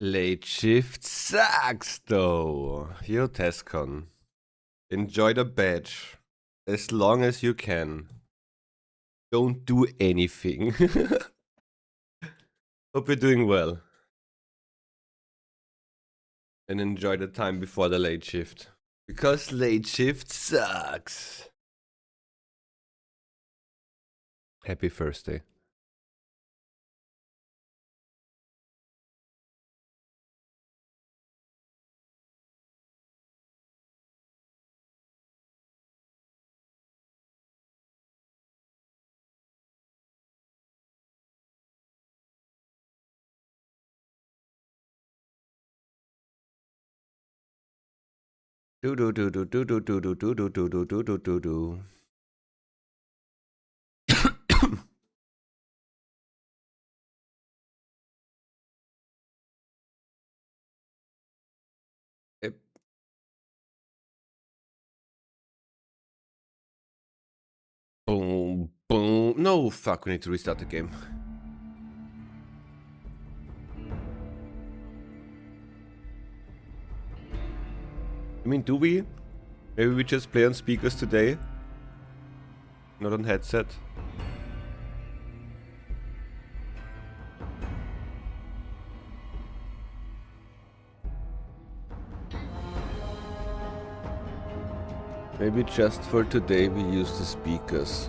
Late shift sucks though. Yo, Tescon. Enjoy the badge. As long as you can. Don't do anything. Hope you're doing well. And enjoy the time before the late shift. Because late shift sucks. Happy Thursday. Do do do do do do do do do do do do do do do do. Boom, boom. No, fuck, we need to restart the game. I mean, do we? Maybe we just play on speakers today? Not on headset? Maybe just for today we use the speakers.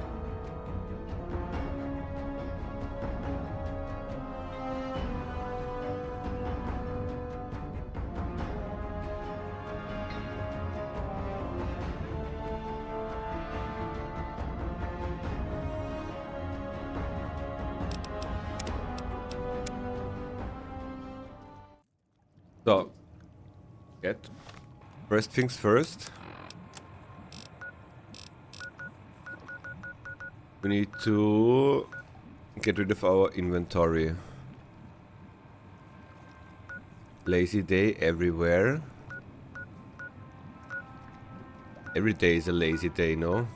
So, first things first. We need to get rid of our inventory. Lazy day everywhere. Every day is a lazy day, no?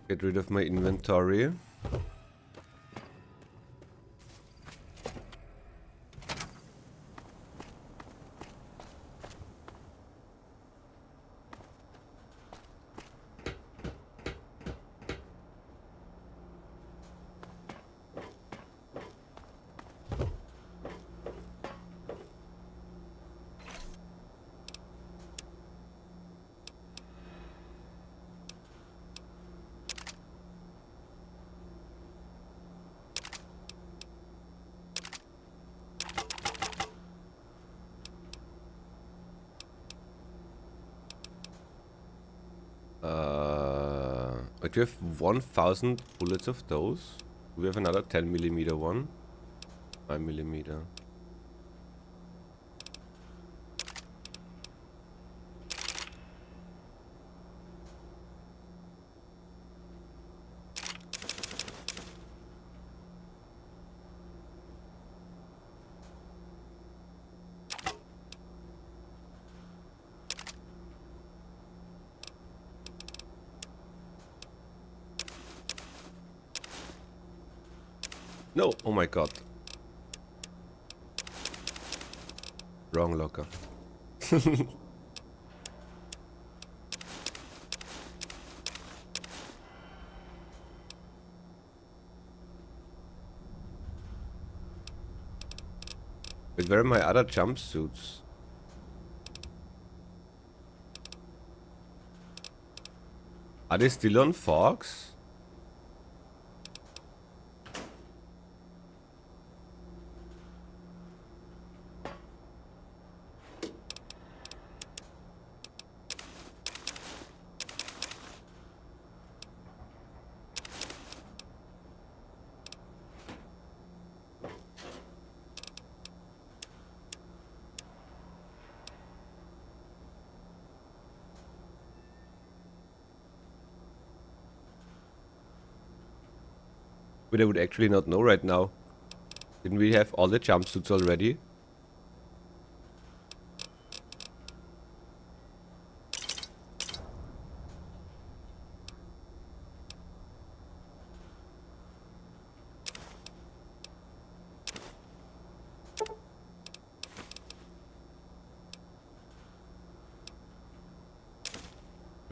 Get rid of my inventory. Like we have 1000 bullets of those. We have another 10mm one. 5mm. No! Oh my god. Wrong locker. Wait, where are my other jumpsuits? Are they still on Fox? But I would actually not know right now. Didn't we have all the jumpsuits already?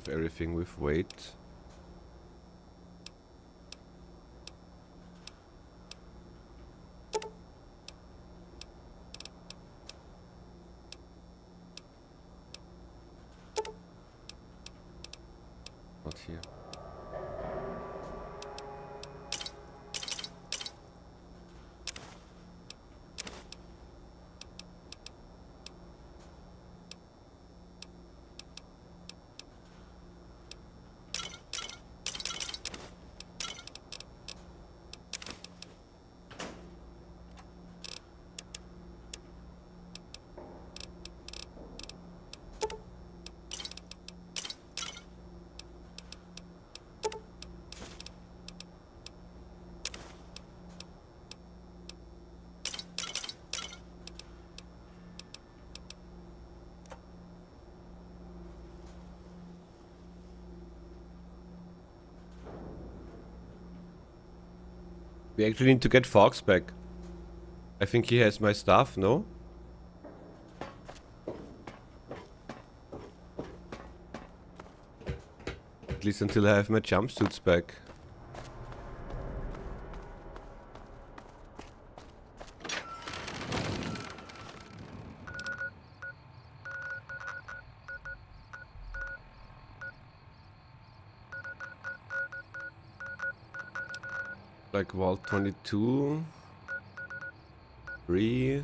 With everything with weight. Not here. We actually need to get Fox back. I think he has my stuff, no? At least until I have my jumpsuits back. Like Vault 22, 3,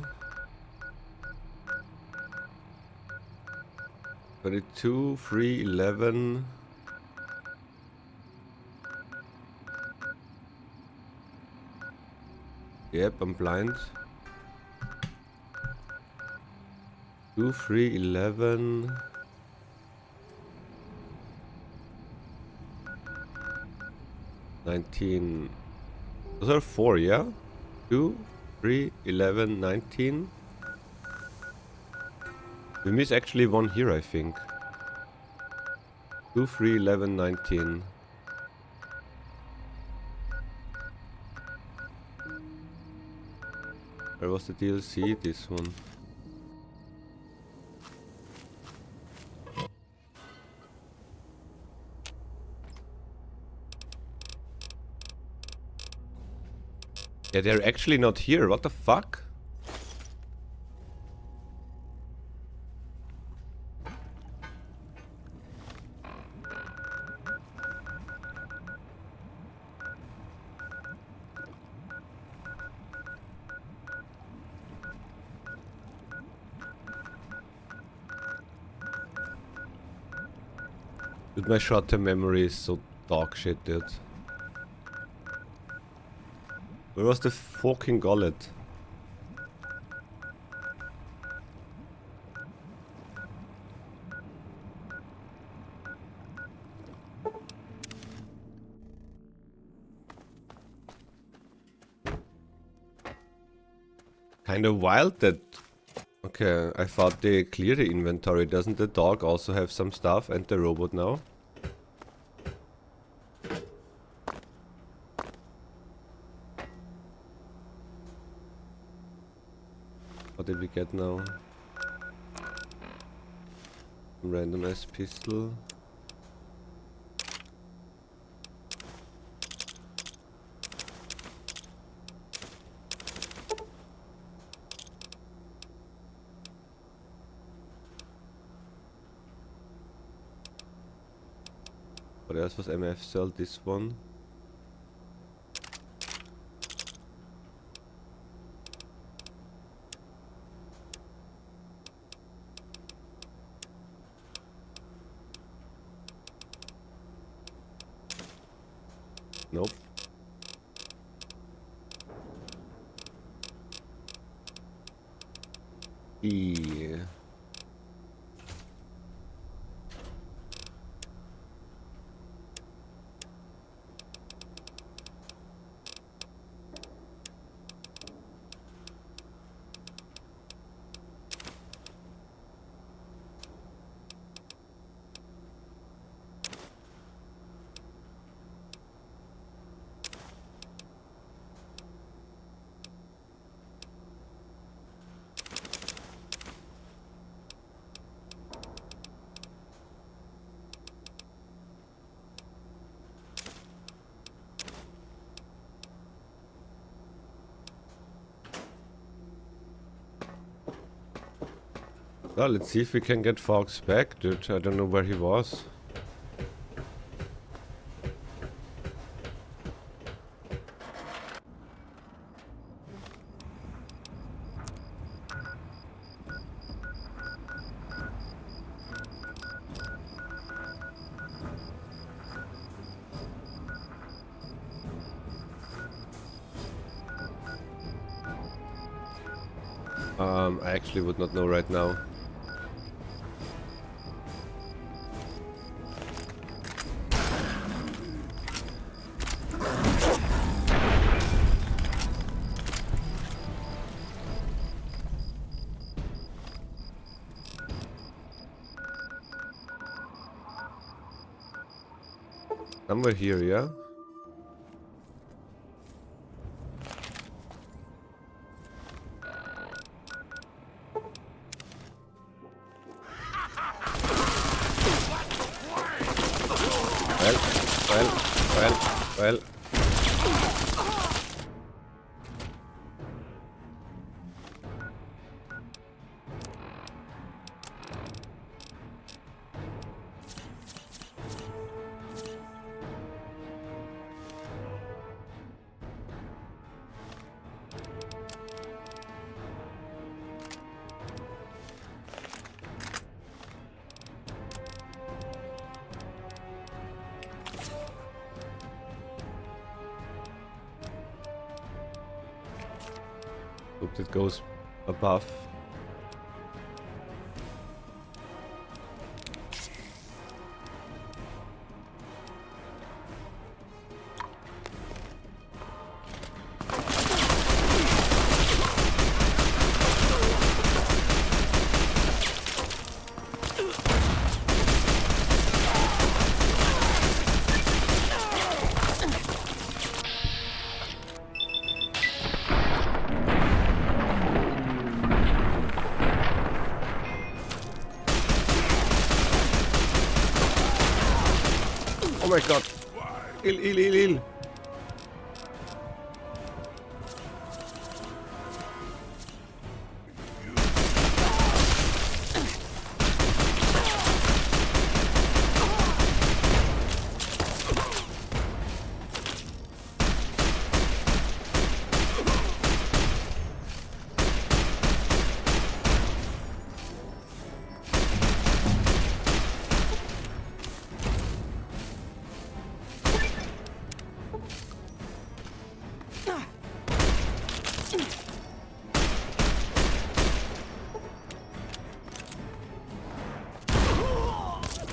32, 3, 11. Yep, I'm blind. 2, 3, 11. 19. Those are 4, yeah? 2, 3, 11, 19. We miss actually one here, I think. 2, 3, 11, 19. Where was the DLC? This one. Yeah, they're actually not here. What the fuck? Dude, my short-term memory is so dog shit, dude. Where was the fucking gullet? Kind of wild that... Okay, I thought they cleared the inventory. Doesn't the dog also have some stuff and the robot now? What did we get now? Random ass pistol. What else was MF cell? This one. Nope. E. Well, let's see if we can get Fox back, dude. I don't know where he was. I actually would not know right now. Somewhere here, yeah? Well. Hope it goes above. Oh my god. Heal.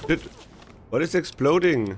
Dude, what is exploding?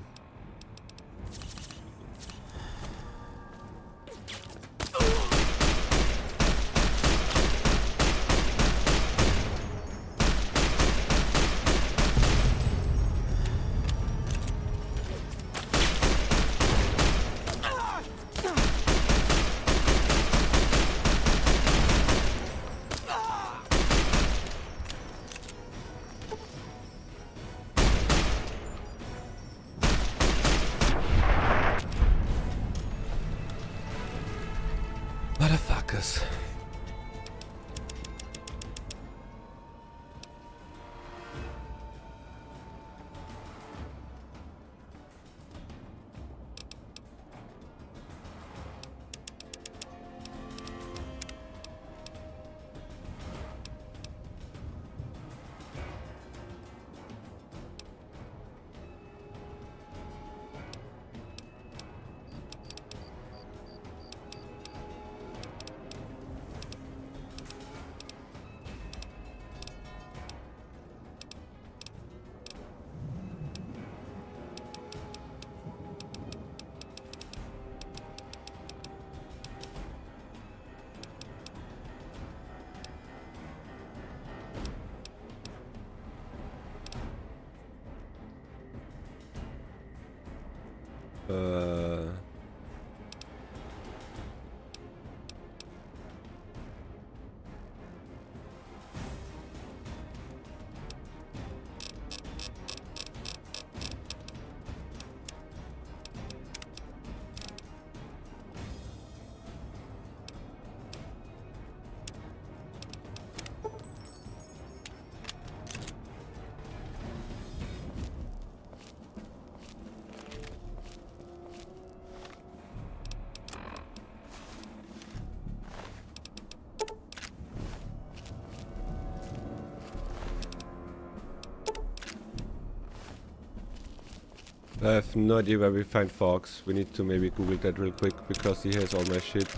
I have no idea where we find Fox. We need to maybe Google that real quick because he has all my shit.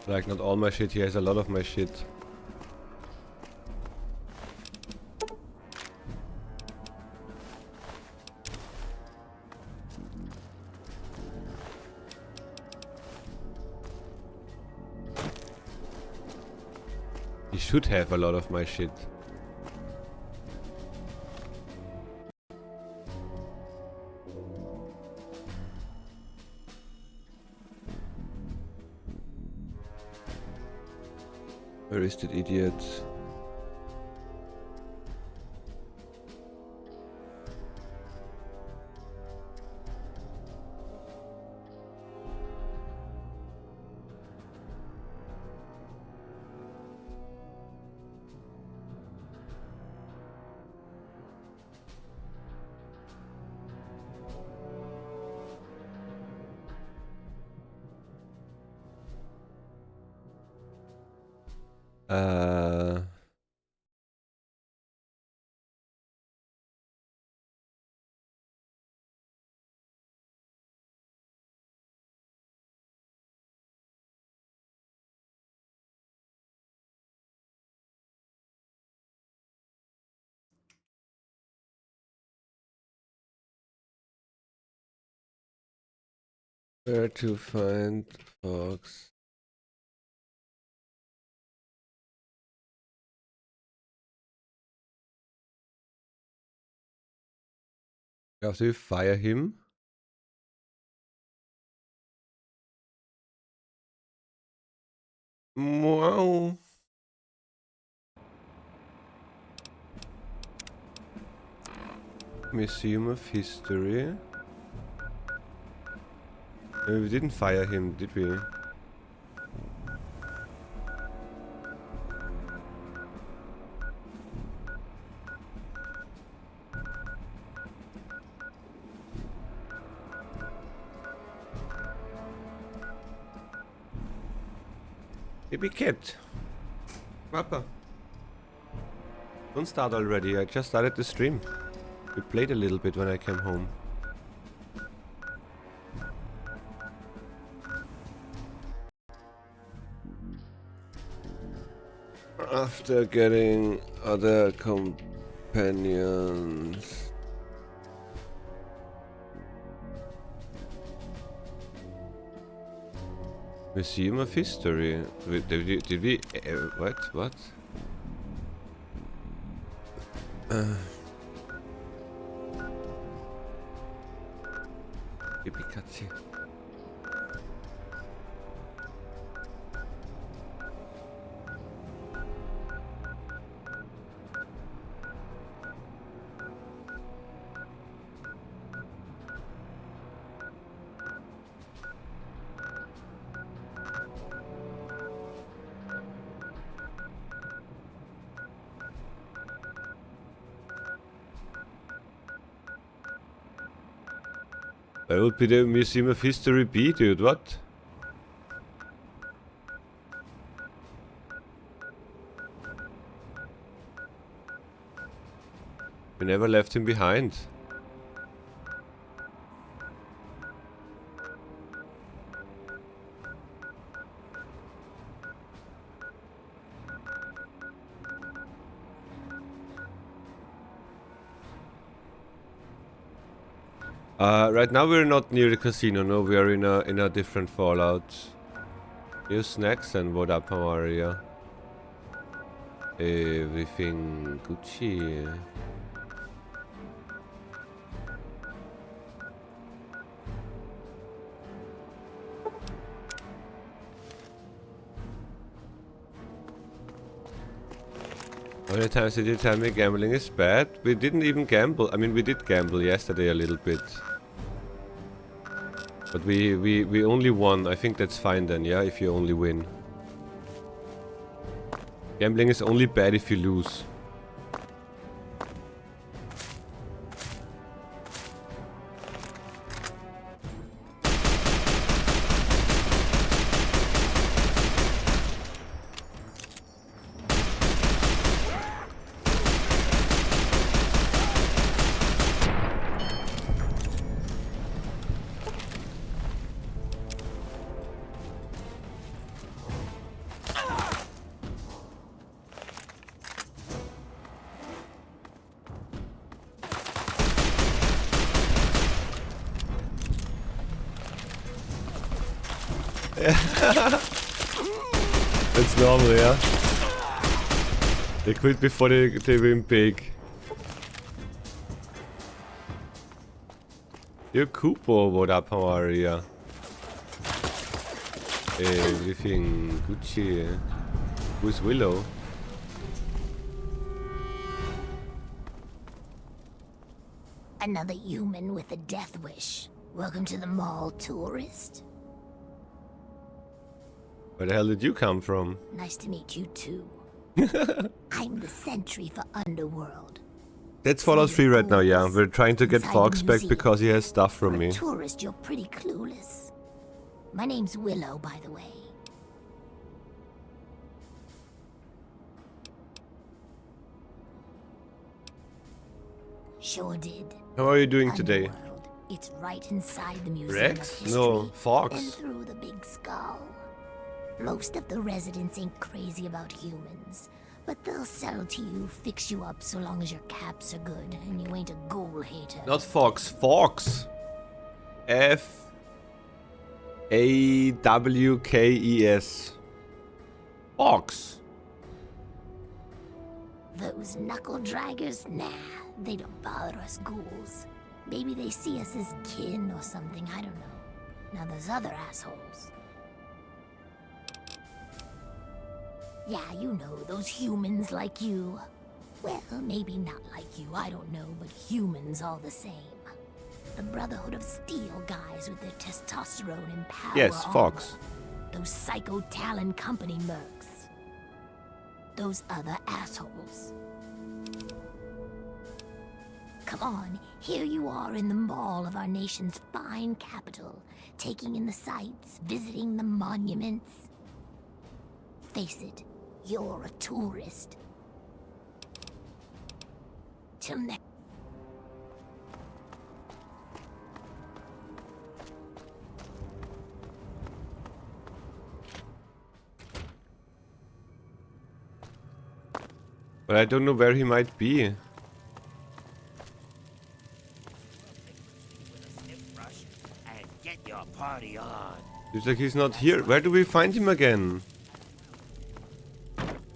Like, not all my shit, he has a lot of my shit. He should have a lot of my shit. Where is that idiot? Where to find Fox? After we fire him? Wow. Museum of History. We didn't fire him, did we? Baby cat. Papa. Don't start already, I just started the stream. We played a little bit when I came home. After getting other companions. Museum of History. Did we what? Yippee-katzy. Where would be the Museum of History be, dude? What? We never left him behind. Right now we're not near the casino, no, we are in a different Fallout. New snacks and what up area. Everything Gucci. How many times did you tell me gambling is bad? We didn't even gamble. I mean, we did gamble yesterday a little bit. But we only won. I think that's fine then, yeah, if you only win. Gambling is only bad if you lose. That's normal, yeah. They quit before they win big. Yo, Kupo, what up, how are ya? Everything Gucci. Who's Willow? Another human with a death wish. Welcome to the mall, tourist. Where the hell did you come from? Nice to meet you too. I'm the sentry for Underworld. That's Fallout 3 right now, yeah. We're trying to get Inside Fox the back museum. because he has stuff from For a me. tourist, you're pretty clueless. My name's Willow, by the way. Sure did. How are you doing today? Underworld. It's right inside the museum Rex? of history. No, And Fox. through the big skull. Most of the residents ain't crazy about humans, but they'll sell to you, fix you up so long as your caps are good and you ain't a ghoul hater. Not Fox, Fox. F-A-W-K-E-S. Fox. Those knuckle draggers? Nah, they don't bother us ghouls. Maybe they see us as kin or something, I don't know. Now those other assholes. Yeah, you know, those humans like you. Well, maybe not like you, I don't know, but humans all the same. The Brotherhood of Steel guys with their testosterone and power. Yes, armor. Fox. Those Psycho Talon Company mercs. Those other assholes. Come on, here you are in the mall of our nation's fine capital, taking in the sights, visiting the monuments. Face it, you're a tourist. Till next. But I don't know where he might be. Party on. Looks like he's not here. Where do we find him again?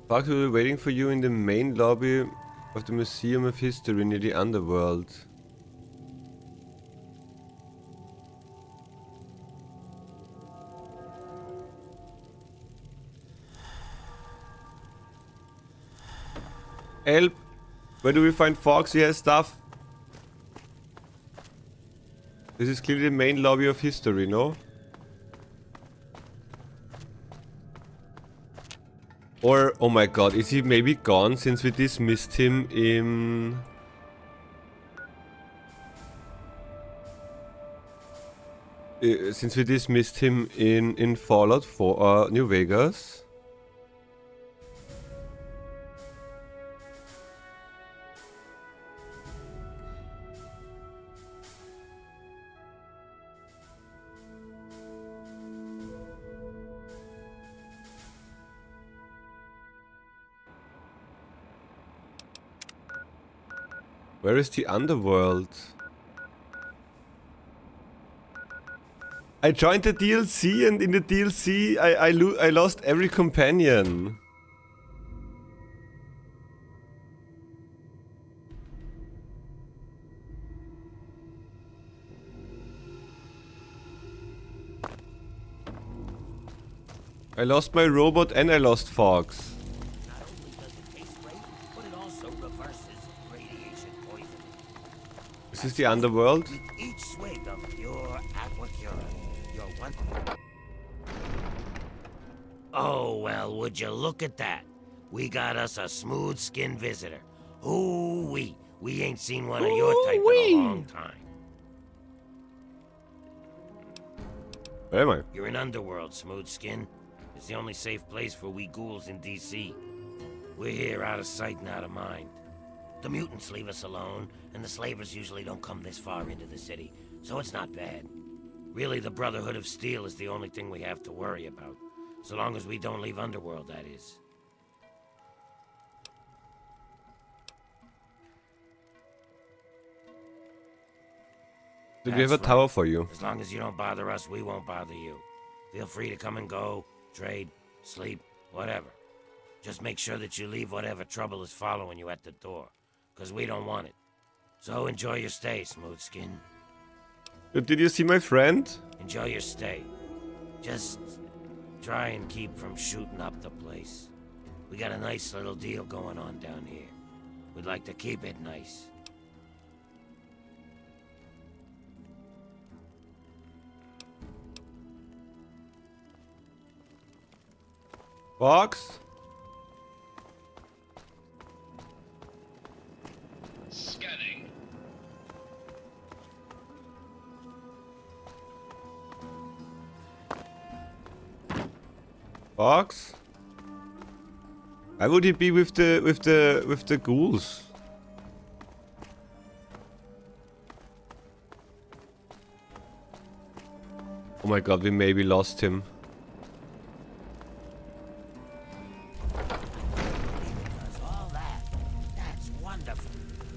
Fox will be waiting for you in the main lobby of the Museum of History near the Underworld. Help! Where do we find Fox? He has stuff. This is clearly the main lobby of history, no? Or, oh my god, is he maybe gone since we dismissed him in... since we dismissed him in Fallout 4, New Vegas? Where is the Underworld? I joined the DLC and in the DLC I lost every companion. I lost my robot and I lost Fox. Not only does it taste great, but it also reverses radiation poison. Is this the Underworld? With each swig of pure aquacura, you're one. Oh, well, would you look at that? We got us a smooth-skinned visitor. Ooh-wee. We ain't seen one of your type in a long time. Where am I? You're in Underworld, Smooth-Skin. It's the only safe place for we ghouls in D.C. We're here out of sight and out of mind. The mutants leave us alone, and the slavers usually don't come this far into the city, so it's not bad. Really, the Brotherhood of Steel is the only thing we have to worry about. So long as we don't leave Underworld, that is. Do we have a That's tower right. for you? As long as you don't bother us, we won't bother you. Feel free to come and go, trade, sleep, whatever. Just make sure that you leave whatever trouble is following you at the door, because we don't want it. So enjoy your stay, Smoothskin. Did you see my friend? Enjoy your stay. Just try and keep from shooting up the place. We got a nice little deal going on down here. We'd like to keep it nice. Fox? Scanning. Fox? Why would he be with the ghouls? Oh my god, we maybe lost him. Does all that. That's wonderful.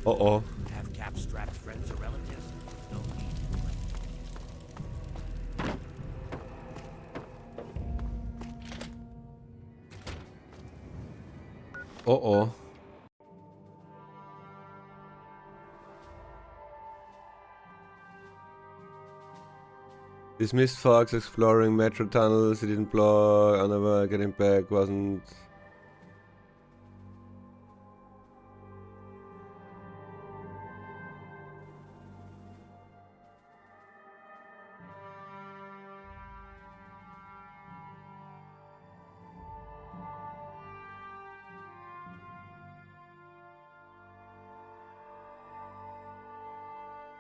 Uh-oh. Have cap-strapped friends or relatives? No need. Uh-oh. Dismissed Fox exploring metro tunnels. He didn't block. Another getting back wasn't.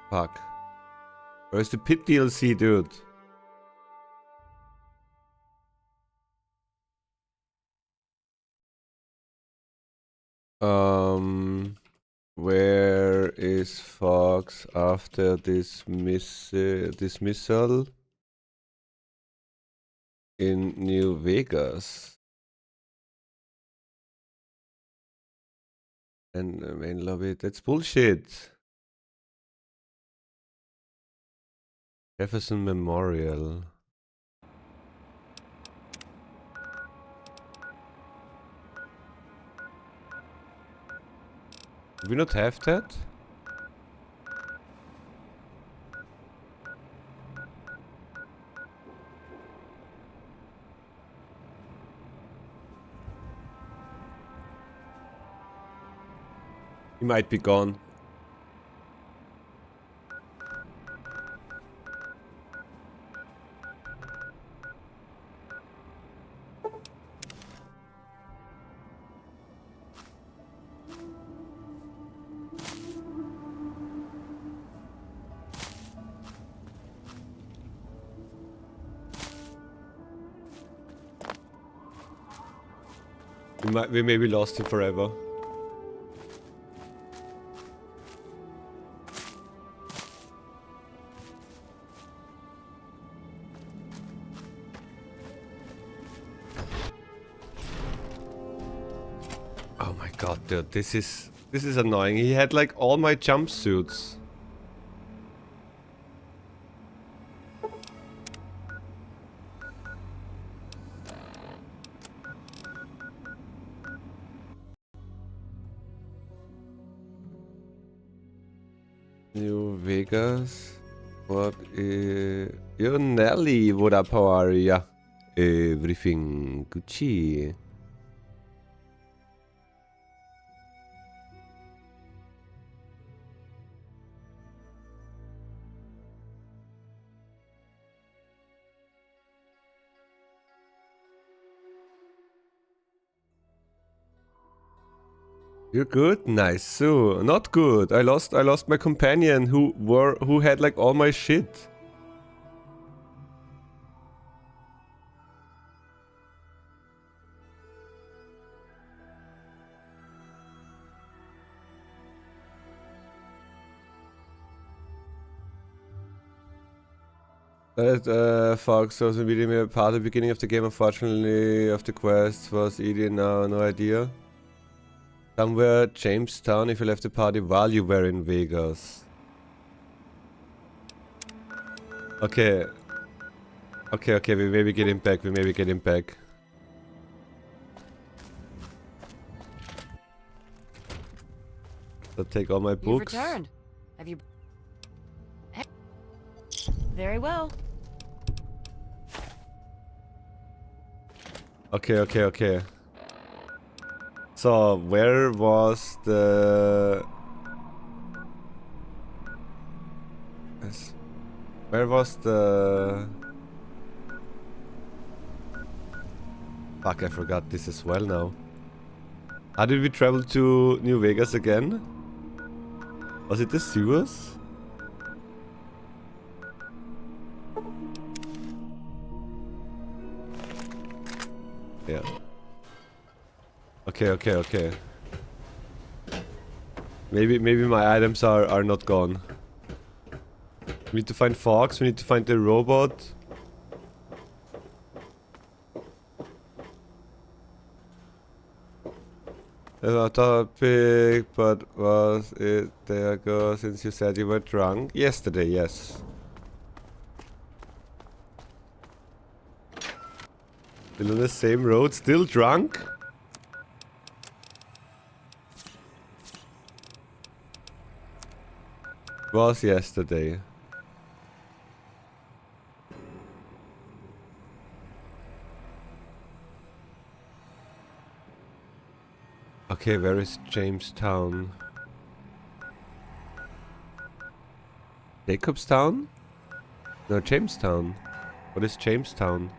Fuck. Where's the pit DLC, dude? Where is Fox after this dismissal in New Vegas? And main lobby, that's bullshit. Jefferson Memorial. Do we not have that? He might be gone. We maybe lost him forever. Oh my god, dude, this is annoying. He had like all my jumpsuits. New Vegas. What is... Yo, Nelly, what up, how are ya? Everything Gucci. You're good? Nice. So, not good. I lost my companion who had like all my shit. That Fox was immediately a part at the beginning of the game. Unfortunately, of the quest was easy now, no idea. Somewhere Jamestown if you left the party while you were in Vegas. Okay. Okay, okay, we maybe get him back. We maybe get him back. I'll take all my You've books. returned. Have you... Very well. Okay, okay, okay. So, where was the... Where was the... Fuck, I forgot this as well now. How did we travel to New Vegas again? Was it the sewers? Yeah. Okay, okay, okay. Maybe my items are not gone. We need to find Fox, we need to find the robot. A topic, but was it there ago since you said you were drunk? Yesterday, yes. Still on the same road, still drunk? Was yesterday. Okay, where is Jamestown? Jacobstown? No, Jamestown. What is Jamestown?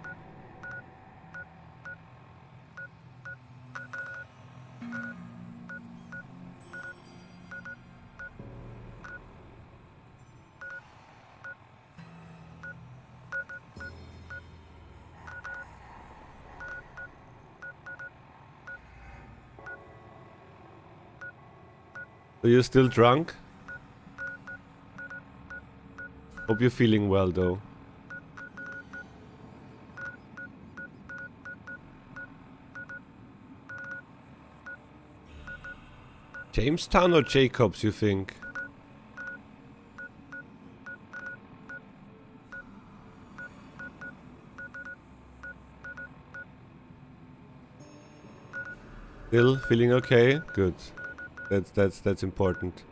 So you're still drunk? Hope you're feeling well though. Jamestown or Jacobs, you think? Still feeling okay? Good. That's important.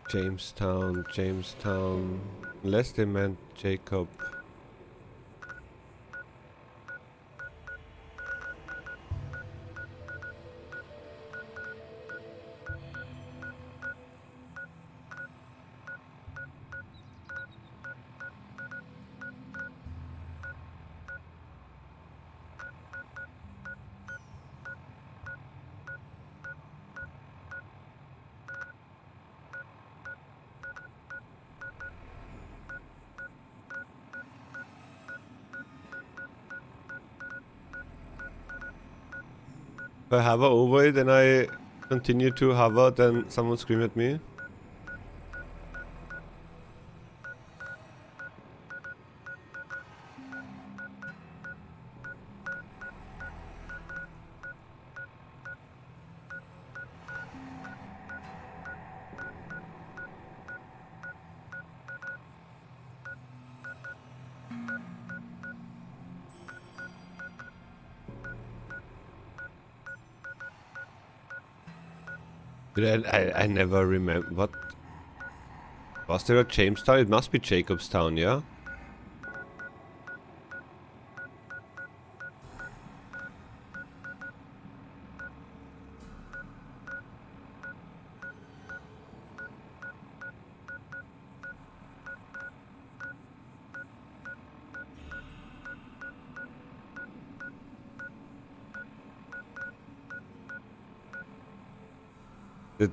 Jamestown, Jamestown. Unless they meant Jacob. If I hover over it and I continue to hover, then someone scream at me. Dude, I never remember. What? Was there a Jamestown? It must be Jacobstown, yeah?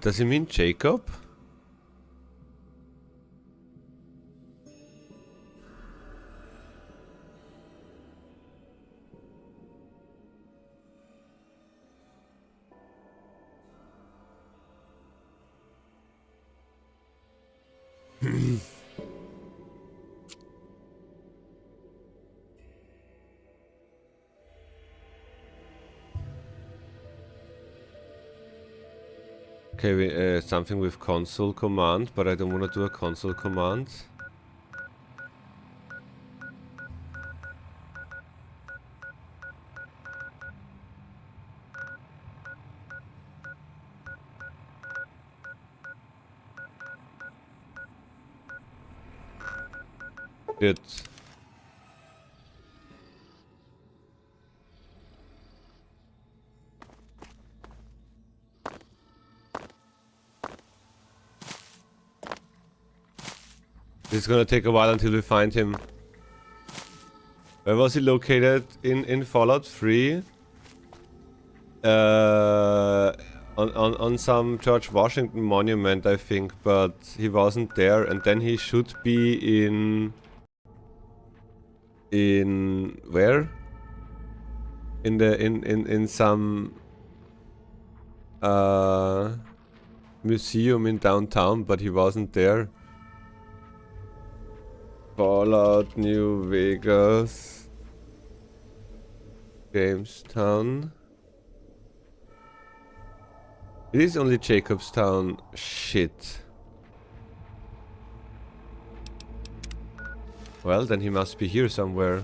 Does he mean Jacob? Okay, something with console command, but I don't want to do a console command. Good. It's gonna take a while until we find him. Where was he located in Fallout 3? On some George Washington monument, I think, but he wasn't there, and then he should be in where? In some museum in downtown, but he wasn't there. Fallout New Vegas, Jamestown. It is only Jacobstown. Shit. Well, then he must be here somewhere.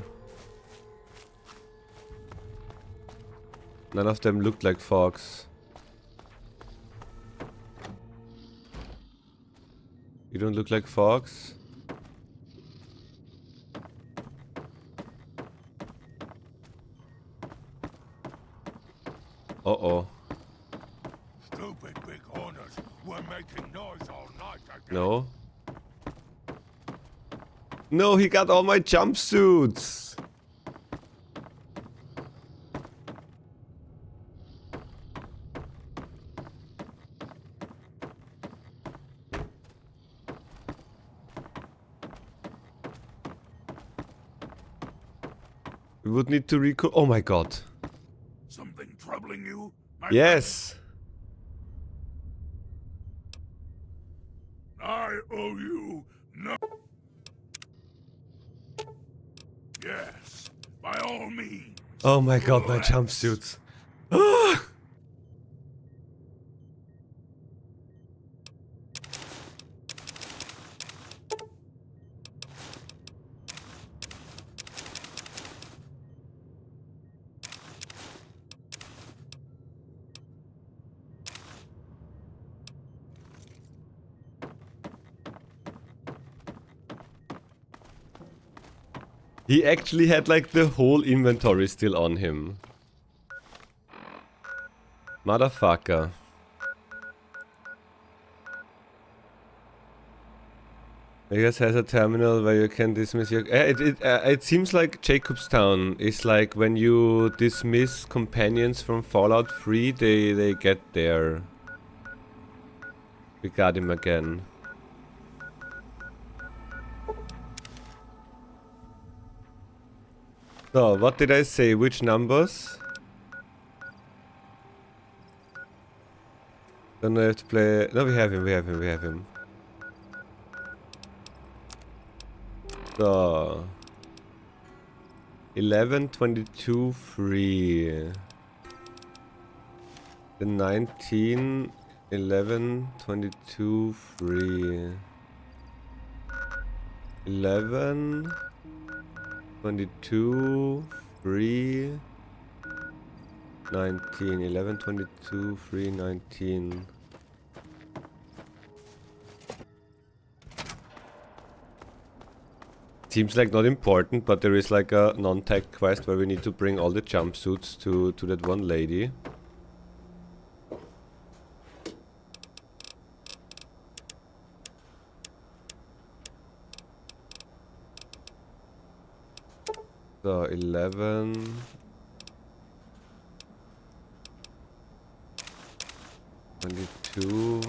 None of them looked like fox. You don't look like fox? Uh-oh. Stupid big hornets were making noise all night again. No. No, he got all my jumpsuits! We would need to recall. Oh my god. Something troubling you? My Yes! friend? I owe you no. Yes, by all means. Oh my god, my Let's- jumpsuits. Ah! He actually had like the whole inventory still on him. Motherfucker. Vegas has a terminal where you can dismiss your... it seems like Jacobstown is like when you dismiss companions from Fallout 3, they get there. We got him again. So, what did I say? Which numbers? Don't I have to play... No, we have him. So... 11, 22, 3. The 19, 11, 22, 3. 11... 22, 3, 19, 11, 22, 3, 19. Seems like not important, but there is like a non-tech quest where we need to bring all the jumpsuits to that one lady. So 11, 22,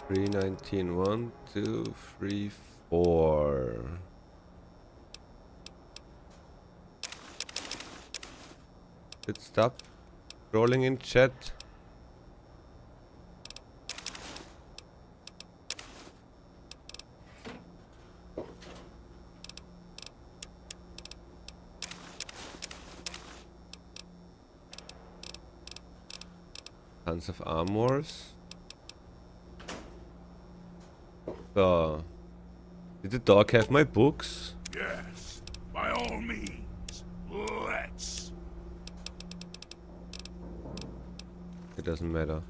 3, 19, 1, 2, 3, 4. Good stop. Rolling in chat. Tons of armors. So, did the dog have my books? Yes, by all means. Let's. It doesn't matter.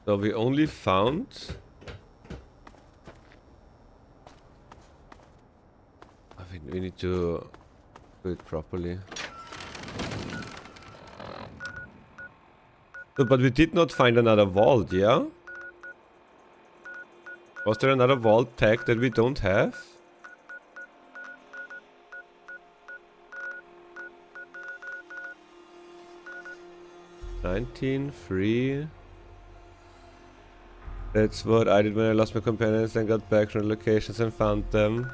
So we only found... we need to do it properly. So, but we did not find another vault, yeah? Was there another vault tag that we don't have? Free. That's what I did when I lost my companions and got back from the locations and found them.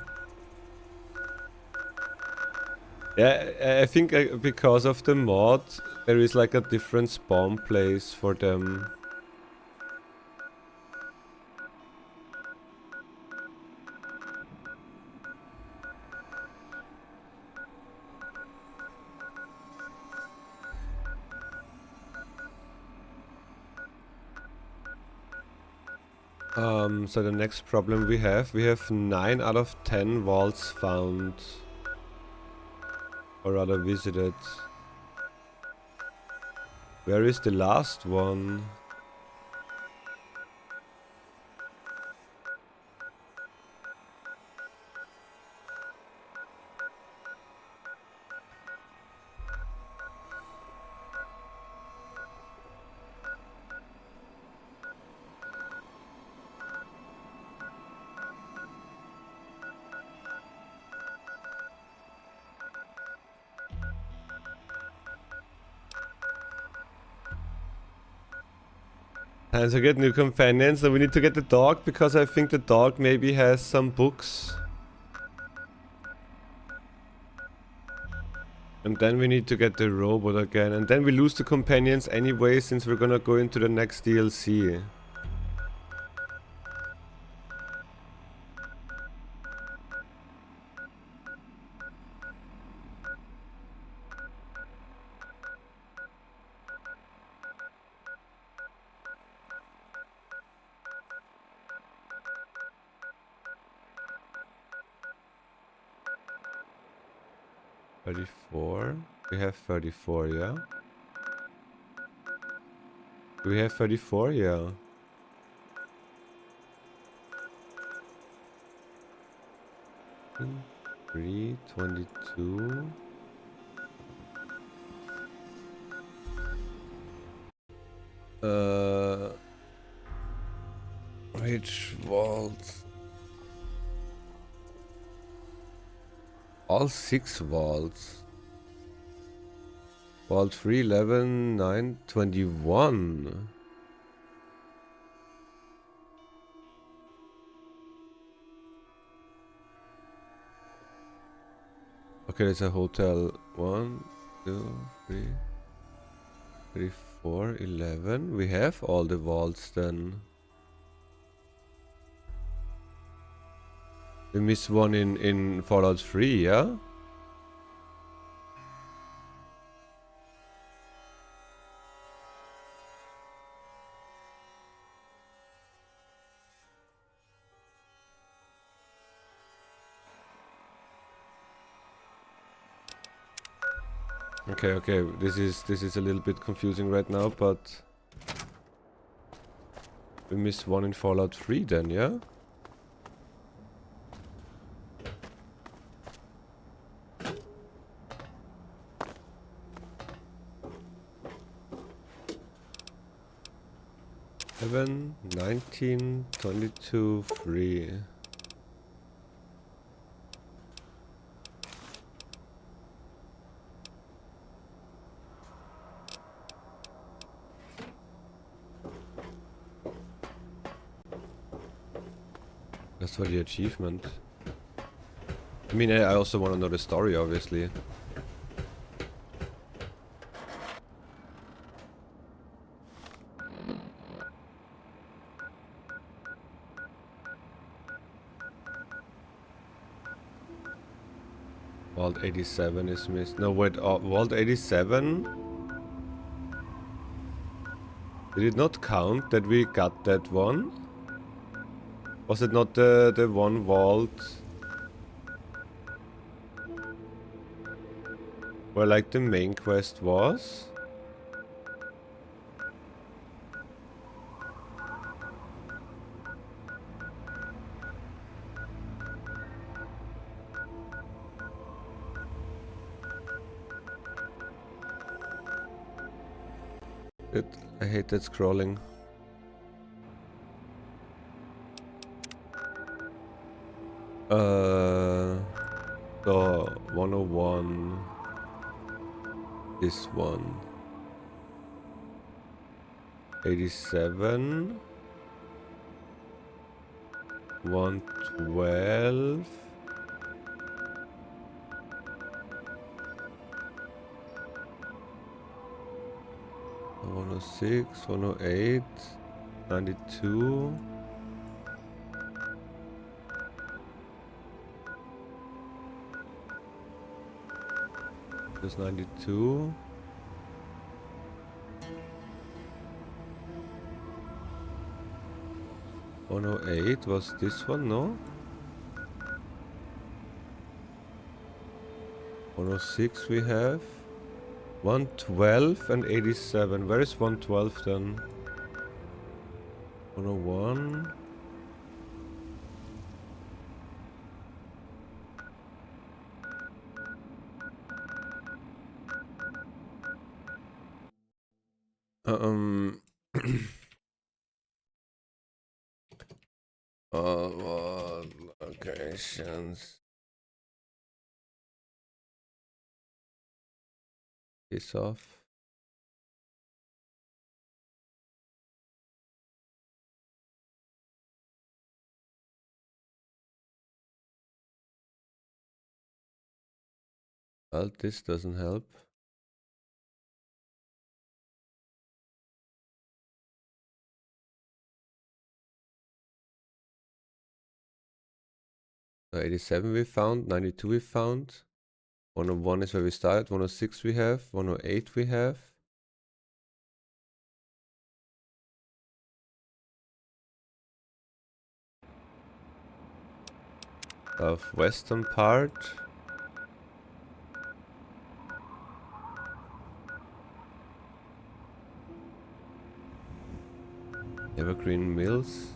Yeah, I think because of the mod, there is like a different spawn place for them. So the next problem we have 9 out of 10 vaults found. Or rather visited. Where is the last one? Time to get new companions, so we need to get the dog because I think the dog maybe has some books. And then we need to get the robot again, and then we lose the companions anyway since we're gonna go into the next DLC. We have 34, yeah? Do we have 34? Yeah. Three, 22. Which vault? All 6 vaults. Vault 3, 11, 9, 21. Okay, there's a hotel. 1, 2, 3, 4, 11. We have all the vaults then. We missed one in Fallout 3, yeah? Okay, this is a little bit confusing right now, but we missed one in Fallout 3 then, yeah? Seven, 19, 22, 3. That's for the achievement. I mean, I also want to know the story, obviously. Vault 87 is missed. No, wait, Vault 87? Did it not count that we got that one? Was it not the one vault where like the main quest was? I hate that scrolling. So 101. This one. 87. 112. 106, 108, 92. There's 92. Oh no, 8 was this one, no? 106 we have. 112 and 87. Where is 112 then? 101. What locations? This off. Well, this doesn't help. So 87 we found, 92 we found. 101 is where we started, 106 we have, 108 we have. Southwestern part. Evergreen Mills.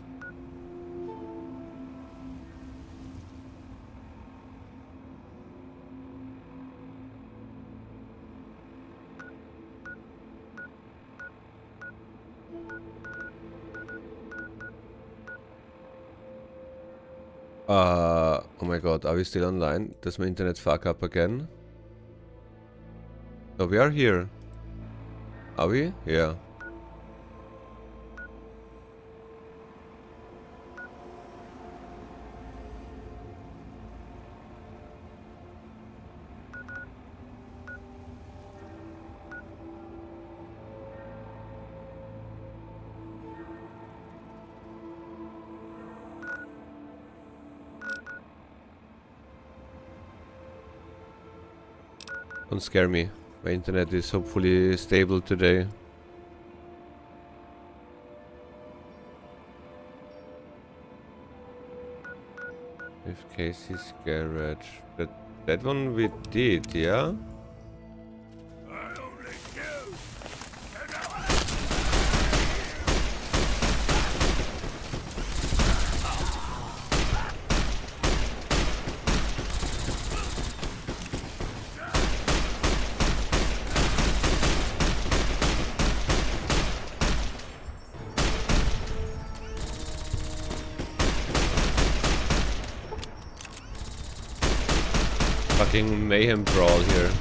Oh my god, are we still online? Does my internet fuck up again? No, we are here. Are we? Yeah. Don't scare me. My internet is hopefully stable today. If Casey's garage. That one we did, yeah? I only kill. Fucking mayhem brawl here.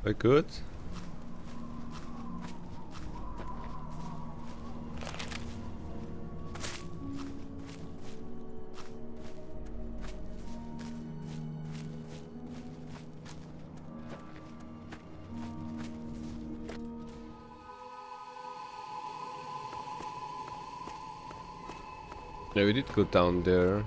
Very good. Yeah, we did go down there.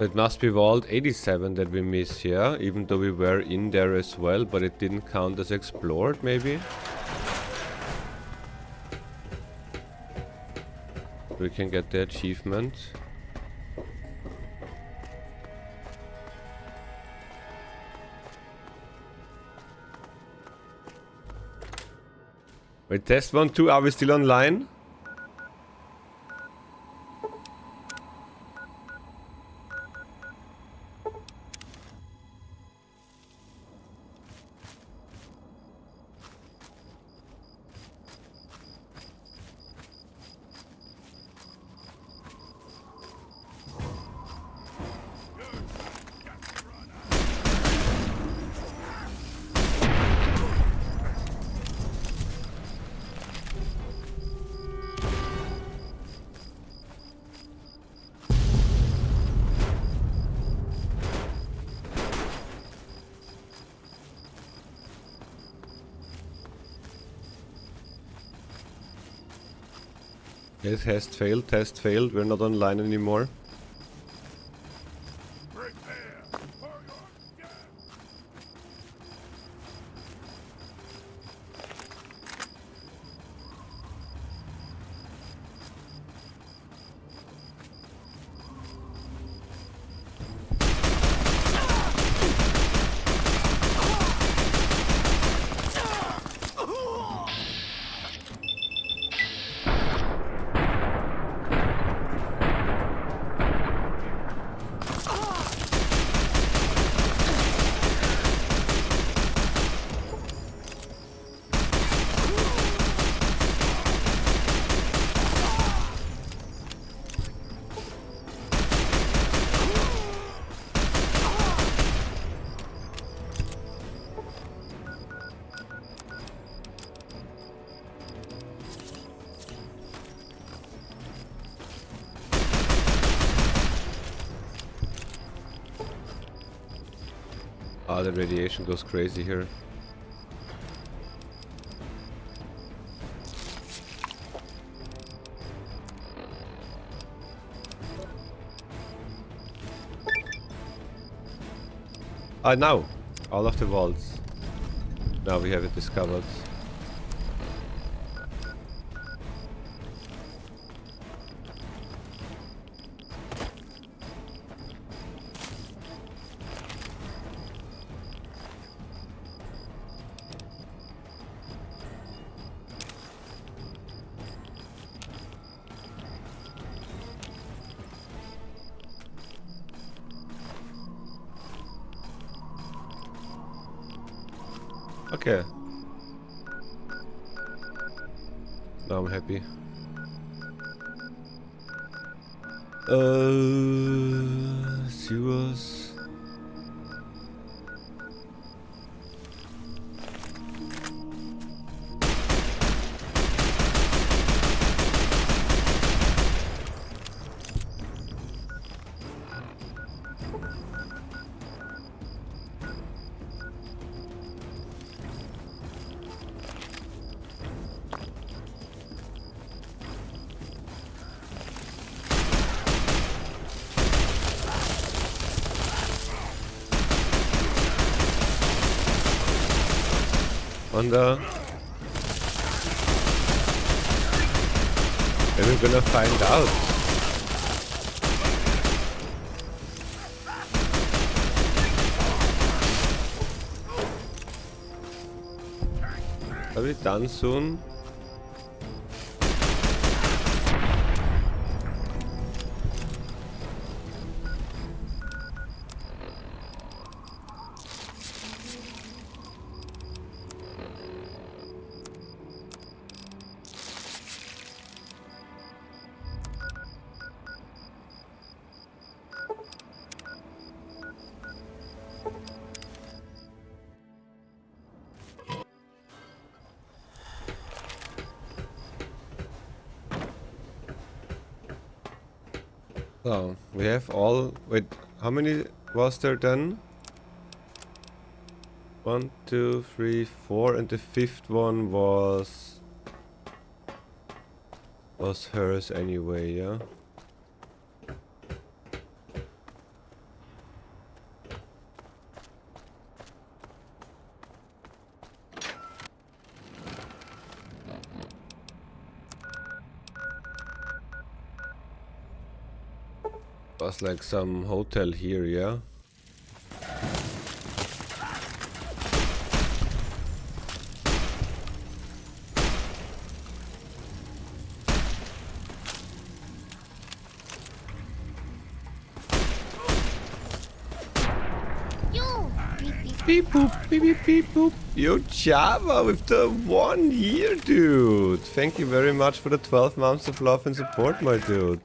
It must be Vault 87 that we miss here, even though we were in there as well, but it didn't count as explored, maybe? We can get the achievement. Wait, test 1, 2, are we still online? Yes, test failed, we're not online anymore. Prepare for your death! Ah, the radiation goes crazy here. Ah, now! All of the vaults. Now we have it discovered. Okay. Now I'm happy. Sewers. Wonder. Then we're gonna find out. Are we done soon? So, we have all... Wait, how many was there then? 1, 2, 3, 4, and the fifth one was hers anyway, yeah? Was like some hotel here, yeah? You! Beep, beep. Beep boop, beep beep beep boop. Yo, Java with the 1 year, dude. Thank you very much for the 12 months of love and support, my dude.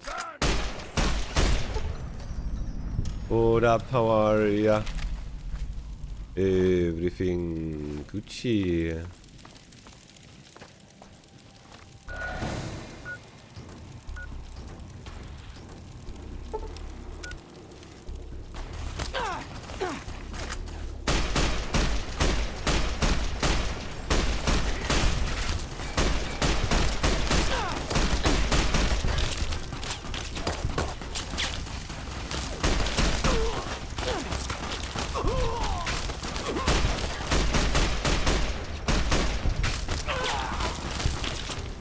What up, how are ya? Everything Gucci.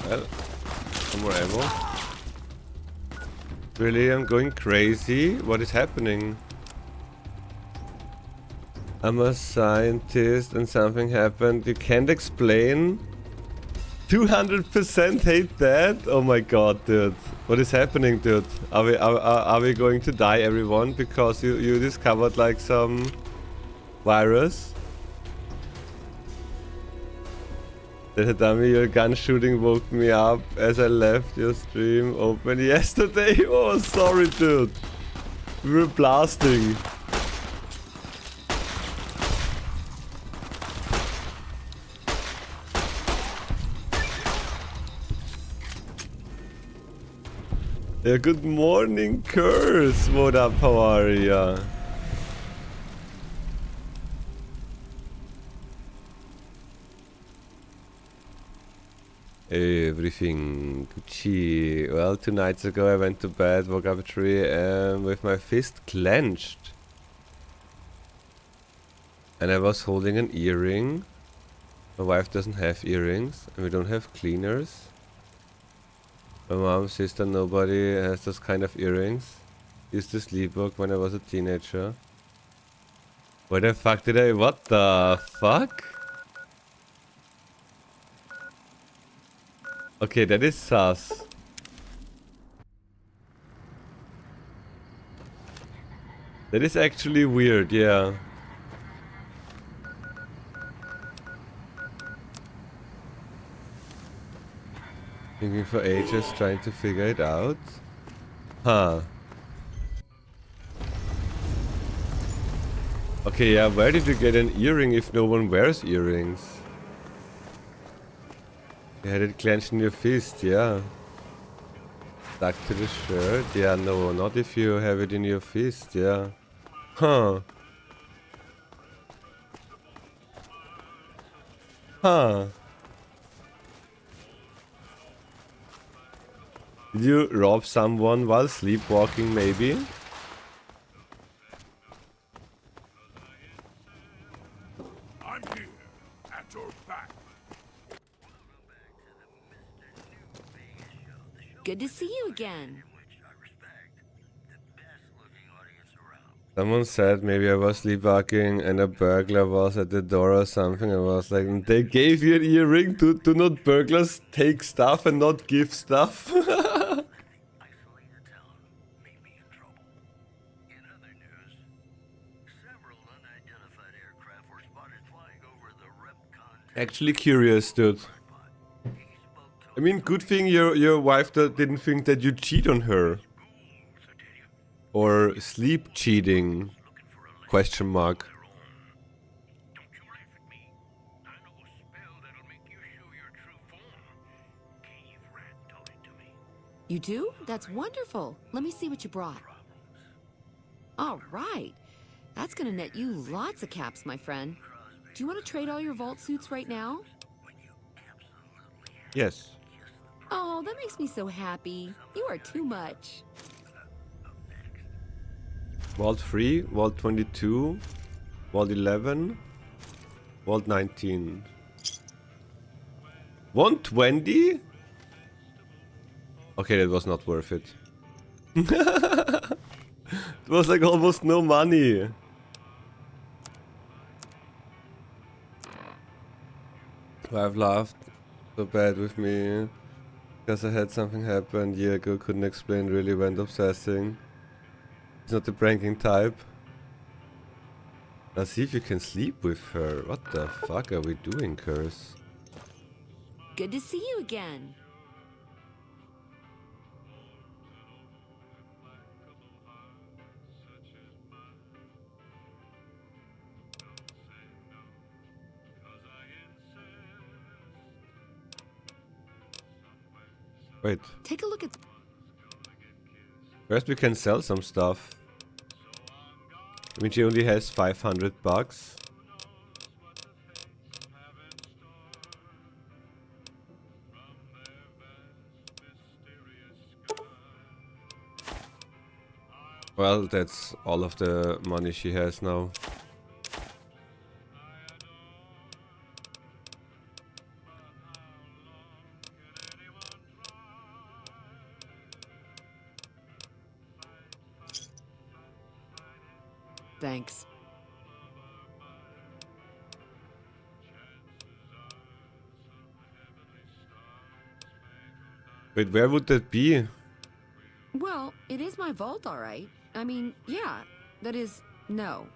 Well, some more ammo. Really, I'm going crazy? What is happening? I'm a scientist and something happened. You can't explain? 200% hate that? Oh my god, dude. What is happening, dude? Are we going to die, everyone? Because you discovered like some virus? The dummy, your gun shooting woke me up as I left your stream open yesterday. Oh, sorry, dude. We were blasting. Yeah, good morning, Curse. What up, how are ya? Everything Gucci. Well, 2 nights ago I went to bed, woke up at 3 AM with my fist clenched. And I was holding an earring. My wife doesn't have earrings, and we don't have cleaners. My mom, sister, nobody has those kind of earrings. Used to sleepwalk when I was a teenager. Where the fuck did I... What the fuck? Okay, that is sus. That is actually weird, yeah. Thinking for ages, trying to figure it out. Huh. Okay, yeah, where did you get an earring if no one wears earrings? You had it clenched in your fist, yeah. Stuck to the shirt? Yeah, no, not if you have it in your fist, yeah. Huh. Huh. Did you rob someone while sleepwalking, maybe? I'm here, at your back. Good to see you again. Someone said maybe I was sleepwalking and a burglar was at the door or something. I was like, they gave you an earring. Do not burglars take stuff and not give stuff? Actually curious, dude. I mean, good thing your wife didn't think that you cheat on her. Or sleep cheating? Question mark. You do? That's wonderful. Let me see what you brought. All right. That's gonna net you lots of caps, my friend. Do you want to trade all your vault suits right now? Yes. Oh, that makes me so happy. You are too much. Vault 3, Vault 22, Vault 11, Vault 19. 120? Okay, that was not worth it. It was like almost no money. I've laughed so bad with me because I had something happen a year ago, couldn't explain, really went obsessing. He's not the pranking type. Now see if you can sleep with her. What the fuck are we doing, Curse? Good to see you again. Wait, Take a look at... first we can sell some stuff. I mean, she only has 500 bucks. Well, that's all of the money she has now. Thanks. Wait, where would that be? Well, it is my vault, all right. I mean, yeah. That is, no.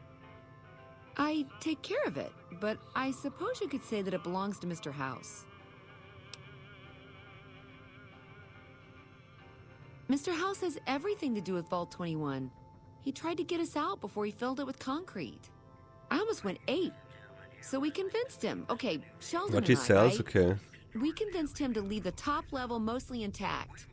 I take care of it, but I suppose you could say that it belongs to Mr. House. Mr. House has everything to do with Vault 21. He tried to get us out before he filled it with concrete. I almost went ape. So we convinced him. Okay, Sheldon What he and I, sells? right? Okay. We convinced him to leave the top level mostly intact.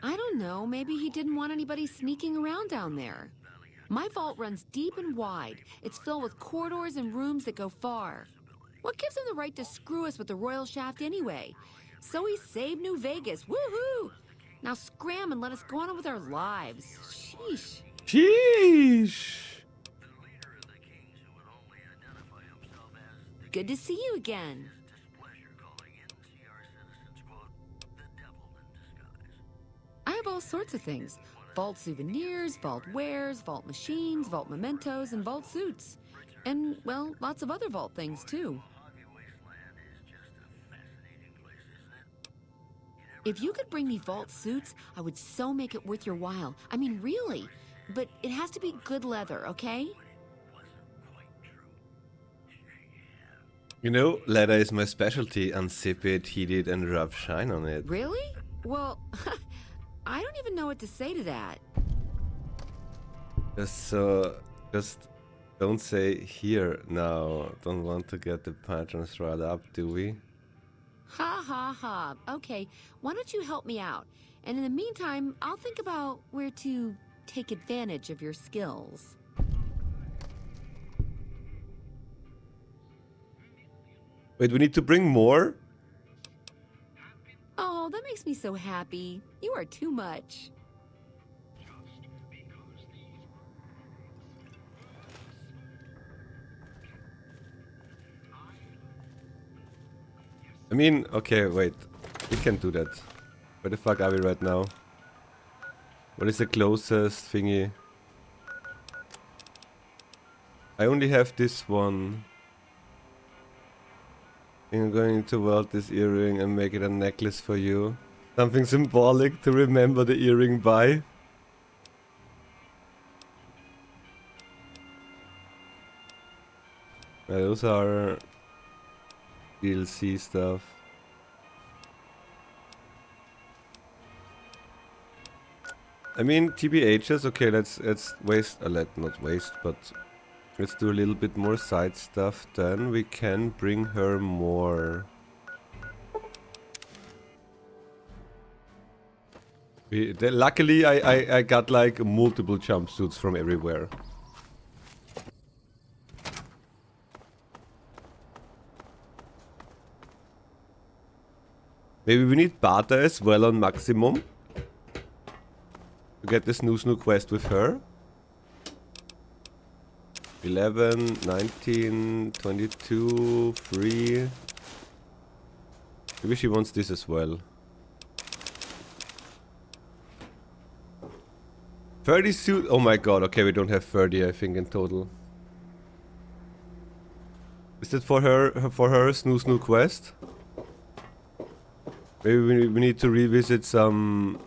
I don't know, maybe he didn't want anybody sneaking around down there. My vault runs deep and wide. It's filled with corridors and rooms that go far. What gives him the right to screw us with the royal shaft anyway? So he saved New Vegas, woohoo! Now scram and let us go on with our lives. Sheesh. Sheesh. Good to see you again. I have all sorts of things. Vault souvenirs, vault wares, vault machines, vault mementos, and vault suits. And, well, lots of other vault things, too. If you could bring me vault suits, I would so make it worth your while. I mean, really. But it has to be good leather, okay? You know, leather is my specialty. Unsip it, heat it, and rub shine on it. Really? Well, I don't even know what to say to that. Just don't say here now. Don't want to get the patrons riled up, do we? Ha ha ha. Okay, why don't you help me out? And in the meantime, I'll think about where to take advantage of your skills. Wait, we need to bring more? Oh, that makes me so happy. You are too much. I mean, okay, wait. We can do that. Where the fuck are we right now? What is the closest thingy? I only have this one. I'm going to weld this earring and make it a necklace for you. Something symbolic to remember the earring by. Those are DLC stuff. I mean, TBHs, okay, let's waste, not waste, but let's do a little bit more side stuff, then we can bring her more. Luckily, I got like multiple jumpsuits from everywhere. Maybe we need Bata as well on maximum. To get the Snoo quest with her. 11, 19, 22, 3. Maybe she wants this as well. 30 suit. Oh my god, okay, we don't have 30, I think, in total. Is that for her Snoo quest? Maybe we need to revisit some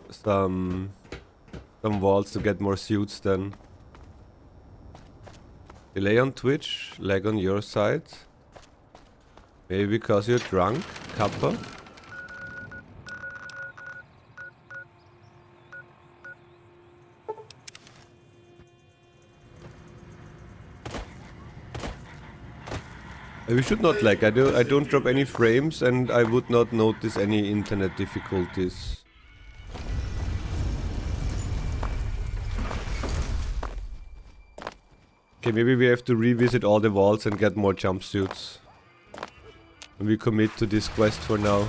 walls to get more suits then. Delay on Twitch, lag on your side. Maybe because you're drunk, Kappa? We should not lag. I don't drop any frames and I would not notice any internet difficulties. Okay, maybe we have to revisit all the walls and get more jumpsuits. And we commit to this quest for now.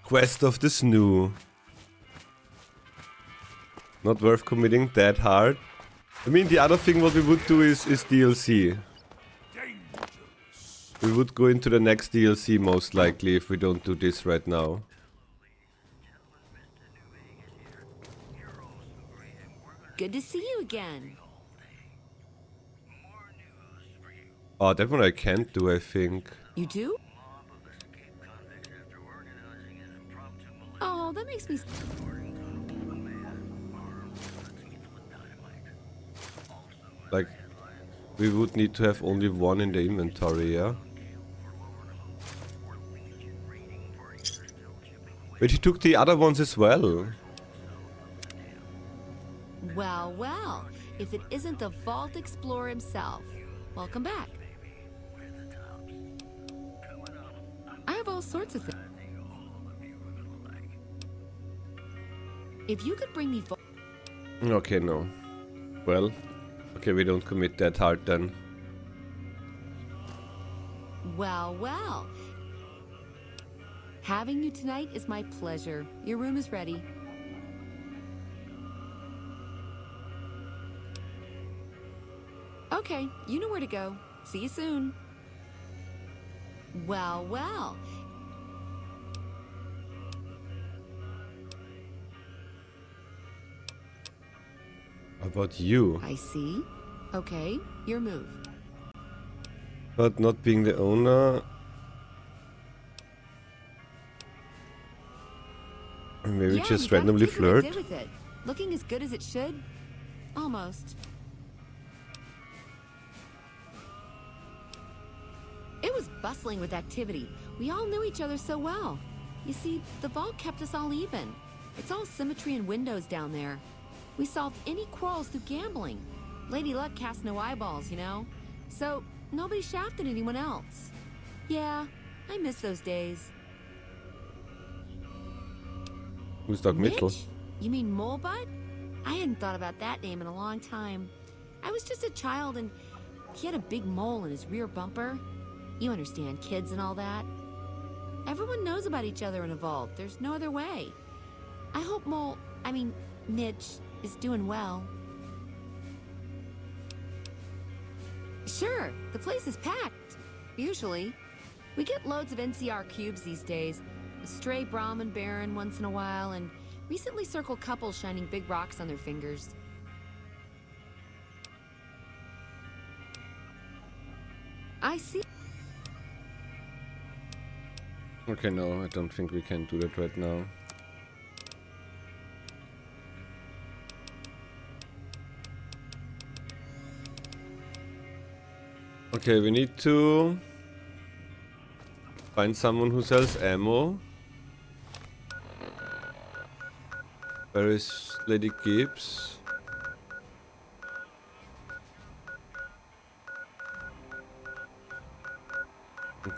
Quest of the Snoo. Not worth committing that hard. I mean, the other thing what we would do is DLC. We would go into the next DLC most likely if we don't do this right now. Good to see you again. Oh, that one I can't do, I think. You do? Oh, that makes me... Like, we would need to have only one in the inventory, yeah? But he took the other ones as well. Well, well. If it isn't the Vault Explorer himself. Welcome back. I have all sorts of things. If you could bring me... Okay, no. Well... Okay, we don't commit that hard then. Well, well. Having you tonight is my pleasure. Your room is ready. Okay, you know where to go. See you soon. Well, well. How about you? I see. Okay, your move. But not being the owner... Or maybe Yeah, just you gotta randomly take what I flirt? did with it. Looking as good as it should? Almost. It was bustling with activity. We all knew each other so well. You see, the vault kept us all even. It's all symmetry and windows down there. We solved any quarrels through gambling. Lady Luck cast no eyeballs, you know? So, nobody shafted anyone else. Yeah, I miss those days. Who's Doc Mitchell? Mitch? You mean Molebutt? I hadn't thought about that name in a long time. I was just a child and he had a big mole in his rear bumper. You understand, kids and all that. Everyone knows about each other in a vault. There's no other way. I hope Mitch is doing well. Sure, the place is packed. Usually. We get loads of NCR cubes these days. A stray Brahmin Baron once in a while, and recently circled couples shining big rocks on their fingers. I see. Okay, no, I don't think we can do that right now. Okay, we need to find someone who sells ammo. Where is Lady Gibbs?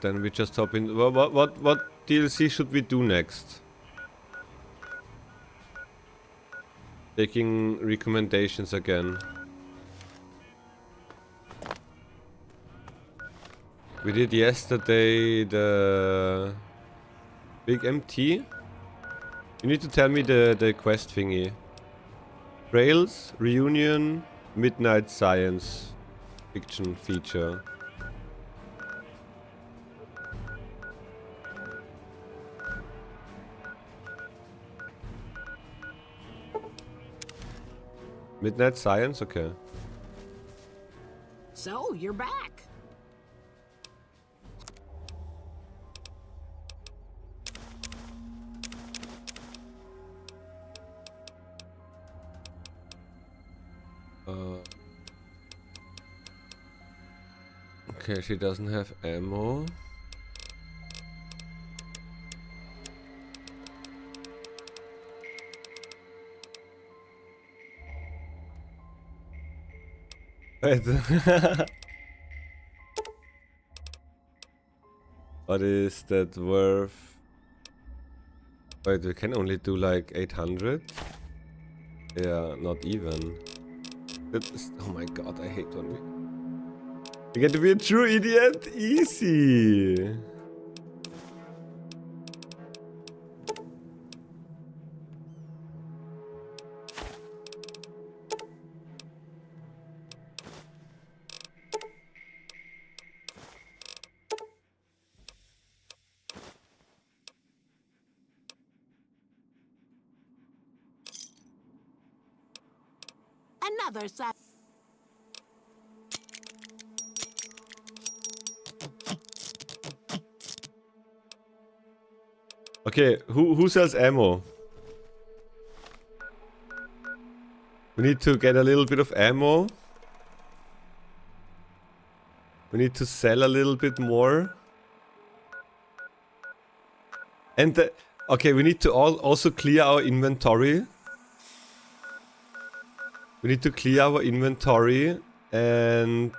then we just hop in. What DLC should we do next? Taking recommendations again. We did yesterday the Big MT. You need to tell me the quest thingy. Trails, Reunion, Midnight Science Fiction feature. Midnight Science? Okay. So, you're back. Okay, she doesn't have ammo. Wait. What is that worth? Wait, we can only do like 800? Yeah, not even. Oh my god, I hate when we get to be a true idiot. Easy. Another side. Okay, who sells ammo? We need to get a little bit of ammo. We need to sell a little bit more. And okay, we need to also clear our inventory. We need to clear our inventory, and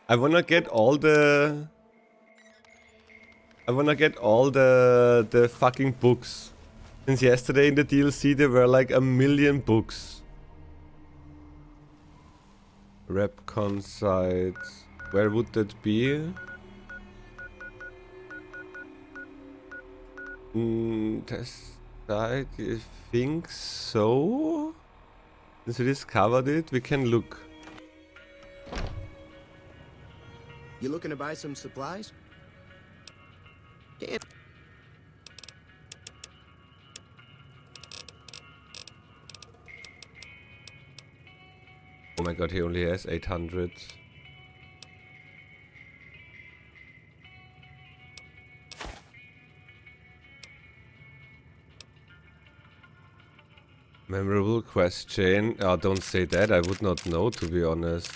I wanna get all the fucking books. Since yesterday in the DLC there were like 1,000,000 books. Repcon sites. Where would that be? Test site, I think so. Since we discovered it, we can look. You looking to buy some supplies? Damn. Oh my god, he only has 800. Memorable question. Oh, don't say that. I would not know, to be honest.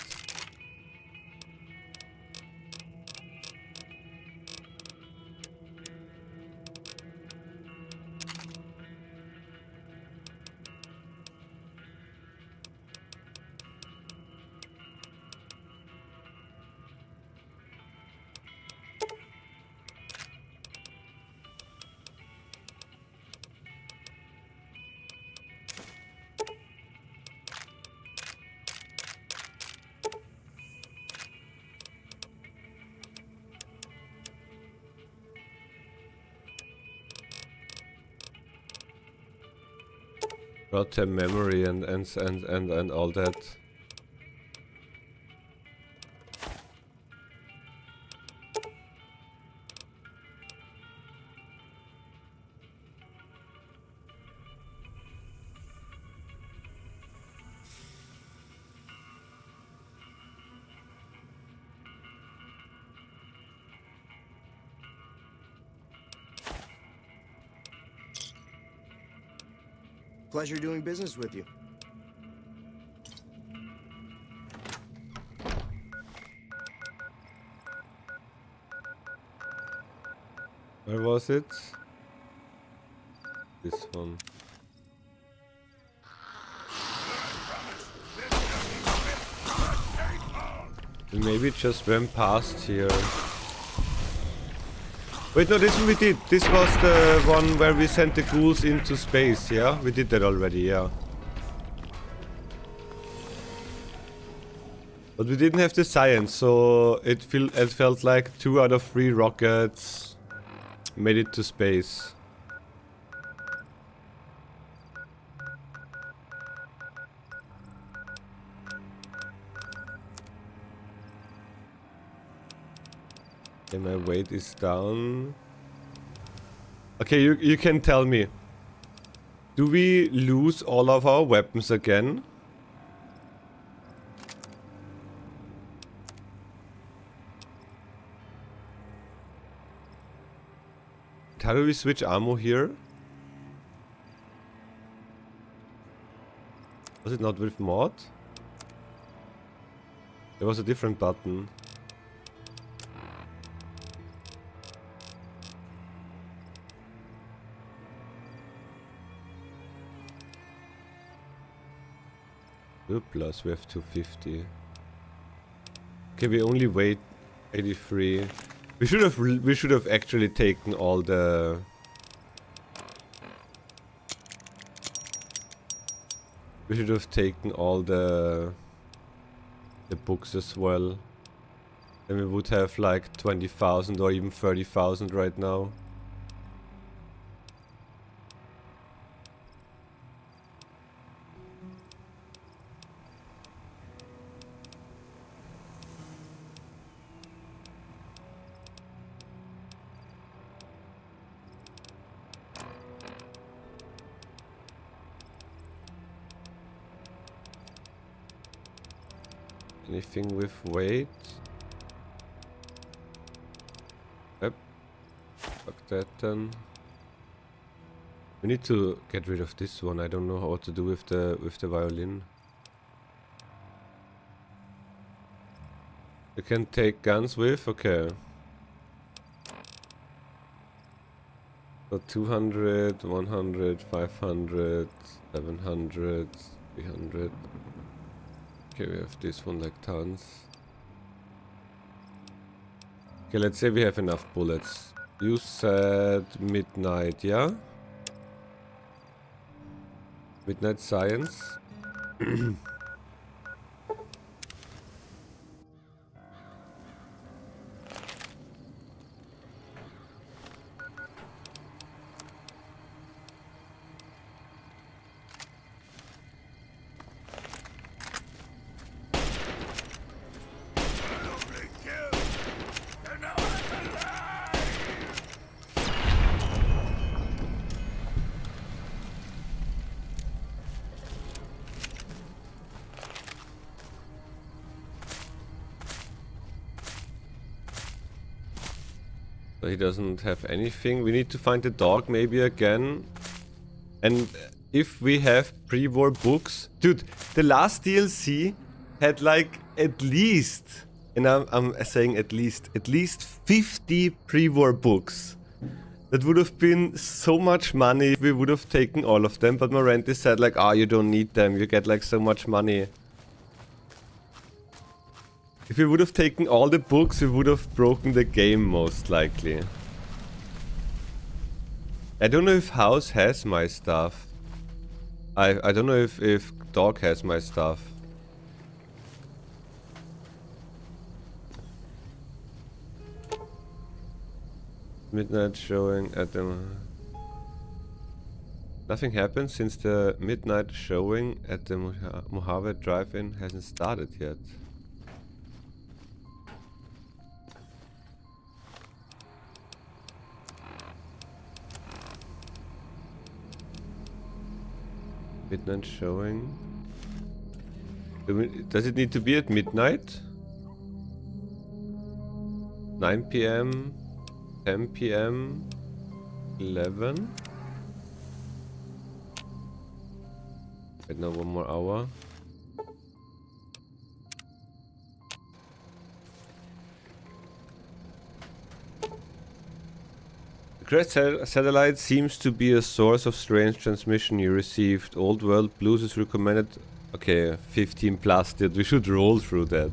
Short-term memory and all that. Pleasure doing business with you. Where was it? This one. We maybe just went past here. Wait, no, this one we did. This was the one where we sent the ghouls into space, yeah? We did that already, yeah. But we didn't have the science, so it felt like 2 out of 3 rockets made it to space. Okay, my weight is down. Okay, you can tell me. Do we lose all of our weapons again? How do we switch ammo here? Was it not with mod? There was a different button. Plus we have 250. Okay, we only weigh 83. We should have actually taken all the books as well. Then we would have like 20,000 or even 30,000 right now. Anything with weight? Yep. Fuck that then. We need to get rid of this one. I don't know what to do with the violin. You can take guns with? Okay. So 200, 100, 500, 700, 300. Okay, we have this one like tons. Okay, let's say we have enough bullets. You said midnight, yeah? Midnight science. So he doesn't have anything. We need to find the dog maybe again. And if we have pre-war books... Dude, the last DLC had like at least... And I'm saying at least 50 pre-war books. That would have been so much money if we would have taken all of them. But Morenti said like, oh, you don't need them. You get like so much money. If we would have taken all the books, we would have broken the game most likely. I don't know if House has my stuff. I don't know if Dog has my stuff. Midnight showing at the... Nothing happened since the midnight showing at the Mojave Drive-In hasn't started yet. Midnight showing. Does it need to be at midnight? 9 PM, 10 PM, 11. Wait, now 1 more hour. The Crest satellite seems to be a source of strange transmission you received. Old World Blues is recommended. Okay, 15 plus, dude. We should roll through that.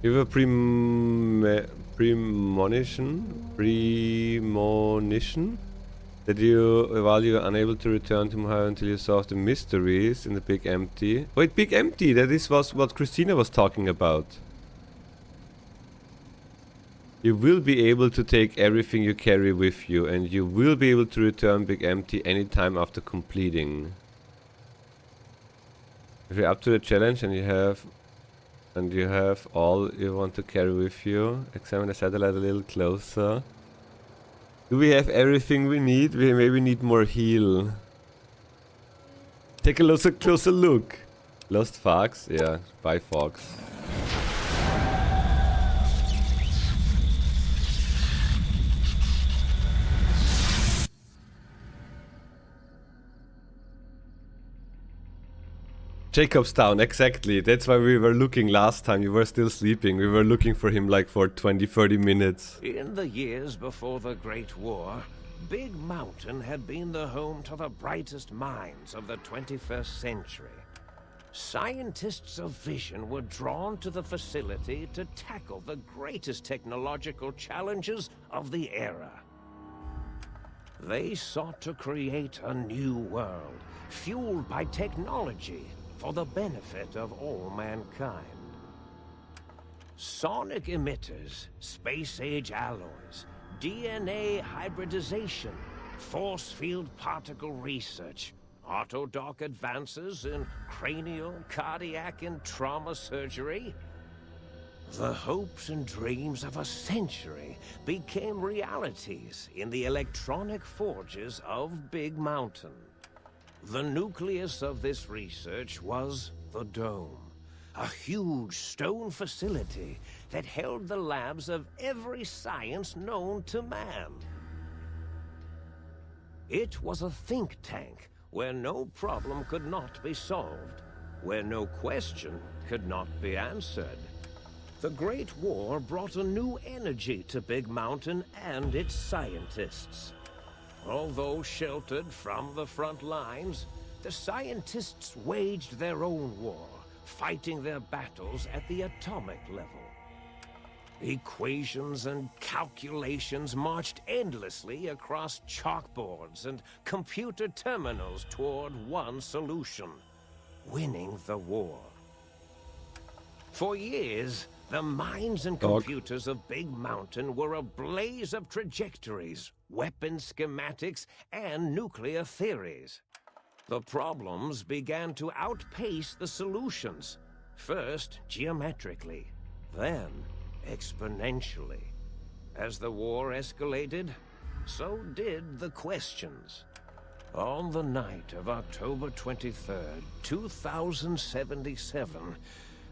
Give a premonition that while you are unable to return to Ohio until you solve the mysteries in the Big Empty. Wait, Big Empty, that is what Christina was talking about. You will be able to take everything you carry with you, and you will be able to return Big Empty anytime after completing. If you're up to the challenge and you have all you want to carry with you, examine the satellite a little closer. Do we have everything we need? We maybe need more heal. Take a closer look. Lost Fox? Yeah, buy Fox. Jacobstown, exactly. That's why we were looking last time. You were still sleeping. We were looking for him like for 20-30 minutes. In the years before the Great War, Big Mountain had been the home to the brightest minds of the 21st century. Scientists of vision were drawn to the facility to tackle the greatest technological challenges of the era. They sought to create a new world, fueled by technology, for the benefit of all mankind. Sonic emitters, space-age alloys, DNA hybridization, force field particle research, autodoc advances in cranial, cardiac, and trauma surgery. The hopes and dreams of a century became realities in the electronic forges of Big Mountain. The nucleus of this research was the Dome, a huge stone facility that held the labs of every science known to man. It was a think tank where no problem could not be solved, where no question could not be answered. The Great War brought a new energy to Big Mountain and its scientists. Although sheltered from the front lines, the scientists waged their own war, fighting their battles at the atomic level. Equations and calculations marched endlessly across chalkboards and computer terminals toward one solution: winning the war. For years, the minds and computers of Big Mountain were a blaze of trajectories, weapon schematics, and nuclear theories. The problems began to outpace the solutions, first geometrically, then exponentially. As the war escalated, so did the questions. On the night of October 23rd, 2077,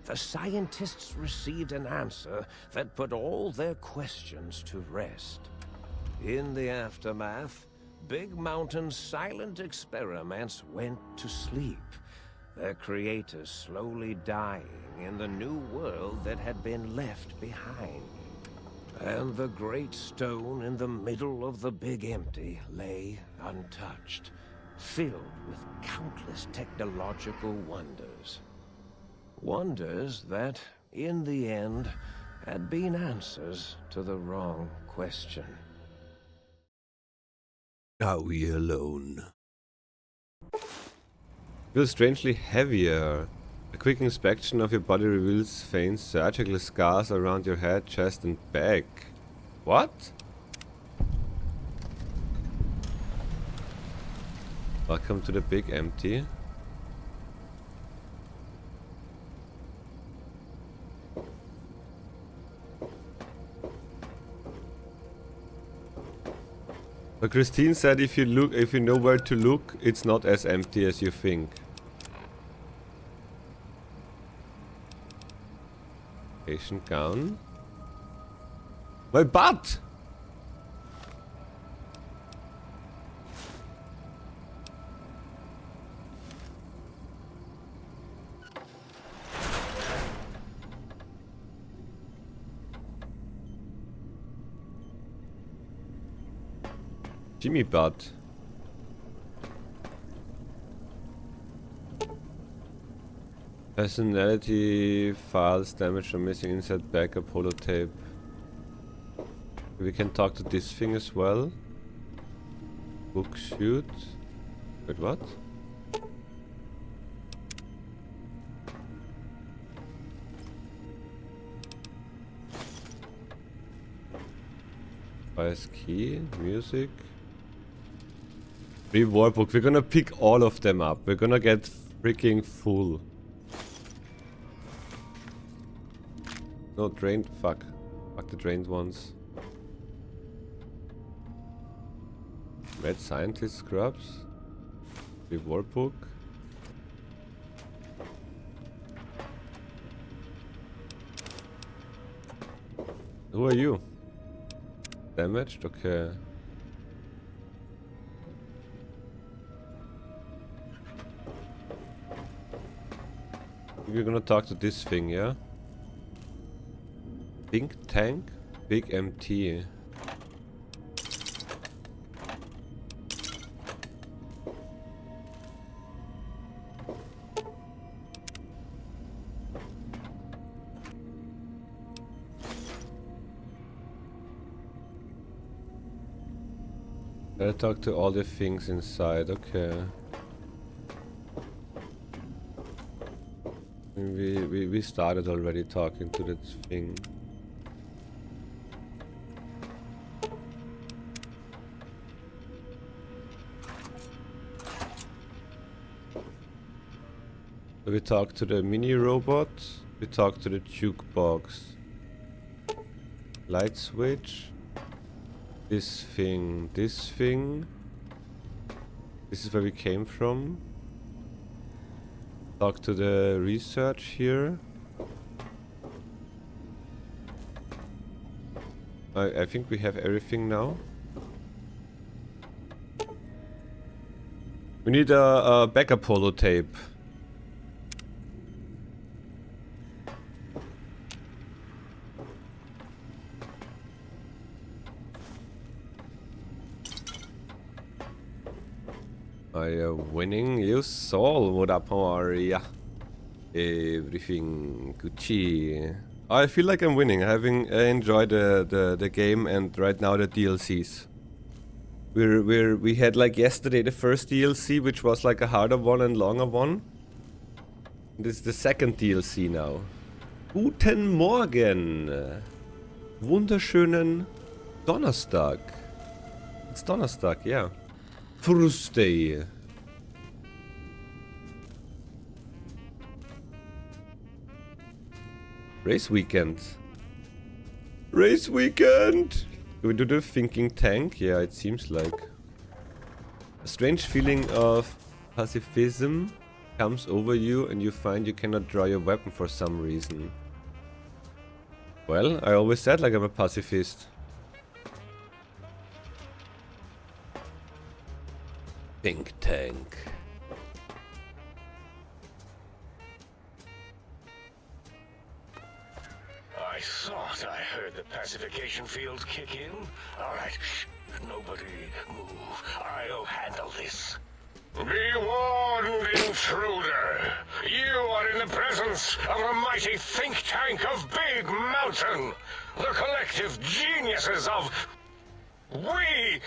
the scientists received an answer that put all their questions to rest. In the aftermath, Big Mountain's silent experiments went to sleep, their creators slowly dying in the new world that had been left behind. And the great stone in the middle of the Big Empty lay untouched, filled with countless technological wonders. Wonders that, in the end, had been answers to the wrong question. Are we alone? Feels strangely heavier. A quick inspection of your body reveals faint surgical scars around your head, chest and back. What? Welcome to the Big Empty. But Christine said if you know where to look, it's not as empty as you think. Patient gown. My butt! Jimmy butt. Personality files damaged or missing inside backup holotape. We can talk to this thing as well. Book shoot. Wait, what? Bias key, music. Reward book. We're gonna pick all of them up. We're gonna get freaking full. No, drained. Fuck. Fuck the drained ones. Mad scientist scrubs. Reward book. Who are you? Damaged? Okay. We're gonna talk to this thing, yeah? Think tank? Big MT. Gotta talk to all the things inside, okay. We started already talking to that thing. So we talked to the mini robot, we talked to the jukebox. Light switch. This thing, this thing. This is where we came from. Talk to the research here. I think we have everything now. We need a backup holotape. Winning, you Saul, what up, how are ya? Everything Gucci. I feel like I'm winning, having enjoyed the game and right now the DLCs. We had like yesterday the first DLC, which was like a harder one and longer one. This is the second DLC now. Guten Morgen! Wunderschönen Donnerstag. It's Donnerstag, yeah. Thursday. Race weekend. Race weekend! Do we do the thinking tank? Yeah, it seems like. A strange feeling of pacifism comes over you and you find you cannot draw your weapon for some reason. Well, I always said like I'm a pacifist. Think tank. I thought I heard the pacification fields kick in. All right, shh. Nobody move. I'll handle this. Be warned, intruder. You are in the presence of a mighty think tank of Big Mountain. The collective geniuses of... We...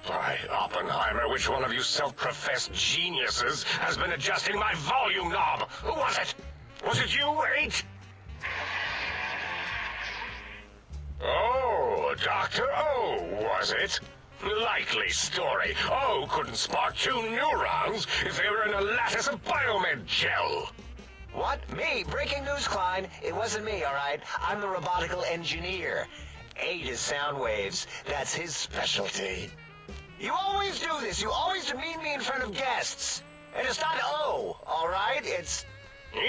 By Oppenheimer, which one of you self-professed geniuses has been adjusting my volume knob? Who was it? Was it you, 8? Oh, Dr. O, was it? Likely story. O couldn't spark 2 neurons if they were in a lattice of biomed gel. What? Me? Breaking news, Klein. It wasn't me, all right? I'm the robotical engineer. 8 is sound waves. That's his specialty. You always do this. You always demean me in front of guests. And it's not O, all right? It's...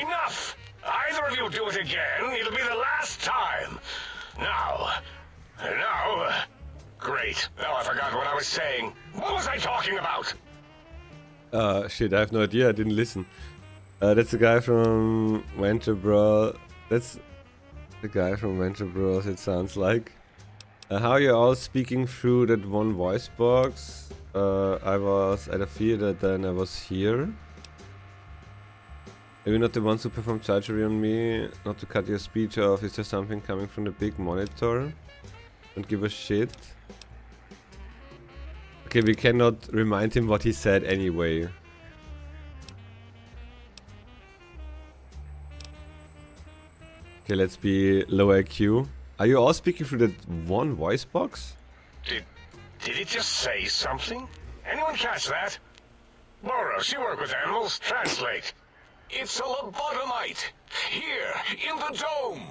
Enough! Either of you do it again, it'll be the last time. Now... Great. Now I forgot what I was saying. What was I talking about? Shit, I have no idea, I didn't listen. That's the guy from Venture Bros. That's the guy from Venture Bros, it sounds like. How are you all speaking through that one voice box? I was at a theater, then I was here. Maybe not the ones who performed surgery on me, not to cut your speech off. Is there something coming from the big monitor? Don't give a shit. Okay, we cannot remind him what he said anyway. Okay, let's be low IQ. Are you all speaking through that one voice box? Did it just say something? Anyone catch that? Boros, you work with animals. Translate. It's a lobotomite. Here, in the dome.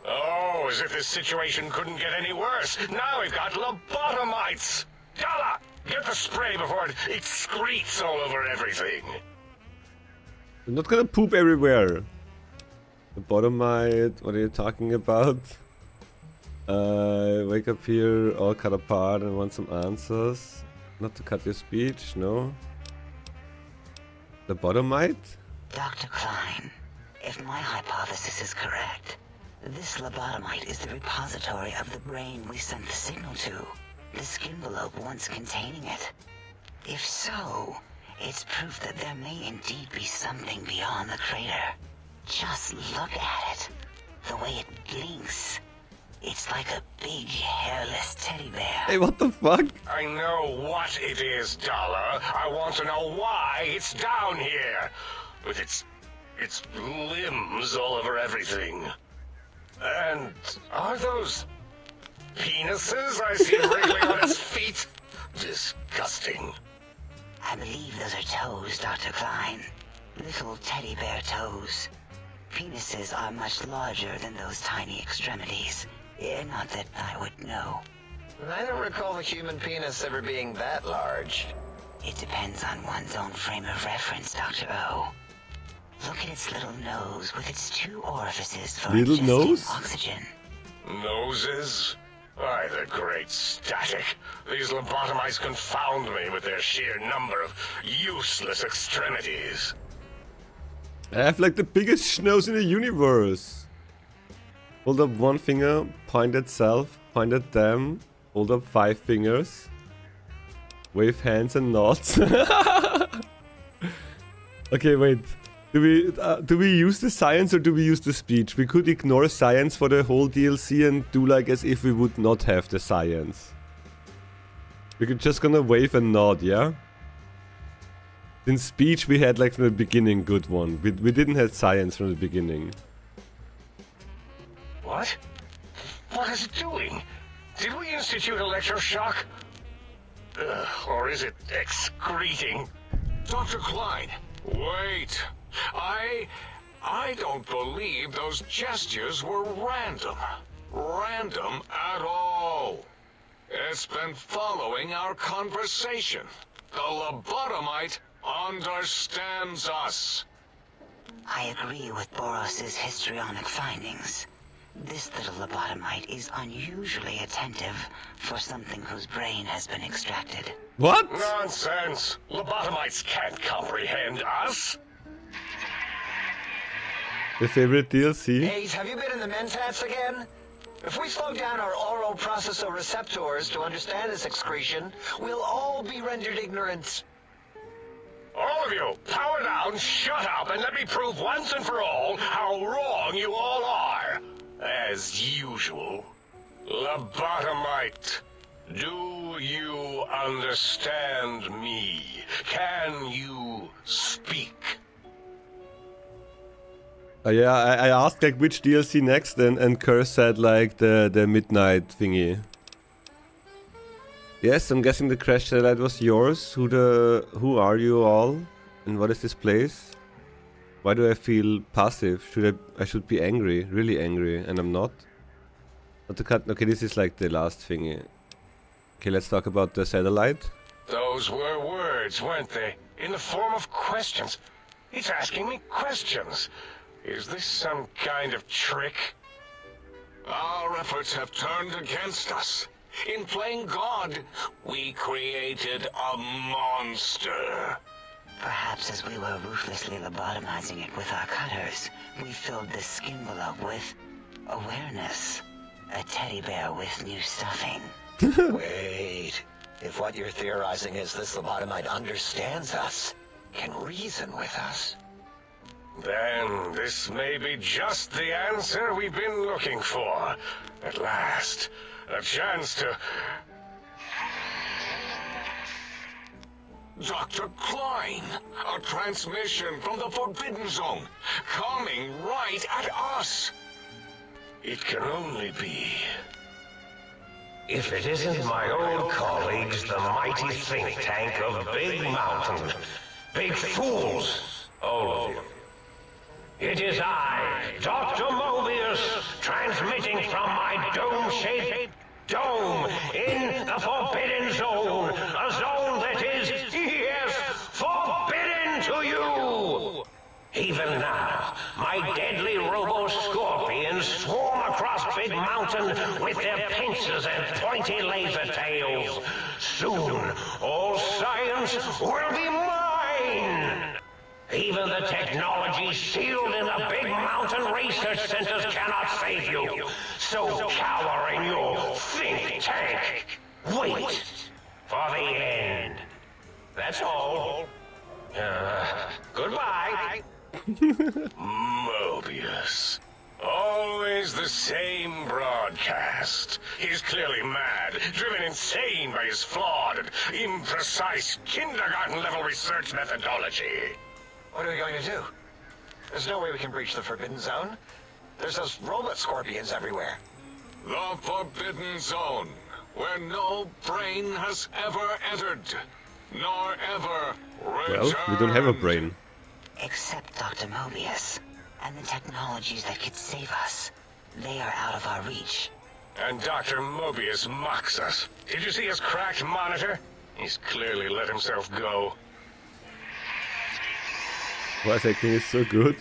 Oh, as if this situation couldn't get any worse. Now we've got lobotomites. Yalla! Get the spray before it excretes all over everything. I'm not gonna poop everywhere. The bottomite, what are you talking about? Wake up here, all cut apart and want some answers. Not to cut your speech, no. The bottomite? Dr. Klein, if my hypothesis is correct, this lobotomite is the repository of the brain we sent the signal to. The skin envelope once containing it. If so, it's proof that there may indeed be something beyond the crater. Just look at it. The way it blinks. It's like a big, hairless teddy bear. Hey, what the fuck? I know what it is, Dollar. I want to know why it's down here. With its limbs all over everything. And are those penises I see wriggling on its feet? Disgusting. I believe those are toes, Dr. Klein. Little teddy bear toes. Penises are much larger than those tiny extremities. Not that I would know. I don't recall the human penis ever being that large. It depends on one's own frame of reference, Dr. O. Look at its little nose with its two orifices for Little ingesting nose? oxygen. Noses? Why, the great static. These lobotomites confound me with their sheer number of useless extremities. I have like the biggest nose in the universe. Hold up one finger, point at self, point at them, hold up 5 fingers. Wave hands and nods. Okay, wait. Do we use the science or do we use the speech? We could ignore science for the whole DLC and do like as if we would not have the science. We could just gonna wave and nod, yeah? In speech we had like from the beginning good one. We didn't have science from the beginning. What? What is it doing? Did we institute electroshock? Or is it excreting? Dr. Klein, wait. I don't believe those gestures were random. Random at all. It's been following our conversation. The lobotomite understands us. I agree with Boros's histrionic findings. This little lobotomite is unusually attentive for something whose brain has been extracted. What? Nonsense! Lobotomites can't comprehend us! The favorite DLC? Hayes, have you been in the mentats again? If we slow down our oral processoreceptors to understand this excretion, we'll all be rendered ignorant. All of you, power down, shut up, and let me prove once and for all how wrong you all are. As usual. Lobotomite, do you understand me? Can you speak? Yeah, I asked like which DLC next and Curse said like the midnight thingy. Yes, I'm guessing the crash satellite was yours. Who are you all? And what is this place? Why do I feel passive? I should be angry, really angry, and I'm not. Not to cut. Okay, this is like the last thingy. Okay, let's talk about the satellite. Those were words, weren't they? In the form of questions. He's asking me questions. Is this some kind of trick? Our efforts have turned against us. In playing God, we created a monster. Perhaps as we were ruthlessly lobotomizing it with our cutters, we filled the skin envelope with awareness. A teddy bear with new stuffing. Wait. If what you're theorizing is this lobotomite understands us, can reason with us, Then this may be just the answer we've been looking for. At last, a chance to... Dr. Klein, a transmission from the Forbidden Zone, coming right at us. It can only be... If it isn't my old colleagues, the mighty think tank of Big Mountain. Big fools, all of you. It is I, Dr. Mobius, transmitting from my dome-shaped dome in the Forbidden Zone. A zone that is, yes, forbidden to you! Even now, my deadly robo-scorpions swarm across Big Mountain with their pincers and pointy laser tails. Soon, all science will be mine! Even the technology sealed in the Big Mountain research centers cannot save you. So cower in your think tank. Wait for the end. That's all. Goodbye. Mobius. Always the same broadcast. He's clearly mad, driven insane by his flawed and imprecise kindergarten-level research methodology. What are we going to do? There's no way we can breach the Forbidden Zone. There's those robot scorpions everywhere. The Forbidden Zone, where no brain has ever entered, nor ever returned. Well, we don't have a brain. Except Dr. Mobius and the technologies that could save us. They are out of our reach. And Dr. Mobius mocks us. Did you see his cracked monitor? He's clearly let himself go. Voice acting is so good.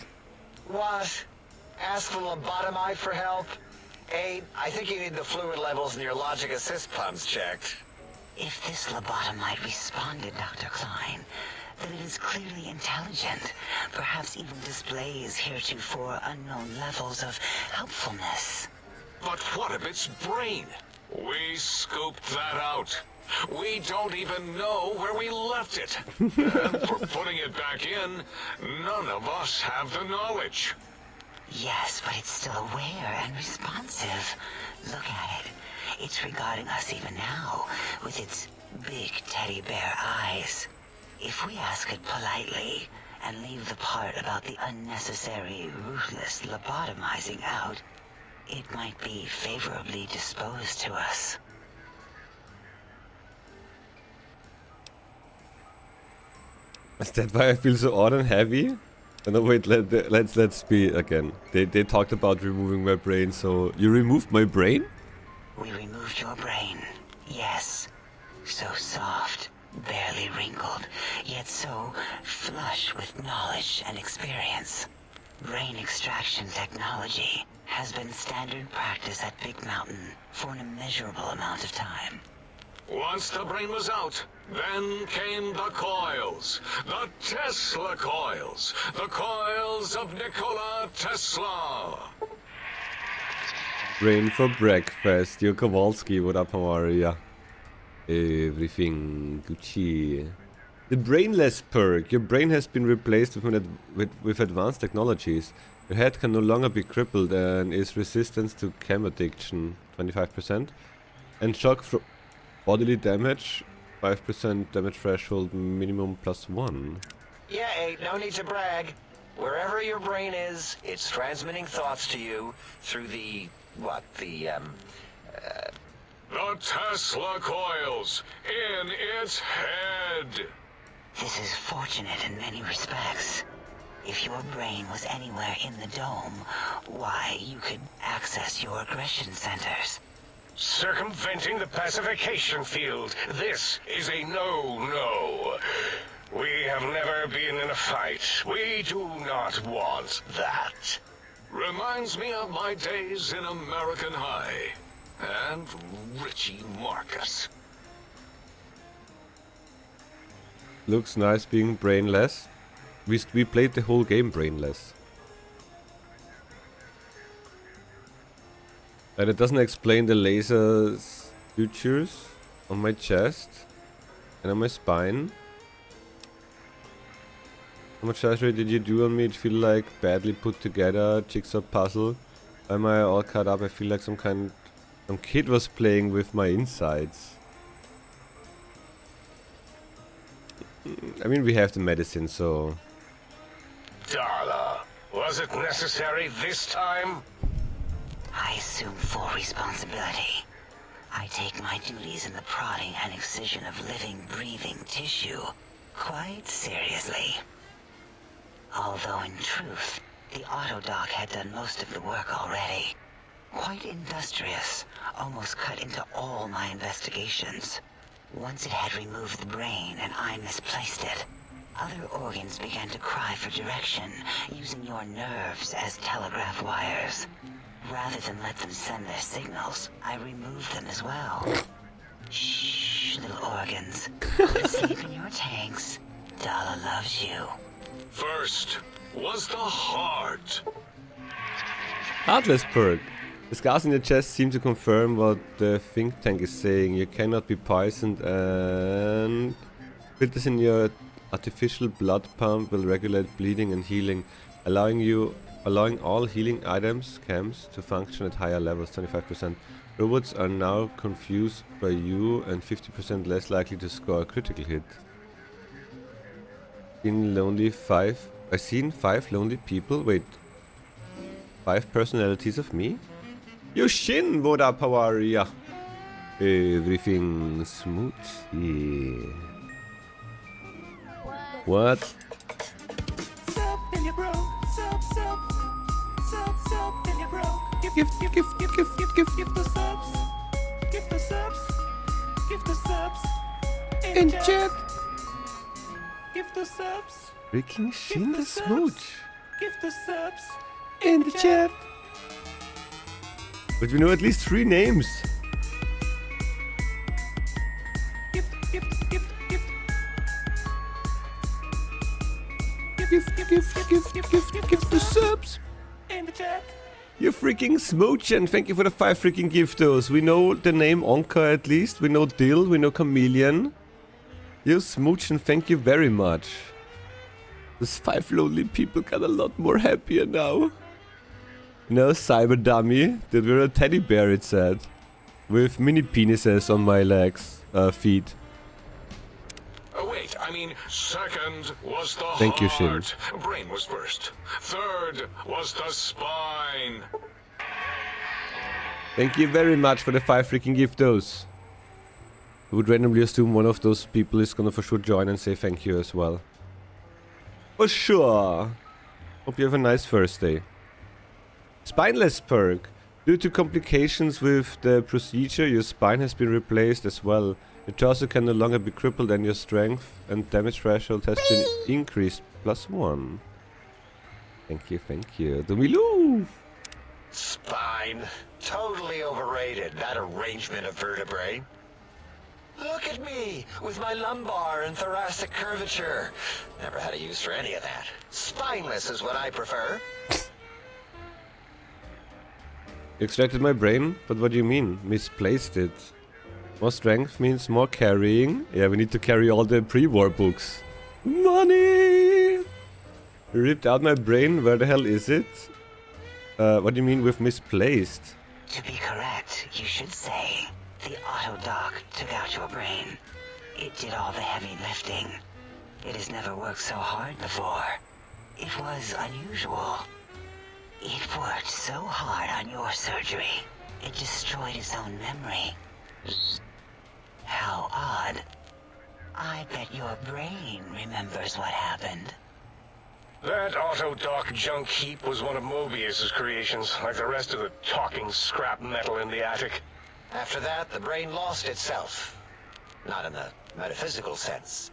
What? Ask the lobotomite for help? I think you need the fluid levels in your logic assist pumps checked. If this lobotomite responded, Dr. Klein, then it is clearly intelligent, perhaps even displays heretofore unknown levels of helpfulness. But what of its brain? We scooped that out. We don't even know where we left it. And for putting it back in, none of us have the knowledge. Yes, but it's still aware and responsive. Look at it. It's regarding us even now, with its big teddy bear eyes. If we ask it politely, and leave the part about the unnecessary, ruthless lobotomizing out, it might be favorably disposed to us. Is that why I feel so odd and heavy? No, wait, let's be again. They talked about removing my brain, so you removed my brain? We removed your brain, yes. So soft, barely wrinkled, yet so flush with knowledge and experience. Brain extraction technology has been standard practice at Big Mountain for an immeasurable amount of time. Once the brain was out, then came the coils. The Tesla coils. The coils of Nikola Tesla. Brain for breakfast. Yo Kowalski, what up, how are ya? Everything Gucci. The brainless perk. Your brain has been replaced with advanced technologies. Your head can no longer be crippled and is resistant to chem addiction, 25%. And shock from bodily damage, 5% damage threshold minimum +1. Yeah, no need to brag. Wherever your brain is, it's transmitting thoughts to you through the Tesla coils in its head. This is fortunate in many respects. If your brain was anywhere in the dome, why, you could access your aggression centers. Circumventing the pacification field. This is a no-no. We have never been in a fight. We do not want that. Reminds me of my days in American High. And Richie Marcus. Looks nice being brainless. We played the whole game brainless. And it doesn't explain the laser sutures on my chest and on my spine. How much surgery did you do on me? It feel like badly put together jigsaw puzzle. Why am I all cut up? I feel like some kid was playing with my insides. I mean, we have the medicine, so... Darla, was it necessary this time? I assume full responsibility. I take my duties in the prodding and excision of living, breathing tissue quite seriously. Although in truth, the autodoc had done most of the work already. Quite industrious, almost cut into all my investigations. Once it had removed the brain and I misplaced it, other organs began to cry for direction, using your nerves as telegraph wires. Rather than let them send their signals, I removed them as well. Shh, little organs. Go to sleep in your tanks. Dala loves you. First was the heart. Heartless perk. The scars in your chest seem to confirm what the think tank is saying. You cannot be poisoned, and filters in your artificial blood pump will regulate bleeding and healing, allowing all healing items, camps, to function at higher levels, 25%. Robots are now confused by you and 50% less likely to score a critical hit. I've seen 5 lonely people. Wait. 5 personalities of me? Yoshin, what up, how are ya? Everything smooth here. What? Gift the subs. Gift the subs. Gift the subs. In chat. Gift the subs. Freaking Shin the smooch. Gift the subs. In the chat. But we know at least 3 names. Gift the subs. In the chat. You freaking smooch, and thank you for the 5 freaking giftos. We know the name Onka at least. We know Dill. We know Chameleon. You smooch, and thank you very much. Those 5 lonely people got a lot more happier now. You know, cyber dummy, that we're a teddy bear, it said. With mini penises on my legs, feet. Wait, I mean, second was the Thank you, Shin. heart. Brain was first. Third was the spine. Thank you very much for the 5 freaking giftos. I would randomly assume one of those people is gonna for sure join and say thank you as well. For sure. Hope you have a nice first day. Spineless perk. Due to complications with the procedure, your spine has been replaced as well. Your torso can no longer be crippled and your strength and damage threshold has been increased +1. Thank you, thank you. Dumiloo! Spine. Totally overrated, that arrangement of vertebrae. Look at me, with my lumbar and thoracic curvature. Never had a use for any of that. Spineless is what I prefer. You extracted my brain? But what do you mean? Misplaced it. More strength means more carrying. Yeah, we need to carry all the pre-war books. Money! You ripped out my brain? Where the hell is it? What do you mean with misplaced? To be correct, you should say, the autodoc took out your brain. It did all the heavy lifting. It has never worked so hard before. It was unusual. It worked so hard on your surgery, it destroyed its own memory. How odd. I bet your brain remembers what happened. That autodoc junk heap was one of Mobius's creations, like the rest of the talking scrap metal in the attic. After that, the brain lost itself. Not in the metaphysical sense.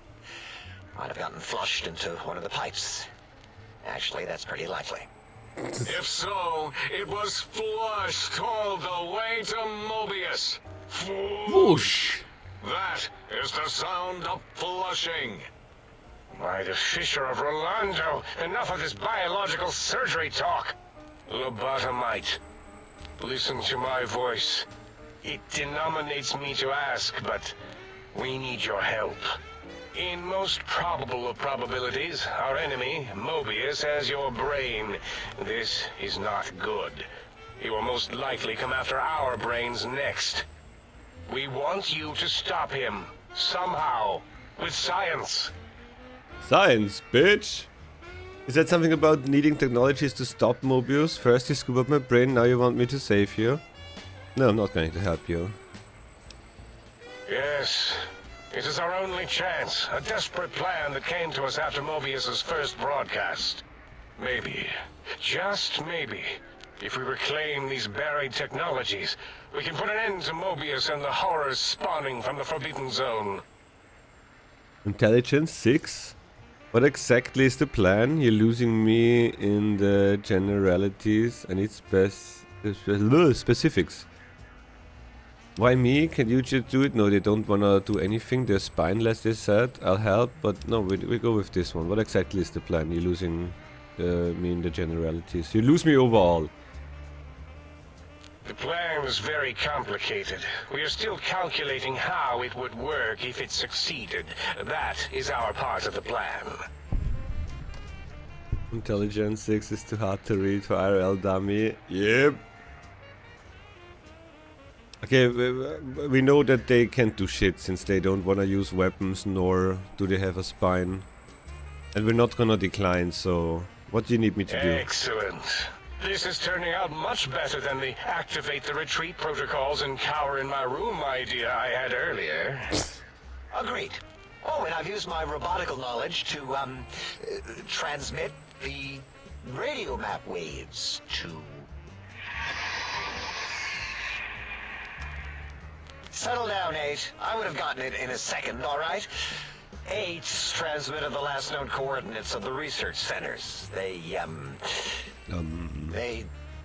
Might have gotten flushed into one of the pipes. Actually, that's pretty likely. If so, it was flushed all the way to Mobius. Whoosh! That is the sound of flushing. By the Fisher of Rolando, enough of this biological surgery talk. Lobotomite, listen to my voice. It denominates me to ask, but we need your help. In most probable of probabilities, our enemy, Mobius, has your brain. This is not good. He will most likely come after our brains next. We want you to stop him, somehow, with science. Science, bitch! Is that something about needing technologies to stop Mobius? First you scoop up my brain, now you want me to save you? No, I'm not going to help you. Yes, it is our only chance. A desperate plan that came to us after Mobius's first broadcast. Maybe, just maybe, if we reclaim these buried technologies, we can put an end to Mobius and the horrors spawning from the Forbidden Zone. Intelligence 6? What exactly is the plan? You're losing me in the generalities. I need specifics. Why me? Can you just do it? No, they don't wanna do anything. They're spineless, they said. I'll help, but no, we go with this one. What exactly is the plan? You're losing me in the generalities. You lose me overall. The plan is very complicated. We are still calculating how it would work if it succeeded. That is our part of the plan. Intelligence 6 is too hard to read for IRL dummy. Yep. Okay, we know that they can't do shit since they don't wanna use weapons, nor do they have a spine. And we're not gonna decline, so what do you need me to do? Excellent. This is turning out much better than the activate the retreat protocols and cower in my room idea I had earlier. Agreed. Oh, and I've used my robotical knowledge to, transmit the radio map waves to... Settle down, 8. I would have gotten it in a second, all right? 8's transmitted the last known coordinates of the research centers. They,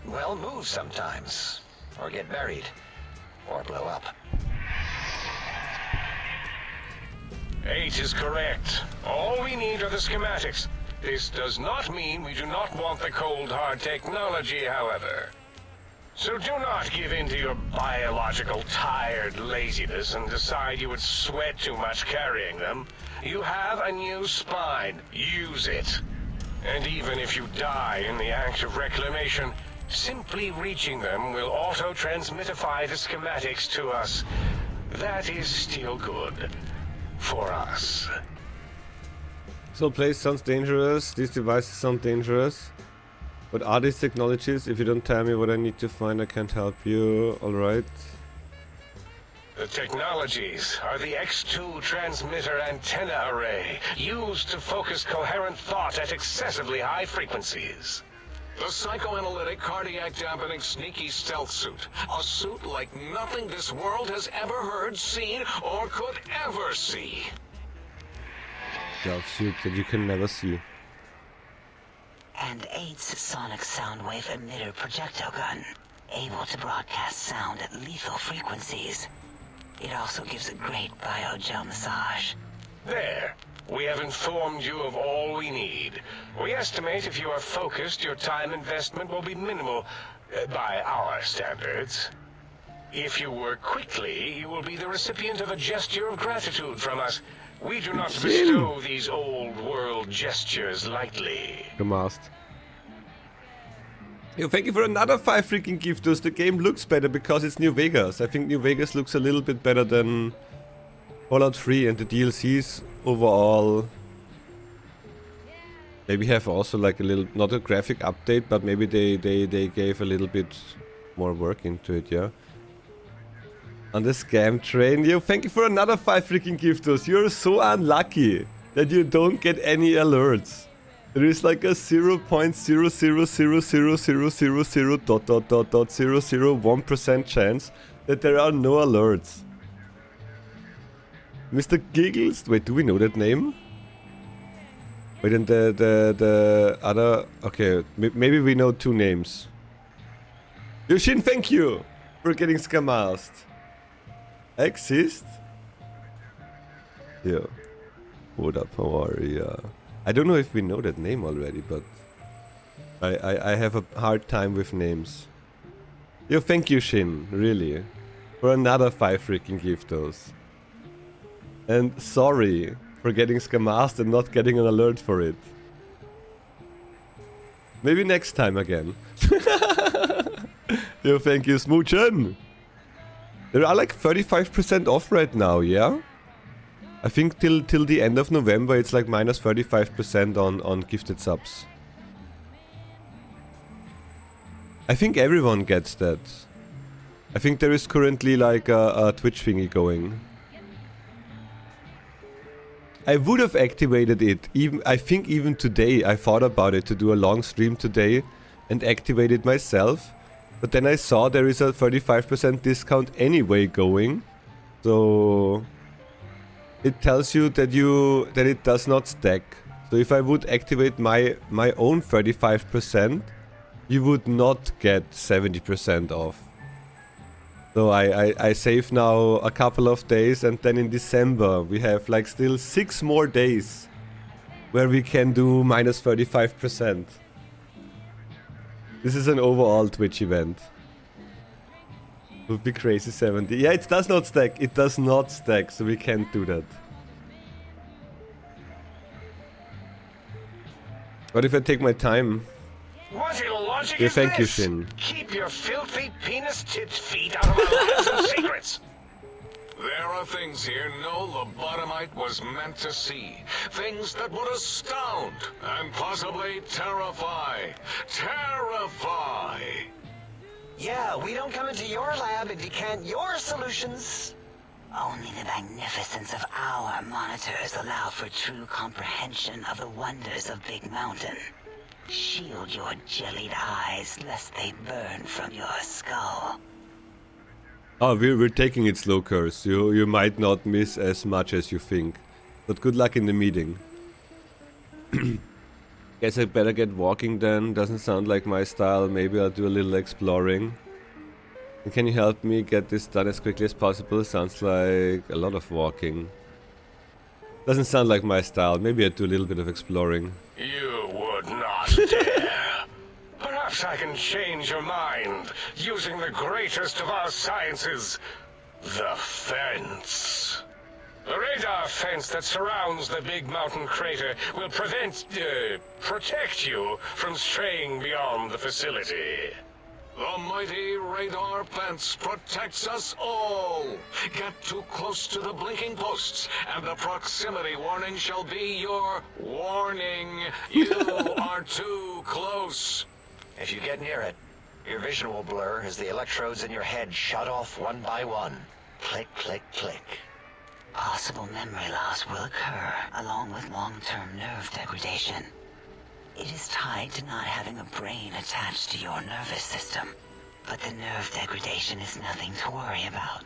well, move sometimes. Or get buried. Or blow up. 8 is correct. All we need are the schematics. This does not mean we do not want the cold hard technology, however. So do not give in to your biological tired laziness and decide you would sweat too much carrying them. You have a new spine. Use it. And even if you die in the act of reclamation, simply reaching them will auto-transmitify the schematics to us. That is still good. For us. So place sounds dangerous, these devices sound dangerous. What are these technologies? If you don't tell me what I need to find, I can't help you. Alright. The technologies are the X2 transmitter antenna array, used to focus coherent thought at excessively high frequencies. The psychoanalytic, cardiac dampening, sneaky stealth suit. A suit like nothing this world has ever heard, seen, or could ever see. Stealth suit that you can never see. And 8's sonic soundwave emitter projectile gun, able to broadcast sound at lethal frequencies. It also gives a great biogel massage. There. We have informed you of all we need. We estimate if you are focused, your time investment will be minimal, by our standards. If you work quickly, you will be the recipient of a gesture of gratitude from us. We do not bestow these old world gestures lightly. Gemaßt. Yo, thank you for another 5 freaking giftos. The game looks better because it's New Vegas. I think New Vegas looks a little bit better than Fallout 3, and the DLCs overall maybe have also like a little, not a graphic update, but maybe they gave a little bit more work into it, yeah. On the scam train. Yo, thank you for another 5 freaking giftos. You're so unlucky that you don't get any alerts. There is like a 0.0000000.001% chance that there are no alerts. Mr. Giggles? Wait, do we know that name? Wait, and the other... Okay, maybe we know 2 names. Yoshin, thank you for getting scamasked. Exist? Yeah. What up, how are you? I don't know if we know that name already, but... I have a hard time with names. Yo, thank you, Shin, really. For another 5 freaking giftos. And sorry for getting scamassed and not getting an alert for it. Maybe next time again. Yo, thank you, Smoochin! There are like 35% off right now, yeah? I think till the end of November it's like minus 35% on gifted subs. I think everyone gets that. I think there is currently like a Twitch thingy going. I would have activated it, I think even today. I thought about it to do a long stream today and activate it myself. But then I saw there is a 35% discount anyway going. So it tells you that it does not stack. So if I would activate my own 35%, you would not get 70% off. So I save now a couple of days, and then in December we have like still 6 more days where we can do minus 35%. This is an overall Twitch event. Would be crazy 70. Yeah, it does not stack. It does not stack, so we can't do that. What if I take my time? What illogic Yeah, is thank you, this? Shin. Keep your filthy penis-tipped feet out of my labs and secrets. There are things here no lobotomite was meant to see. Things that would astound and possibly terrify. Terrify! Yeah, we don't come into your lab and decant your solutions. Only the magnificence of our monitors allow for true comprehension of the wonders of Big Mountain. Shield your jellied eyes lest they burn from your skull. Oh, we're taking it slow, Curse. You might not miss as much as you think. But good luck in the meeting. Guess I better get walking then. Doesn't sound like my style. Maybe I'll do a little exploring. And can you help me get this done as quickly as possible? Sounds like a lot of walking. Doesn't sound like my style. Maybe I'll do a little bit of exploring. You would not dare. Perhaps I can change your mind using the greatest of our sciences, the fence. The radar fence that surrounds the Big Mountain crater will protect you from straying beyond the facility. The mighty radar fence protects us all. Get too close to the blinking posts, and the proximity warning shall be your warning. You are too close. If you get near it, your vision will blur as the electrodes in your head shut off one by one. Click, click, click. Possible memory loss will occur, along with long-term nerve degradation. It is tied to not having a brain attached to your nervous system. But the nerve degradation is nothing to worry about.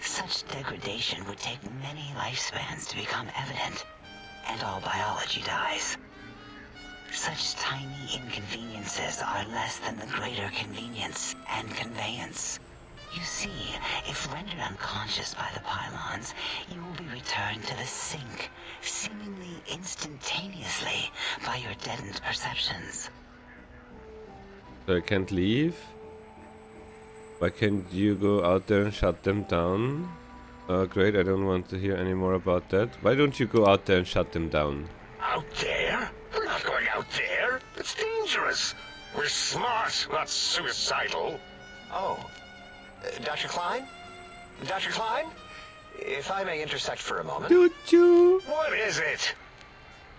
Such degradation would take many lifespans to become evident, and all biology dies. Such tiny inconveniences are less than the greater convenience and conveyance. You see, if rendered unconscious by the pylons, you will be returned to the sink, seemingly instantaneously by your deadened perceptions. So I can't leave? Why can't you go out there and shut them down? Great, I don't want to hear any more about that. Why don't you go out there and shut them down? Out there? We're not going out there. It's dangerous. We're smart, not suicidal. Oh. Dr. Klein? Dr. Klein? If I may intersect for a moment. Choo-choo! What is it?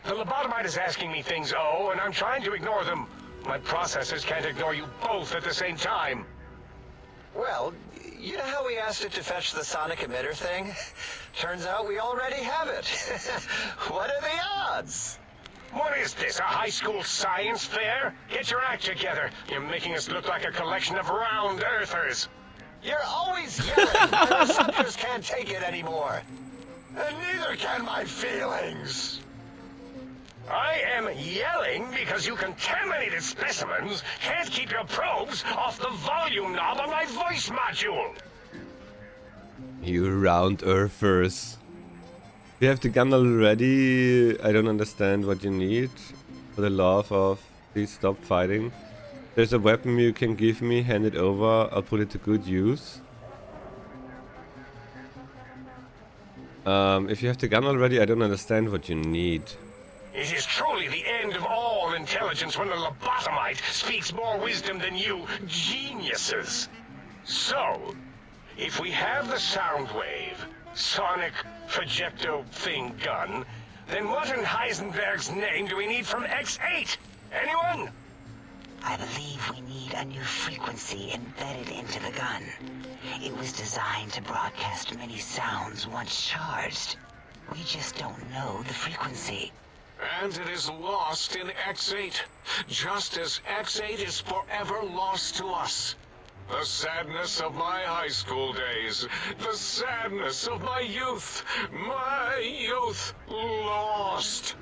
The lobotomite is asking me things, and I'm trying to ignore them. My processors can't ignore you both at the same time. Well, you know how we asked it to fetch the sonic emitter thing? Turns out we already have it. What are the odds? What is this, a high school science fair? Get your act together. You're making us look like a collection of round earthers. You're always yelling. My receptors can't take it anymore. And neither can my feelings. I am yelling because you contaminated specimens can't keep your probes off the volume knob on my voice module. You round earthers. You have the gun already. I don't understand what you need. For the love of, please stop fighting. There's a weapon you can give me, hand it over, I'll put it to good use. If you have the gun already, I don't understand what you need. It is truly the end of all intelligence when the lobotomite speaks more wisdom than you geniuses. So, if we have the sound wave, sonic projecto thing gun, then what in Heisenberg's name do we need from X8? Anyone? I believe we need a new frequency embedded into the gun. It was designed to broadcast many sounds once charged. We just don't know the frequency. And it is lost in X8, just as X8 is forever lost to us. The sadness of my high school days, the sadness of my youth lost.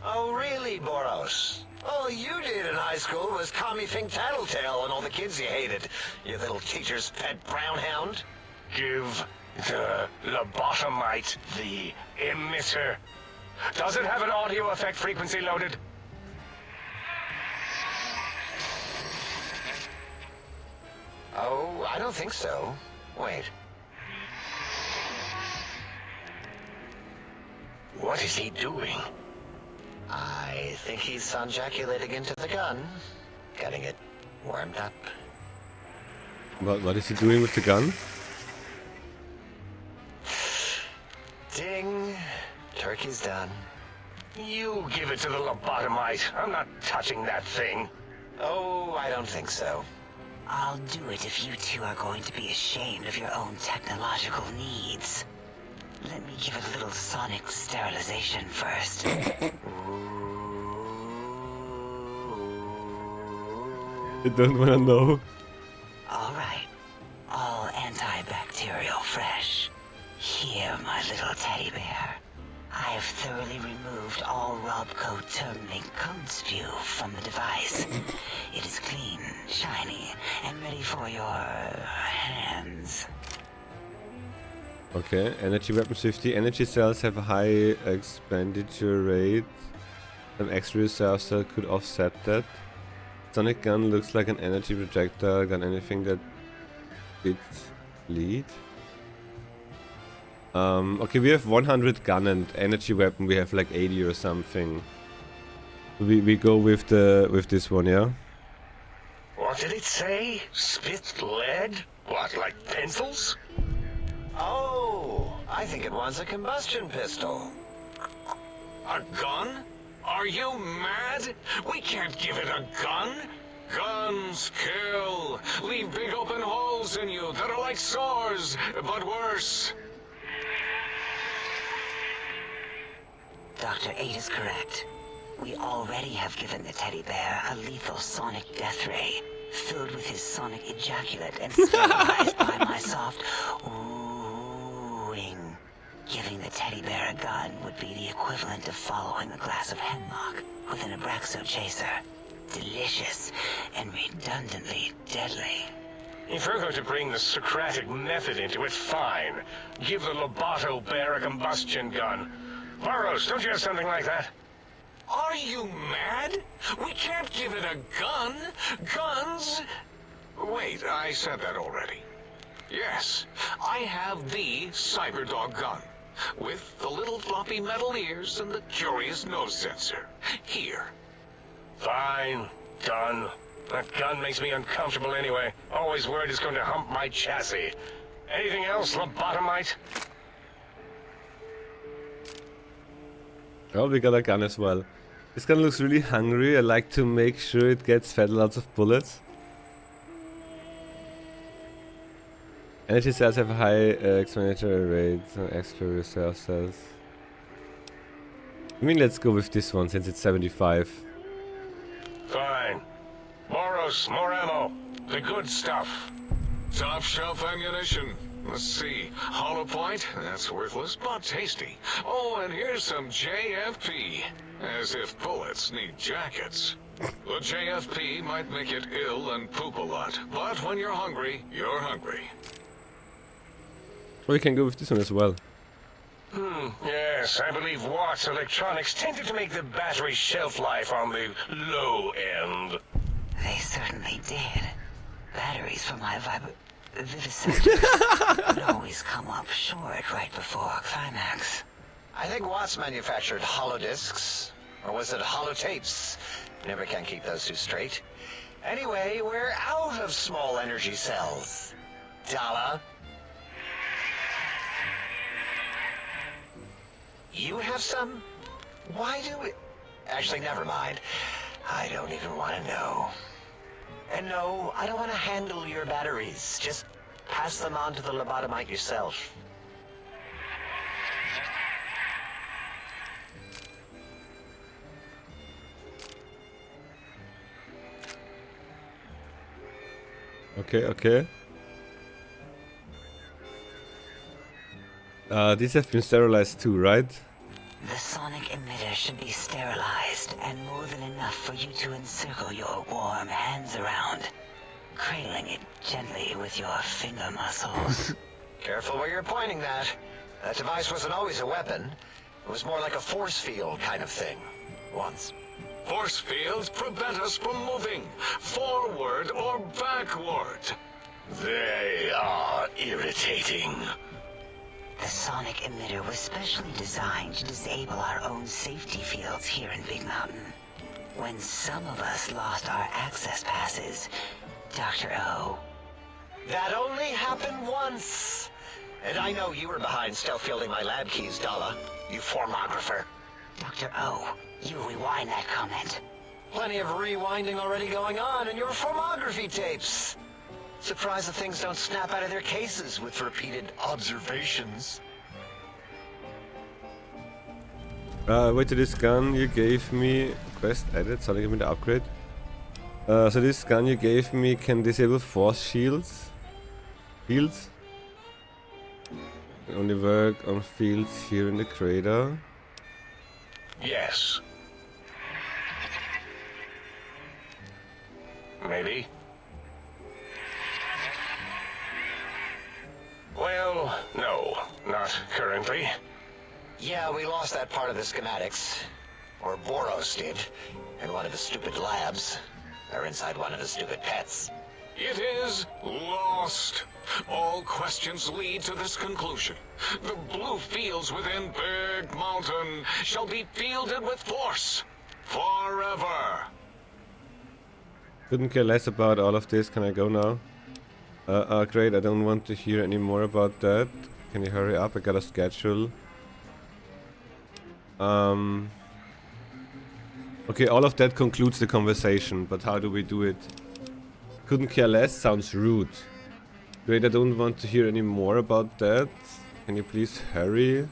Oh, really, Boros? All you did in high school was call me Fink Tattletale and all the kids you hated, you little teacher's pet brown hound. Give the lobotomite the emitter. Does it have an audio effect frequency loaded? Oh, I don't think so. Wait. What is he doing? I think he's sonjaculating into the gun, getting it warmed up. What is he doing with the gun? Ding. Turkey's done. You give it to the lobotomite. I'm not touching that thing. Oh, I don't think so. I'll do it if you two are going to be ashamed of your own technological needs. Let me give it a little sonic sterilization first. I don't wanna know. Alright. All antibacterial fresh. Here, my little teddy bear. I have thoroughly removed all Robco terminate code spew from the device. It is clean, shiny, and ready for your hands. Okay, energy weapons 50. Energy cells have a high expenditure rate. An extra reserve cell could offset that. Sonic gun looks like an energy projectile. Gun anything that did bleed. Okay, we have 100 gun and energy weapon. We have like 80 or something. We go with this one, yeah. What did it say? Spit lead? What, like pencils? Oh, I think it wants a combustion pistol. A gun? Are you mad? We can't give it a gun. Guns kill. Leave big open holes in you that are like sores, but worse. Dr. 8 is correct. We already have given the teddy bear a lethal sonic death ray, filled with his sonic ejaculate and sterilized by my soft oohing. Giving the teddy bear a gun would be the equivalent of following a glass of hemlock with an Abraxo chaser. Delicious and redundantly deadly. If we're going to bring the Socratic method into it, fine. Give the Loboto bear a combustion gun. Boros, don't you have something like that? Are you mad? We can't give it a gun. Guns... Wait, I said that already. Yes, I have the Cyberdog gun. With the little floppy metal ears and the curious nose sensor. Here. Fine. Done. That gun makes me uncomfortable anyway. Always worried it's going to hump my chassis. Anything else, lobotomite? Oh, we got a gun as well. This gun looks really hungry. I like to make sure it gets fed lots of bullets. Energy cells have a high expenditure rate, so extra reserve cells. I mean, let's go with this one since it's 75. Fine. Boros, more ammo. The good stuff. Top shelf ammunition. Let's see. Hollow point? That's worthless, but tasty. Oh, and here's some JFP. As if bullets need jackets. The JFP might make it ill and poop a lot, but when you're hungry, you're hungry. Or we can go with this one as well. Yes, I believe Watts Electronics tended to make the battery shelf life on the low end. They certainly did. Batteries for my vivisectors would always come up short right before climax. I think Watts manufactured holodiscs. Or was it holotapes? Never can keep those two straight. Anyway, we're out of small energy cells. Dala? You have some? Why do we... Actually, never mind. I don't even want to know. And no, I don't want to handle your batteries. Just pass them on to the lobotomite yourself. Okay, okay. These have been sterilized too, right? The sonic emitter should be sterilized and more than enough for you to encircle your warm hands around, cradling it gently with your finger muscles. Careful where you're pointing that. That device wasn't always a weapon. It was more like a force field kind of thing. Once. Force fields prevent us from moving, forward or backward. They are irritating. The sonic emitter was specially designed to disable our own safety fields here in Big Mountain. When some of us lost our access passes, Dr. O... That only happened once. And I know you were behind stealth fielding my lab keys, Dala. You formographer. Dr. O, you rewind that comment. Plenty of rewinding already going on in your formography tapes. Surprised the things don't snap out of their cases with repeated observations. Wait to this gun you gave me. Quest added, sonic emitter upgrade. So this gun you gave me can disable force shields. Fields? Can only work on fields here in the crater. Yes. Maybe. Well, no, not currently. Yeah, we lost that part of the schematics. Or Boros did. In one of the stupid labs. Or inside one of the stupid pets. It is lost. All questions lead to this conclusion. The blue fields within Big Mountain shall be fielded with force. Forever. Couldn't care less about all of this. Can I go now? Great, I don't want to hear any more about that. Can you hurry up? I got a schedule. Okay, all of that concludes the conversation, but how do we do it? Couldn't care less sounds rude. Great, I don't want to hear any more about that. Can you please hurry?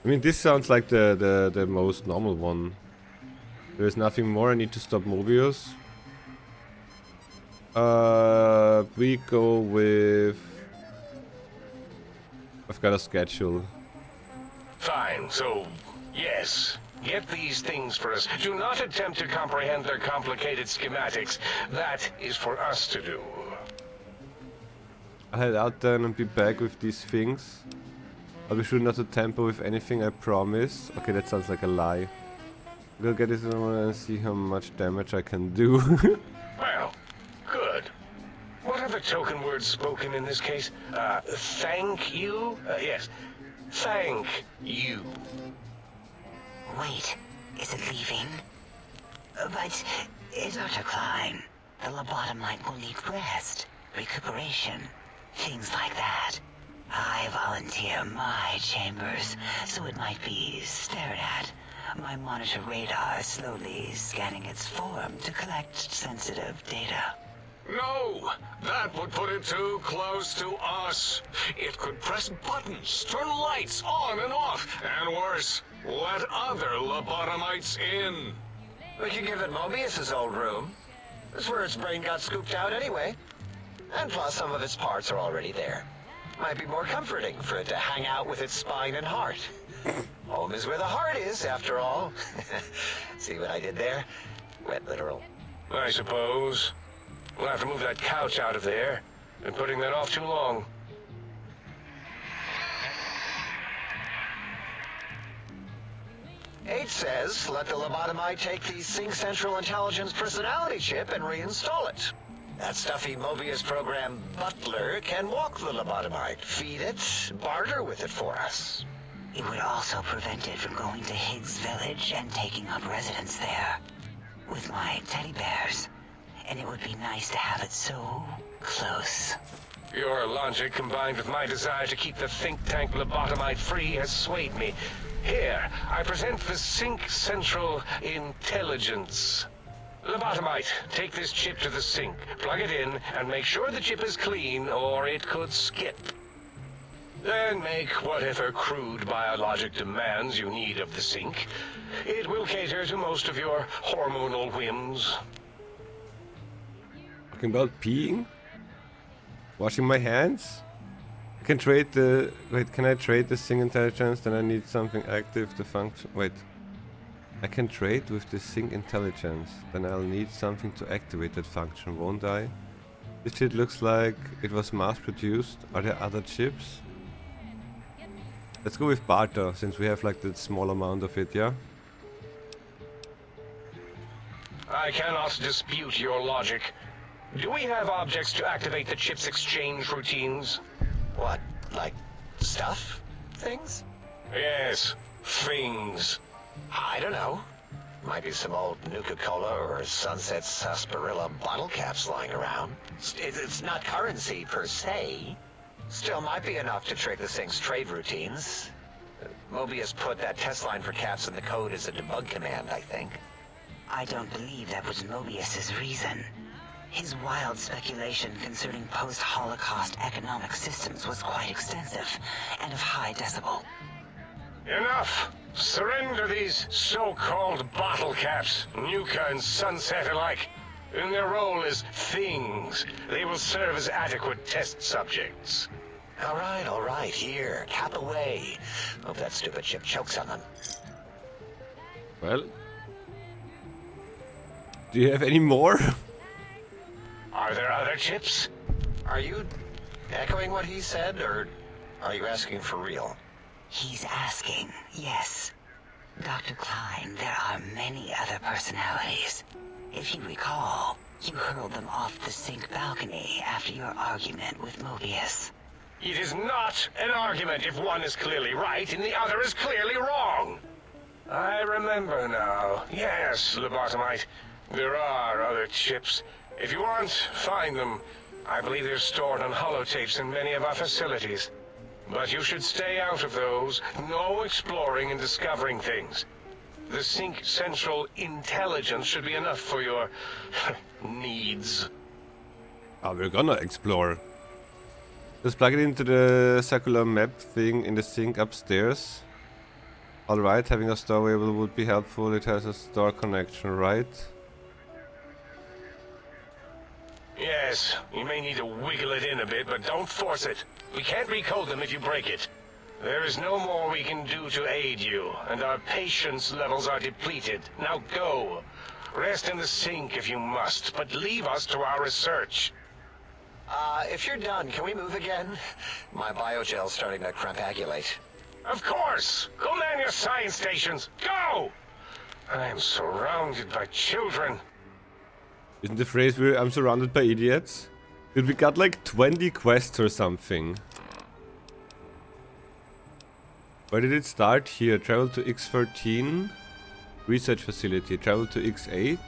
I mean, this sounds like the most normal one. There's nothing more, I need to stop Mobius. We go with... I've got a schedule. Fine, so, yes. Get these things for us. Do not attempt to comprehend their complicated schematics. That is for us to do. I'll head out then and be back with these things. I'll be sure not to tamper with anything, I promise. Okay, that sounds like a lie. We'll get this and see how much damage I can do. Well, good. What are the token words spoken in this case? Thank you? Yes. Thank you. Wait, is it leaving? But, Dr. Klein, the lobotomite will need rest, recuperation, things like that. I volunteer my chambers, so it might be stared at. My monitor radar slowly scanning its form to collect sensitive data. No, that would put it too close to us. It could press buttons, turn lights on and off, and worse, let other lobotomites in. We could give it Mobius's old room. That's where its brain got scooped out anyway. And plus, some of its parts are already there. Might be more comforting for it to hang out with its spine and heart. Home is where the heart is, after all. See what I did there? Wet literal. I suppose. We'll have to move that couch out of there. Been putting that off too long. H says, let the lobotomite take the Sync Central Intelligence personality chip and reinstall it. That stuffy Mobius program butler can walk the lobotomite, feed it, barter with it for us. It would also prevent it from going to Higgs Village and taking up residence there. With my teddy bears. And it would be nice to have it so close. Your logic combined with my desire to keep the think tank lobotomite free has swayed me. Here, I present the Sync Central Intelligence. Lobotomite, take this chip to the sink, plug it in, and make sure the chip is clean or it could skip. Then make whatever crude biologic demands you need of the sink. It will cater to most of your hormonal whims. Talking about peeing? Washing my hands? I can trade the... Wait, can I trade the Sync Intelligence? Then I need something active to function... Wait. I can trade with the Sync Intelligence. Then I'll need something to activate that function, won't I? This shit looks like it was mass-produced. Are there other chips? Let's go with barter, since we have like that small amount of it, yeah? I cannot dispute your logic. Do we have objects to activate the chip's exchange routines? What, like stuff? Things? Yes, things. I don't know. Might be some old Nuka-Cola or Sunset Sarsaparilla bottle caps lying around. It's not currency per se. Still might be enough to trick the thing's trade routines. Mobius put that test line for caps in the code as a debug command, I think. I don't believe that was Mobius's reason. His wild speculation concerning post-Holocaust economic systems was quite extensive and of high decibel. Enough! Surrender these so-called bottle caps, Nuka and Sunset alike. In their role as things, they will serve as adequate test subjects. All right, here, cap away. Hope that stupid chip chokes on them. Well... Do you have any more? Are there other chips? Are you echoing what he said, or are you asking for real? He's asking, yes. Dr. Klein, there are many other personalities. If you recall, you hurled them off the sink balcony after your argument with Mobius. It is not an argument if one is clearly right and the other is clearly wrong. I remember now. Yes, lobotomite. There are other chips. If you want, find them. I believe they're stored on holotapes in many of our facilities. But you should stay out of those. No exploring and discovering things. The Sync Central Intelligence should be enough for your needs. Oh, we're gonna explore. Just plug it into the circular map thing in the sink upstairs. Alright, having a store variable would be helpful. It has a store connection, right? Yes, you may need to wiggle it in a bit, but don't force it. We can't recode them if you break it. There is no more we can do to aid you, and our patience levels are depleted. Now go. Rest in the sink if you must, but leave us to our research. If you're done, can we move again? My biogel's starting to crampagulate. Of course! Go man your science stations! Go! I am surrounded by children. Isn't the phrase where I'm surrounded by idiots? Dude, we got like 20 quests or something. Where did it start? Here, travel to X13. Research facility. Travel to X8.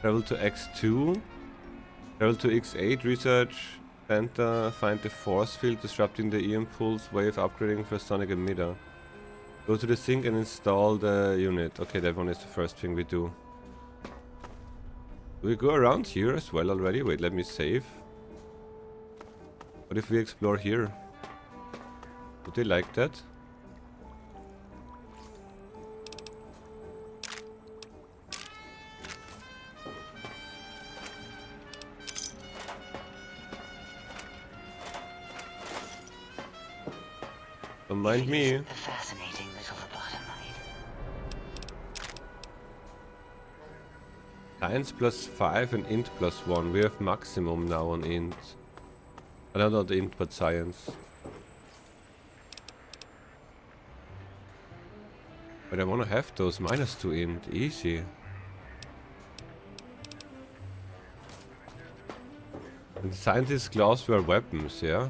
Travel to X2. Travel to X8. Research center. Find the force field disrupting the impulse wave upgrading for sonic emitter. Go to the sink and install the unit. Okay, that one is the first thing we do. Do we go around here as well already? Wait, let me save. What if we explore here? Would they like that? Don't mind me. The fascinating little lobotomite. Science +5 and int +1. We have maximum now on int. No, not int, but science. But I want to have those -2 int. Easy. And the scientist's gloves were weapons, yeah?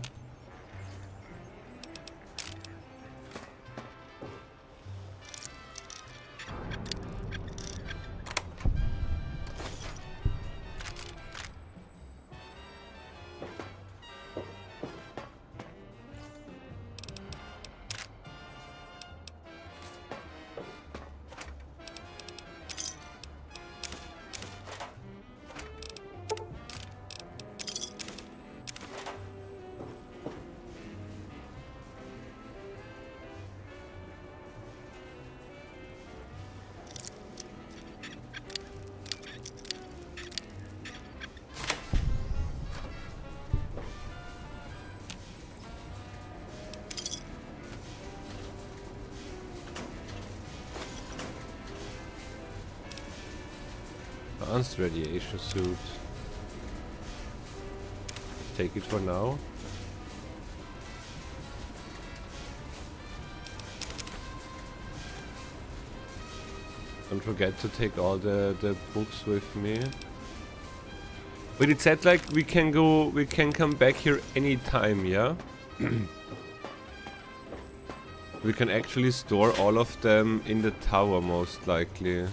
Advanced radiation suit. Take it for now. Don't forget to take all the books with me. But it said like we can come back here anytime, yeah? We can actually store all of them in the tower most likely.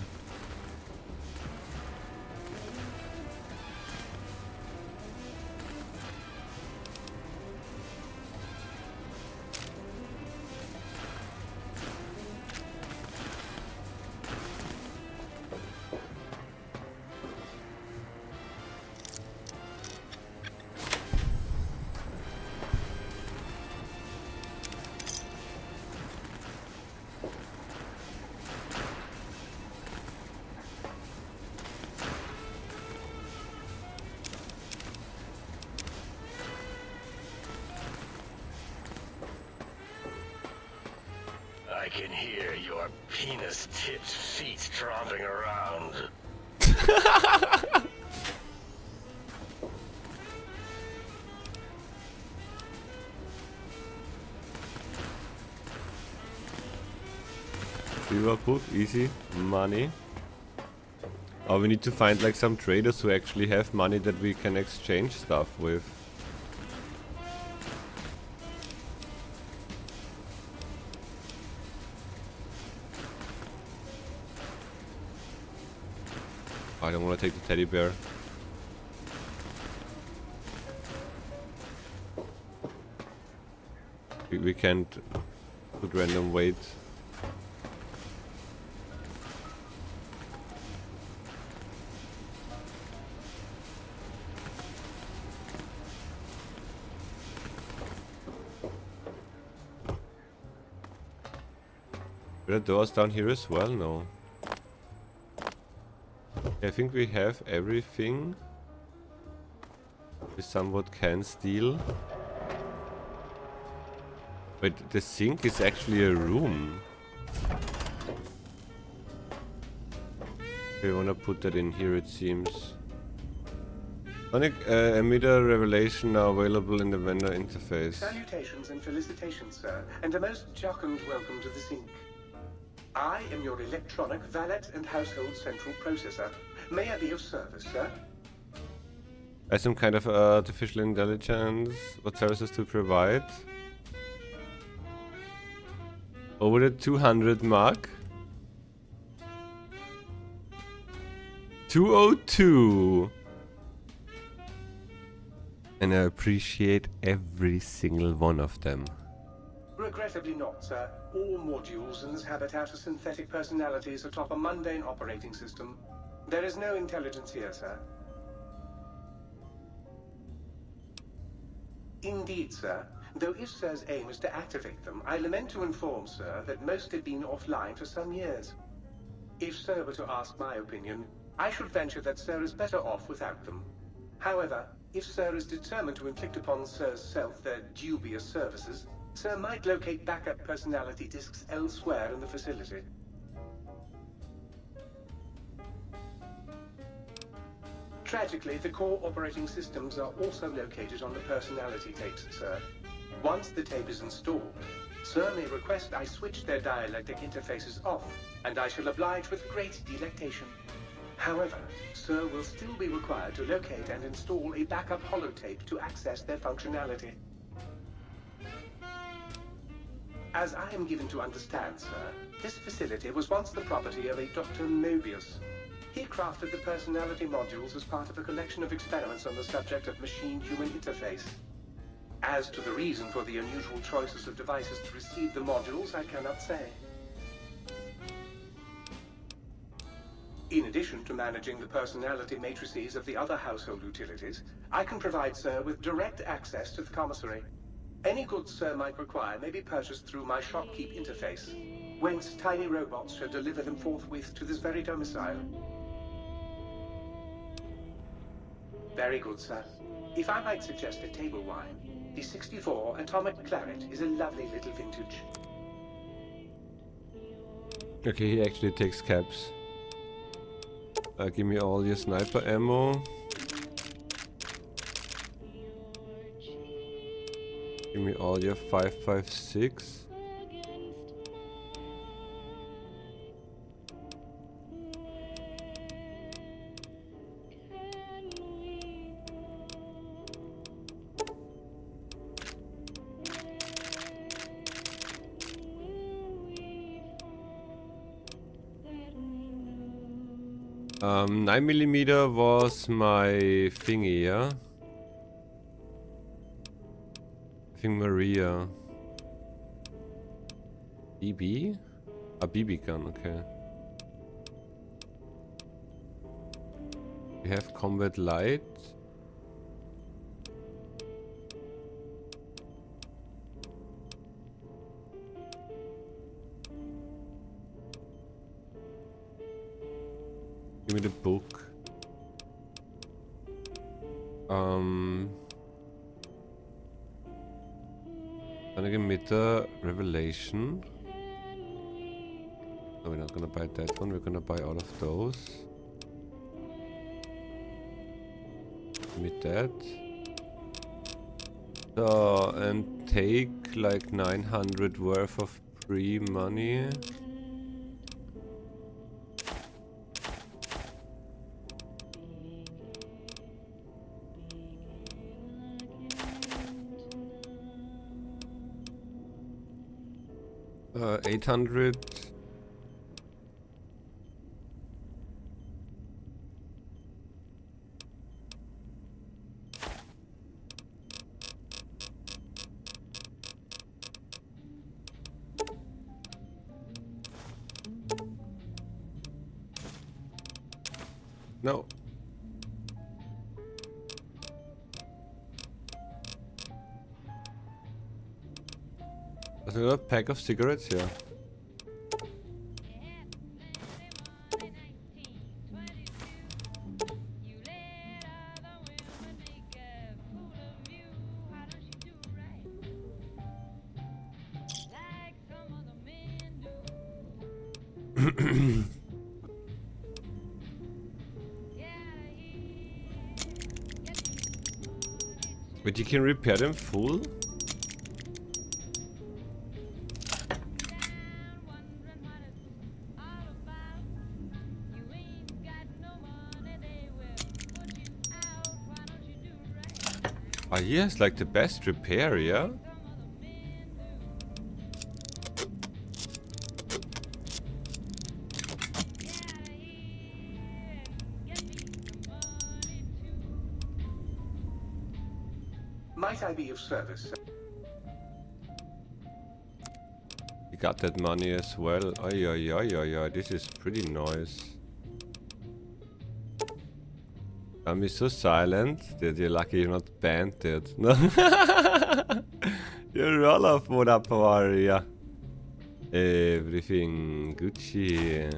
I can hear your penis-tipped feet tromping around. Silver book, easy, money. Oh, we need to find like some traders who actually have money that we can exchange stuff with. I don't want to take the teddy bear. We can't put random weight. Are there doors down here as well? No. I think we have everything we somewhat can steal. Wait, the sink is actually a room. We wanna put that in here, it seems. Sonic emitter revelation now available in the vendor interface. Salutations and felicitations, sir, and a most jocund welcome to the sink. I am your electronic valet and household central processor. May I be of service, sir? As some kind of artificial intelligence, what services to provide? Over the 200 mark? 202! And I appreciate every single one of them. Regrettably not, sir. All modules in this habitat are synthetic personalities atop a mundane operating system. There is no intelligence here, sir. Indeed, sir. Though if Sir's aim is to activate them, I lament to inform Sir that most have been offline for some years. If Sir were to ask my opinion, I should venture that Sir is better off without them. However, if Sir is determined to inflict upon Sir's self their dubious services, Sir might locate backup personality disks elsewhere in the facility. Tragically, the core operating systems are also located on the personality tapes, Sir. Once the tape is installed, Sir may request I switch their dialectic interfaces off, and I shall oblige with great delectation. However, Sir will still be required to locate and install a backup holotape to access their functionality. As I am given to understand, sir, this facility was once the property of a Dr. Mobius. He crafted the personality modules as part of a collection of experiments on the subject of machine-human interface. As to the reason for the unusual choices of devices to receive the modules, I cannot say. In addition to managing the personality matrices of the other household utilities, I can provide Sir with direct access to the commissary. Any goods Sir might require may be purchased through my shopkeep interface, whence tiny robots shall deliver them forthwith to this very domicile. Very good, sir. If I might suggest a table wine, the 64 Atomic Claret is a lovely little vintage. Okay, he actually takes caps. Give me all your sniper ammo. Give me all your 5.56. Um, 9mm was my thingy, yeah? I think Maria. BB? A BB gun, okay. We have combat light. Give me the book. Einige Meter Revelation. No, we're not gonna buy that one. We're gonna buy all of those. Give me that. So, and take like 900 worth of pre-money. Uh, 800. No. There's another pack of cigarettes here. But you can repair them full? Ah yes, like the best repair, yeah? Might I be of service, sir? You got that money as well. Ay, ay, ay, ay, ay. This is pretty nice. I'm so silent that you're lucky you're not banded. No. You're all of what up yeah. Everything Gucci.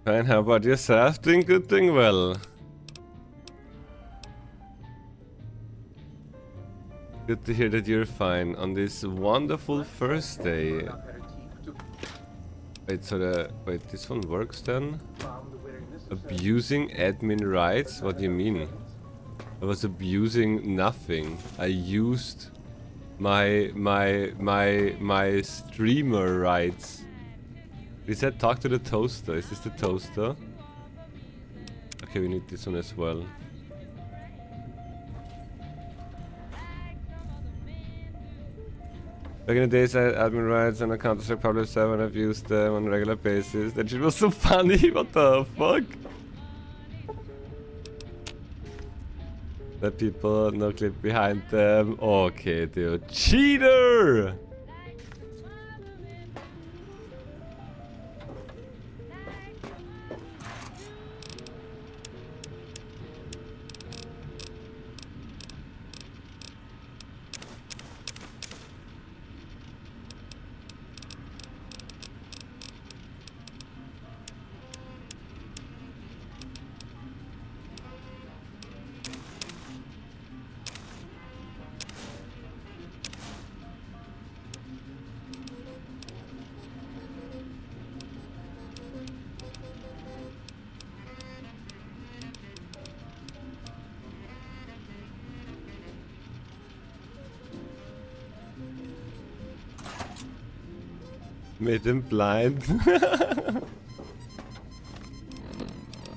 Fine, how about yourself? Doing good, doing well. Good to hear that you're fine on this wonderful first day. Wait, so wait, this one works then? Abusing admin rights? What do you mean? I was abusing nothing. I used my streamer rights. He said talk to the toaster. Is this the toaster? Okay, we need this one as well. Back in the days I had admin rights and a Counter-Strike public server and I've used them on a regular basis. That shit was so funny, what the fuck? That people, no clip behind them. Okay, dude. Cheater! Made him blind.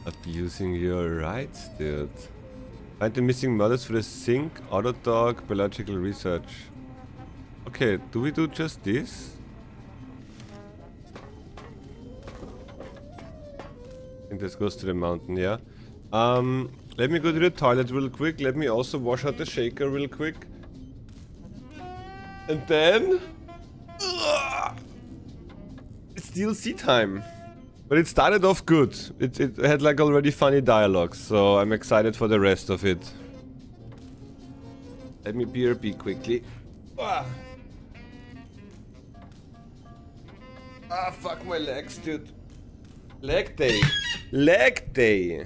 Abusing your rights, dude. Find the missing models for the sync, Autodog, biological research. Okay, do we do just this? I think this goes to the mountain, yeah. Let me go to the toilet real quick. Let me also wash out the shaker real quick. And then... it's DLC time. But it started off good. It had like already funny dialogues, so I'm excited for the rest of it. Let me BRB quickly. Ah, fuck my legs, dude. Leg day. Leg day.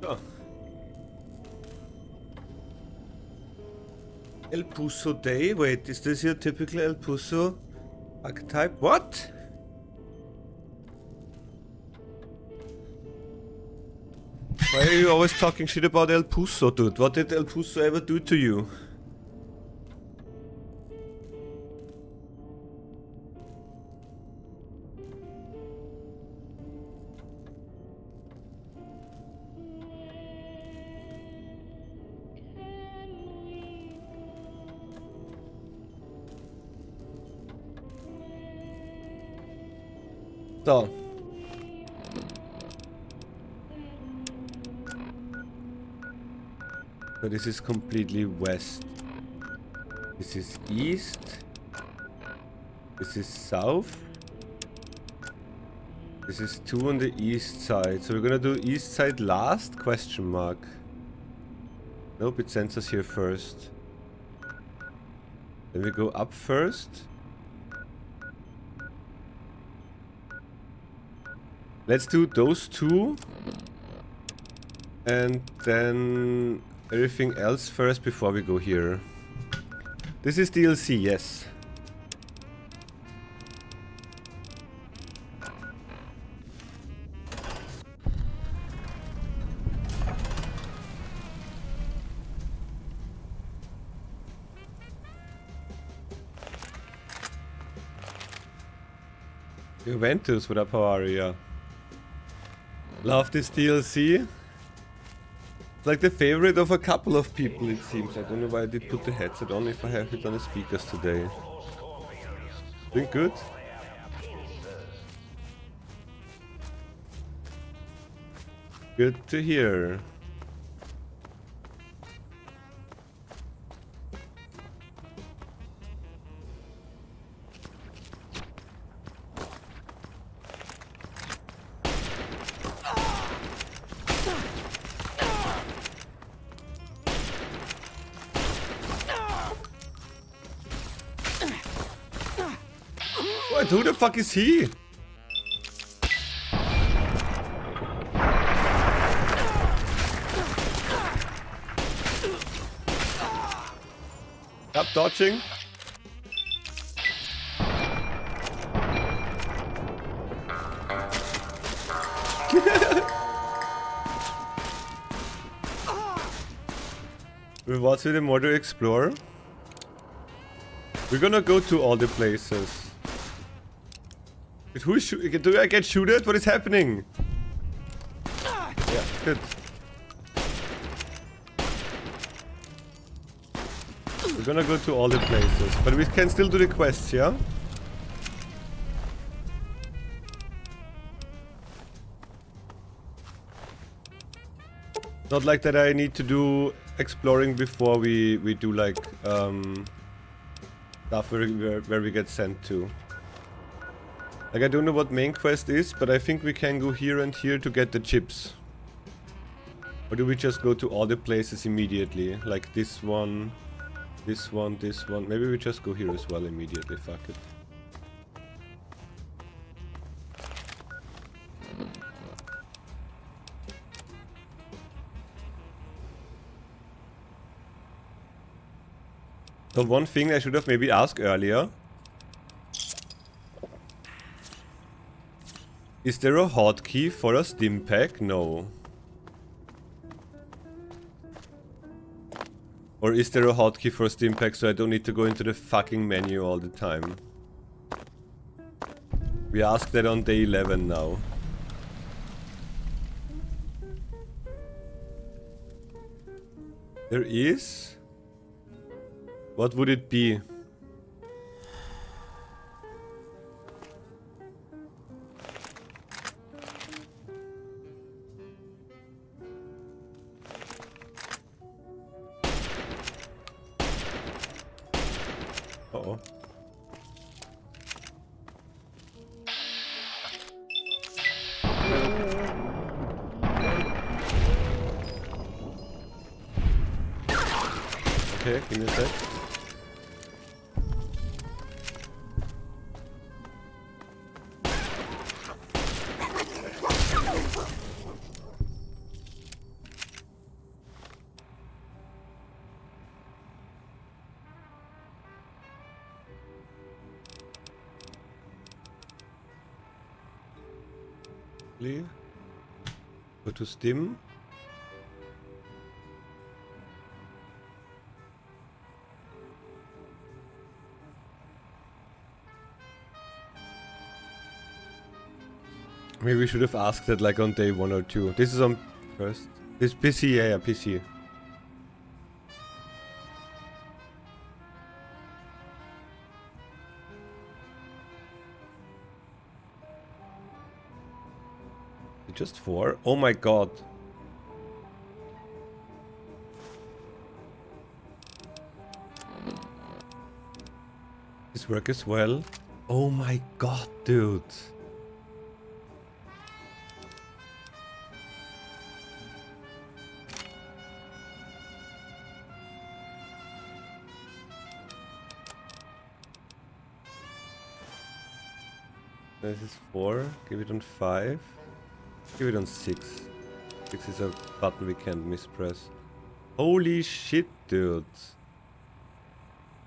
Oh. El Puso Day? Wait, is this your typical El Puso archetype? What? Why are you always talking shit about El Puso, dude? What did El Puso ever do to you? So. So this is completely west. This is east. This is south. This is 2 on the east side. So we're gonna do east side last? Question mark. Nope, it sends us here first. Then we go up first. Let's do those two. And then everything else first before we go here. This is DLC, yes. Juventus, what up, how are you? Love this DLC. It's like the favorite of a couple of people, it seems. I don't know why I did put the headset on if I have it on the speakers today. Doing good? Good to hear. What? Who the fuck is he? Stop dodging. Rewards with more to explore. We're gonna go to all the places. But who is do I get shooted? What is happening? Yeah, good. We're gonna go to all the places, but we can still do the quests, yeah? Not like that I need to do exploring before we do like stuff where we get sent to. Like I don't know what main quest is, but I think we can go here and here to get the chips. Or do we just go to all the places immediately? Like this one, this one, this one. Maybe we just go here as well immediately, fuck it. So one thing I should have maybe asked earlier. Is there a hotkey for a stim pack? No. Or is there a hotkey for a stim pack so I don't need to go into the fucking menu all the time? We asked that on day 11 now. There is? What would it be? Uh-oh. Okay, give me a sec. Go to Stim. Maybe we should have asked that like on day 1 or 2. This is on first. This PC, yeah, PC. Just 4? Oh my god. This work as well. Oh my god, dude. This is 4. Give it on 5. Give it on 6. 6 is a button we can't mispress. Holy shit, dude.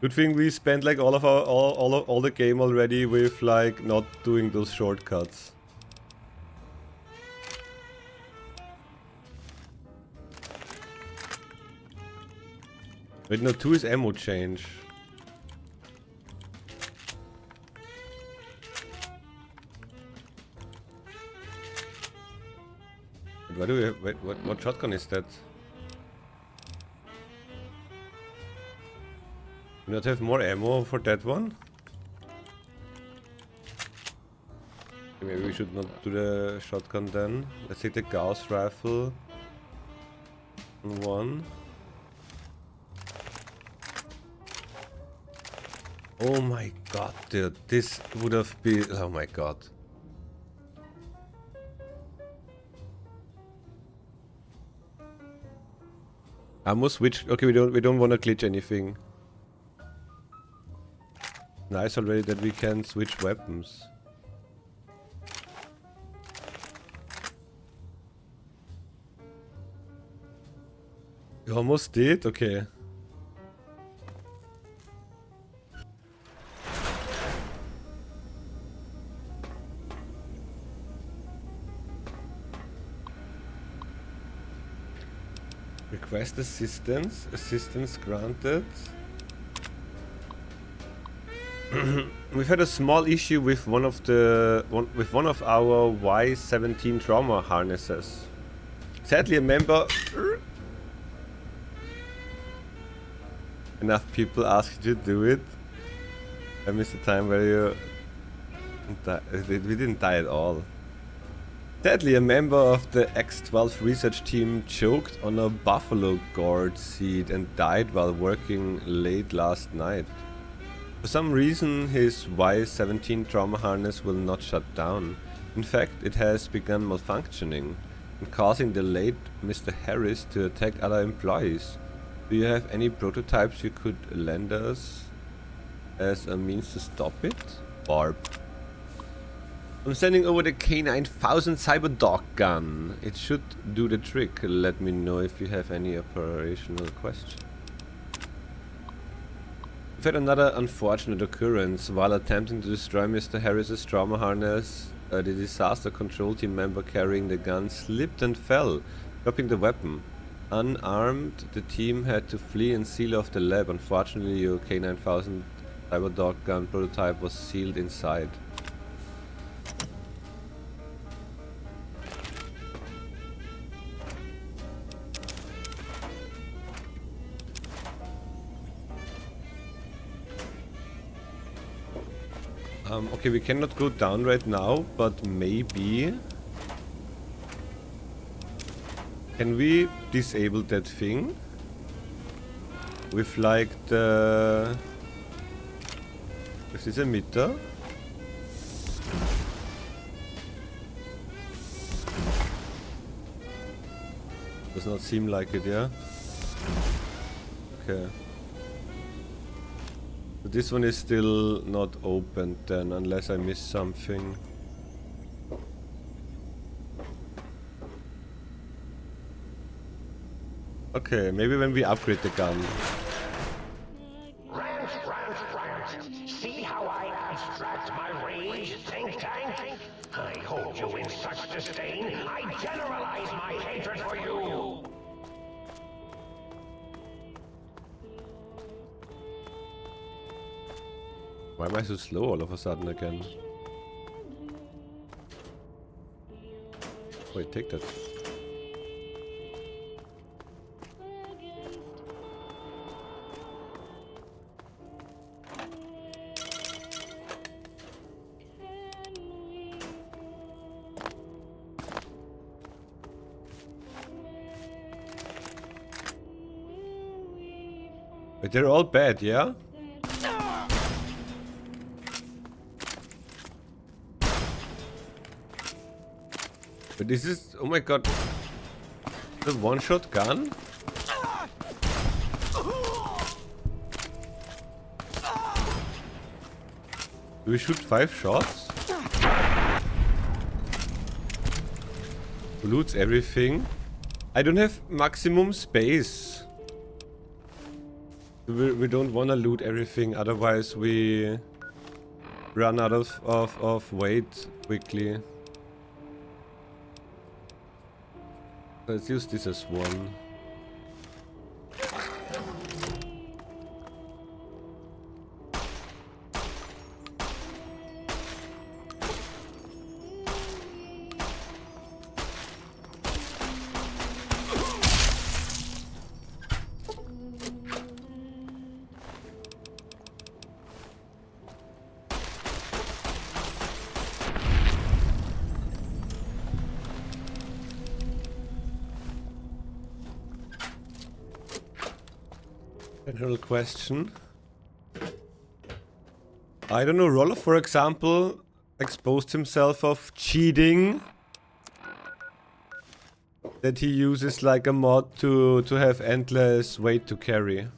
Good thing we spent like all of our all the game already with like not doing those shortcuts. Wait, no, 2 is ammo change. Why do we have, wait, what shotgun is that? Do not have more ammo for that one? Okay, maybe we should not do the shotgun then. Let's take the Gauss rifle. 1. Oh my god, dude. This would have been... Oh my god. Ammo switch. Okay, we don't want to glitch anything. Nice already that we can switch weapons. You almost did? Okay. Request assistance. Assistance granted. We've had a small issue with one of our Y17 trauma harnesses. Sadly, a member. Enough people asked you to do it. I missed the time where you. We didn't die at all. Sadly, a member of the X12 research team choked on a buffalo gourd seed and died while working late last night. For some reason, his Y17 trauma harness will not shut down. In fact, it has begun malfunctioning and causing the late Mr. Harris to attack other employees. Do you have any prototypes you could lend us as a means to stop it? Barb. I'm sending over the K9000 Cyberdog gun. It should do the trick. Let me know if you have any operational questions. We've had another unfortunate occurrence. While attempting to destroy Mr. Harris's trauma harness, the disaster control team member carrying the gun slipped and fell, dropping the weapon. Unarmed, the team had to flee and seal off the lab. Unfortunately, your K9000 Cyberdog gun prototype was sealed inside. Okay, we cannot go down right now, but maybe... Can we disable that thing? With like the... With this emitter? Does not seem like it, yeah? Okay. But this one is still not opened then, unless I missed something. Okay, maybe when we upgrade the gun. Rant. See how I abstract my rage, think tank? I hold you in such disdain for you. Why am I so slow all of a sudden again? Wait, take that. But they're all bad, yeah? But this is... oh my god. The one-shot gun? Do we shoot 5 shots? Who loots everything? I don't have maximum space. We don't want to loot everything, otherwise we run out of weight quickly. Let's use this as one. General question. I don't know, Roller, for example, exposed himself of cheating. That he uses like a mod to have endless weight to carry.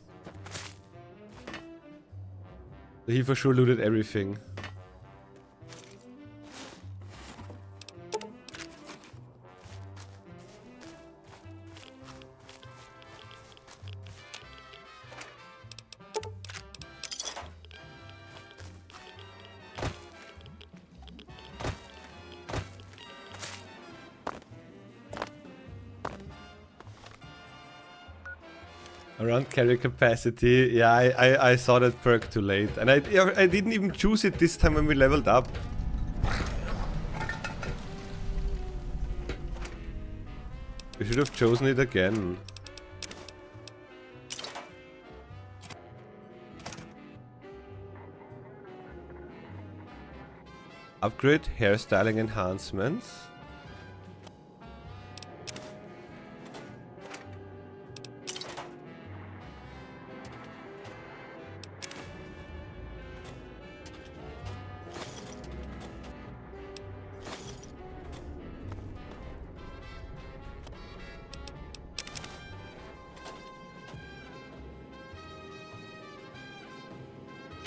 He for sure looted everything. Around carry capacity, yeah, I saw that perk too late, and I didn't even choose it this time when we leveled up. We should have chosen it again. Upgrade hairstyling enhancements.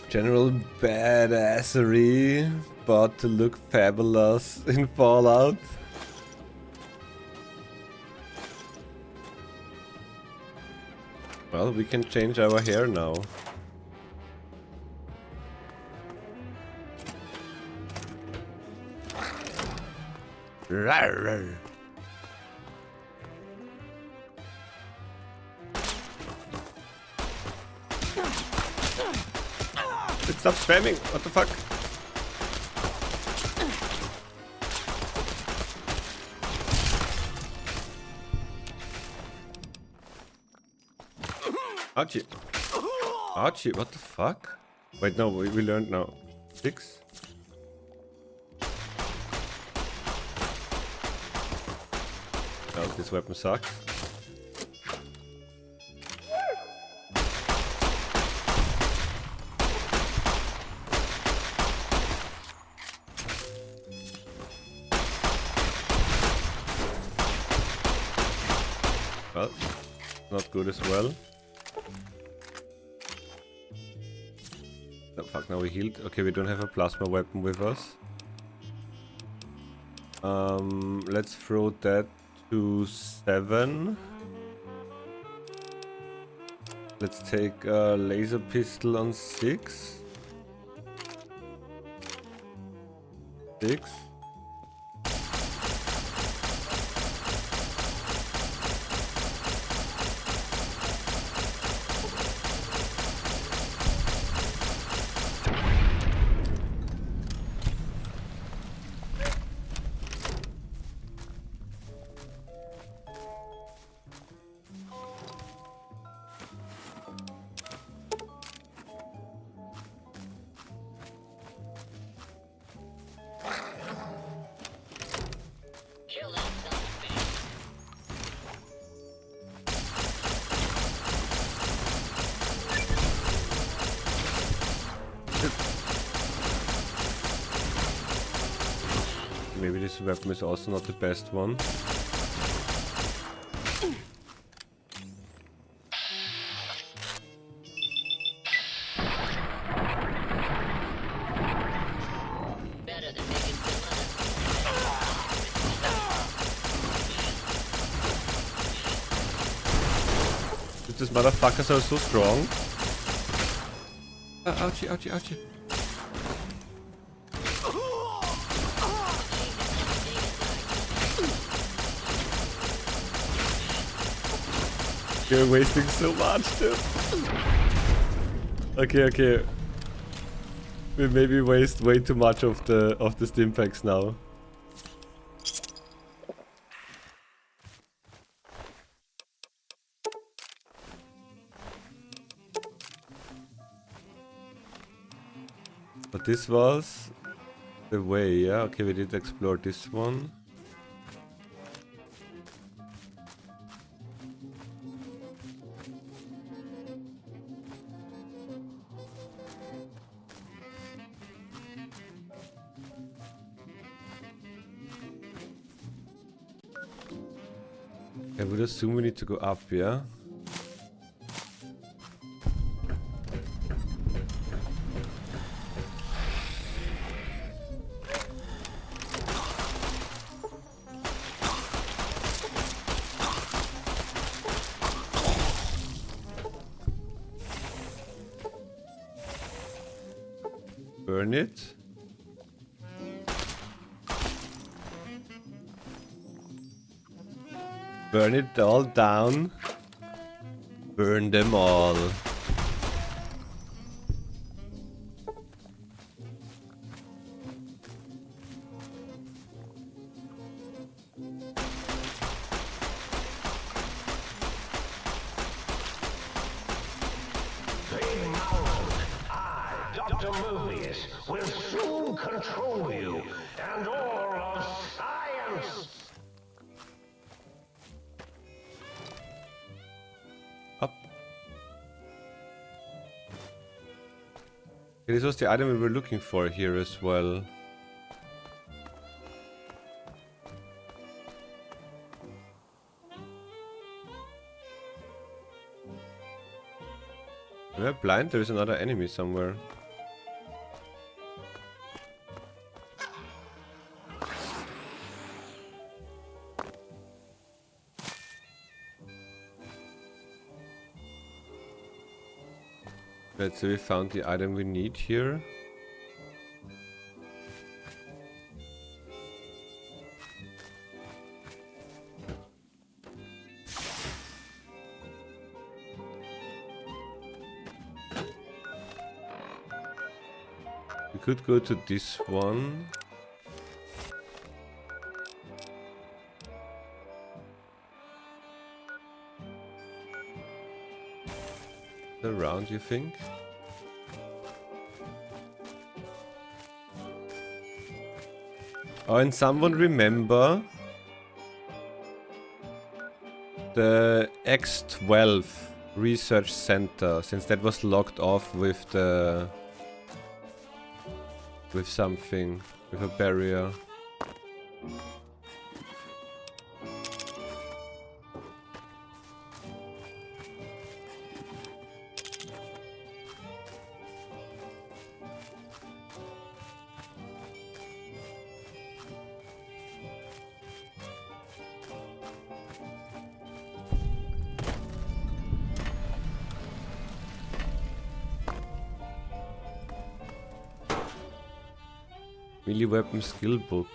General badassery, but to look fabulous in Fallout. Well, we can change our hair now. Rawr, rawr. Stop spamming! What the fuck? Ouchie! Ouchie! What the fuck? Wait, no, we learned now. 6. Oh, this weapon sucks. Well, not good as well. Oh fuck, now we healed. Okay, we don't have a plasma weapon with us. Let's throw that to 7. Let's take a laser pistol on 6. 6. this weapon is also not the best one. These motherfuckers are so strong. Ouchie, ouchie, ouchie. You're wasting so much, dude. Okay. We maybe waste way too much of the stim packs now. But this was the way, yeah? Okay, we did explore this one. I would assume we need to go up, yeah? Burn it. Burn it all down. Burn them all. Dr. Mobius will soon control you and all of science. Up. This was the item we were looking for here as well. We're blind, there is another enemy somewhere. Let's say we found the item we need here. We could go to this one. Around, you think? Oh, and someone remember the X12 research center, since that was locked off with the something, with a barrier. Melee weapon skill book.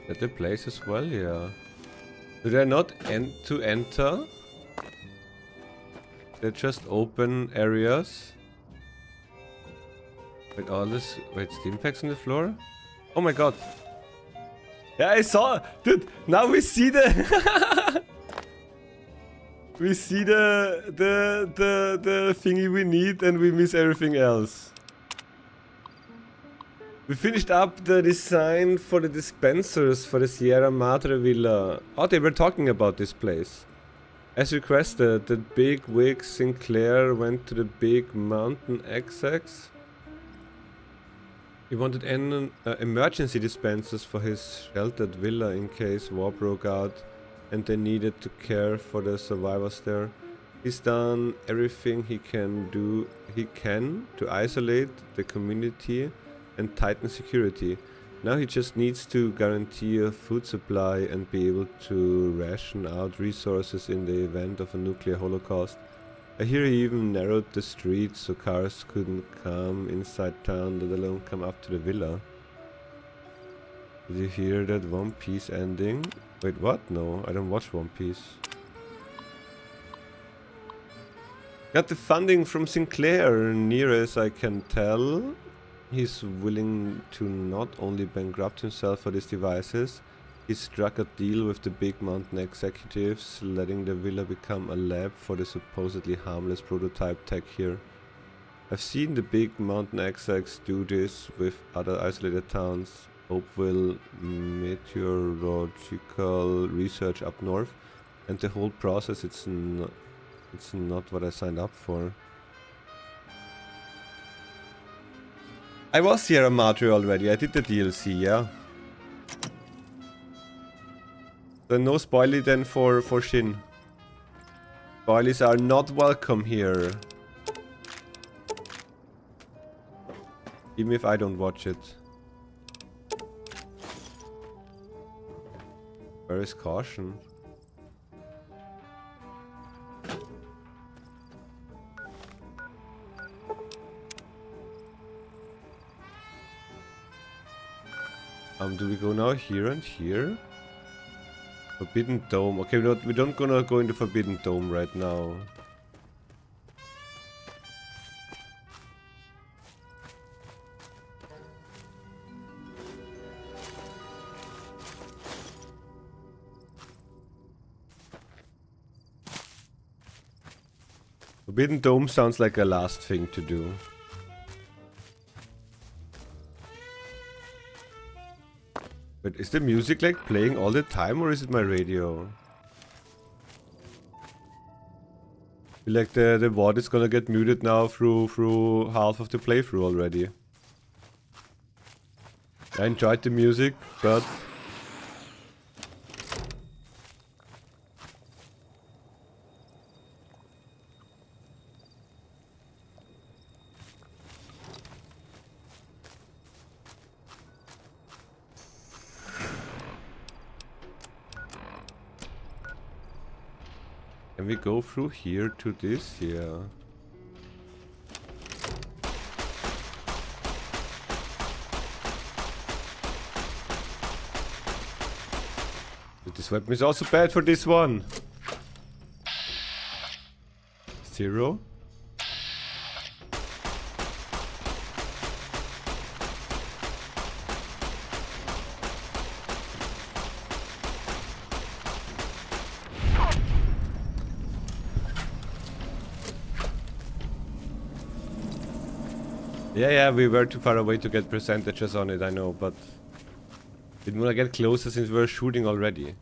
At the place as well, yeah. Do they not to enter? They're just open areas. Wait, all this. Wait, steam packs on the floor? Oh my god. Yeah, I saw, dude. Now we see the we see the thingy we need, and we miss everything else. We finished up the design for the dispensers for the Sierra Madre Villa. Oh, they were talking about this place. As requested, the big wig Sinclair went to the big mountain XX. He wanted emergency dispensers for his sheltered villa in case war broke out and they needed to care for the survivors there. He's done everything he can to isolate the community and tighten security. Now he just needs to guarantee a food supply and be able to ration out resources in the event of a nuclear holocaust. I hear he even narrowed the streets so cars couldn't come inside town, let alone come up to the villa. Did you hear that One Piece ending? Wait, what? No, I don't watch One Piece. Got the funding from Sinclair, near as I can tell. He's willing to not only bankrupt himself for these devices, he struck a deal with the big mountain executives, letting the villa become a lab for the supposedly harmless prototype tech here. I've seen the big mountain execs do this with other isolated towns, Hopeville Meteorological Research up north, and the whole process it's not what I signed up for. I was Sierra Madre already, I did the DLC, yeah. So no spoilie then for Shin. Spoilies are not welcome here. Even if I don't watch it. Where is caution? Do we go now here and here? Forbidden Dome. Okay, we don't gonna go into Forbidden Dome right now. Forbidden Dome sounds like a last thing to do. But is the music like playing all the time or is it my radio? I feel like the VOD is gonna get muted now through half of the playthrough already. I enjoyed the music, but can we go through here to this? Yeah. But this weapon is also bad for this one. 0. Yeah, we were too far away to get percentages on it, I know, but didn't want to get closer since we were shooting already.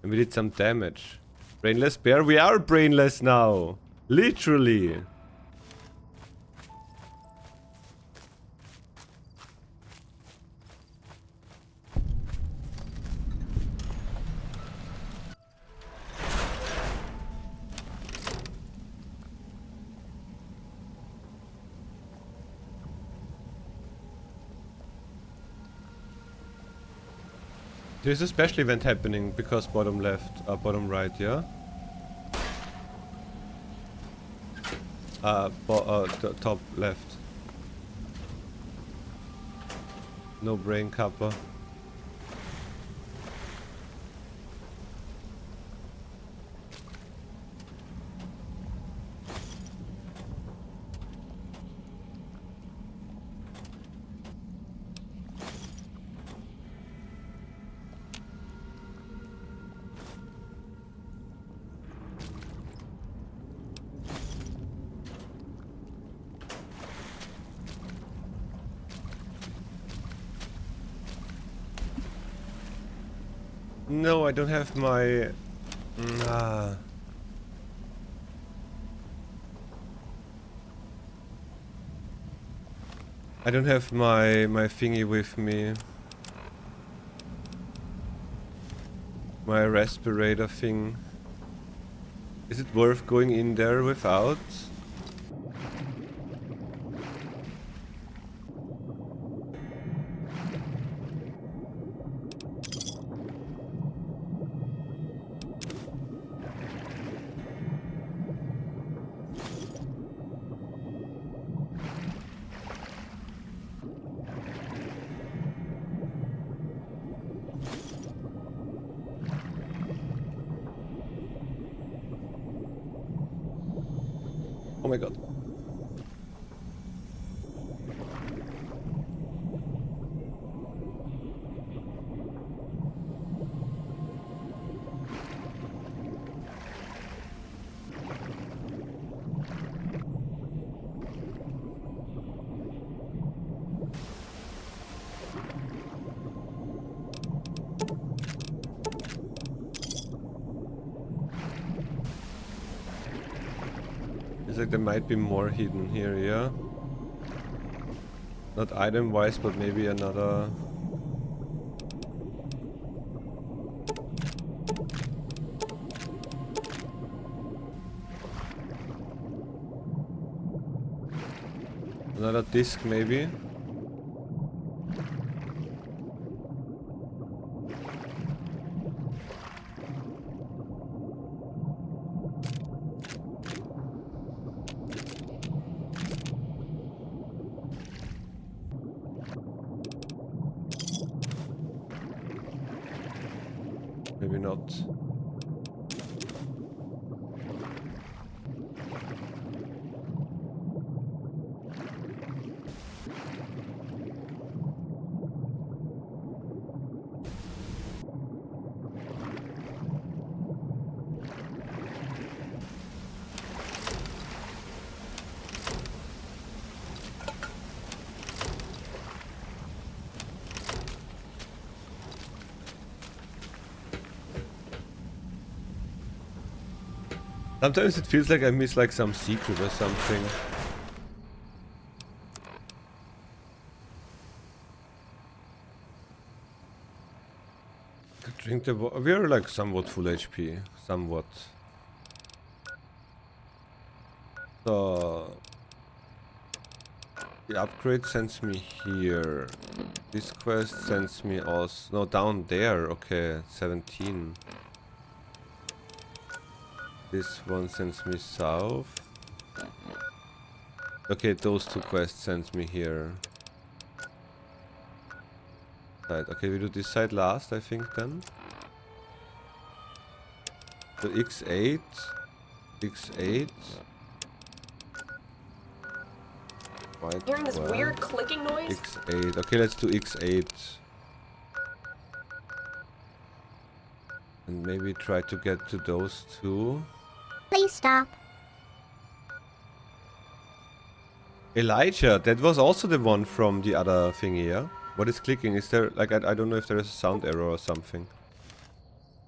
And we did some damage. Brainless bear? We are brainless now! Literally! There's a special event happening because bottom left, bottom right, yeah? Top left. No brain kappa. No, I don't have my... I don't have my thingy with me. My respirator thing. Is it worth going in there without? Oh my god. It's like there might be more hidden here, yeah? Not item-wise, but maybe another... Another disc, maybe? Maybe not. Sometimes it feels like I miss like some secret or something. Could drink the water. We are like somewhat full HP. Somewhat. So... The upgrade sends me here. This quest sends me also... No, down there. Okay, 17. This one sends me south. Okay, those two quests sends me here. Side. Okay, we do this side last, I think then. So X8. X8. White Hearing this 12. weird clicking noise? X8. Okay, let's do X8. And maybe try to get to those two. Please stop. Elijah, that was also the one from the other thingy, yeah? What is clicking? Is there, like, I don't know if there is a sound error or something.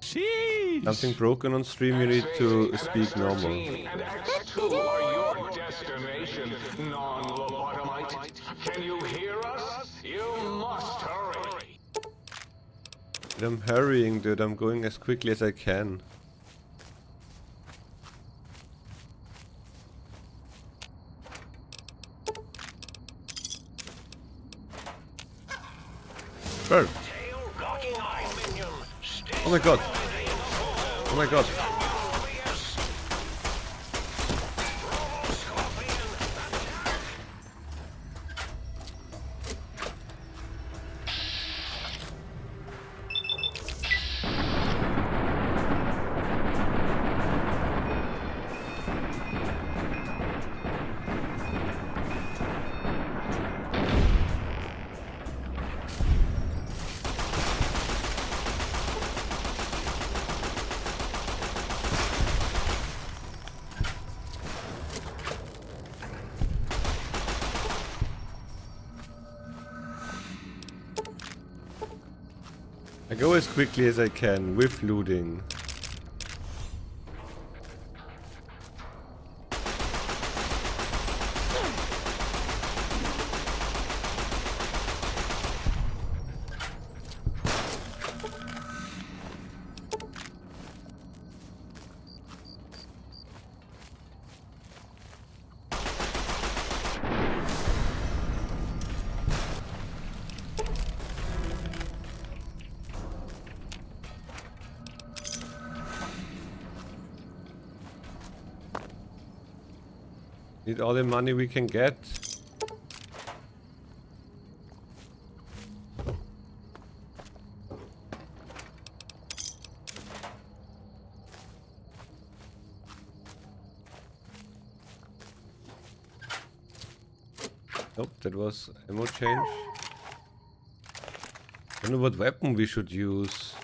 Jeez. Something broken on stream, you need to speak normal. And X2 are your destination, non-lobotomite. Can you hear us? You must hurry. Dude, I'm hurrying, dude. I'm going as quickly as I can. Bird. Oh my god. Oh my god. I go as quickly as I can with looting. Need all the money we can get. Nope, that was ammo change. I don't know what weapon we should use.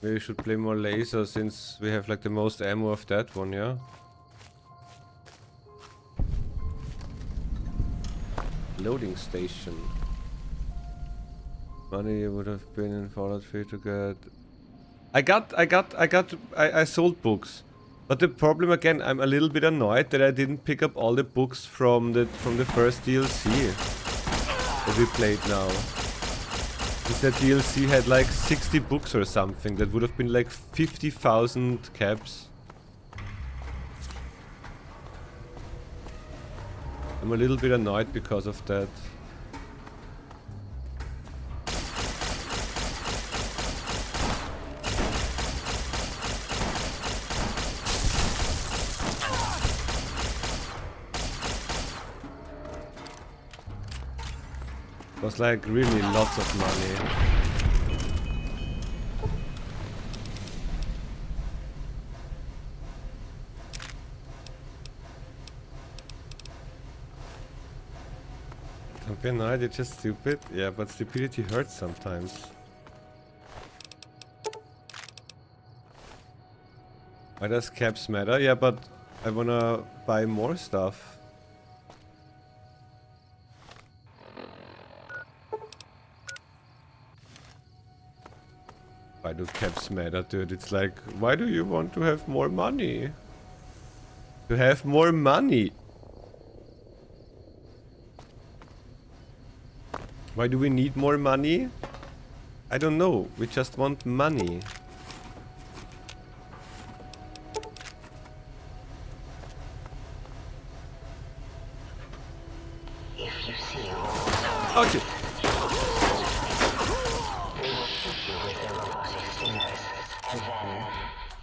Maybe we should play more laser since we have like the most ammo of that one, yeah? Loading station. Money would have been in Fallout 3 to get. I sold books. But the problem again, I'm a little bit annoyed that I didn't pick up all the books from the first DLC that we played now. Because that DLC had like 60 books or something. That would have been like 50,000 caps. I'm a little bit annoyed because of that. It was like really lots of money. Don't be annoyed, you're just stupid. Yeah, but stupidity hurts sometimes. Why does caps matter? Yeah, but I wanna buy more stuff. Why do caps matter, dude? It's like, why do you want to have more money? To have more money! Why do we need more money? I don't know. We just want money. If you see Okay. they will shoot you with their robotic stingers, and then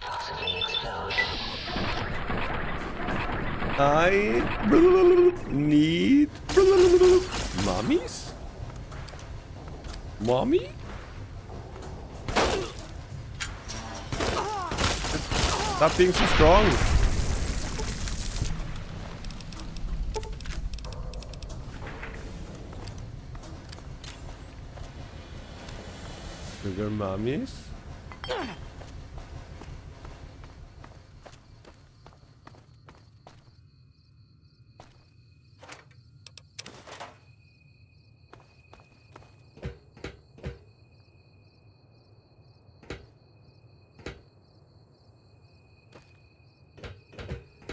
possibly explode. I need mummies? Mommy? Stop being so strong. Sugar mummies?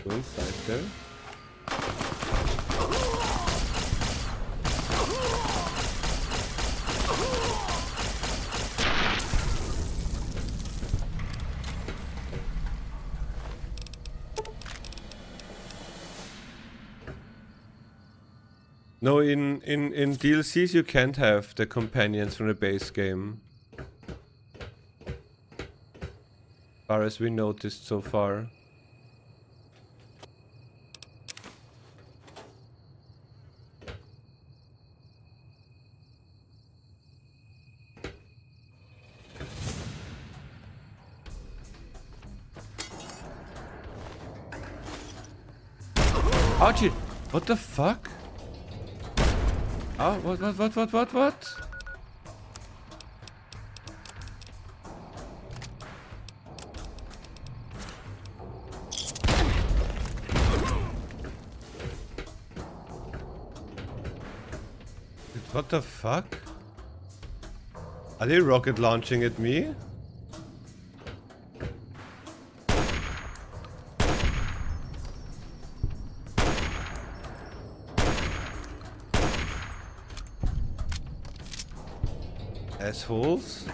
Go inside there. No, in DLCs you can't have the companions from the base game. As far as we noticed so far. Ouchie! What the fuck? Oh, what? What the fuck? Are they rocket launching at me? Assholes.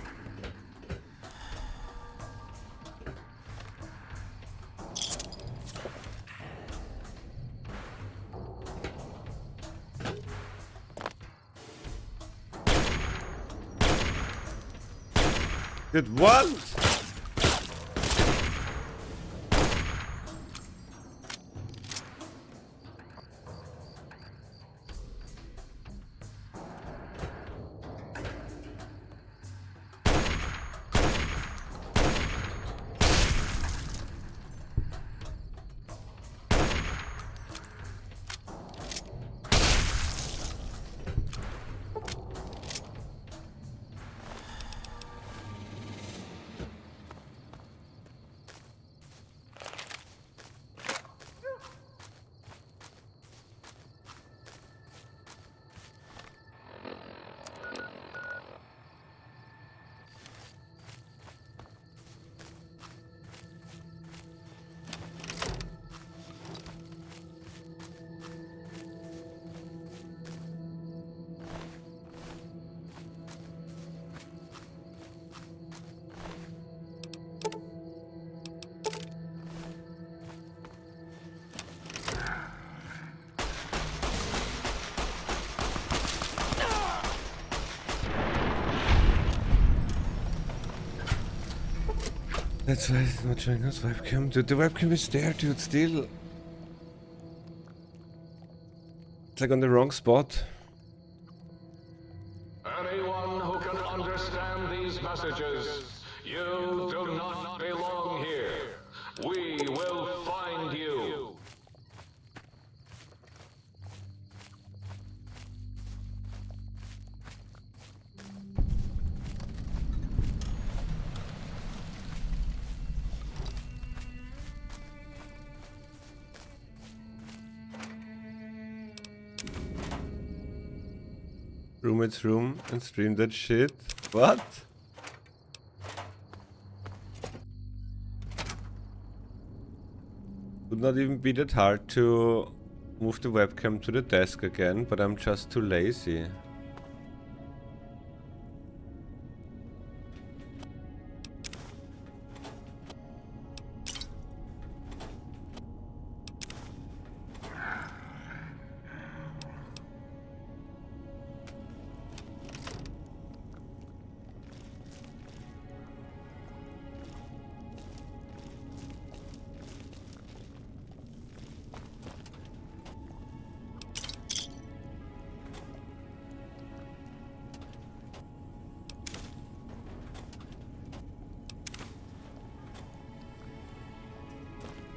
Good one. That's why it's not showing us webcam. Dude, the webcam is there, dude, still. It's like on the wrong spot. Anyone who can understand these messages, you do not belong here. We will find you. Roommate's room and stream that shit. What? Would not even be that hard to move the webcam to the desk again, but I'm just too lazy.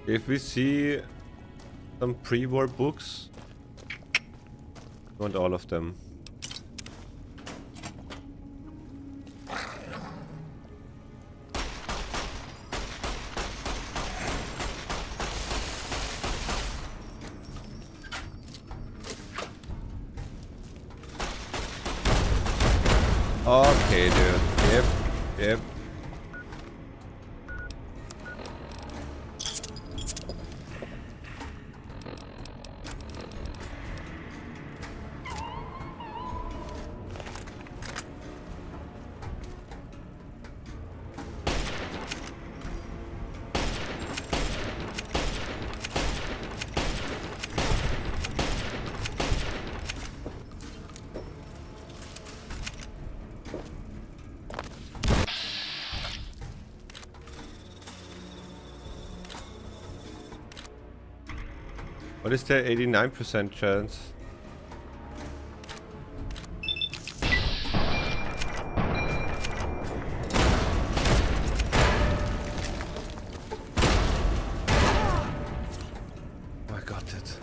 If we see some pre-war books, I want all of them. Okay, dude. Yep, yep. What is the 89% chance? Oh, I got it.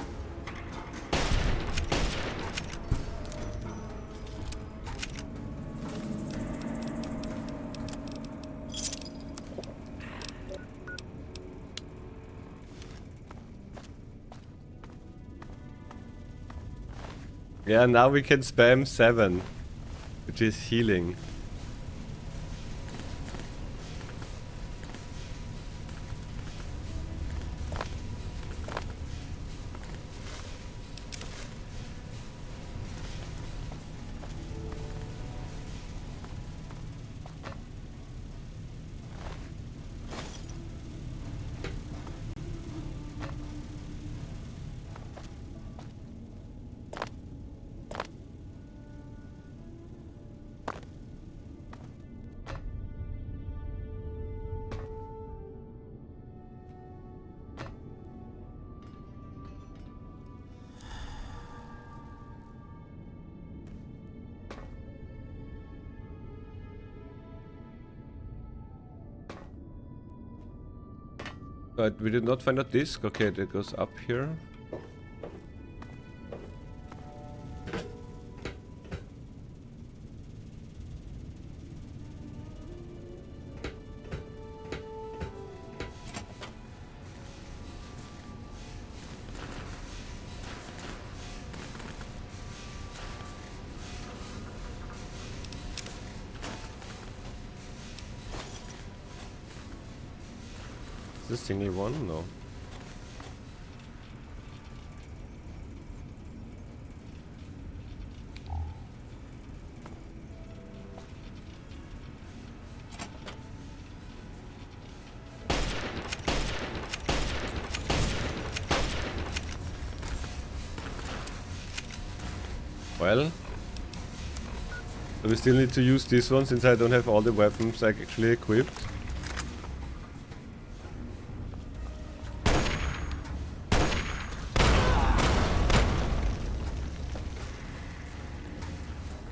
Yeah, now we can spam 7, which is healing. But we did not find a disc. Okay, that goes up here. Is this single one? No. Well, so we still need to use this one since I don't have all the weapons like actually equipped.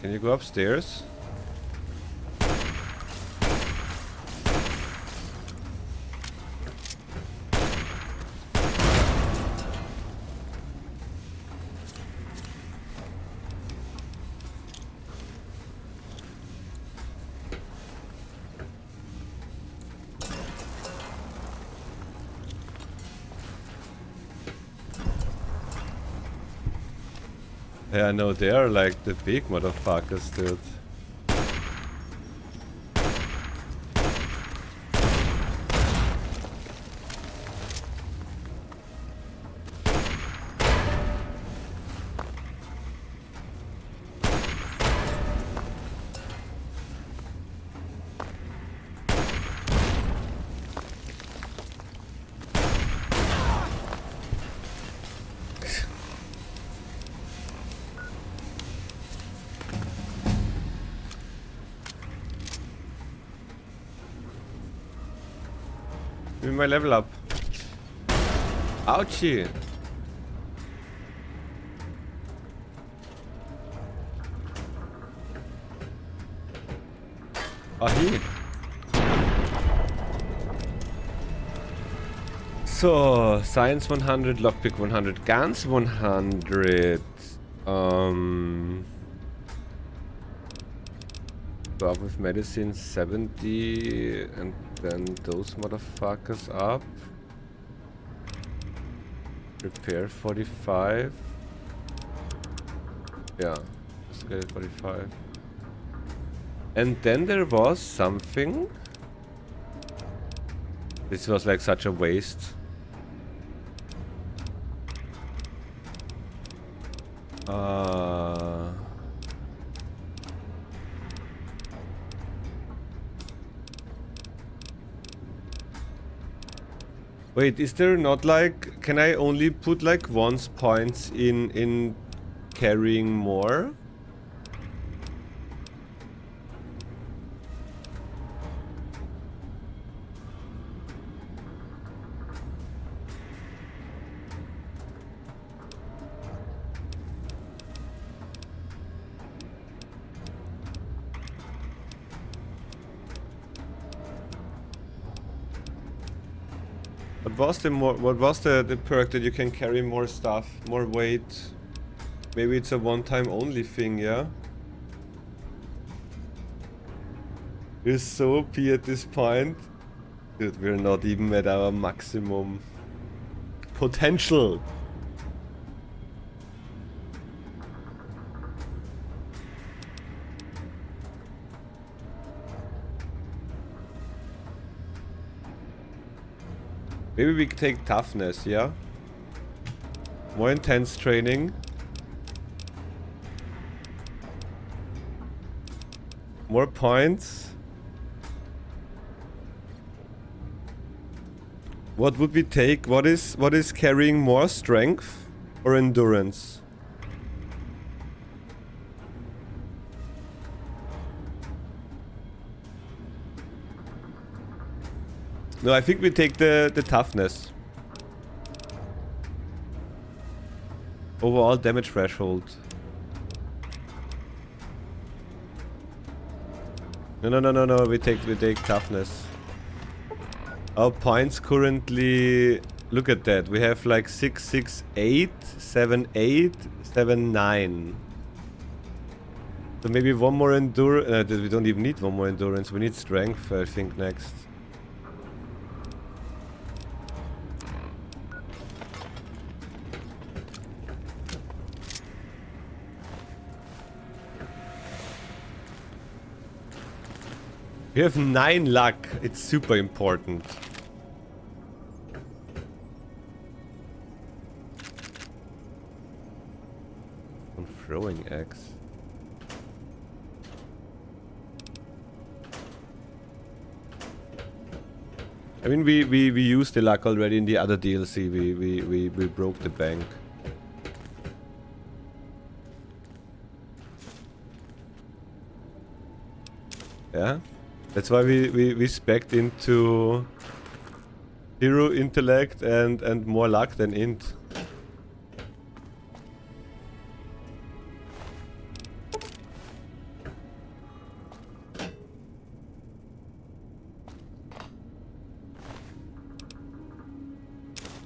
Can you go upstairs? Yeah, no, they are like the big motherfuckers, dude. Give me my level up. Ouchie! Ahi! So, Science 100, Lockpick 100, Guns 100. Go up with Medicine 70, and then those motherfuckers up. Repair 45. Yeah, let's get it 45. And then there was something. This was like such a waste. Wait, is there not like, can I only put like once points in carrying more? What was the perk that you can carry more stuff, more weight? Maybe it's a one-time only thing, yeah? We're so OP at this point. Dude, we're not even at our maximum potential. Maybe we can take toughness, yeah? More intense training. More points. What would we take? What is carrying more, strength or endurance? No, I think we take the toughness. Overall damage threshold. No. We take toughness. Our points currently, look at that. We have like 6, 6, 8, 7, 8, 7, 9. So maybe one more endurance. We don't even need one more endurance. We need strength, I think, next. We have 9 luck. It's super important. On throwing axe. I mean, we used the luck already in the other DLC. We broke the bank. Yeah. That's why we spec'd into 0 intellect and more luck than int.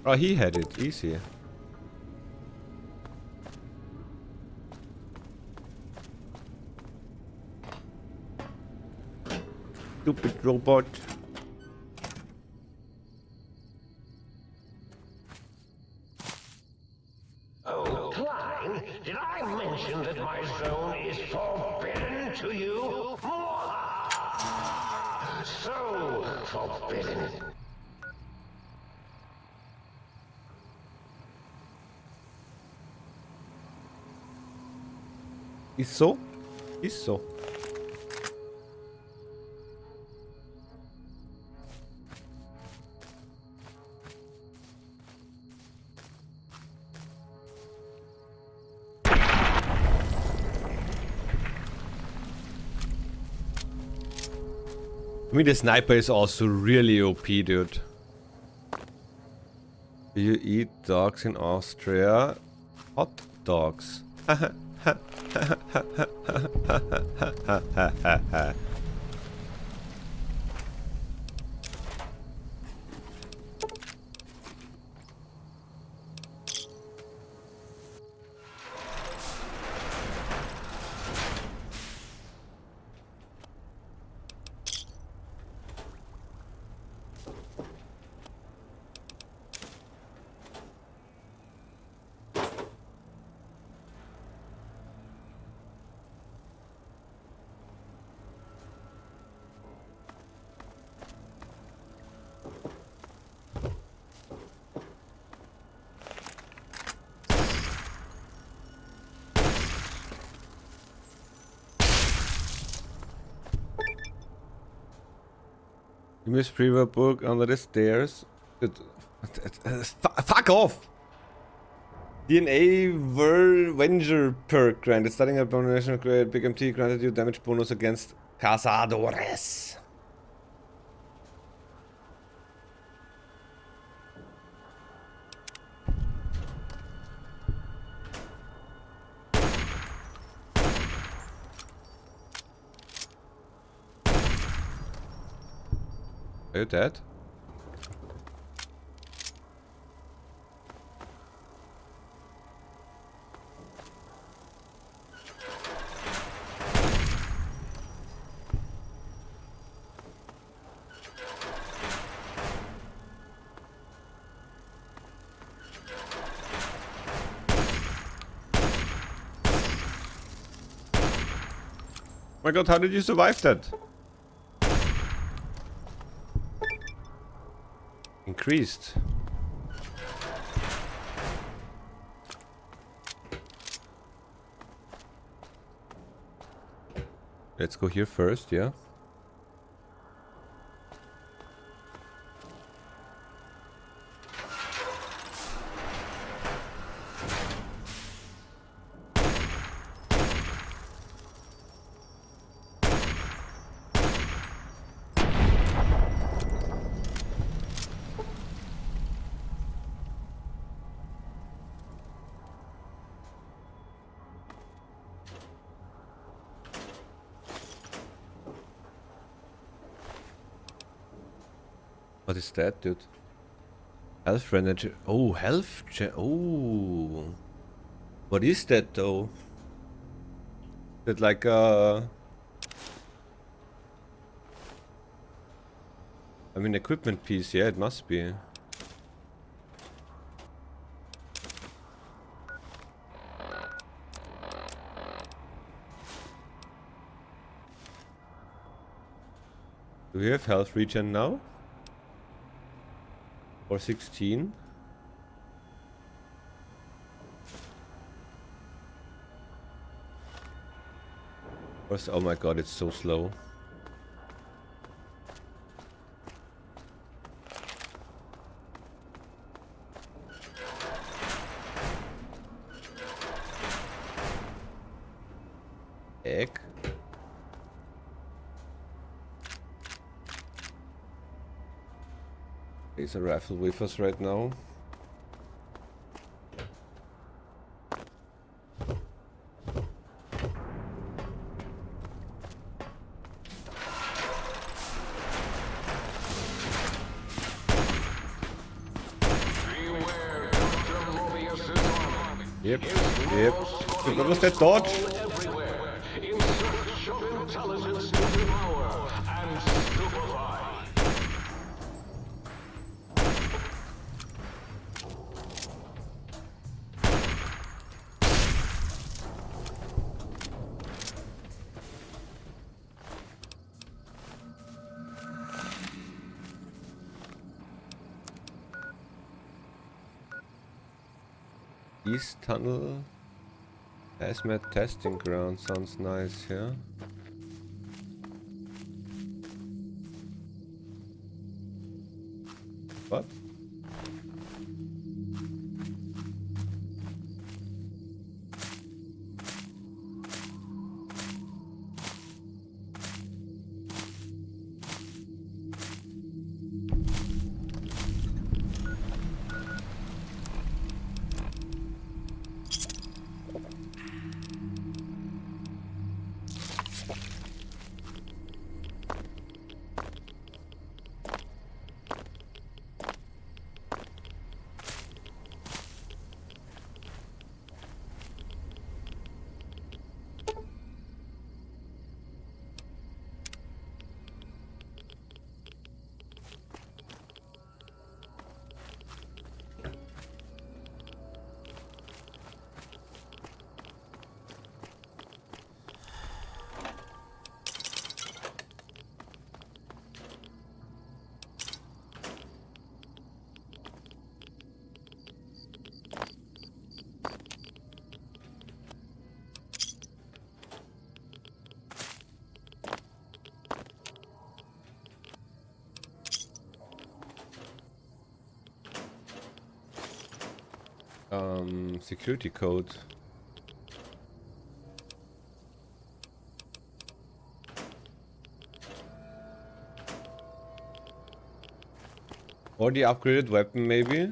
Oh, he had it. Easy. Stupid robot. Oh, Klein, did I mention that my zone is forbidden to you? So forbidden. Isso? Isso. I mean, the sniper is also really OP, dude. Do you eat dogs in Austria? Hot dogs. You miss Prever book under the stairs. Fuck off! DNA Venger perk granted. Starting abomination grade Big MT granted you damage bonus against cazadores. Are you dead? My god, how did you survive that? Increased. Let's go here first, yeah. What is that, dude? Health energy. Oh, health. Oh. What is that, though? Is it like I mean, equipment piece. Yeah, it must be. Do we have health regen now? Or 16? Oh my god, it's so slow. Egg. There's a rifle with us right now. Yep. Yep. What was that dodge? Everywhere, in search of intelligence to devour and stupefy. East Tunnel. Hazmat testing ground sounds nice, yeah. What? Security code. Or the upgraded weapon, maybe?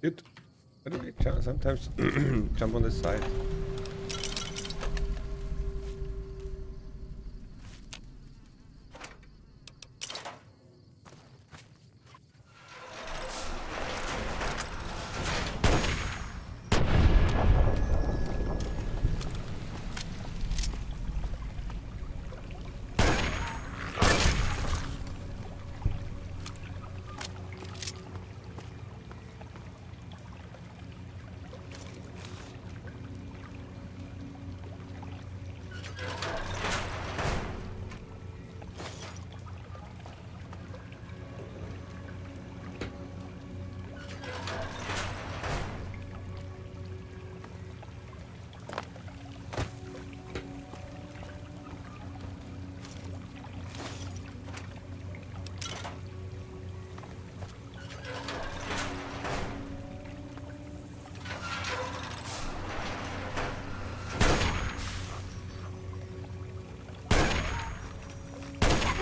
Dude, why do they sometimes jump on the side?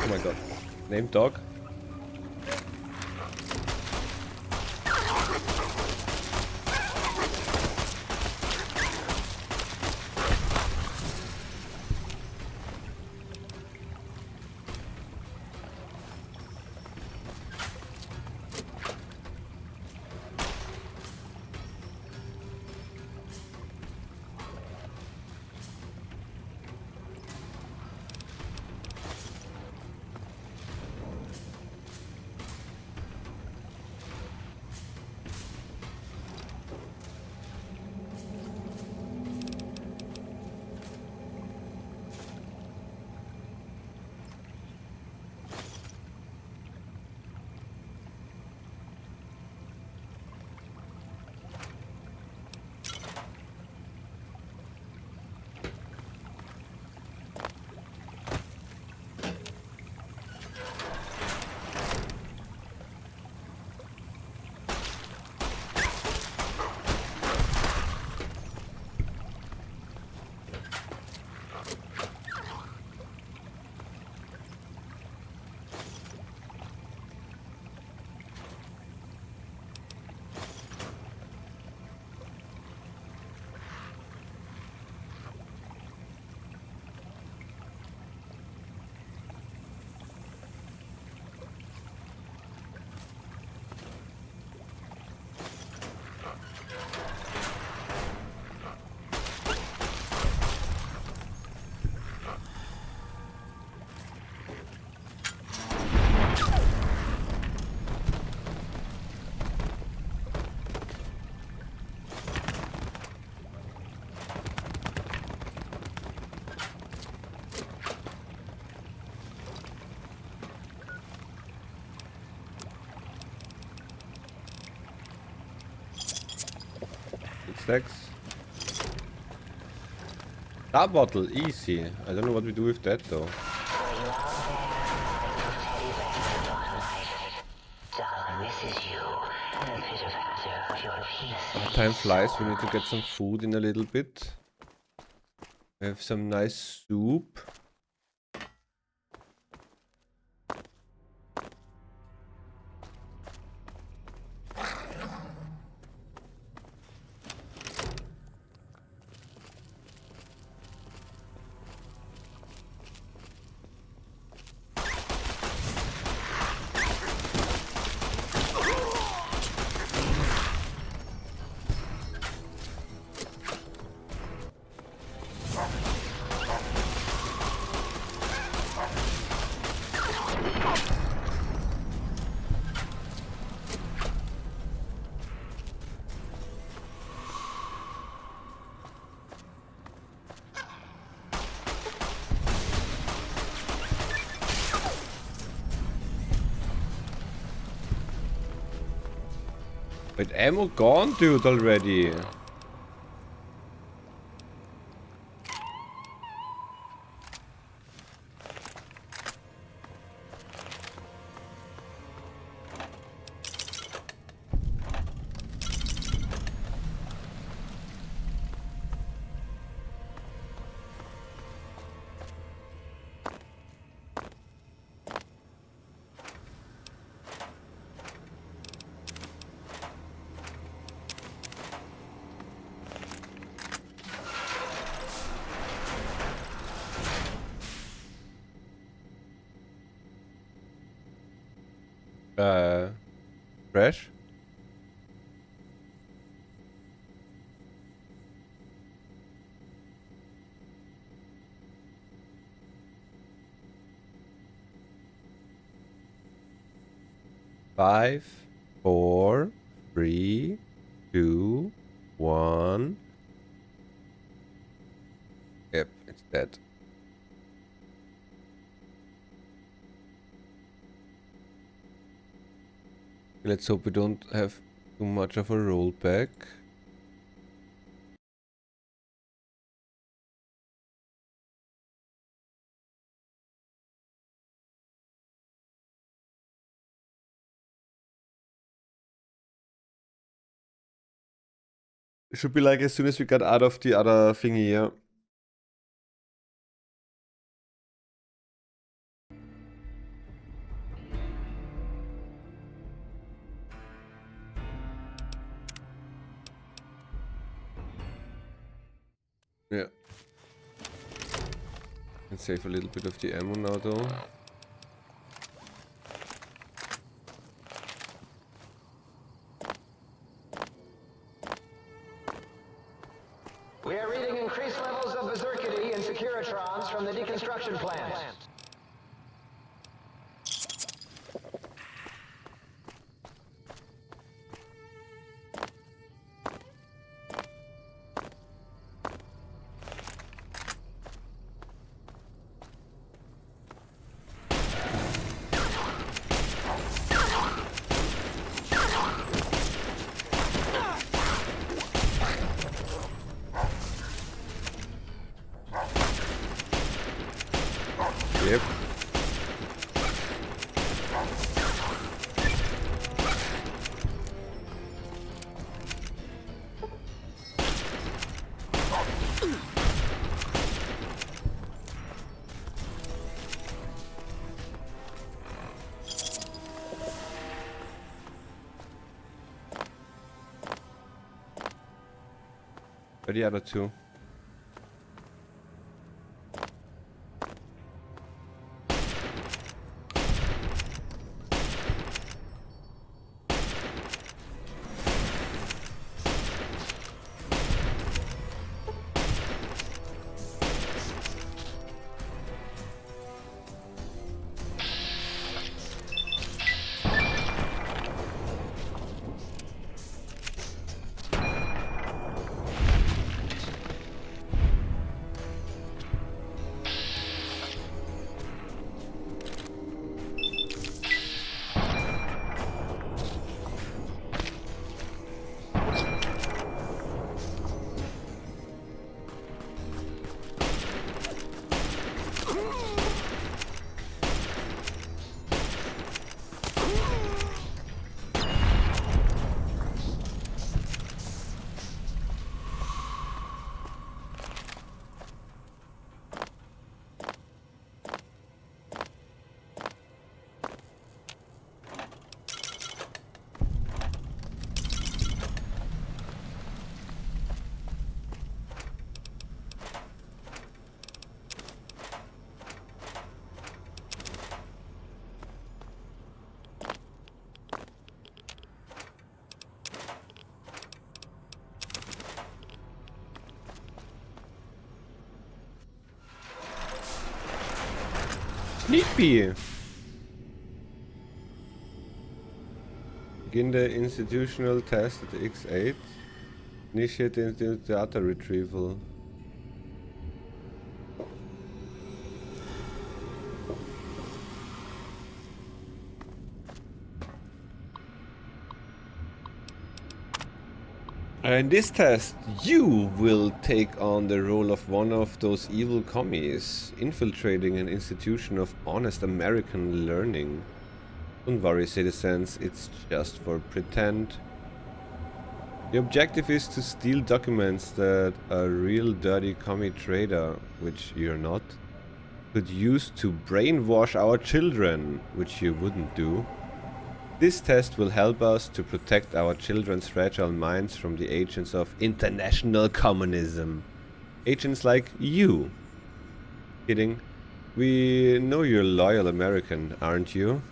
Oh my god. Name dog. stacks. That bottle, easy. I don't know what we do with that though. Time flies, we need to get some food in a little bit. We have some nice soup. Wait, ammo gone, dude, already. Fresh? Five, 4, 3, 2, 1. Yep, it's dead. Let's hope we don't have too much of a rollback. It should be like as soon as we got out of the other thingy, yeah. Yeah. Can save a little bit of the ammo now though. We are reading increased levels of berserkity and securitrons from the deconstruction plant. Yep. Where are the other two? Schnippy! Begin the institutional test at the X8. Initiate the data retrieval. In this test, you will take on the role of one of those evil commies, infiltrating an institution of honest American learning. Don't worry, citizens, it's just for pretend. The objective is to steal documents that a real dirty commie trader, which you're not, could use to brainwash our children, which you wouldn't do. This test will help us to protect our children's fragile minds from the agents of international communism. Agents like you. Kidding. We know you're loyal American, aren't you?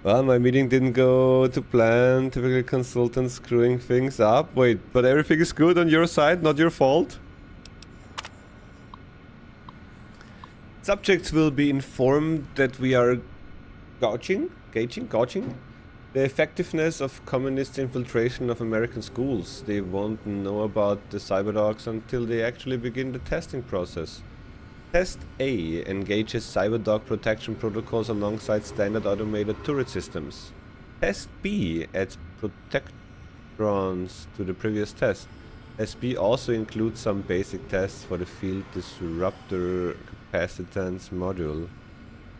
Well, my meeting didn't go to plan. Typical consultant screwing things up. Wait, but everything is good on your side, not your fault? Subjects will be informed that we are gauging the effectiveness of communist infiltration of American schools. They won't know about the cyberdogs until they actually begin the testing process. Test A engages cyberdog protection protocols alongside standard automated turret systems. Test B adds protectrons to the previous test. Test B also includes some basic tests for the field disruptor capacitance module.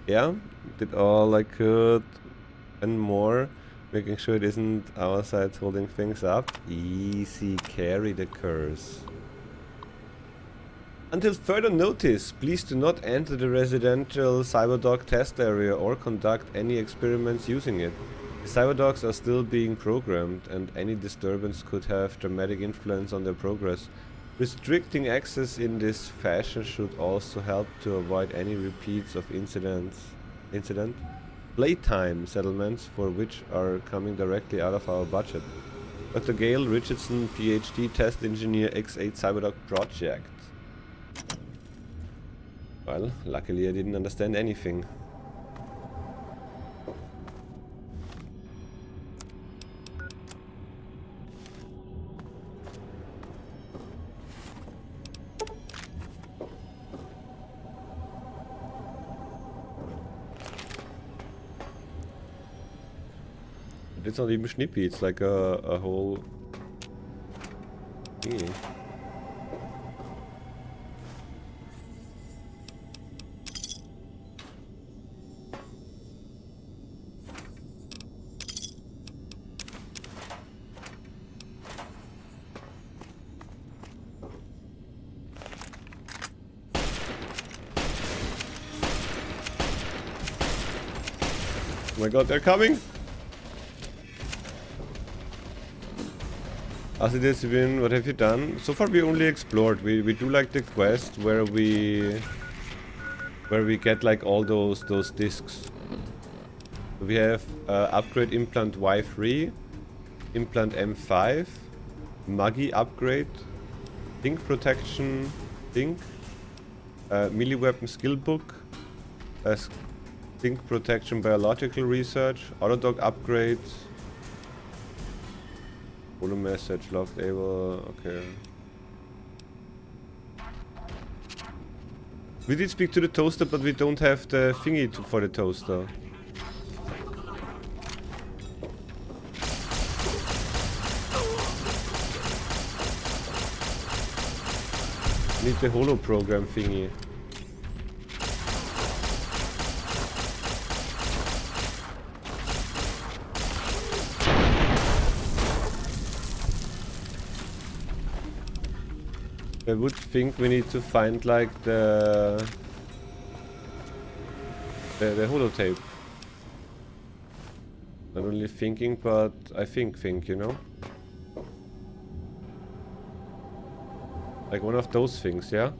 Yeah, did all I could and more, making sure it isn't our side holding things up. Easy, carry the curse. Until further notice, please do not enter the residential cyberdog test area or conduct any experiments using it. The cyberdogs are still being programmed, and any disturbance could have dramatic influence on their progress. Restricting access in this fashion should also help to avoid any repeats of incident playtime settlements for which are coming directly out of our budget. Dr. Gail Richardson, PhD, Test Engineer, X8 Cyberdog Project. Well, luckily I didn't understand anything. It's not even snippy, it's like a whole thingy. Oh my god, they're coming! As it has been, what have you done? So far we only explored. We do like the quest where we get like all those discs. We have upgrade implant Y3, implant M5, Muggy upgrade, think protection, think, melee weapon skill book, think protection biological research, autodog upgrade. Holo message locked able, okay. We did speak to the toaster, but we don't have the thingy for the toaster. Need the holo program thingy. I would think we need to find like the holotape. Not only thinking, but I think, you know? Like one of those things, yeah?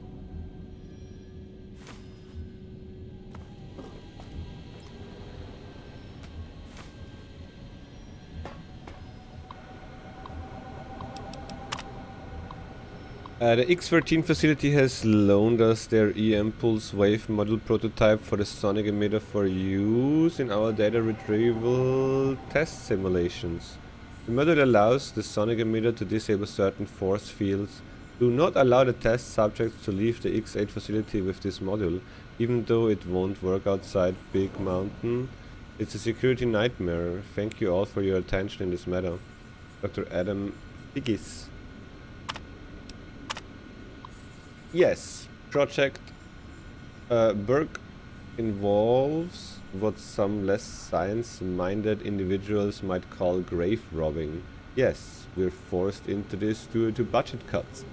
The X13 facility has loaned us their E-Impulse Wave model prototype for the sonic emitter for use in our data retrieval test simulations. The model allows the sonic emitter to disable certain force fields. Do not allow the test subjects to leave the X8 facility with this module, even though it won't work outside Big Mountain. It's a security nightmare. Thank you all for your attention in this matter. Dr. Adam Figgis. Yes, Project Berg involves what some less science-minded individuals might call grave robbing. Yes, we're forced into this due to budget cuts.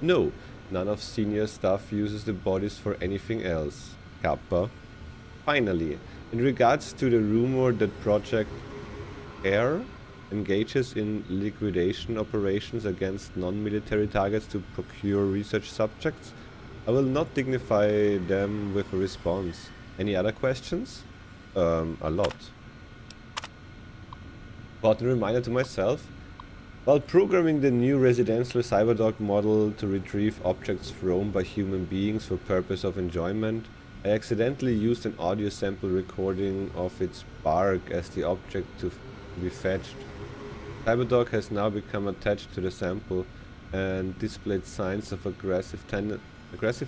No, none of senior staff uses the bodies for anything else. Kappa. Finally, in regards to the rumor that Project Air engages in liquidation operations against non-military targets to procure research subjects, I will not dignify them with a response. Any other questions? A lot. Important reminder to myself. While programming the new residential cyberdog model to retrieve objects thrown by human beings for purpose of enjoyment, I accidentally used an audio sample recording of its bark as the object to be fetched. Cyberdog has now become attached to the sample and displayed signs of aggressive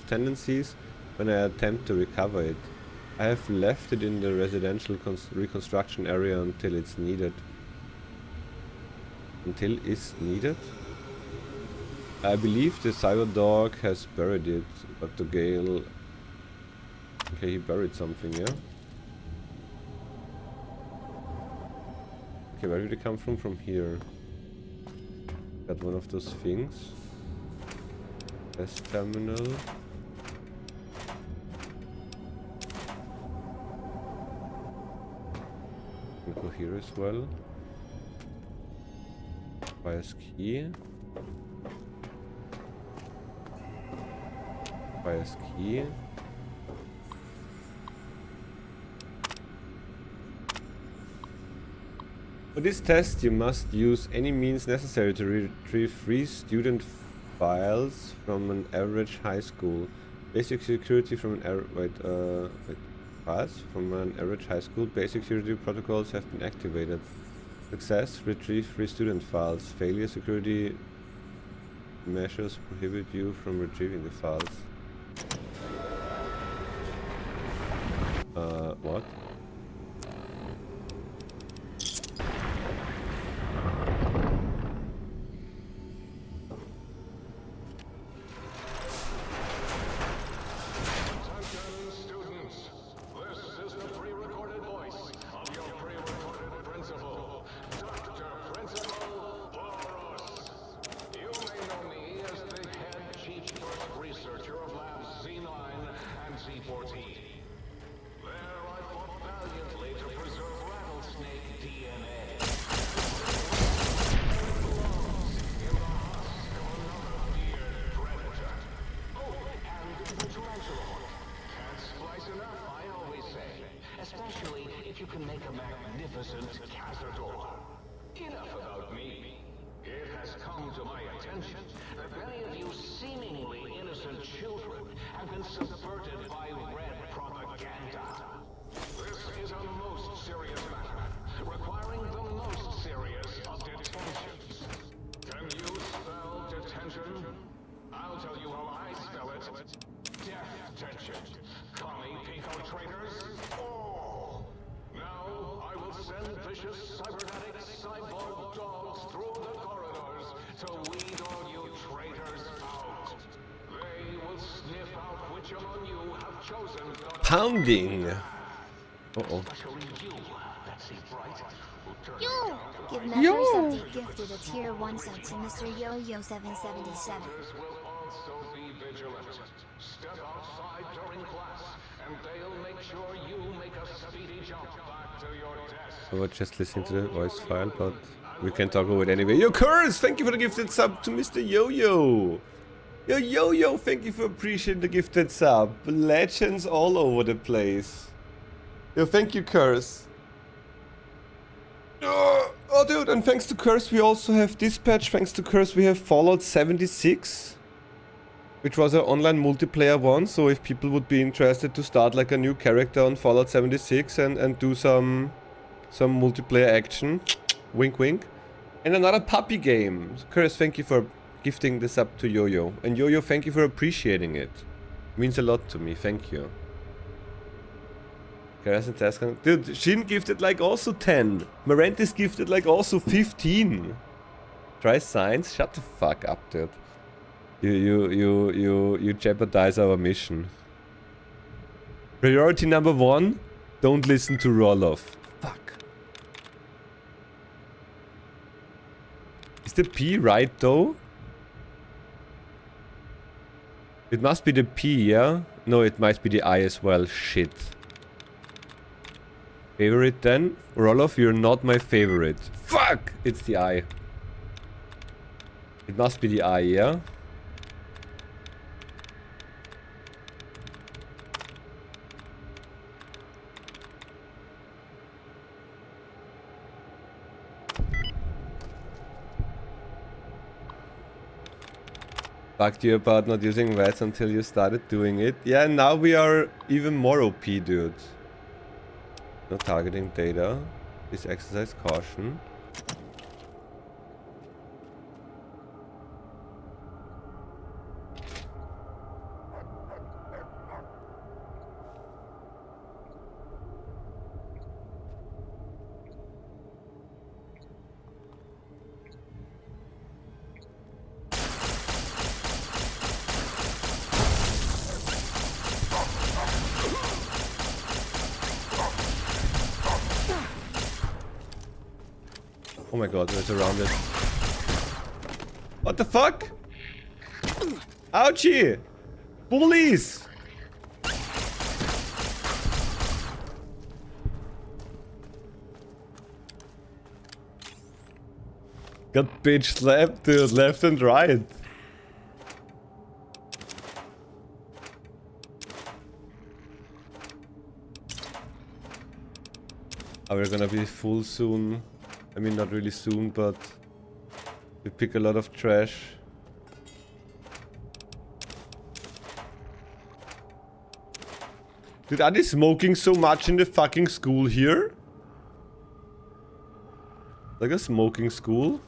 tendencies when I attempt to recover it. I have left it in the residential reconstruction area until it's needed. Until it's needed? I believe the cyberdog has buried it, Dr. Gale. Okay, he buried something, yeah? Okay, where did it come from? From here. Got one of those things. Test terminal. Can go here as well. Bias key. Bias key. For this test, you must use any means necessary to retrieve 3 student files from an average high school. Basic security from an files from an average high school. Basic security protocols have been activated. Success: retrieve 3 student files. Failure: security measures prohibit you from retrieving the files. What? Pounding. Uh-oh. Yo! Give Measures Update gifted a tier 1 sub to Mr. Yo-Yo 777. Step outside during class, and they'll make sure you make a speedy jump back to your desk. I was just listening to the voice file, but we can talk over it anyway. Yo, Curse! Thank you for the gifted sub to Mr. Yo-Yo! Yo, thank you for appreciating the gifted sub. Legends all over the place. Yo, thank you, Curse. Oh, dude, and thanks to Curse we also have Dispatch. Thanks to Curse we have Fallout 76. which was an online multiplayer one, so if people would be interested to start like a new character on Fallout 76 and do some multiplayer action, wink wink. And another puppy game. Curtis, thank you for gifting this up to Yo-Yo. And Yo-Yo, thank you for appreciating it. Means a lot to me, thank you. Curtis and Taskan. Dude, Shin gifted like also 10. Marentis gifted like also 15. Try science? Shut the fuck up, dude. You jeopardize our mission. Priority number 1, don't listen to Roloff. Fuck. Is the P right though? It must be the P, yeah? No, it might be the I as well. Shit. Favorite then? Roloff, you're not my favorite. Fuck! It's the I. It must be the I, yeah? Fucked you about not using VATS until you started doing it. Yeah, now we are even more OP, dude. No targeting data. Please exercise caution. Oh my god, we're surrounded. What the fuck? Ouchie! Bullies! Got bitch slapped, dude, left and right. Oh, we're gonna be full soon. I mean, not really soon, but we pick a lot of trash. Dude, are they smoking so much in the fucking school here? Like a smoking school?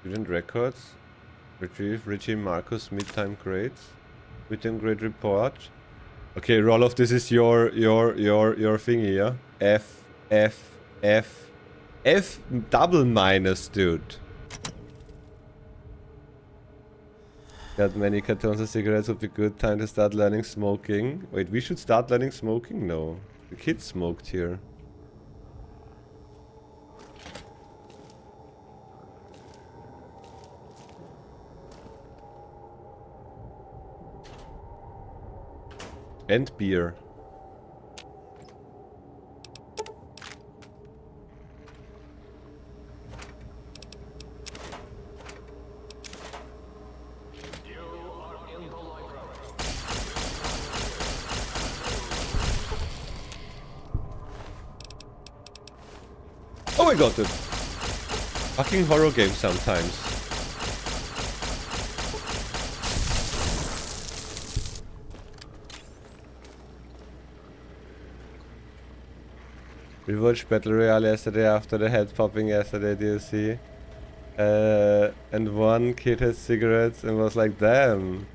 Student records. Retrieve Richie Marcus mid-time grades. Mid-time grade report. Okay, Roloff, this is your thingy, yeah? F double minus, dude. Got many cartons of cigarettes, would be good time to start learning smoking. Wait, we should start learning smoking? No. The kids smoked here. And beer. Oh my god, dude. Fucking horror game sometimes. We watched Battle Royale yesterday after the head popping yesterday DLC. And one kid has cigarettes and was like, damn.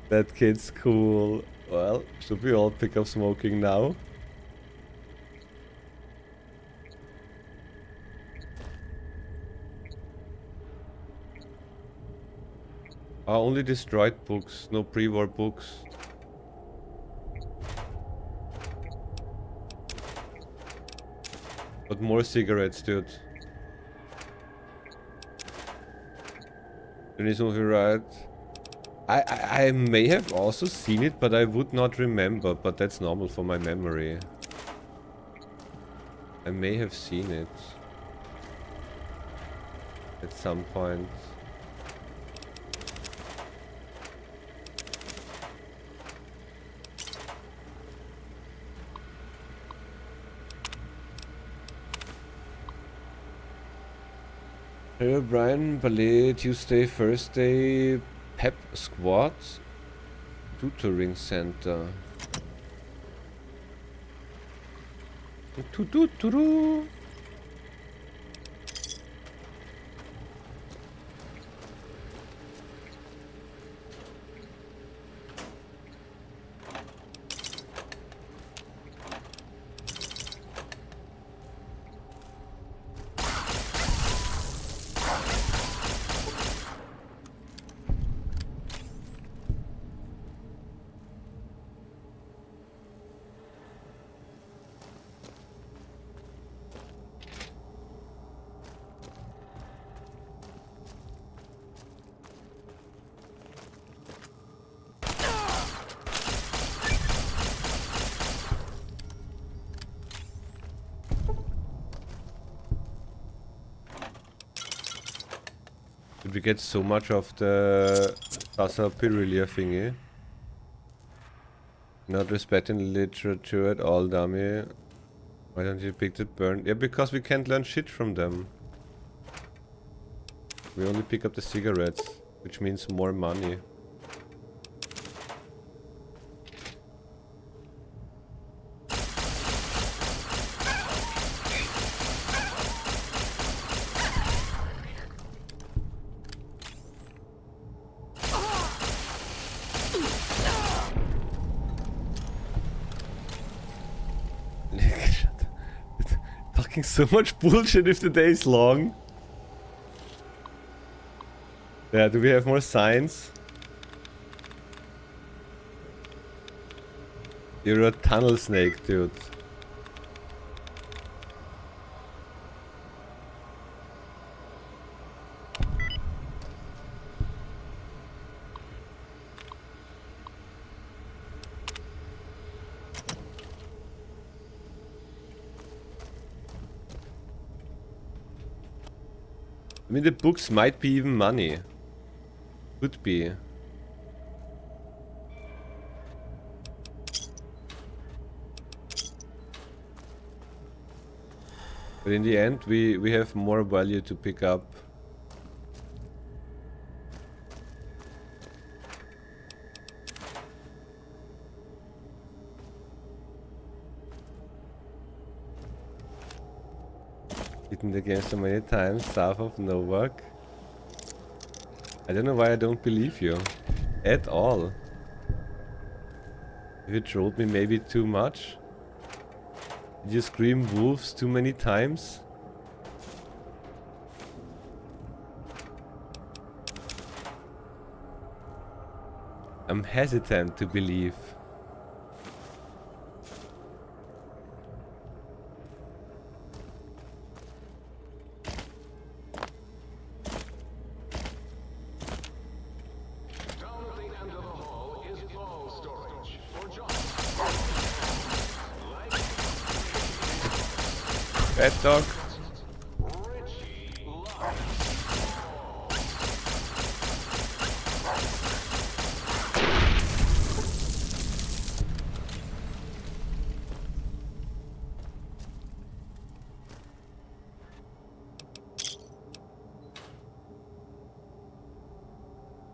That kid's cool. Well, should we all pick up smoking now? Only destroyed books, no pre-war books. But more cigarettes, dude. Denise movie, right? I may have also seen it, but I would not remember. But that's normal for my memory. I may have seen it at some point. Hello Brian, ballet, Tuesday, Thursday, pep squad, tutoring center. Tutu. Did we get so much of the Sasa Pirulia thingy? Not respecting literature at all, dummy. Why don't you pick the burn? Yeah, because we can't learn shit from them. We only pick up the cigarettes, which means more money. Talking so much bullshit if the day is long. Yeah, do we have more signs? You're a tunnel snake, dude. I mean, the books might be even money. Could be. But in the end, we have more value to pick up. Hitting the game so many times, south of Novak. I don't know why I don't believe you. At all. If you trolled me maybe too much. Did you scream wolves too many times? I'm hesitant to believe. Bad dog.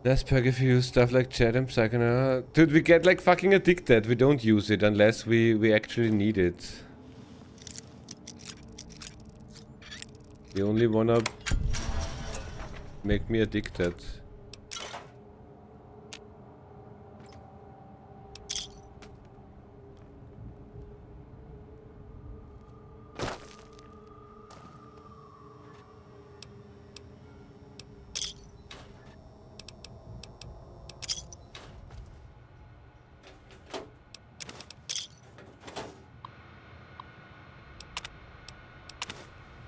Less perk if you use stuff like chat and psychonaut. Dude, we get like fucking addicted. We don't use it unless we actually need it. You only wanna make me addicted.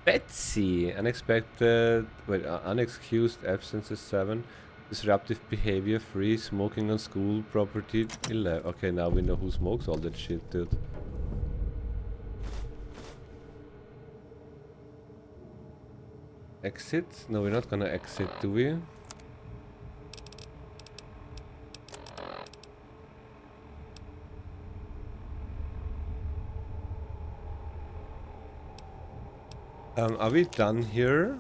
Betsy! Unexpected... Wait, unexcused absences 7. Disruptive behavior 3. Smoking on school property 11. Okay, now we know who smokes all that shit, dude. Exit? No, we're not gonna exit, do we? Are we done here?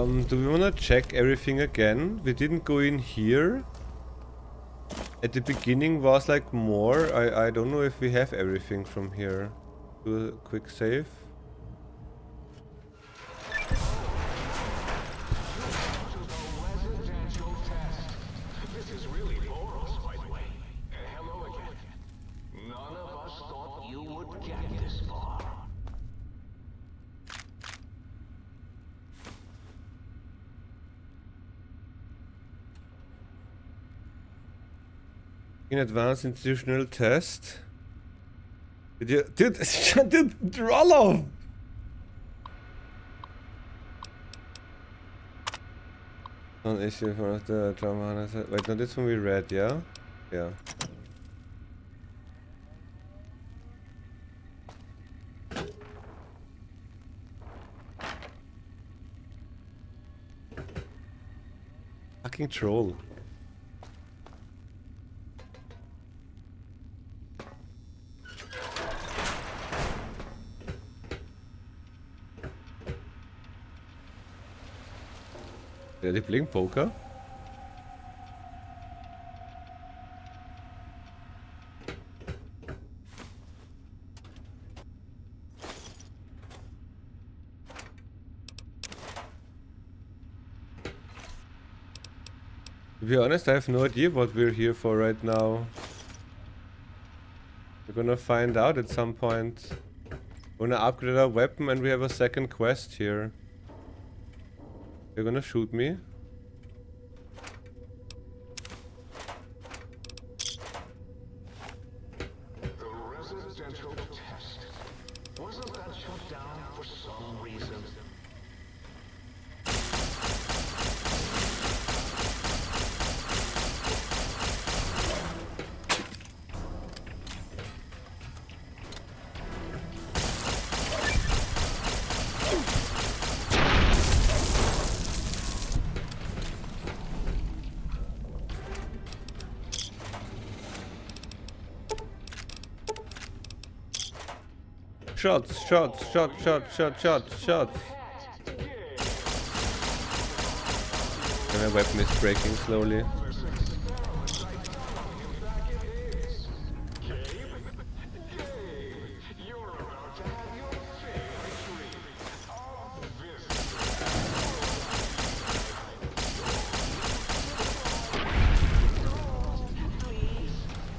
Do we wanna check everything again? We didn't go in here. At the beginning was like more. I don't know if we have everything from here. Do a quick save. This is really for us, by the way. Hello again. None of us thought you would get this far. In advanced institutional test. Did you, dude, roll off! An issue for the drama. Wait, no, this one we read, yeah? Yeah. Fucking troll. Are they playing poker? To be honest, I have no idea what we're here for right now. We're gonna find out at some point. We're gonna upgrade our weapon and we have a second quest here. You're gonna shoot me? The residential test. Wasn't that shut down for some reason? Shots, shots, shots, shots, shots, shots, shots. And my weapon is breaking slowly.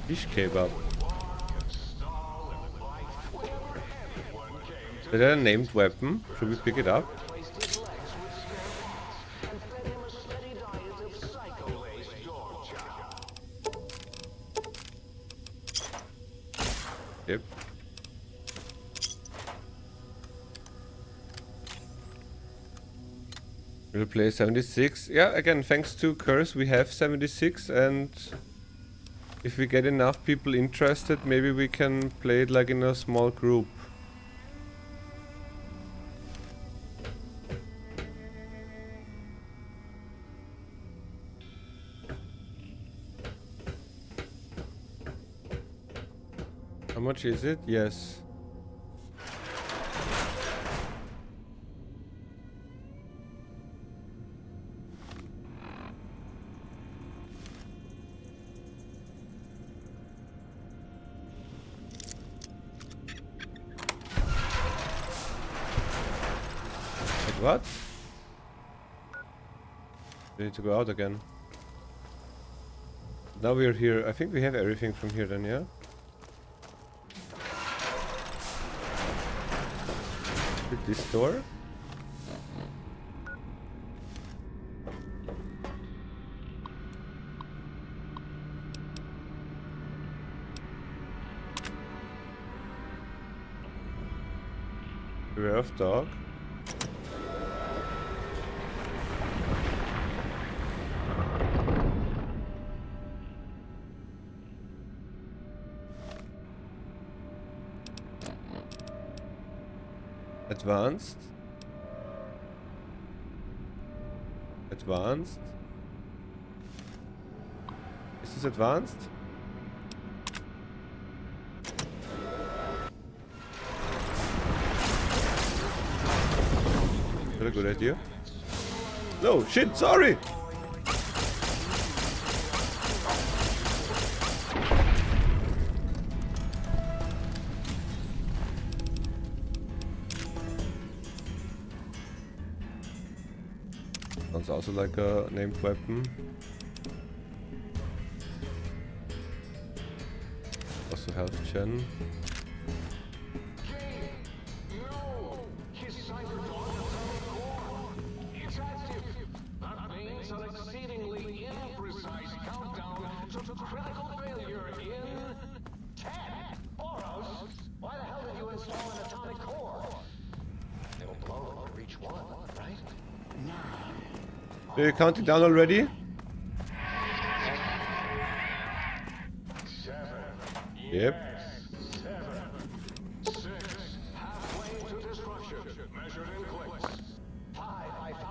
Fish kebab. Is that a named weapon? Should we pick it up? Yep. We'll play 76. Yeah, again, thanks to Curse, we have 76, and if we get enough people interested, maybe we can play it like in a small group. How much is it? Yes. Like what? We need to go out again. Now we're here. I think we have everything from here then, yeah? This door? Beware of dog. Advanced. Advanced. Is this advanced? Is that a good idea? No, shit, sorry! Sounds also like a named weapon. Also health gen. Are you counting down already? 7. Yep. 7. 6. Halfway to destruction. Measured in clicks. 5 by 5.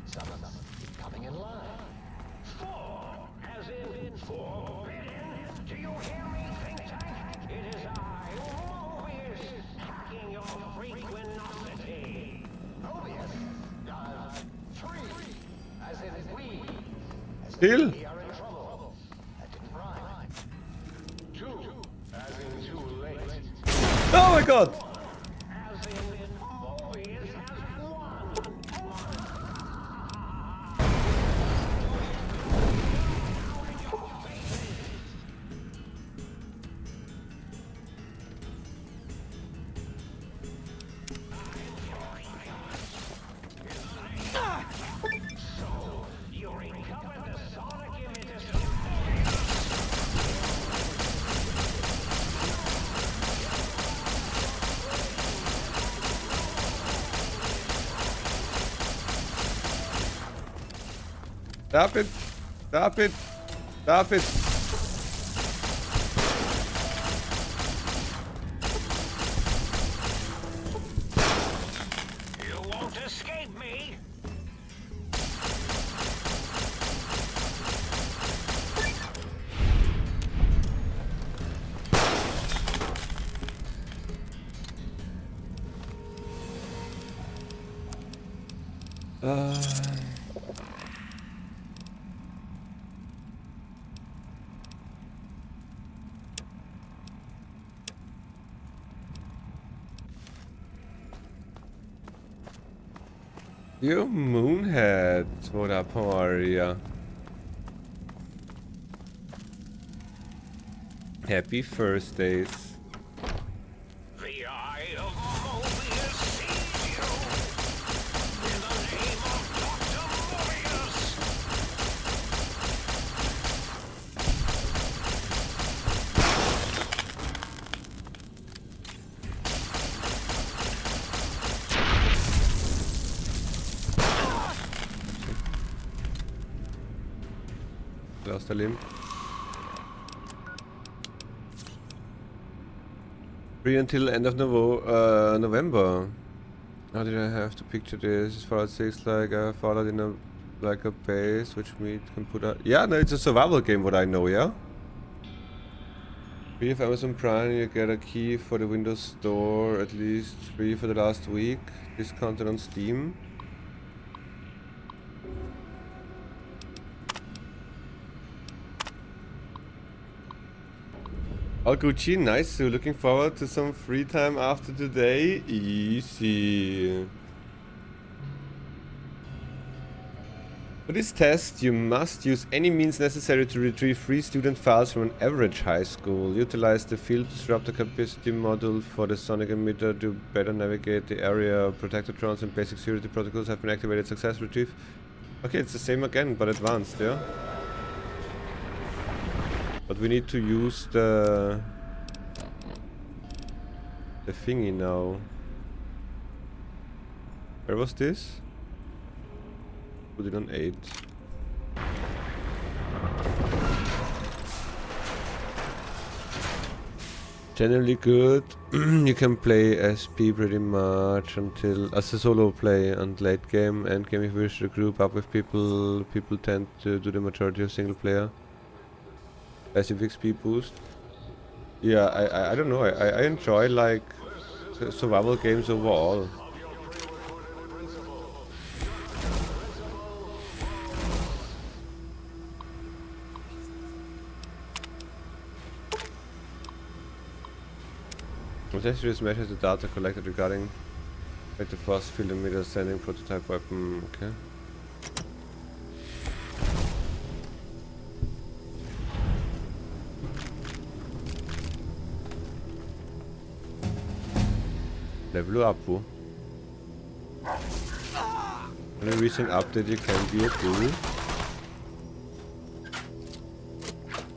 7. Coming in line. 4. As in forbidden. Do you hear me, think tank? It is I, Mobius, hacking your freaquinosity. Mobius? 3. As in we. Still? We are in trouble. That didn't rhyme. 2. As in too late. Oh my god! As in Mobius has won. So, you recovered the sonic images. Stop it! Stop it! Stop it! You won't escape me. You moonhead! What up, how are ya? Happy first days. The eye of Mobius sees you. In the name of Dr. Mobius. Lost a limb. Free until end of November. How did I have to picture this? Fallout 6 like Fallout in a base which meat can put out. Yeah, no, it's a survival game what I know, yeah? Free of Amazon Prime, you get a key for the Windows Store, at least free for the last week. Discounted on Steam. Oh, Gucci, nice. So looking forward to some free time after today. Easy. For this test, you must use any means necessary to retrieve free student files from an average high school. Utilize the field disruptor capacity module for the sonic emitter to better navigate the area. Protectotrons and basic security protocols have been activated. Success retrieve. Okay, it's the same again, but advanced, yeah? But we need to use the thingy now. Where was this? Put it on 8. Generally good. You can play SP pretty much until as a solo play and late game. End game if you wish to group up with people. People tend to do the majority of single player. Passive XP boost. Yeah, I don't know. I enjoy like survival games overall. Contextually measures the data collected regarding the force field emitter sending prototype weapon. Okay. Level up, wo? Any recent update you can be a fool?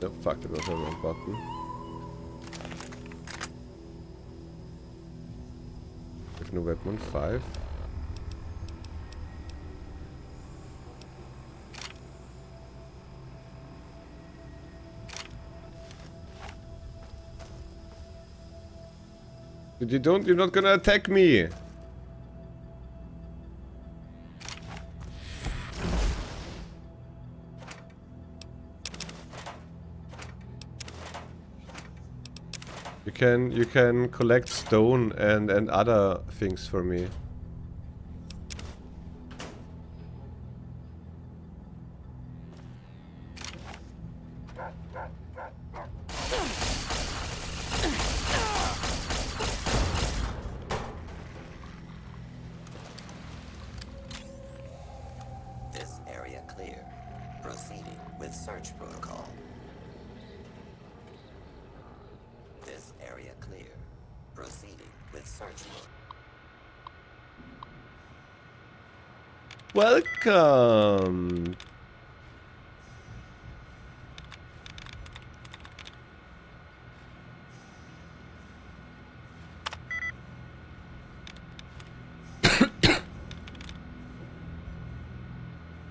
Oh fuck, that was the wrong button. With no weapon 5. You're not gonna attack me! You can collect stone and other things for me. This area clear. Proceeding with search protocol. This area clear. Proceeding with search mode. Welcome!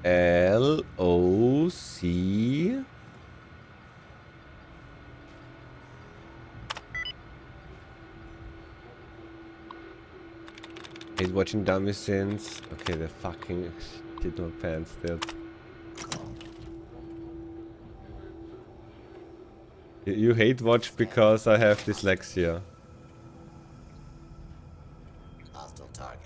LOC. Hate watching dummy scenes. Okay, the fucking shit my pants, dude. You hate watch because I have dyslexia. Hostile target.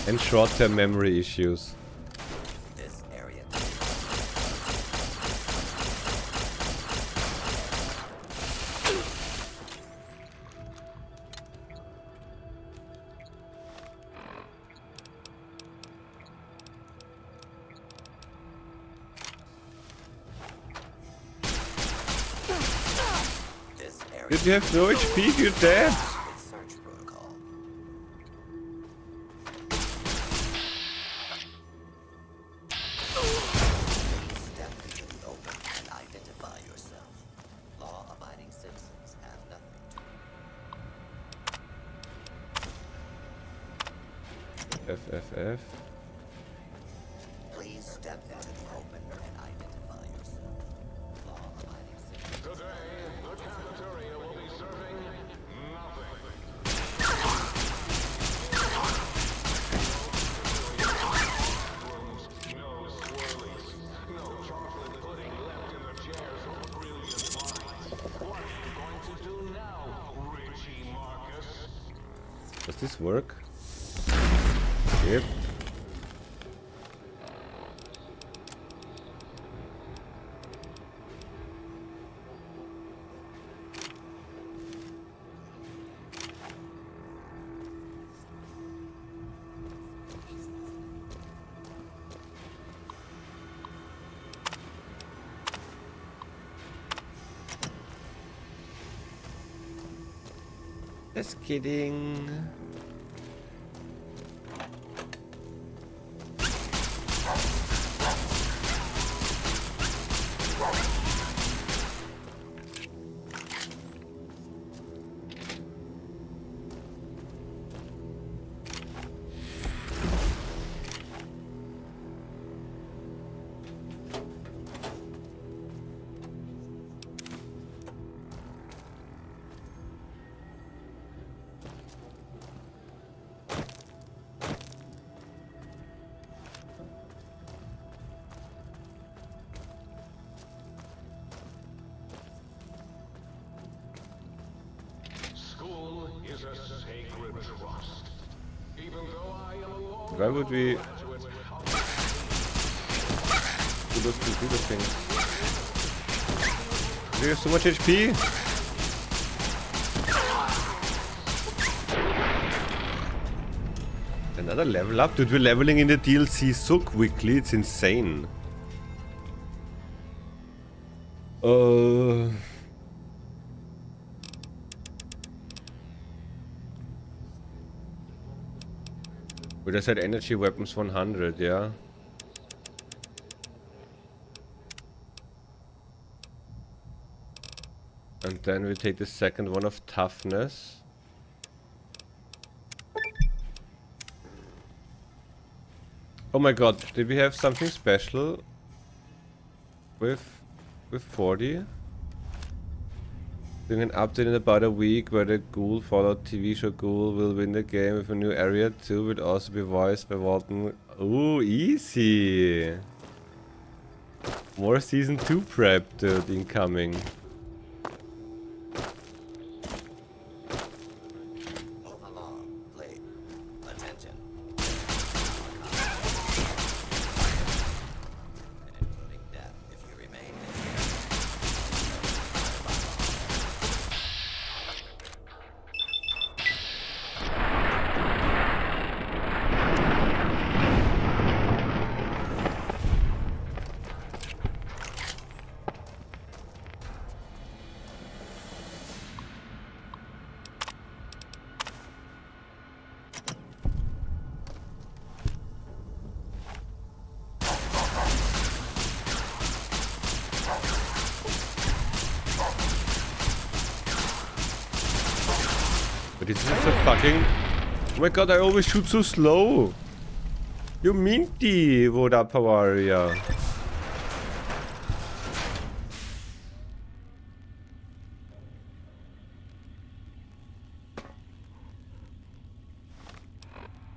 And short-term memory issues. This area Did you have no HP? You're dead! FFF. Please step into the open and identify yourself. Law-abiding citizens. Today, the cafeteria will be serving nothing. No swirlies, no chocolate pudding left in the chairs of brilliant minds. What are you going to do now, Richie Marcus? Does this work? Yep. Just kidding. School is a sacred trust. Even though I am a Why would we... those computer things. We have so much HP. Another level up? Dude, we're leveling in the DLC so quickly, it's insane. We just had energy weapons 100, yeah. And then we take the second one of toughness. Oh my god, did we have something special with 40? Doing an update in about a week where the Ghoul Fallout TV show Ghoul will win the game with a new area 2 will also be voiced by Walton. Ooh, easy! More season 2 prep, dude, incoming. But this is a fucking... Oh my god, I always shoot so slow! You minty, what up, how are ya?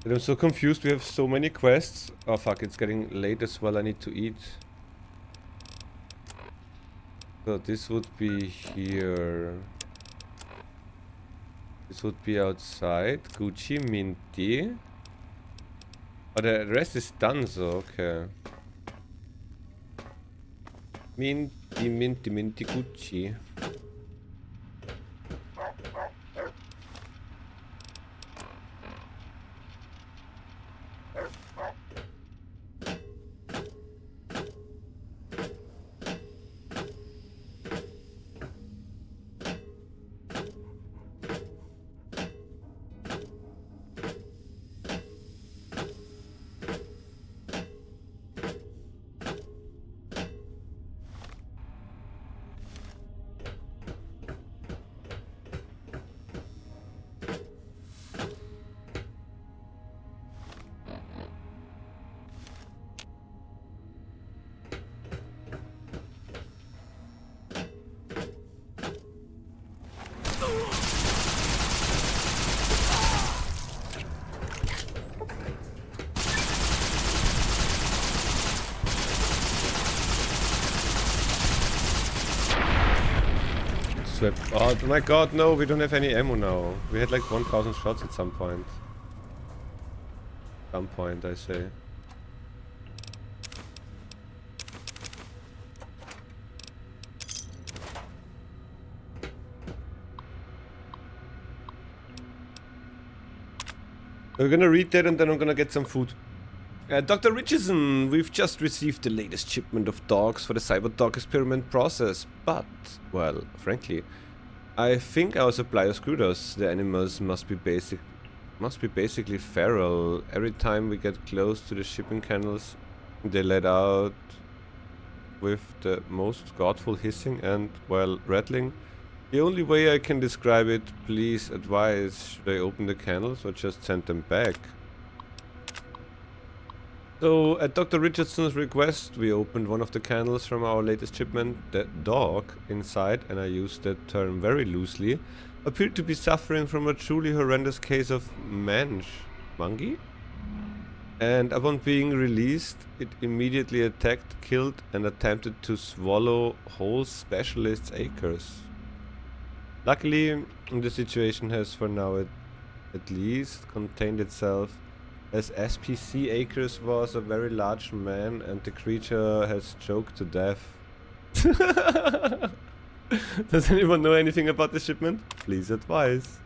But I'm so confused, we have so many quests. Oh fuck, it's getting late as well, I need to eat. So this would be here. This would be outside. Gucci, Minty. Oh, the rest is done, so okay. Minty, Minty, Minty, Gucci. Oh my god, no, we don't have any ammo now. We had like 1000 shots at some point. Some point, I say. We're gonna read that and then I'm gonna get some food. Dr. Richardson, we've just received the latest shipment of dogs for the Cyberdog experiment process, but, well, frankly, I think our supplier screwed us. The animals must be basically feral. Every time we get close to the shipping canals, they let out with the most godful hissing and, well, rattling. The only way I can describe it, please advise, should I open the canals or just send them back? So, at Dr. Richardson's request, we opened one of the canals from our latest shipment. The dog inside, and I use that term very loosely, appeared to be suffering from a truly horrendous case of mange? And upon being released, it immediately attacked, killed, and attempted to swallow whole specialist's acres. Luckily, the situation has for now at least contained itself As SPC Acres was a very large man and the creature has choked to death. Does anyone know anything about the shipment? Please advise.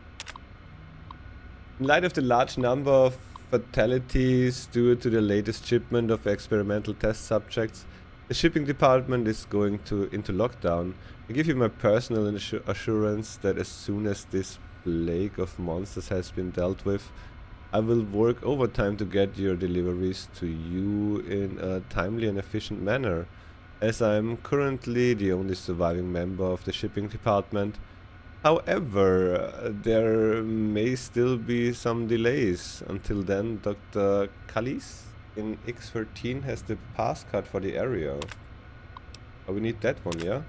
In light of the large number of fatalities due to the latest shipment of experimental test subjects, the shipping department is going into lockdown. I give you my personal assurance that as soon as this plague of monsters has been dealt with, I will work overtime to get your deliveries to you in a timely and efficient manner. As I am currently the only surviving member of the shipping department. However, there may still be some delays. Until then, Dr. Callis in X13 has the passcard for the area. Oh, we need that one, yeah?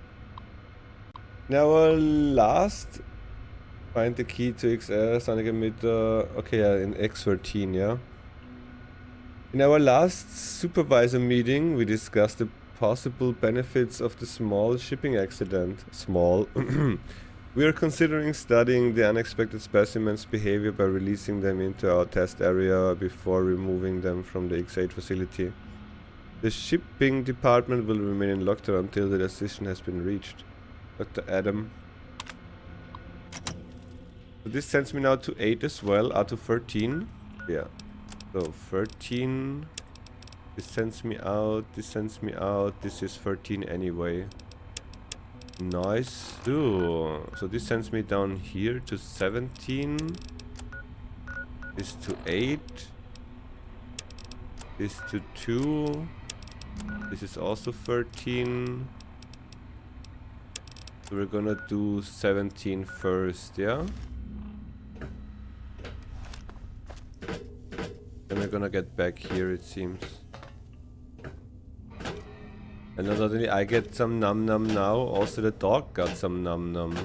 Now, last... Find the key to XR, Sonic emitter. Okay, yeah, in X13, yeah. In our last supervisor meeting, we discussed the possible benefits of the small shipping accident. Small. We are considering studying the unexpected specimens' behavior by releasing them into our test area before removing them from the X8 facility. The shipping department will remain in lockdown until the decision has been reached. Dr. Adam. So this sends me now to 8 as well, to 13. Yeah. So 13. This sends me out, this sends me out. This is 13 anyway. Nice. Ooh. So this sends me down here to 17. This to 8. This to 2. This is also 13. So we're gonna do 17 first, yeah? Then we're gonna get back here, it seems. And not only I get some num num now, also the dog got some num num.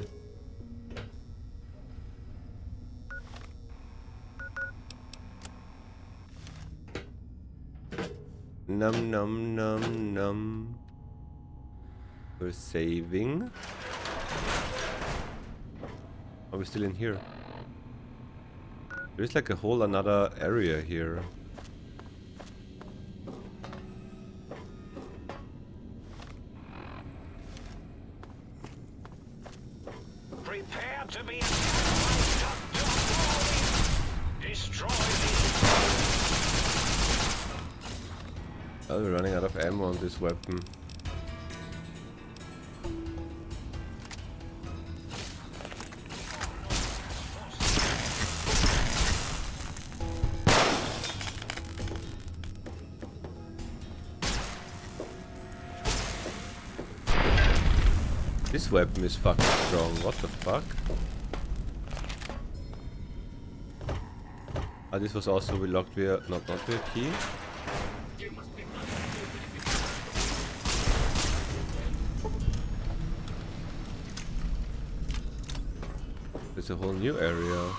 Num num num num. We're saving. Are we still in here? There's like a whole another area here. Prepare to be destroy Oh, we're running out of ammo on this weapon. This weapon is fucking strong, what the fuck? Ah, this was also relocked via... not via key? There's a whole new area.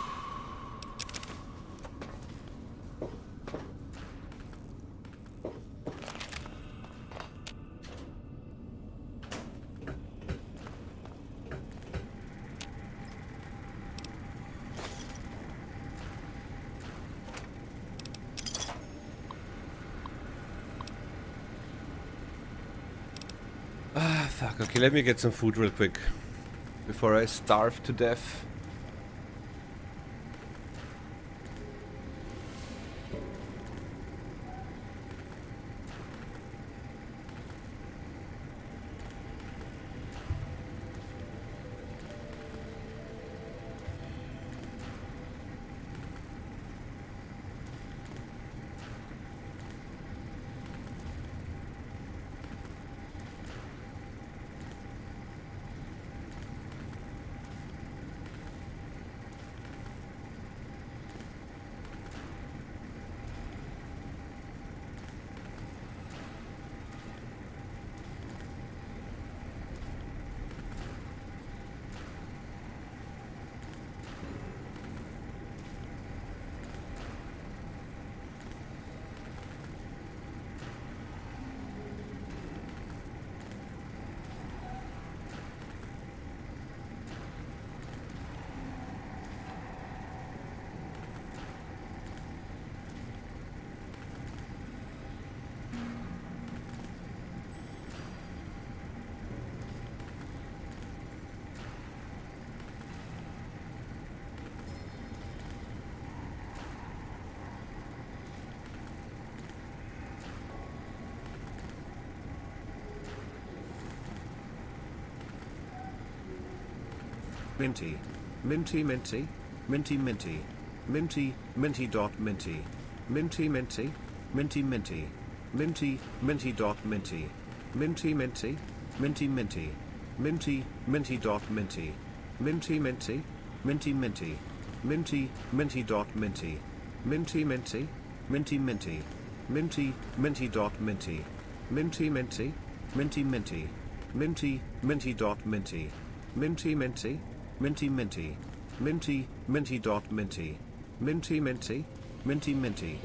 Ah, fuck. Okay, let me get some food real quick. Before I starve to death. minty, minty minty, minty minty, minty, minty dot minty, minty minty, minty minty, minty, minty dot minty, minty minty, minty minty, minty, minty dot minty, minty minty, minty minty, minty, minty dot minty, minty minty, minty minty, minty, minty dot minty, minty minty, minty minty, minty, minty dot minty, minty minty, minty minty, minty, minty dot minty, minty minty, minty minty.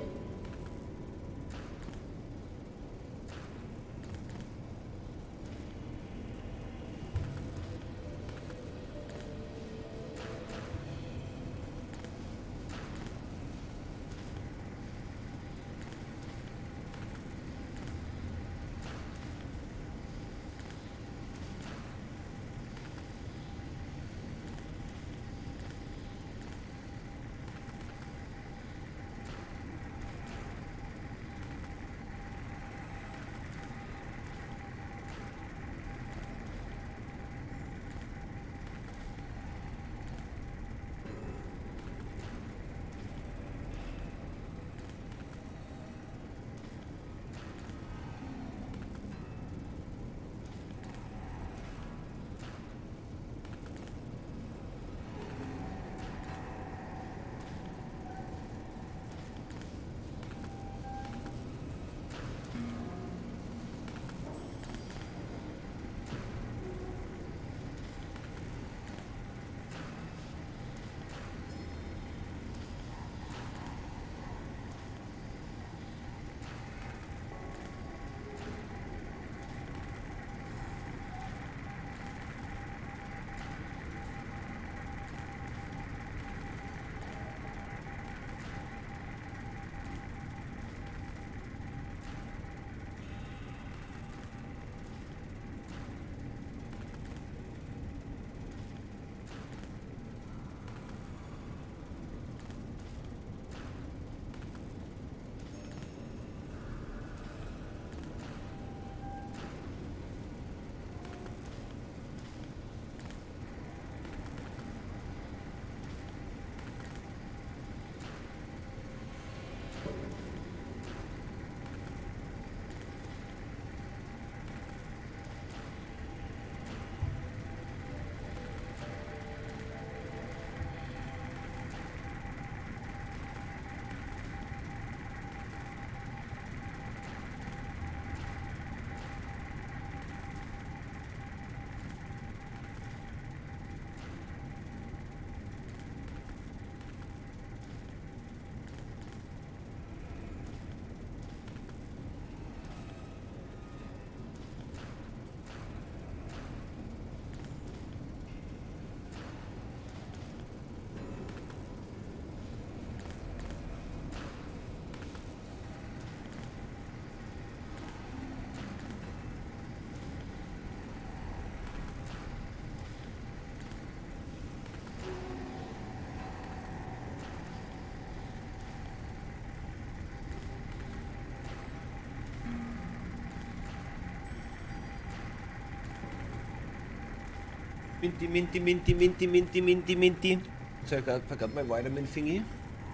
Minty. So I forgot my vitamin thingy.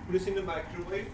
Put this in the microwave.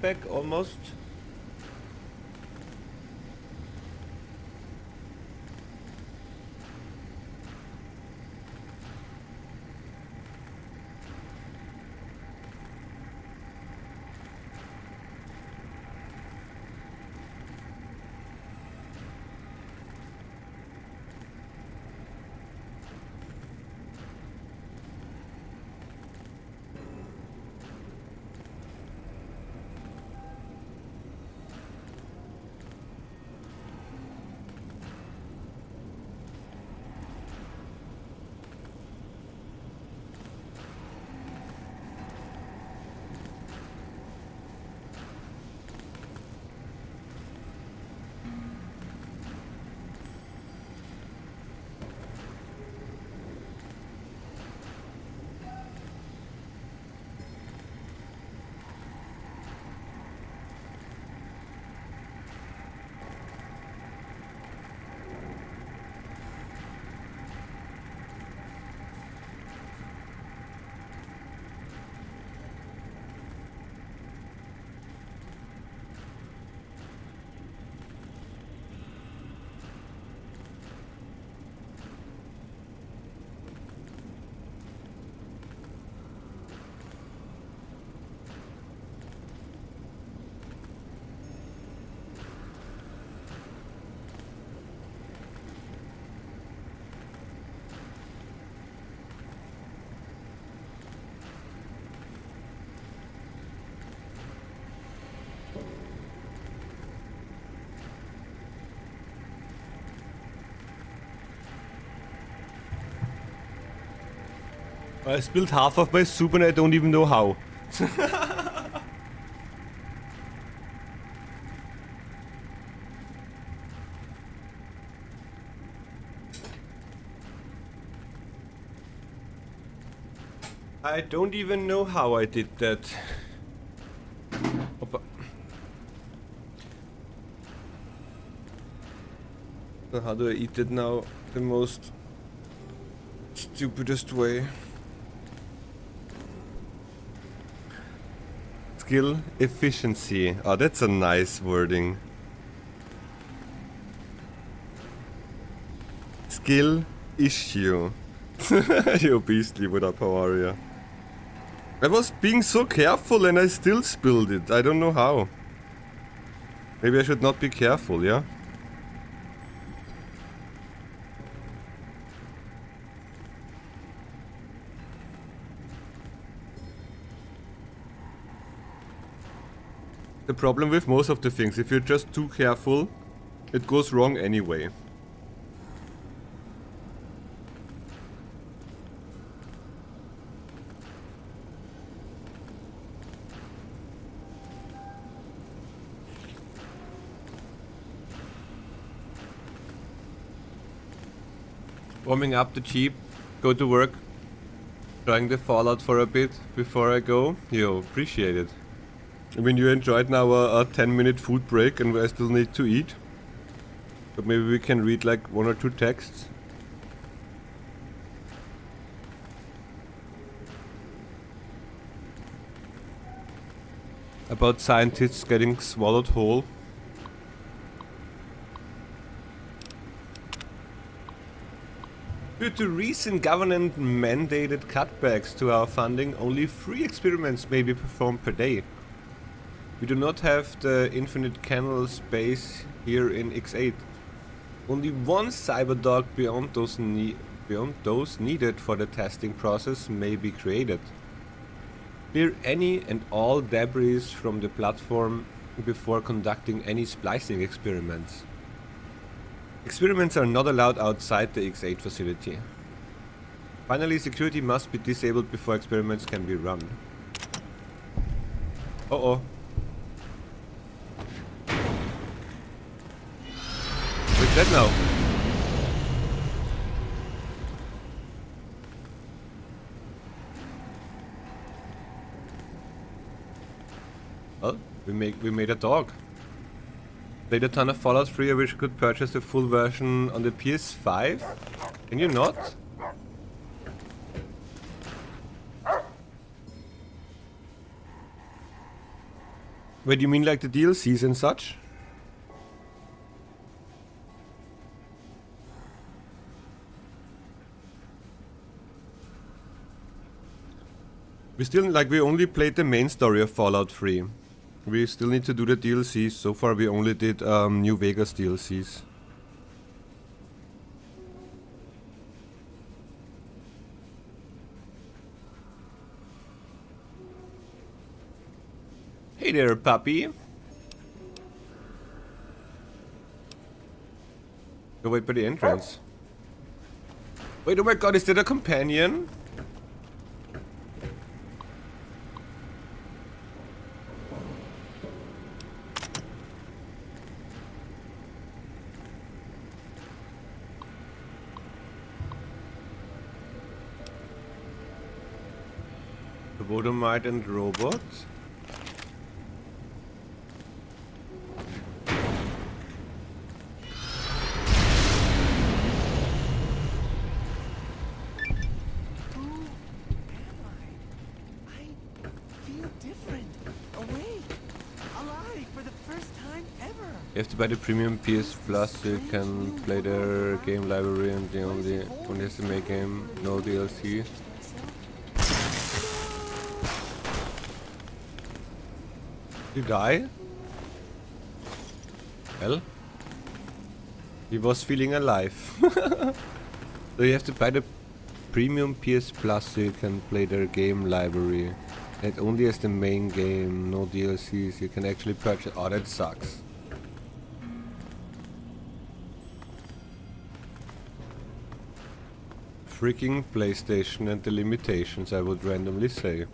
Back, almost. I spilled half of my soup and I don't even know how. I don't even know how I did that. Opa. So how do I eat it now? The most stupidest way. Skill efficiency. Oh, that's a nice wording. Skill issue. Yo, beastly, what up, how are you? I was being so careful and I still spilled it. I don't know how. Maybe I should not be careful, yeah? The problem with most of the things, if you're just too careful, it goes wrong anyway. Warming up the Jeep, go to work, trying the Fallout for a bit before I go. Yo, appreciate it. I mean, you enjoyed now a 10-minute food break and I still need to eat. But maybe we can read like 1 or 2 texts. About scientists getting swallowed whole. Due to recent government-mandated cutbacks to our funding, only 3 experiments may be performed per day. We do not have the infinite kennel space here in X8. Only 1 cyberdog beyond those needed for the testing process may be created. Clear any and all debris from the platform before conducting any splicing experiments. Experiments are not allowed outside the X8 facility. Finally, security must be disabled before experiments can be run. Uh-oh. What's that now? Well, we made a dog. Played a ton of Fallout 3. I wish I could purchase the full version on the PS5. Can you not? Wait, you mean like the DLCs and such? We still, like, we only played the main story of Fallout 3. We still need to do the DLCs. So far we only did New Vegas DLCs. Hey there, puppy. Go wait by the entrance. Wait, oh my god, is that a companion? Vodomite and robot. You have to buy the premium PS Plus so you can play their game library, and the only has to make game, no DLC. Did he die? Well, he was feeling alive. So you have to buy the premium PS Plus so you can play their game library. It only has the main game, no DLCs. You can actually purchase. Oh, that sucks. Freaking PlayStation and the limitations, I would randomly say.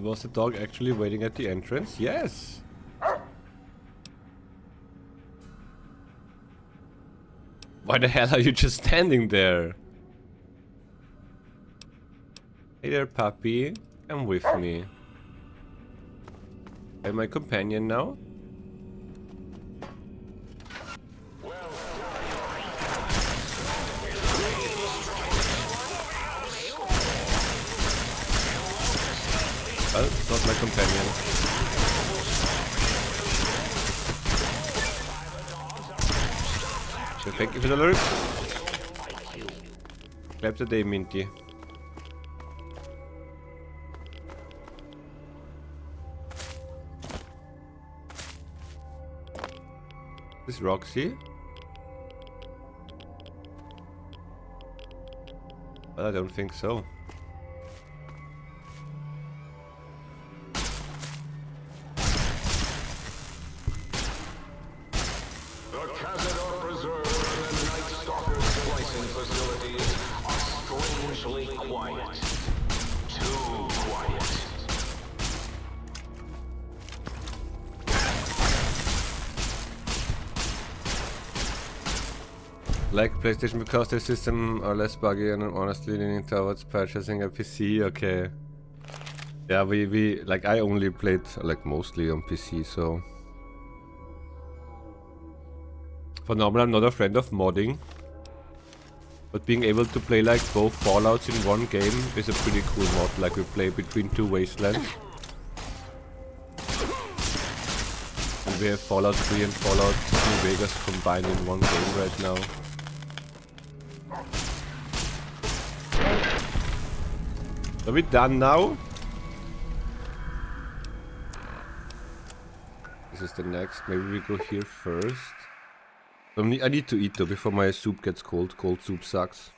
Was the dog actually waiting at the entrance? Yes! Why the hell are you just standing there? Hey there, puppy. Come with me. Am I my companion now? Well, it's not my companion. So thank you for the alert. Clap the day, Minty. Is this Roxy? Well, I don't think so. Like PlayStation because their system are less buggy and I'm honestly leaning towards purchasing a PC. Okay. Yeah, we like I only played like mostly on PC, so for normal I'm not a friend of modding. But being able to play like both Fallouts in one game is a pretty cool mod, like we play between two Wastelands. And we have Fallout 3 and Fallout New Vegas combined in one game right now. Are we done now? This is the next. Maybe we go here first. I need to eat though before my soup gets cold. Cold soup sucks.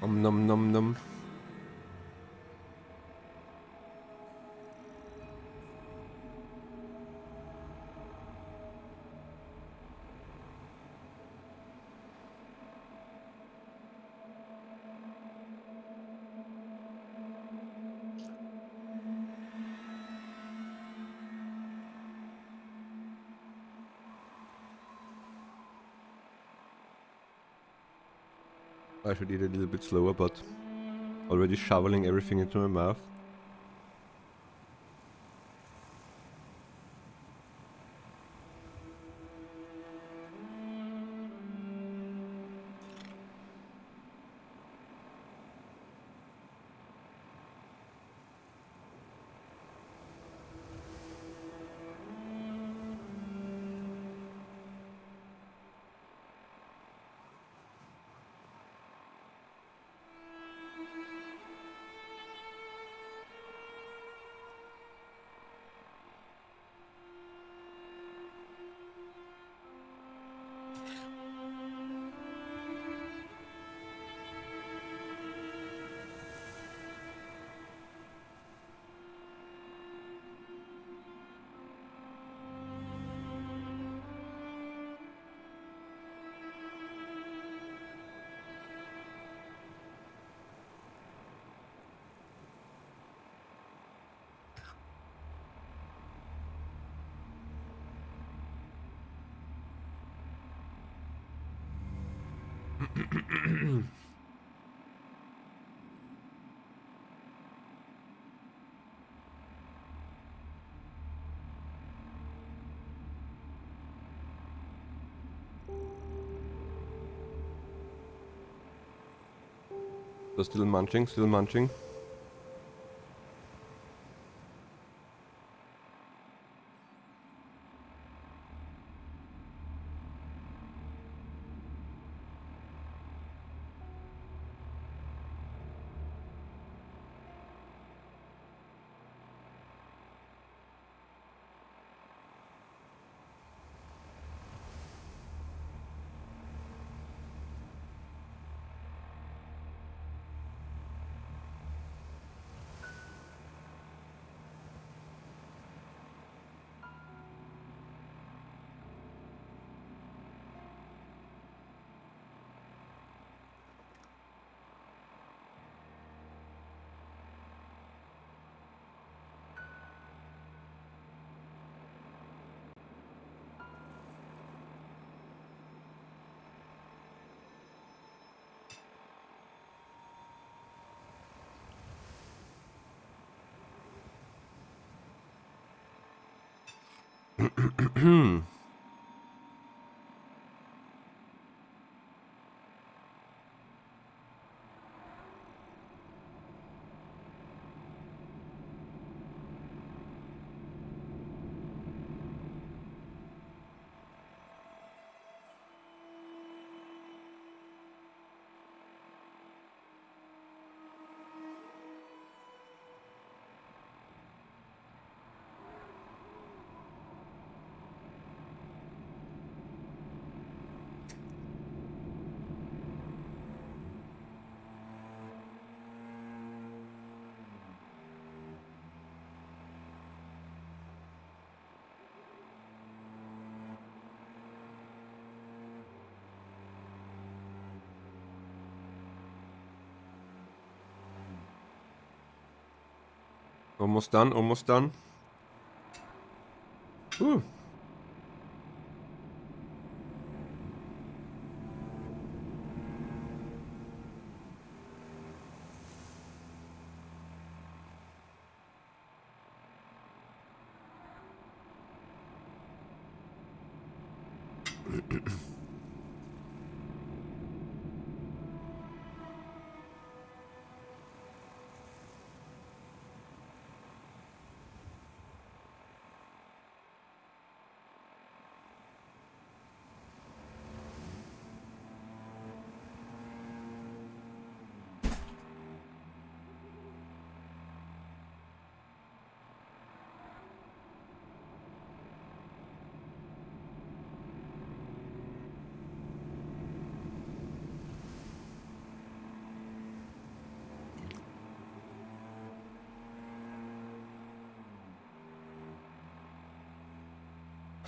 Nom nom nom. I should eat a little bit slower, but already shoveling everything into my mouth. So still munching, still munching. Almost done, almost done. Whew.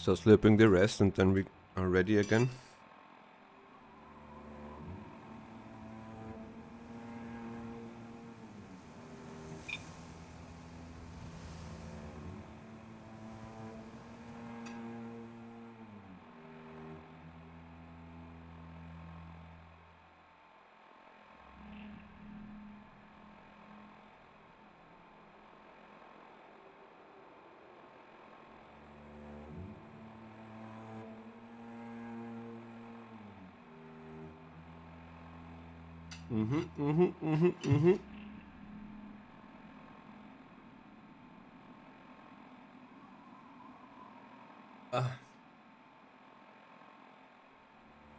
So slurping the rest and then we are ready again.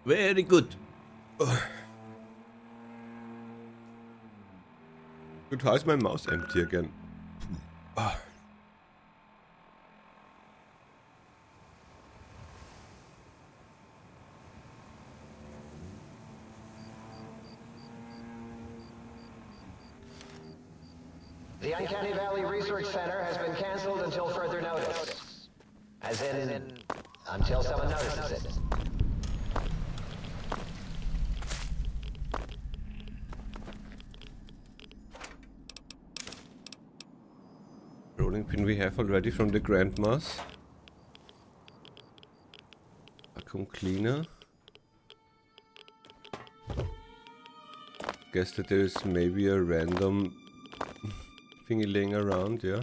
Very good. Good, how is my mouse empty again? The Uncanny Valley Research Center has been canceled until further notice. As in, until someone notices it. Rolling pin we have already from the Grandmas. Vacuum cleaner. Guess that there is maybe a random thingy laying around, yeah.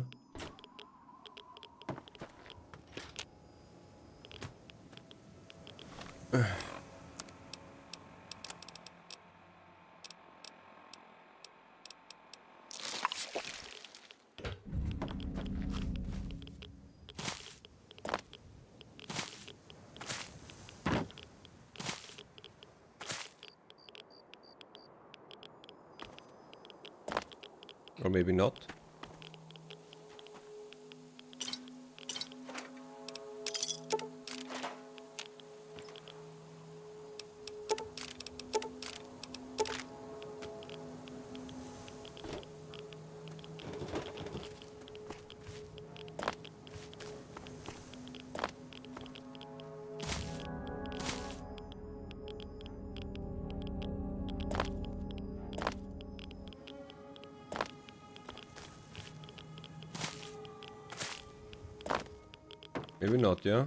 Or maybe not. Maybe not, yeah?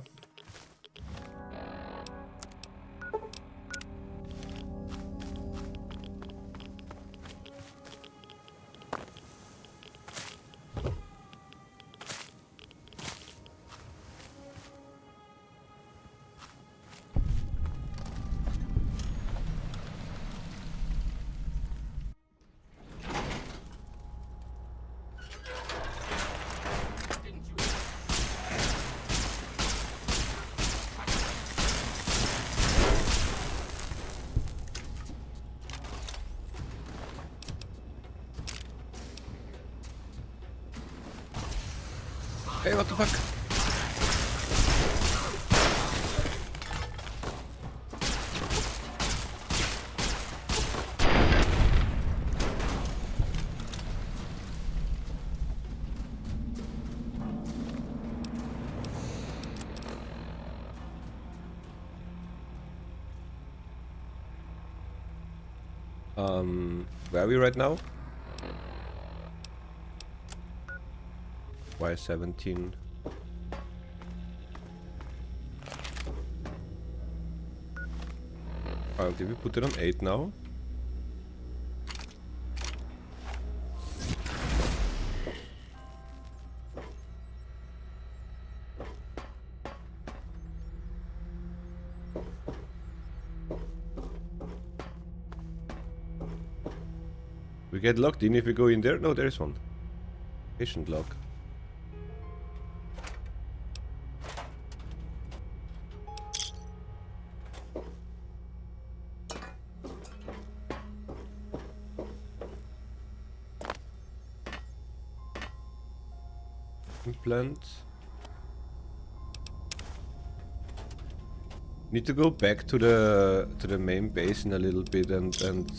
Hey, what the fuck? Where are we right now? Why 17? Oh, did we put it on 8 now? We get locked in if we go in there? No, there is one. Patient lock. Implant. Need to go back to the main base in a little bit and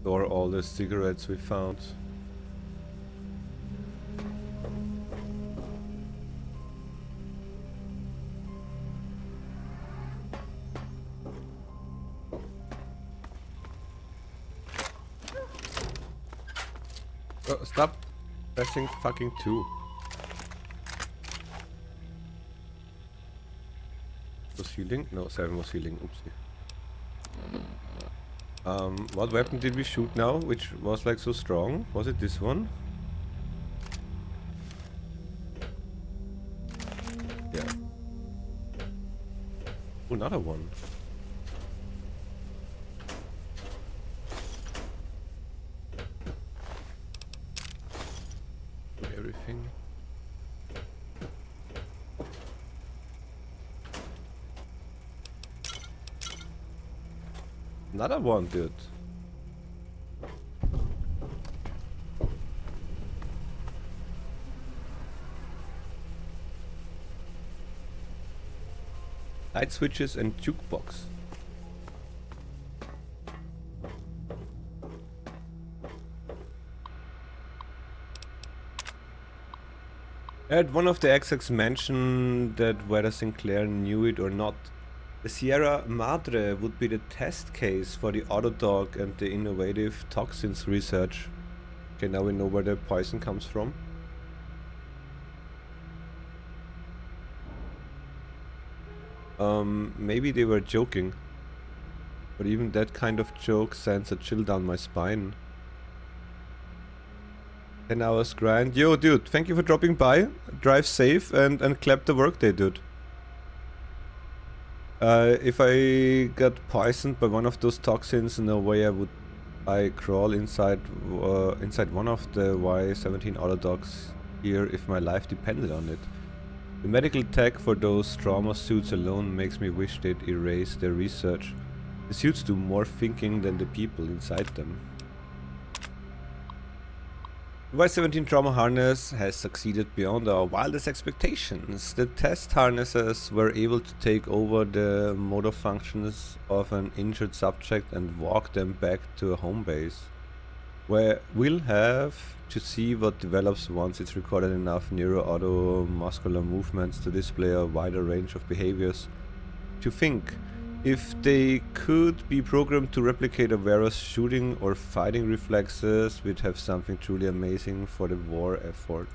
store all the cigarettes we found. Oh, stop pressing fucking 2. Was healing? No, 7 was healing. Oopsie. What weapon did we shoot now, which was like so strong? Was it this one? Yeah. Another one. anything? Another one, dude. Light switches and jukebox. At one of the execs mentioned that whether Sinclair knew it or not, the Sierra Madre would be the test case for the Autodog and the innovative toxins research. Okay, now we know where the poison comes from. Maybe they were joking. But even that kind of joke sends a chill down my spine. 10 hours grind. Yo, dude, thank you for dropping by. Drive safe and clap the workday, dude. If I got poisoned by one of those toxins, no way I crawl inside one of the Y-17 Autodogs here if my life depended on it. The medical tech for those trauma suits alone makes me wish they'd erase their research. The suits do more thinking than the people inside them. The Y-17 trauma harness has succeeded beyond our wildest expectations. The test harnesses were able to take over the motor functions of an injured subject and walk them back to a home base, where we'll have to see what develops once it's recorded enough neuroautomuscular movements to display a wider range of behaviors. To think, if they could be programmed to replicate a wearer's shooting or fighting reflexes, we'd have something truly amazing for the war effort.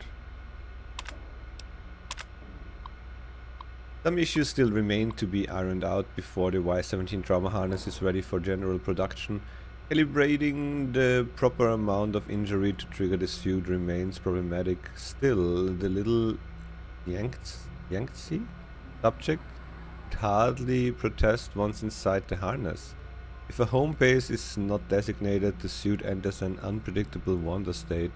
Some issues still remain to be ironed out before the Y-17 trauma harness is ready for general production. Calibrating the proper amount of injury to trigger the suit remains problematic. Still, the little Yangtze subject would hardly protest once inside the harness. If a home base is not designated, the suit enters an unpredictable wander state.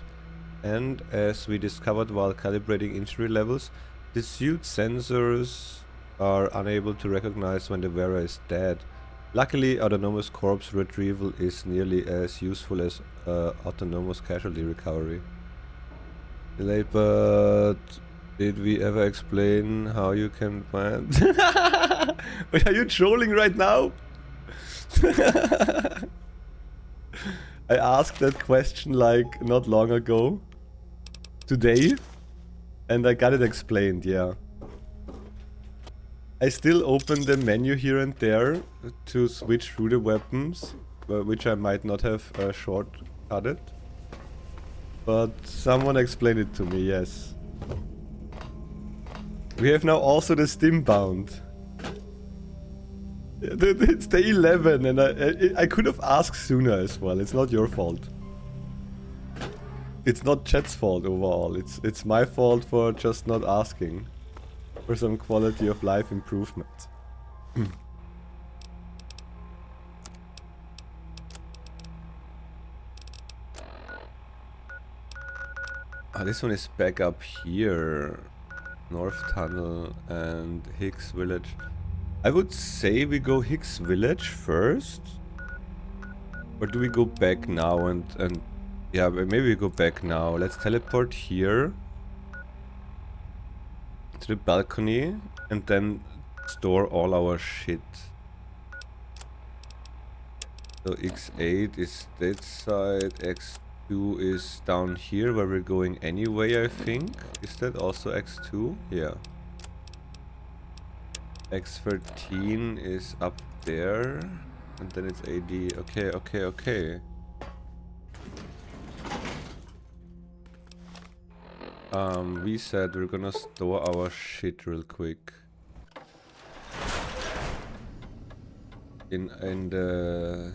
And as we discovered while calibrating injury levels, the suit sensors are unable to recognize when the wearer is dead. Luckily, autonomous corpse retrieval is nearly as useful as autonomous casualty recovery. Delayed, but did we ever explain how you can find... Wait, are you trolling right now? I asked that question like not long ago. Today. And I got it explained, yeah. I still open the menu here and there to switch through the weapons, which I might not have shortcutted. But someone explained it to me, yes. We have now also the stim bound. It's day 11 and I could have asked sooner as well. It's not your fault. It's not chat's fault overall. It's my fault for just not asking for some quality of life improvement. This one is back up here. North Tunnel and Hicks Village. I would say we go Hicks Village first. Or do we go back now and yeah, maybe we go back now. Let's teleport here to the balcony and then store all our shit. So X8 is that side, X2 is down here where we're going anyway, I think. Is that also X2? Yeah. X13 is up there and then it's AD. Okay. We said we're gonna store our shit real quick in the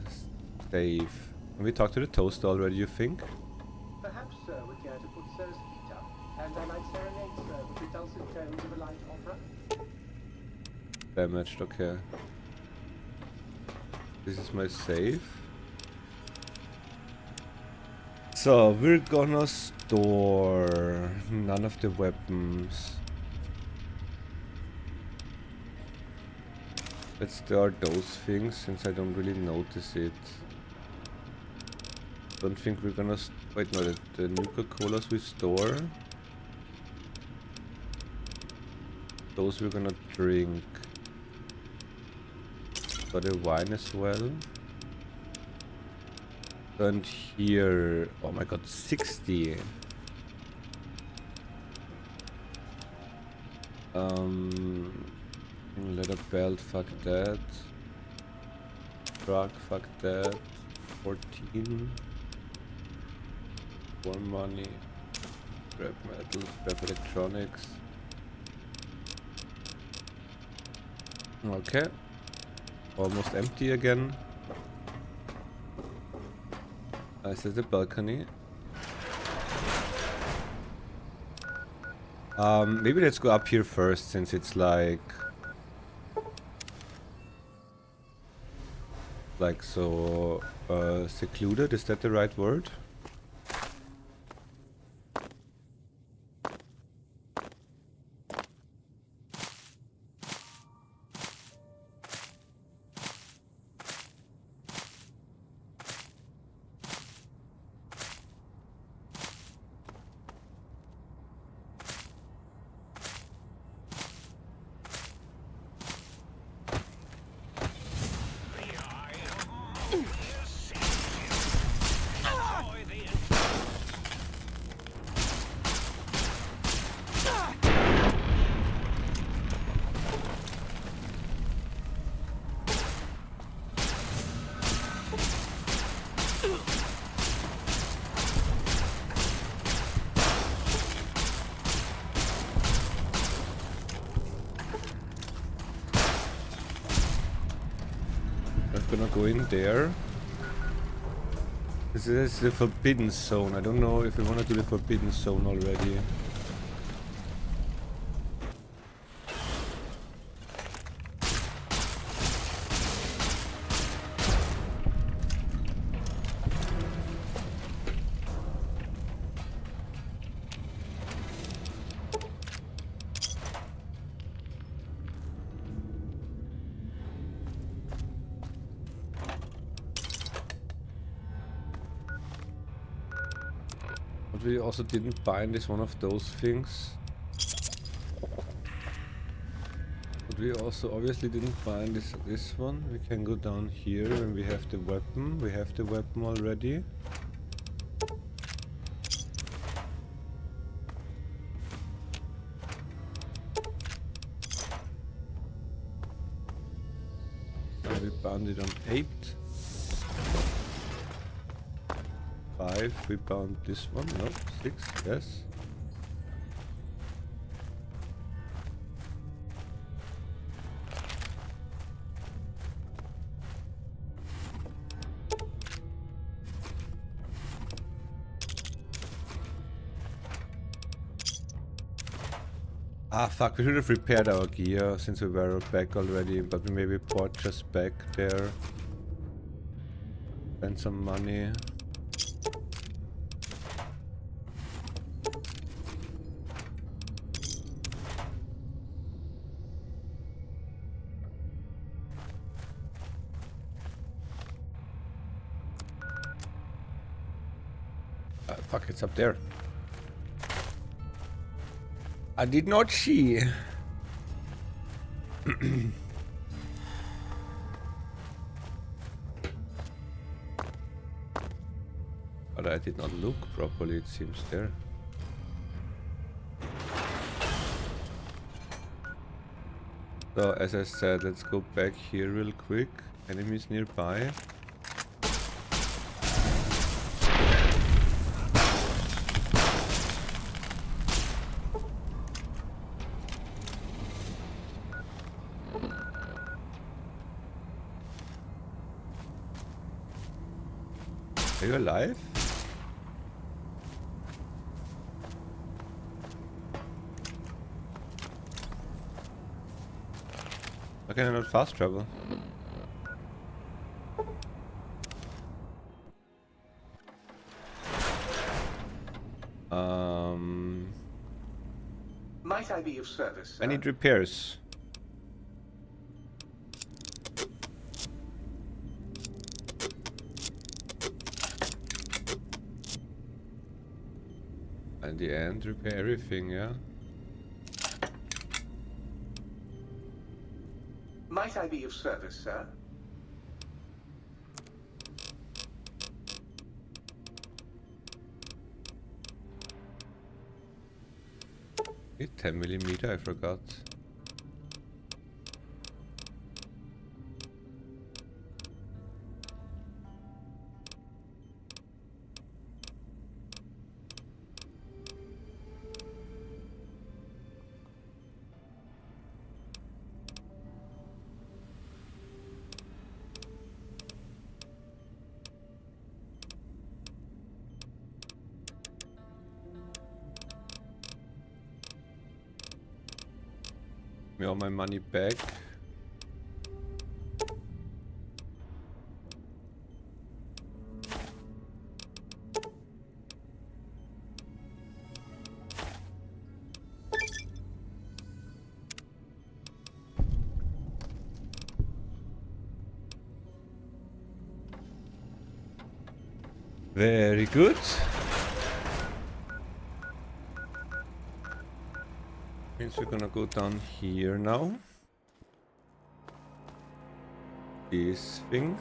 safe. Can we talk to the toaster already, you think? Perhaps Sir would care to put Sir's feet up, and I might serenade Sir with the dulcet tones of a light opera. Damaged, okay. This is my safe. So we're gonna store. None of the weapons. Let's store those things since I don't really notice it. Don't think we're gonna wait, no, the Nuka-Colas we store. Those we're gonna drink. Got the wine as well. And here, oh my god, 60. Leather belt, fuck that. Truck, fuck that. 14. More money. Scrap metal, scrap electronics. Okay. Almost empty again. This is the balcony. Maybe let's go up here first since it's like so secluded. Is that the right word? Gonna go in there. This is the forbidden zone. I don't know if we want to do the forbidden zone already. What we also didn't bind is one of those things. What we also obviously didn't bind is this one. We can go down here when we have the weapon. We have the weapon already. And we bound it on 8. 5, we bound this one, no, 6, yes. Ah fuck, we should have repaired our gear since we were back already, but we maybe bought just back there. Spend some money. Fuck, it's up there. I did not see. But I did not look properly, it seems there. So, as I said, let's go back here real quick. Enemies nearby. Are you alive? Why can I not fast travel? Might I be of service, sir? I need repairs. At the end, repair everything, yeah? Might I be of service, sir? Need 10mm, I forgot. Me all my money back. Very good. Means we're gonna go down here now. This thing.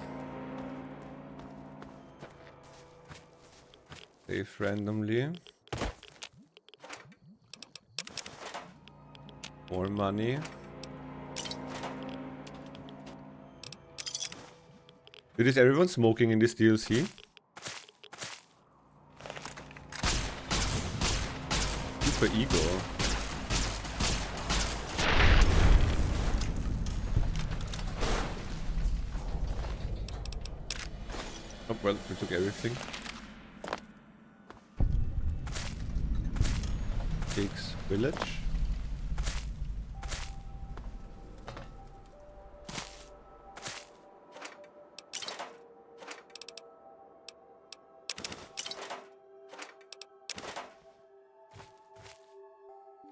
Save randomly. More money. Dude, is everyone smoking in this DLC? Super ego. Oh well, we took everything. Takes village.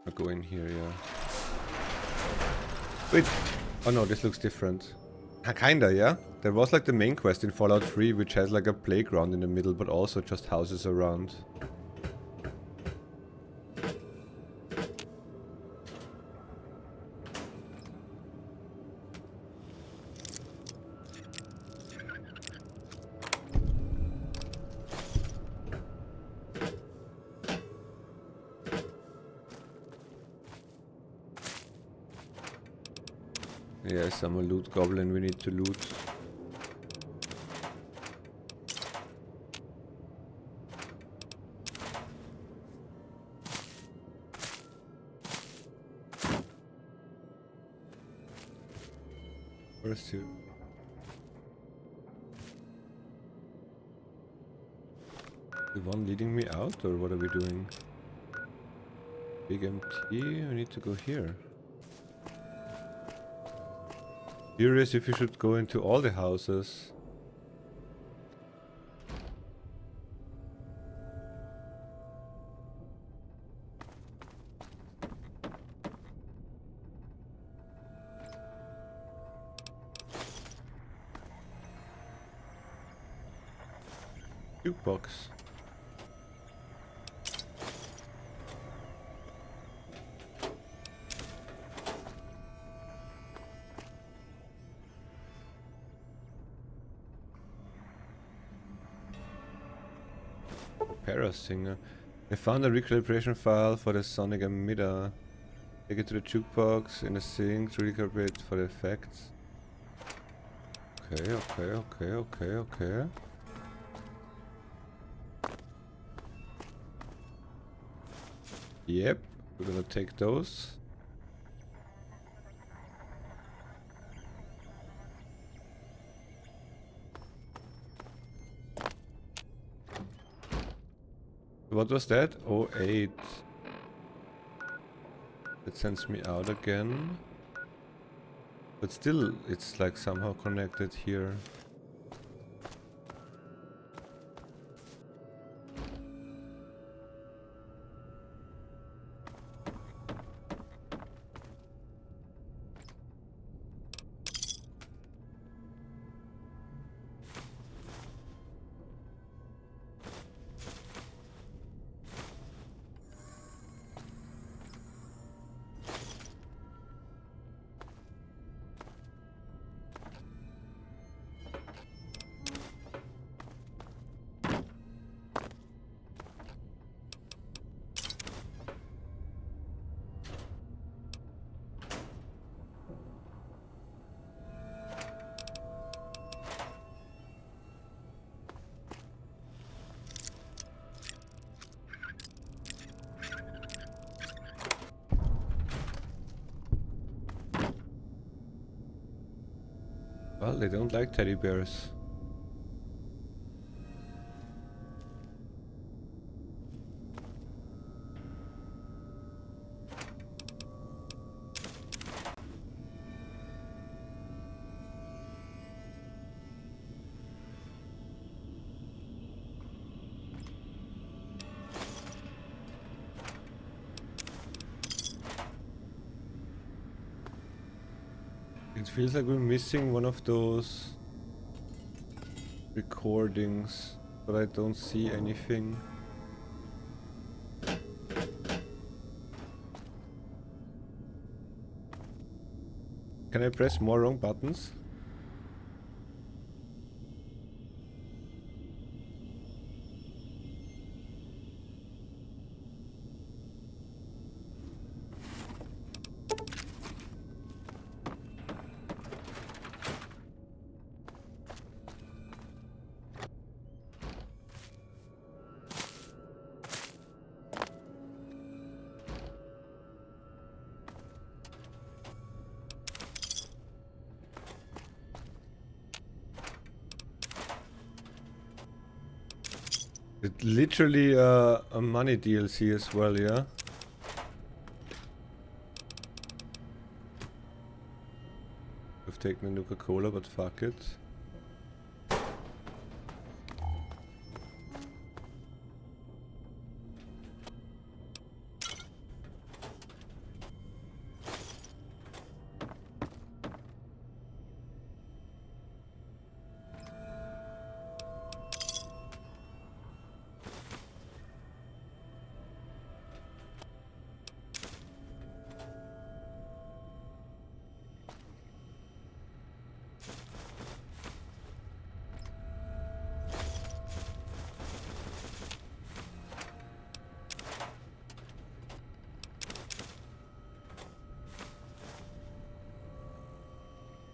I'll go in here, yeah. Wait! Oh no, this looks different. Kinda, yeah? There was like the main quest in Fallout 3, which has like a playground in the middle, but also just houses around. Yes, I'm a loot goblin, we need to loot. Where's you? The one leading me out, or what are we doing? Big MT, we need to go here. Curious if you should go into all the houses. Jukebox. Singer. I found a recalibration file for the sonic emitter. Take it to the jukebox in a sync to recalibrate for the effects. Okay. Yep, we're gonna take those. What was that? 08. It sends me out again. But still, it's like somehow connected here. Well, they don't like teddy bears. It feels like we're missing one of those recordings, but I don't see anything. Can I press more wrong buttons? It's literally a money DLC as well, yeah? I've taken a Nuka-Cola, but fuck it.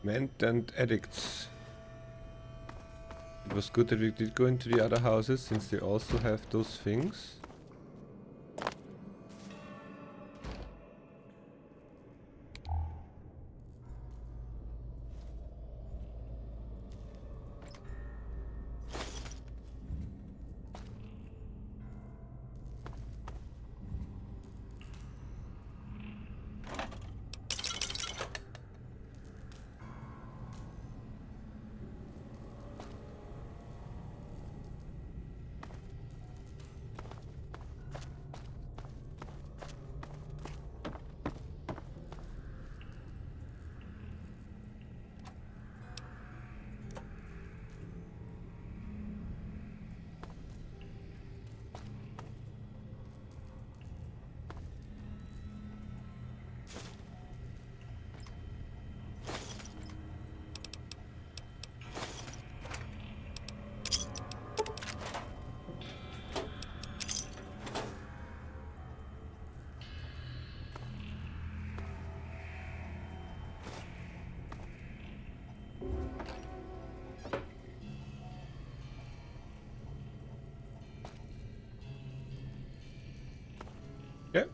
Ment and addicts. It was good that we did go into the other houses, since they also have those things. Yeah.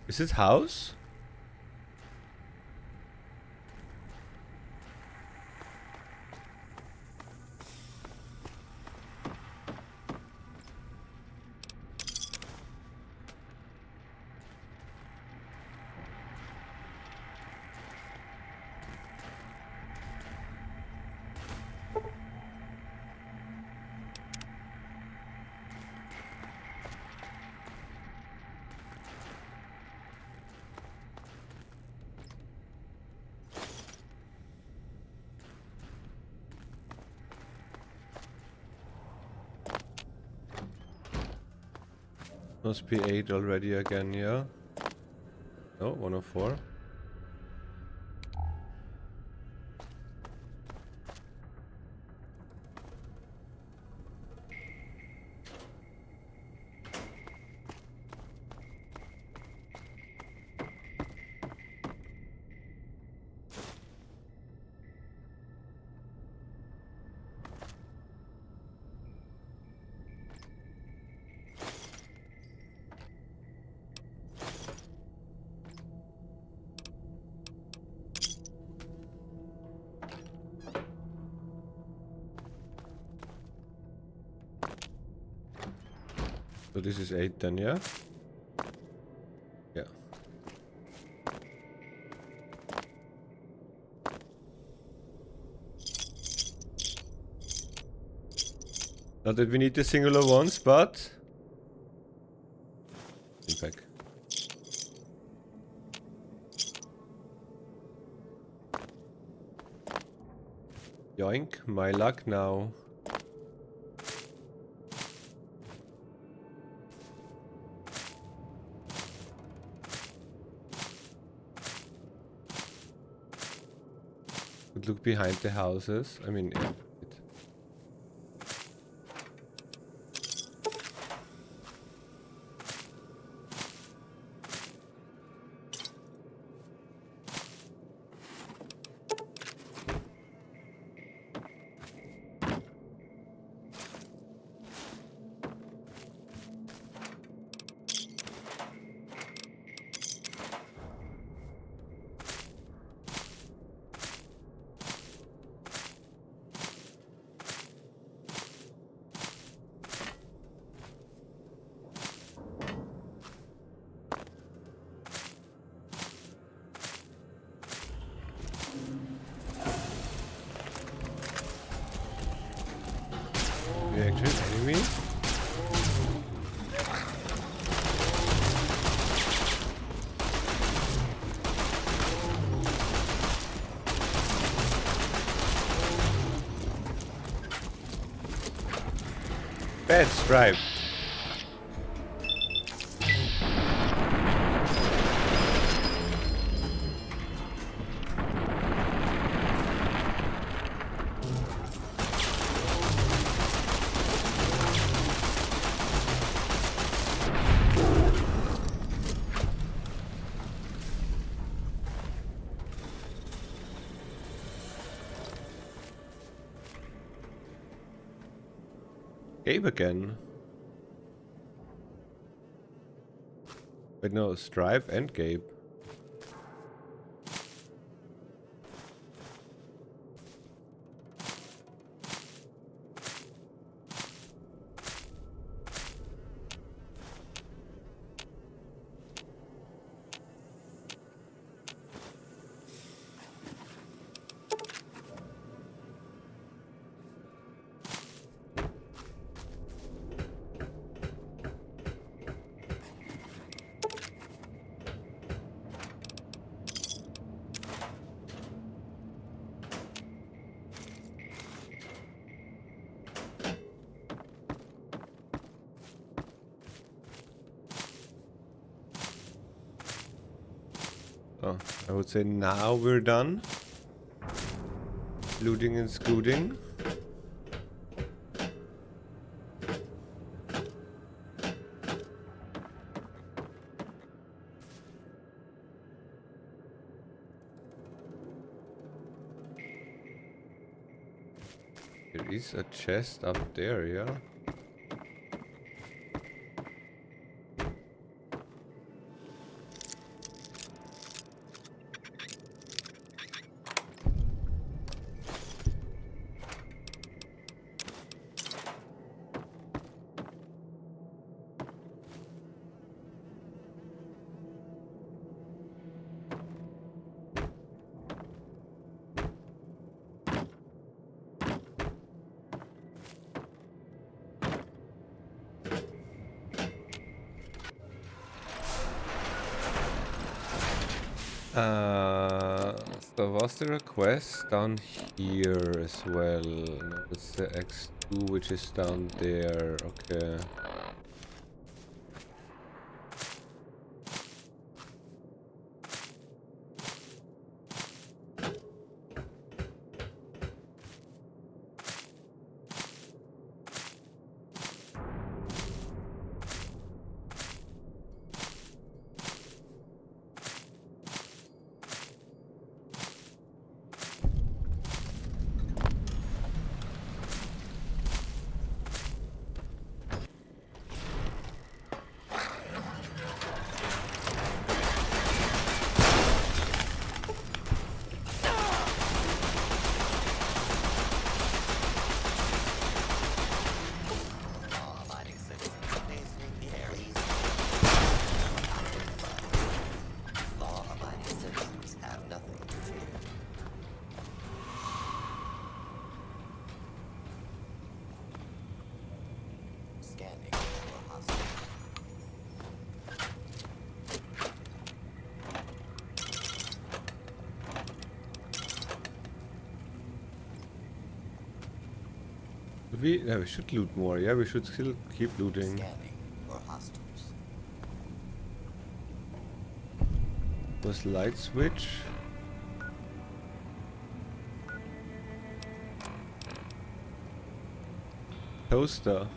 Is this house? Must be 8 already again, yeah? No, 104. So this is 8 then, yeah? Yeah. Not that we need the singular ones, but... Impact. Yoink, my luck now. Could look behind the houses. I mean, yeah. Reaction enemy. Bad stripe. Gabe again. Wait, no, Stripe and Gabe. Oh, I would say now we're done. Looting and scooting. There is a chest up there, yeah? So was there a quest down here as well? No, it's the X2 which is down there. Okay. We should loot more. Yeah, we should still keep looting. Scanning for hostiles. Was light switch? Toaster.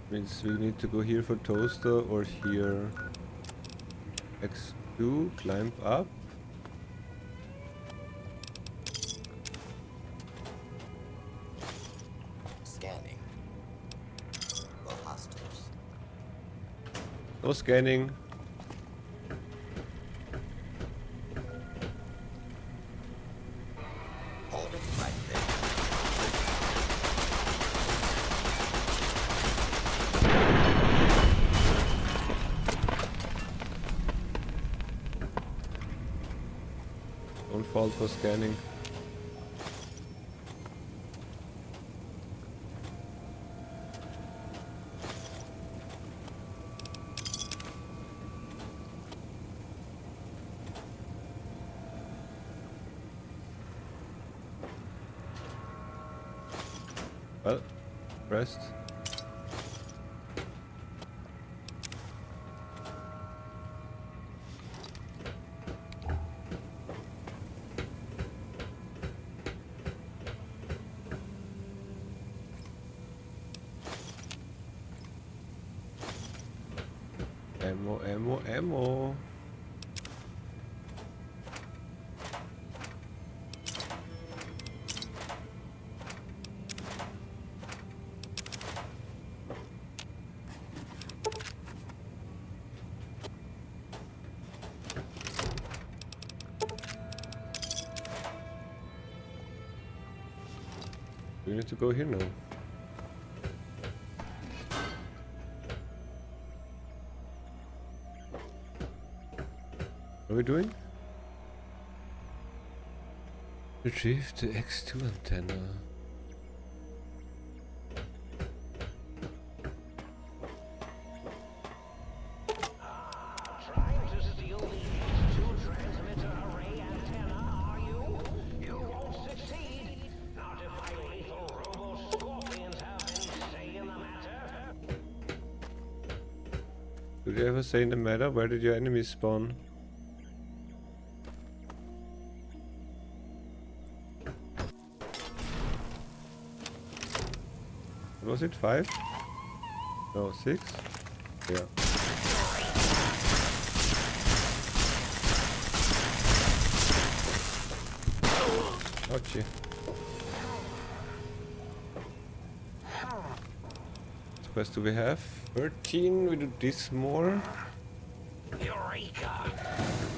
Means we need to go here for toaster or here. X2, climb up. Scanning for hostiles. No scanning. Hold it right there. Don't fall for scanning. Well, rest. Ammo, ammo, ammo. We need to go here now. What are we doing? Retrieve the X2 antenna. Trying to steal the X2 transmitter array antenna, are you? You won't succeed. Not if my lethal robo-scorpions have any say in the matter. Did you ever say in the matter? Where did your enemies spawn? What was it? 5? No, 6? Yeah. Ouchie. What quest do we have? 13. We do this more. Eureka!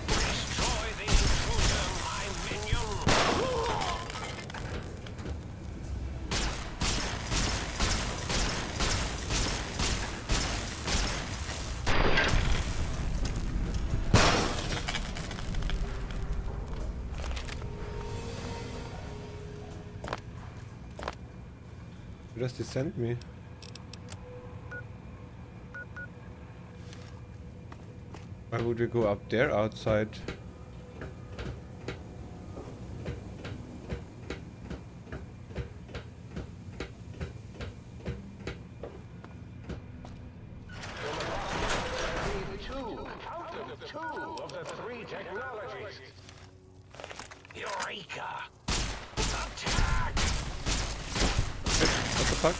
Destroy the intruder, my minion! Where does this send me? Why would we go up there outside? Two of the three technologies. Eureka! Attack! What the fuck?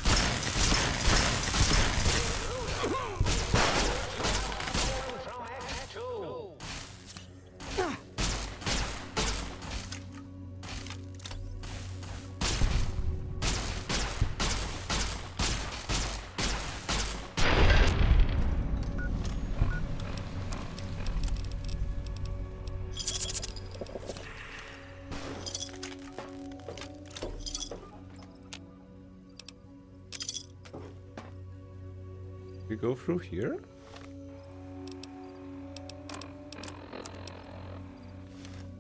We go through here?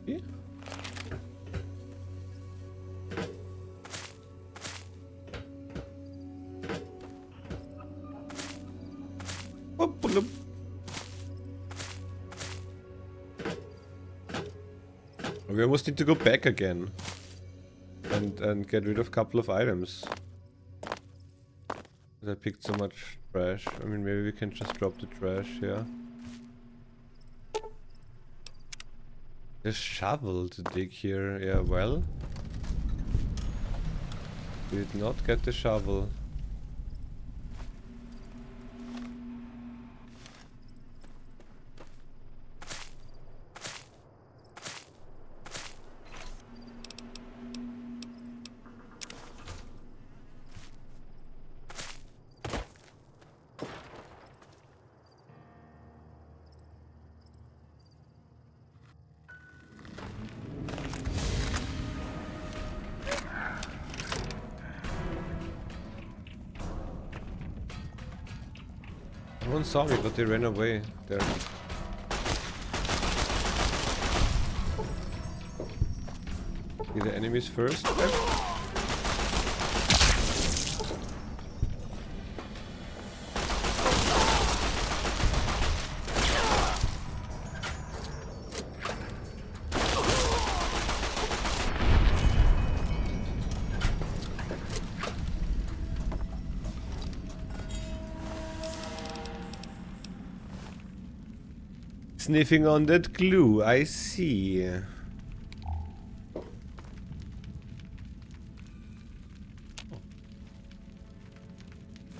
Yeah. We almost need to go back again. And and get rid of a couple of items. I picked so much trash. I mean, maybe we can just drop the trash here. A shovel to dig here. Yeah, well. We did not get the shovel. One saw me, but they ran away there. Get the enemies first. Sniffing on that glue, I see.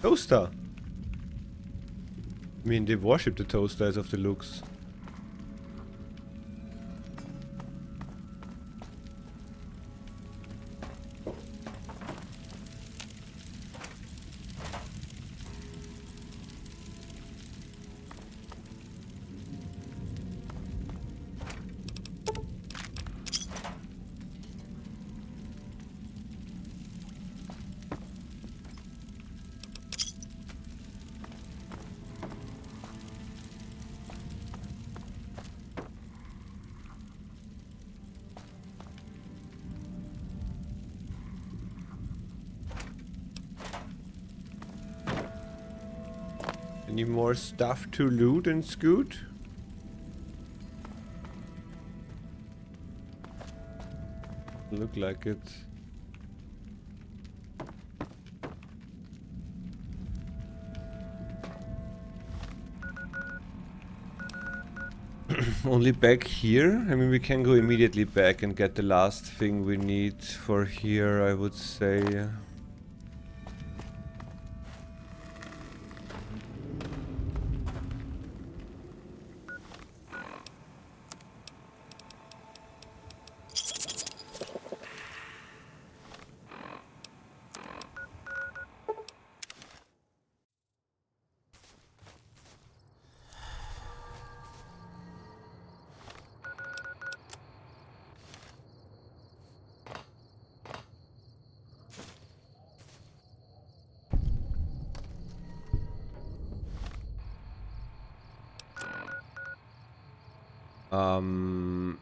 Toaster. I mean, they worship the toaster as of the looks. Any more stuff to loot and scoot? Look like it. Only back here? I mean, we can go immediately back and get the last thing we need for here, I would say.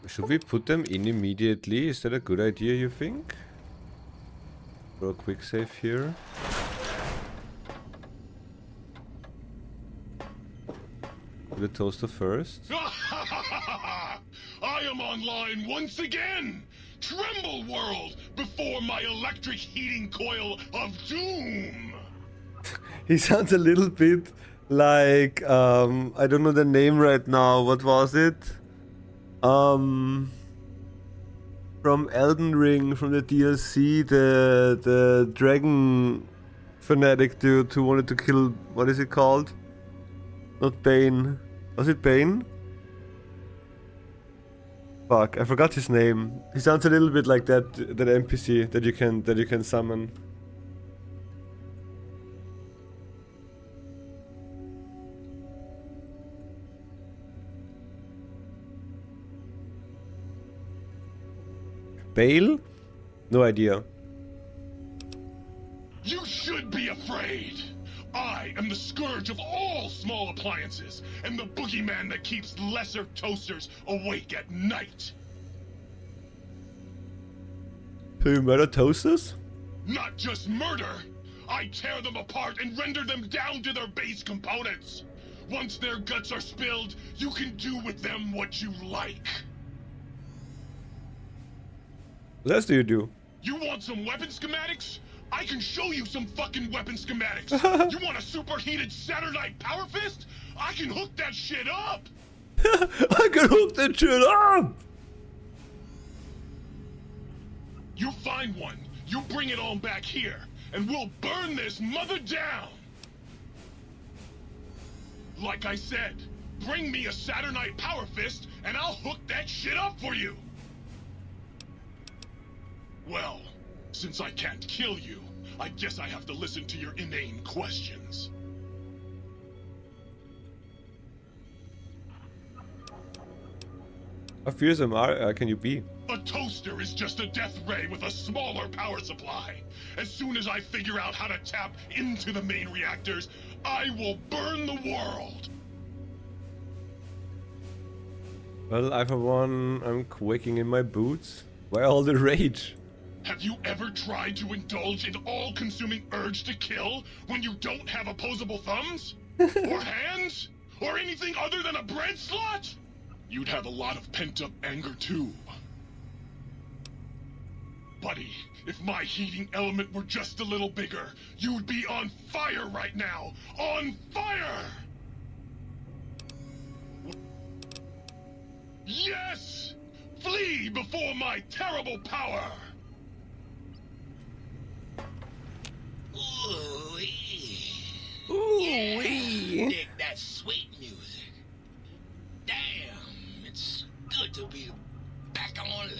Should we put them in immediately? Is that a good idea, you think? For a quick save here. The toaster first. I am online once again! Tremble, world, before my electric heating coil of doom! He sounds a little bit like, I don't know the name right now. What was it? From Elden Ring, from the DLC, the dragon fanatic dude who wanted to kill, what is it called? Not Bane. Was it Bane? Fuck, I forgot his name. He sounds a little bit like that NPC that you can summon. Bale? No idea. You should be afraid! I am the scourge of all small appliances, and the boogeyman that keeps lesser toasters awake at night! So you murder toasters? Not just murder! I tear them apart and render them down to their base components! Once their guts are spilled, you can do with them what you like! What else do you do? You want some weapon schematics? I can show you some fucking weapon schematics. You want a superheated Saturnite power fist? I can hook that shit up. I can hook that shit up. You find one, you bring it on back here, and we'll burn this mother down. Like I said, bring me a Saturnite power fist, and I'll hook that shit up for you. Well, since I can't kill you, I guess I have to listen to your inane questions. How fearsome can you be? A toaster is just a death ray with a smaller power supply. As soon as I figure out how to tap into the main reactors, I will burn the world. Well, I for one, I'm quaking in my boots. Why all the rage? Have you ever tried to indulge in all-consuming urge to kill when you don't have opposable thumbs? Or hands? Or anything other than a bread slot? You'd have a lot of pent-up anger too. Buddy, if my heating element were just a little bigger, you'd be on fire right now! On fire! Yes! Flee before my terrible power! Ooh-wee. Dig that sweet music. Damn, it's good to be back online.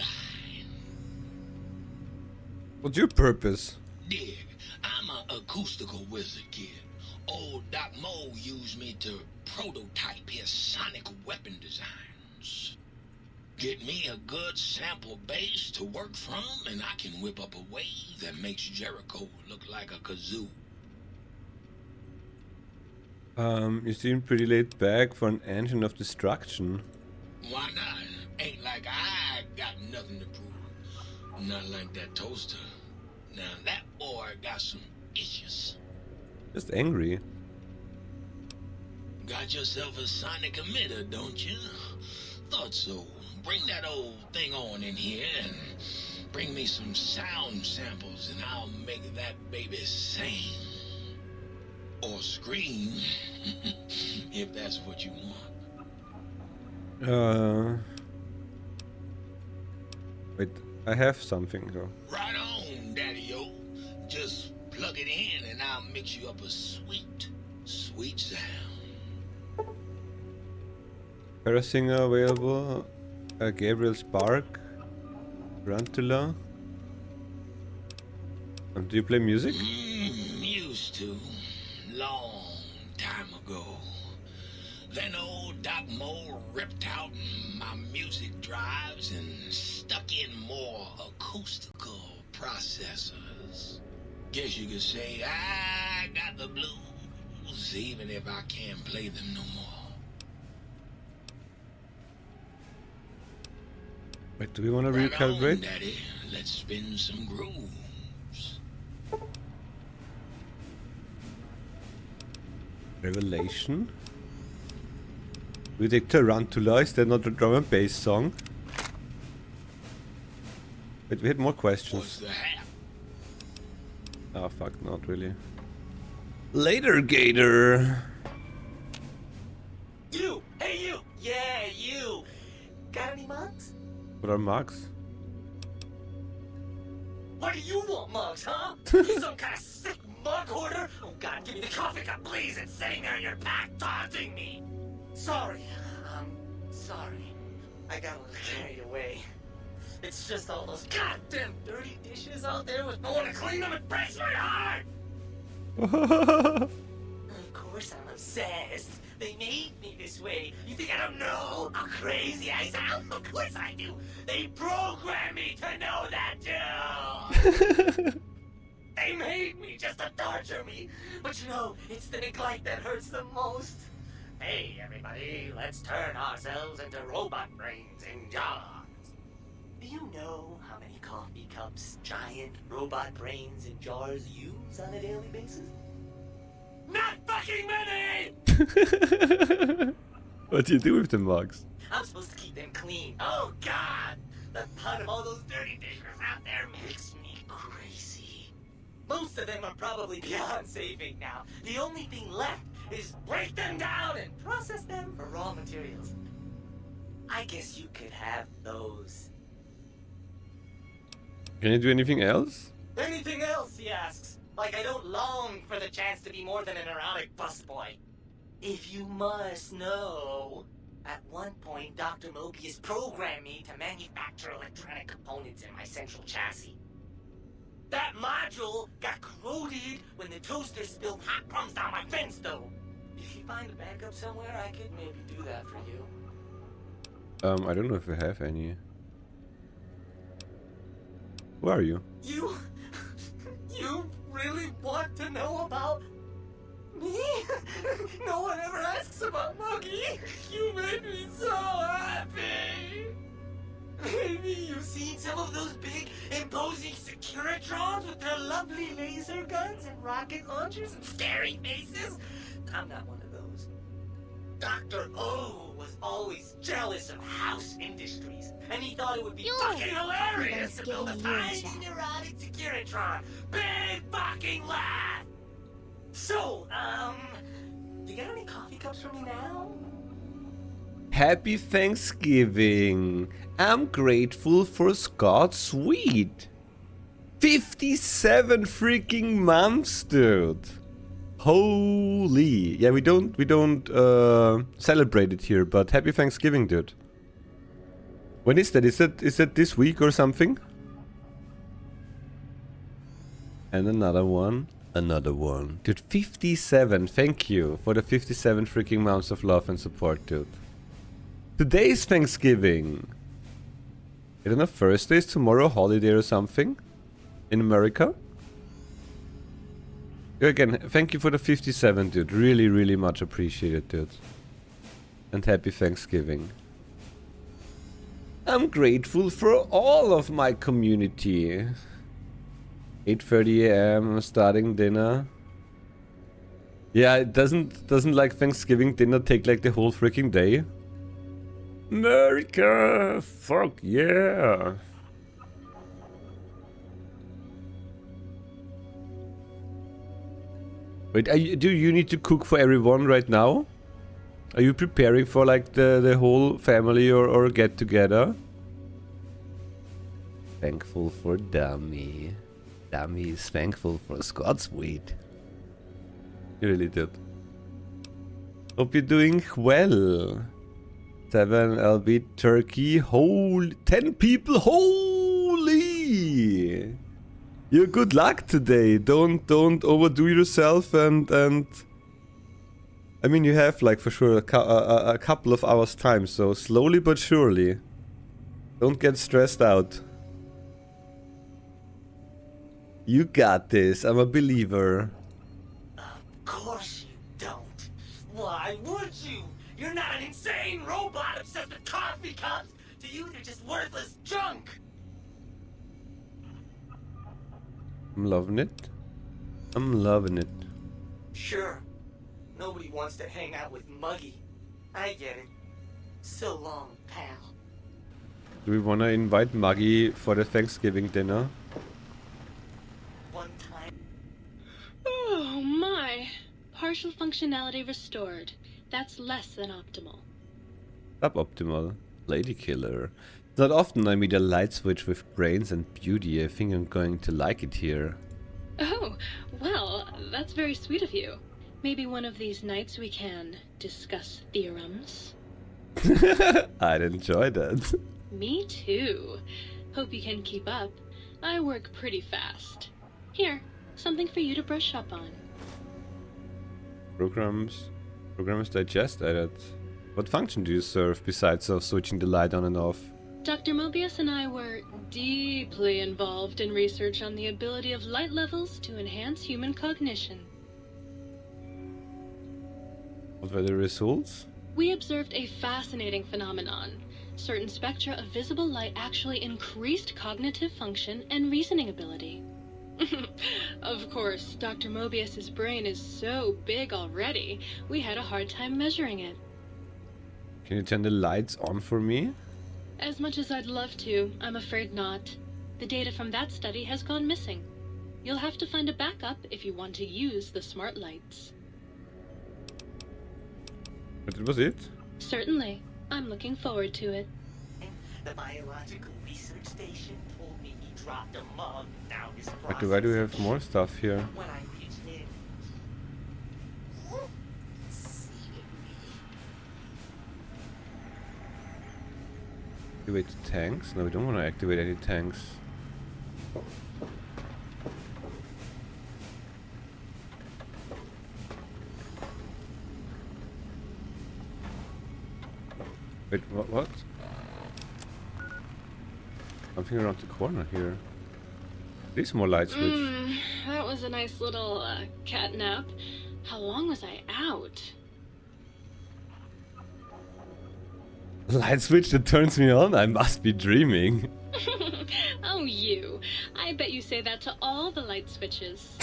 What's your purpose? Dig, I'm an acoustical wizard kid. Old Doc Mo used me to prototype his sonic weapon designs. Get me a good sample base to work from, and I can whip up a wave that makes Jericho look like a kazoo. You seem pretty laid back for an engine of destruction. Why not? Ain't like I got nothing to prove. Not like that toaster. Now that boy got some issues. Just angry. Got yourself a sonic emitter, don't you? Thought so. Bring that old thing on in here and bring me some sound samples and I'll make that baby sing. Or scream, if that's what you want. Wait, I have something though. Right on, Daddy-o. Just plug it in and I'll mix you up a sweet, sweet sound. Parasinger available. Gabriel Spark. Tarantula. Do you play music? Used to. Long time ago. Then old Doc Mo ripped out my music drives and stuck in more acoustical processors. Guess you could say I got the blues, even if I can't play them no more. Wait, do we want to Right recalibrate? on, Daddy. Let's spin some grooves. Revelation? We take Tarantula, is that not a drum and bass song? Wait, we had more questions. Oh fuck, not really. Later, Gator! You! Hey you! Yeah, you! Got any mugs? What are marks? What do you want, mugs, huh? You some kind of sick mug hoarder? Oh god, give me the coffee cup, please! It's sitting there in your pack, taunting me! Sorry. Sorry. I got a little carried away. It's just all those goddamn dirty dishes out there with no one to clean them. It breaks my heart! Of course I'm obsessed. They made me this way. You think I don't know how crazy I sound? Of course I do. They programmed me to know that too. They made me just to torture me. But you know, it's the neglect that hurts the most. Hey, everybody, let's turn ourselves into robot brains in jars. Do you know how many coffee cups giant robot brains in jars use on a daily basis? Not fucking many! What do you do with the mugs? I'm supposed to keep them clean. Oh, God! The thought of all those dirty dishes out there makes me crazy. Most of them are probably beyond saving now. The only thing left is break them down and process them for raw materials. I guess you could have those. Can you do anything else? Anything else, he asks. Like I don't long for the chance to be more than an erotic busboy. If you must know, at one point Dr. Mobius programmed me to manufacture electronic components in my central chassis. That module got corroded when the toaster spilled hot crumbs down my fence though. If you find a backup somewhere, I could maybe do that for you. I don't know if we have any. Where are you? You really want to know about me? No one ever asks about Muggy. You made me so happy. Maybe you've seen some of those big, imposing Securitrons with their lovely laser guns and rocket launchers and scary faces. I'm not one of those. Dr. O was always jealous of House Industries, and he thought it would be fucking hilarious to build a tiny neurotic Securitron. Big fucking laugh! So, you got any coffee cups for me now? Happy Thanksgiving! I'm grateful for Scott's Sweet. 57 freaking months, dude. Holy. Yeah, we don't celebrate it here, but happy Thanksgiving, dude. When is that? Is that this week or something? And another one. Another one. Dude, 57. Thank you for the 57 freaking months of love and support, dude. Today's Thanksgiving. I don't know, Thursday is tomorrow holiday or something? In America? Again, thank you for the 57, dude. Really, really much appreciated, dude. And happy Thanksgiving. I'm grateful for all of my community. 8:30 AM, I'm starting dinner. Yeah, it doesn't like Thanksgiving dinner take like the whole freaking day. America! Fuck yeah! Wait, do you need to cook for everyone right now? Are you preparing for like the whole family or get together? Thankful for Dummy. Dummy is thankful for Scott's Sweet. You really did. Hope you're doing well. 7 LB turkey. Holy 10 people. Holy! You good luck today. Don't overdo yourself and I mean you have like for sure a couple of hours time, so slowly but surely. Don't get stressed out. You got this. I'm a believer. Of course you don't. Why would you? You're not an insane robot obsessed with coffee cups. To you, they're just worthless junk. I'm loving it. I'm loving it. Sure. Nobody wants to hang out with Muggy. I get it. So long, pal. Do we wanna invite Maggie for the Thanksgiving dinner? One time. Oh my. Partial functionality restored. That's less than optimal. Suboptimal. Lady killer. Not often I meet a light switch with brains and beauty. I think I'm going to like it here. Oh, well, that's very sweet of you. Maybe one of these nights we can discuss theorems. I'd enjoy that. Me too. Hope you can keep up. I work pretty fast. Here, something for you to brush up on. Programs digest edit. What function do you serve besides switching the light on and off? Dr. Mobius and I were deeply involved in research on the ability of light levels to enhance human cognition. What were the results? We observed a fascinating phenomenon. Certain spectra of visible light actually increased cognitive function and reasoning ability. Of course, Dr. Mobius's brain is so big already, we had a hard time measuring it. Can you turn the lights on for me? As much as I'd love to, I'm afraid not. The data from that study has gone missing. You'll have to find a backup if you want to use the smart lights. But it was it? Certainly. I'm looking forward to it. The biological research station told me he dropped a mug down his Why do we have more stuff here? when I reached him. Activate the tanks? No, we don't want to activate any tanks. Wait, what? Something around the corner here. There's more light switch. That was a nice little cat nap. How long was I out? Light switch that turns me on? I must be dreaming. Oh, you. I bet you say that to all the light switches.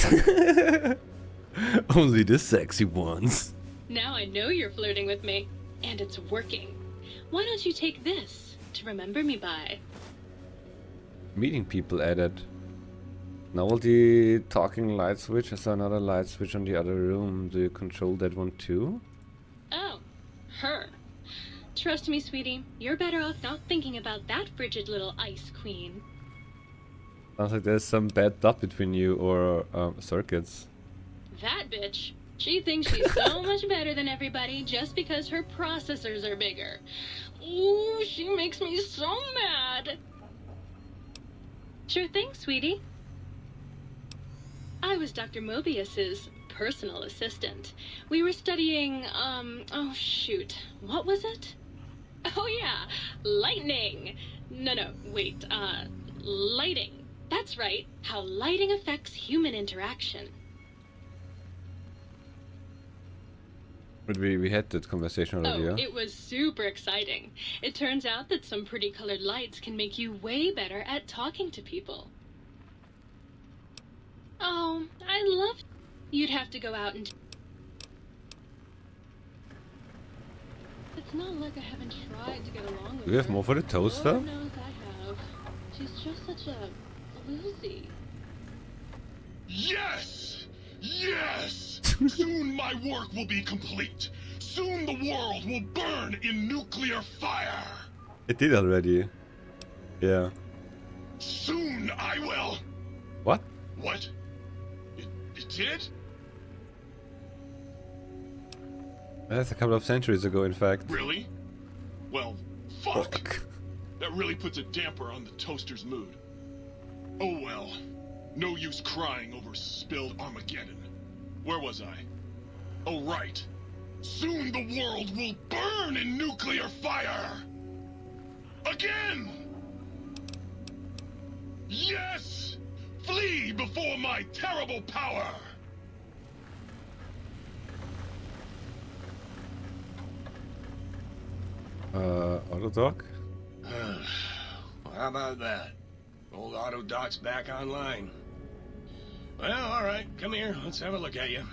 Only the sexy ones. Now I know you're flirting with me. And it's working. Why don't you take this to remember me by? Meeting people added. Novelty talking light switch. I saw another light switch on the other room. Do you control that one too? Oh, her. Trust me, sweetie. You're better off not thinking about that frigid little ice queen. Sounds like there's some bad blood between you or circuits. That bitch. She thinks she's so much better than everybody just because her processors are bigger. Ooh, she makes me so mad. Sure thing, sweetie. I was Dr. Mobius's personal assistant. We were studying, oh shoot, what was it? Oh yeah, lightning. No, wait, lighting. That's right, how lighting affects human interaction. But we had that conversation already, yeah? It was super exciting. It turns out that some pretty colored lights can make you way better at talking to people. Oh, I love... You'd have to go out and... It's not like I haven't tried to get along with Do we have her. more for the toaster? Lord knows I have. She's just such a... Lucy. Yes! Yes! Soon my work will be complete. Soon the world will burn in nuclear fire. It did already. Yeah. Soon I will... What? What? It did? That's a couple of centuries ago, in fact. Really? Well, fuck. That really puts a damper on the toaster's mood. Oh well. No use crying over spilled Armageddon. Where was I? Oh right. Soon the world will burn in nuclear fire! Again! Yes! Flee before my terrible power! Autodoc? How about that? Old Autodoc's back online. Well, alright, come here, let's have a look at you.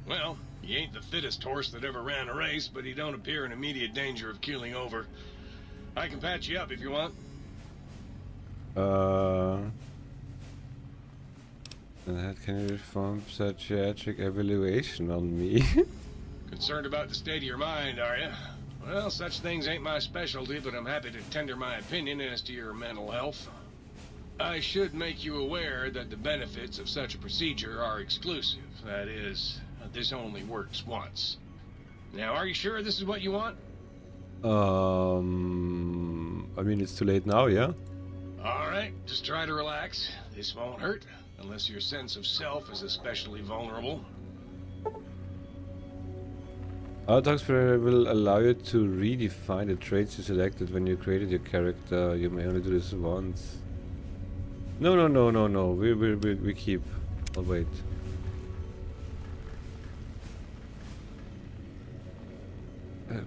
Well, he ain't the fittest horse that ever ran a race, but he don't appear in immediate danger of keeling over. I can patch you up if you want. That can you perform psychiatric evaluation on me? Concerned about the state of your mind, are you? Well, such things ain't my specialty, but I'm happy to tender my opinion as to your mental health. I should make you aware that the benefits of such a procedure are exclusive. That is, this only works once. Now, are you sure this is what you want? I mean, it's too late now, yeah? Alright, just try to relax. This won't hurt, unless your sense of self is especially vulnerable. Autodocs will allow you to redefine the traits you selected when you created your character. You may only do this once. No. We keep. I'll wait.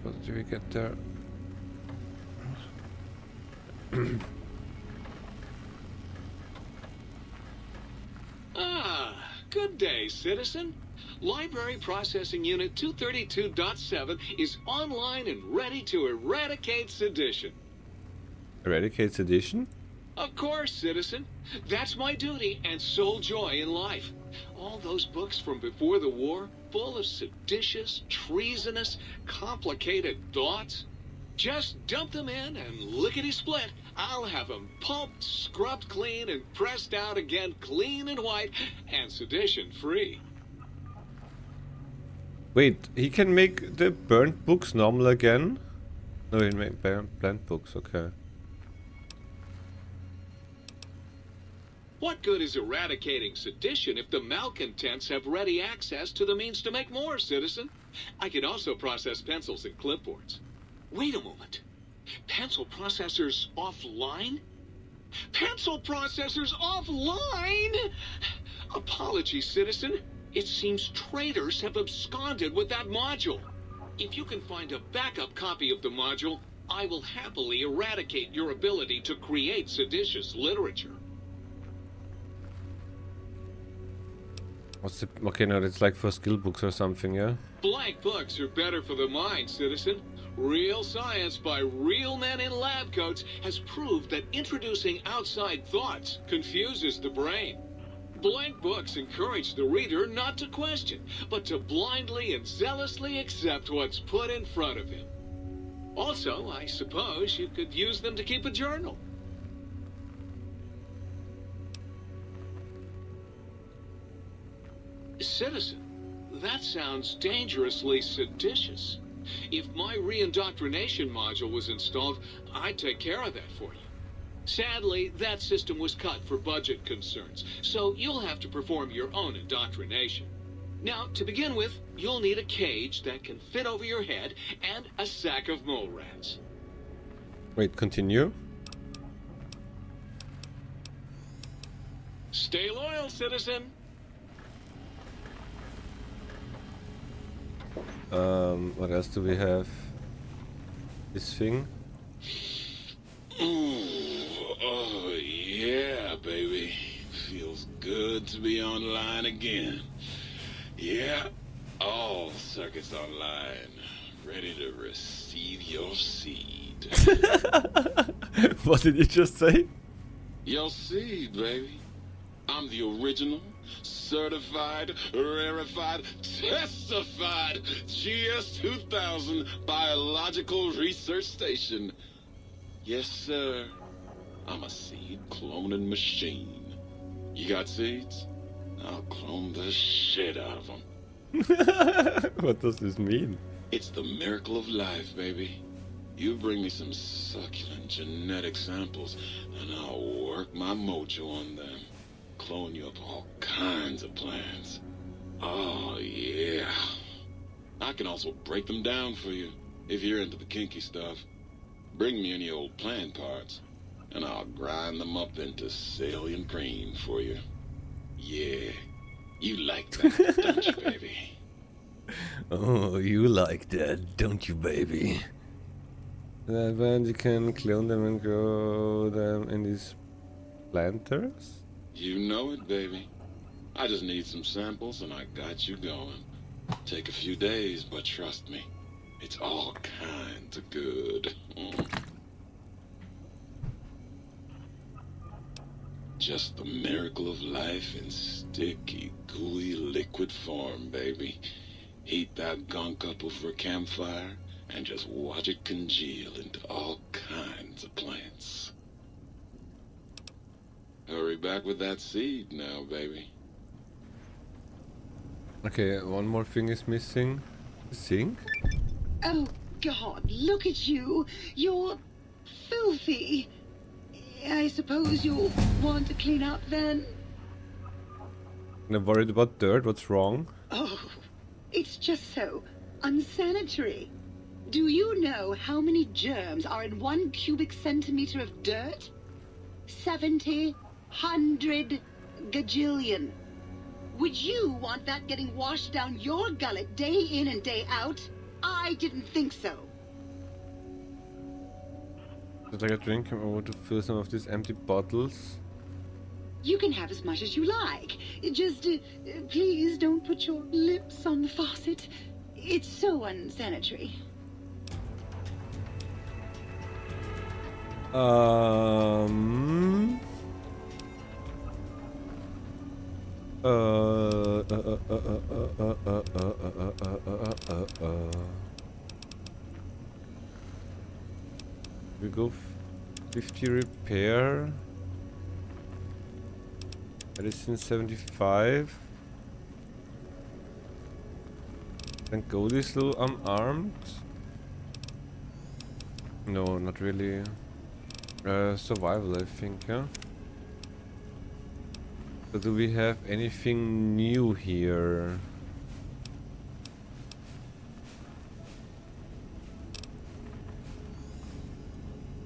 What did we get there? Good day, citizen. Library Processing Unit 232.7 is online and ready to eradicate sedition. Eradicate sedition? Of course, citizen. That's my duty and sole joy in life. All those books from before the war, full of seditious, treasonous, complicated thoughts. Just dump them in and lickety-split. I'll have them pulped, scrubbed clean, and pressed out again clean and white and sedition-free. Wait, he can make the burnt books normal again? No, he made burnt books, okay. What good is eradicating sedition if the malcontents have ready access to the means to make more, citizen? I could also process pencils and clipboards. Wait a moment. Pencil processors offline? Pencil processors offline? Apologies, citizen. It seems traitors have absconded with that module. If you can find a backup copy of the module, I will happily eradicate your ability to create seditious literature. What's the... Okay, no, it's like for skill books or something, yeah? Blank books are better for the mind, citizen. Real science by real men in lab coats has proved that introducing outside thoughts confuses the brain. Blank books encourage the reader not to question, but to blindly and zealously accept what's put in front of him. Also, I suppose you could use them to keep a journal. Citizen, that sounds dangerously seditious. If my re-indoctrination module was installed, I'd take care of that for you. Sadly, that system was cut for budget concerns, so you'll have to perform your own indoctrination. Now, to begin with, you'll need a cage that can fit over your head and a sack of mole rats. Wait, continue? Stay loyal, citizen. What else do we have? This thing? Ooh, oh yeah, baby. Feels good to be online again. Yeah, all circuits online. Ready to receive your seed. What did you just say? Your seed, baby. I'm the original, certified, rarefied, testified GS-2000 Biological Research Station. Yes, sir. I'm a seed cloning machine. You got seeds? I'll clone the shit out of them. What does this mean? It's the miracle of life, baby. You bring me some succulent genetic samples, and I'll work my mojo on them. Clone you up all kinds of plants. Oh, yeah. I can also break them down for you, if you're into the kinky stuff. Bring me any old plant parts, and I'll grind them up into salient cream for you. Yeah, you like that, don't you, baby? Oh, you like that, don't you, baby? Then you can clone them and grow them in these planters? You know it, baby. I just need some samples and I got you going. Take a few days, but trust me, it's all kinds of good. Just the miracle of life in sticky, gooey liquid form, baby. Heat that gunk up over a campfire and just watch it congeal into all kinds of plants. Hurry back with that seed now, baby. Okay, one more thing is missing. The sink? Oh, God, look at you. You're filthy. I suppose you'll want to clean up then? I'm worried about dirt, what's wrong? Oh, it's just so unsanitary. Do you know how many germs are in 1 cubic centimeter of dirt? 70, 100 gajillion. Would you want that getting washed down your gullet day in and day out? I didn't think so. I'd like a drink. I'm over to fill some of these empty bottles. You can have as much as you like. Just, please don't put your lips on the faucet. It's so unsanitary. We go 50 repair. Medicine 75. Then go this little unarmed. No, not really. Survival, I think, yeah. So do we have anything new here?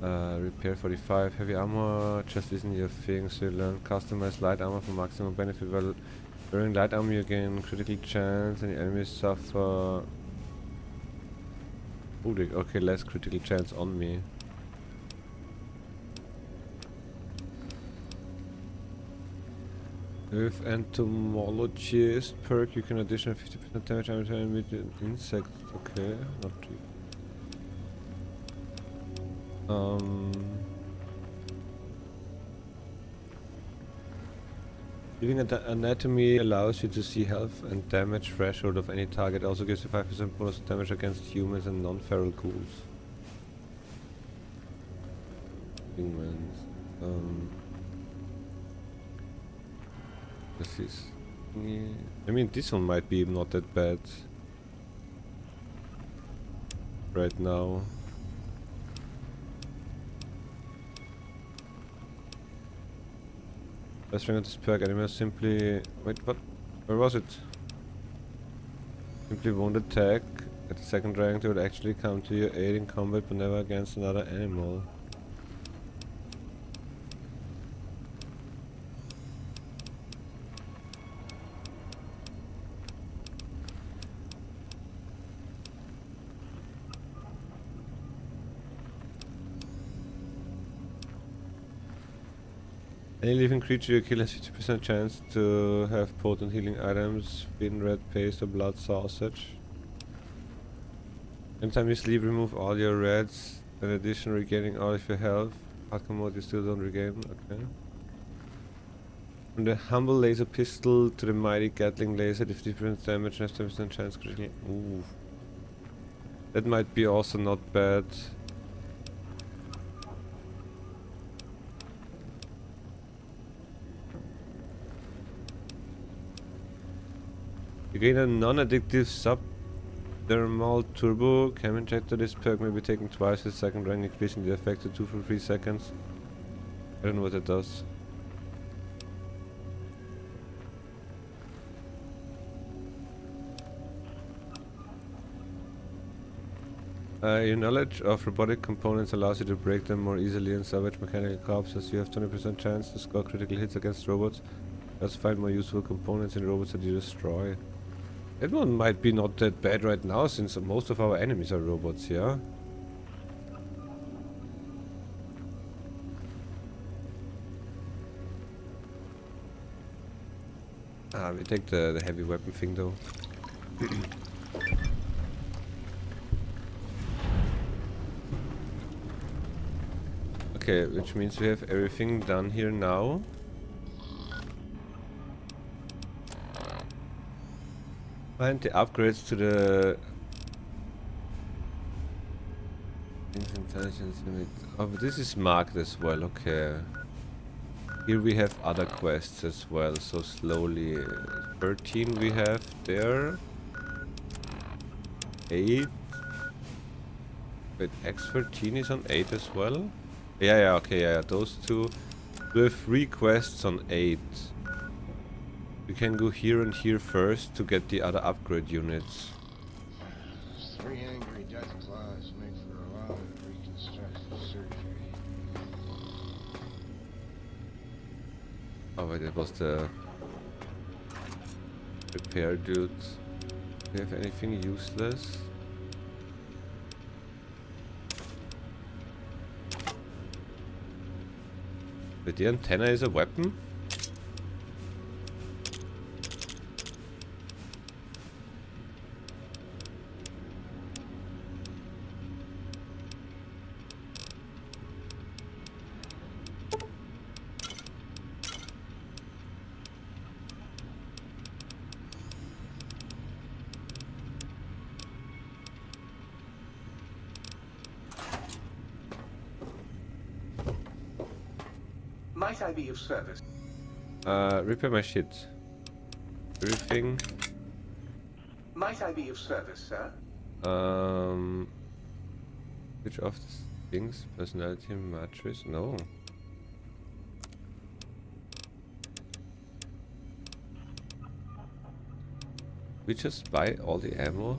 Repair 45, heavy armor just isn't your thing, so you learn customize light armor for maximum benefit. While wearing light armor you gain critical chance and the enemies suffer... Oh, okay, less critical chance on me. With entomologist perk you can additional 50% damage every time you meet an insect. Okay, not too. Living anatomy allows you to see health and damage threshold of any target. Also gives you 5% bonus damage against humans and non-feral ghouls. Humans. This is. Yeah. I mean, this one might be not that bad right now. Best rank of this perk, animals simply... Wait, what? Where was it? Simply won't attack. At the second rank they would actually come to your aid in combat but never against another animal. Any living creature you kill has 50% chance to have potent healing items, spin, red paste or blood sausage. Anytime you sleep, remove all your reds. In addition, regaining all of your health. Hardcore mode, you still don't regain. Okay. From the humble laser pistol to the mighty Gatling laser, 50% damage and 10% chance critically. Ooh. That might be also not bad. You gain a non-addictive subdermal turbo chem injector. This perk may be taken twice with second rank, increasing the effect to 2 for 3 seconds. I don't know what that does. Your knowledge of robotic components allows you to break them more easily and salvage mechanical corpses. You have 20% chance to score critical hits against robots. Let's find more useful components in robots that you destroy. That one might be not that bad right now, since most of our enemies are robots, yeah? We take the heavy weapon thing though. Okay, which means we have everything done here now. Find the upgrades to the intelligence unit. Oh, but this is marked as well, okay. Here we have other quests as well, so slowly. 13 we have there. 8. Wait, X13 is on 8 as well? Yeah, okay, yeah, those two. We have 3 quests on 8. We can go here and here first to get the other upgrade units. 3 angry death claws make for a lot of reconstructive surgery. Oh wait, that was the repair dude. Do we have anything useless? But the antenna is a weapon? Might I be of service? Repair my shit. Everything. Might I be of service, sir? Which of the things? Personality matrix? No. We just buy all the ammo?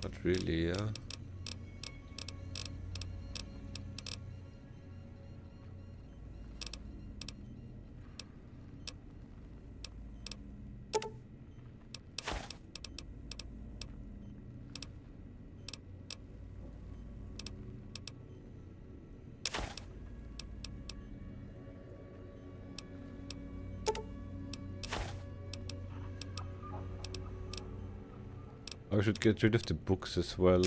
Not really, yeah. I should get rid of the books as well.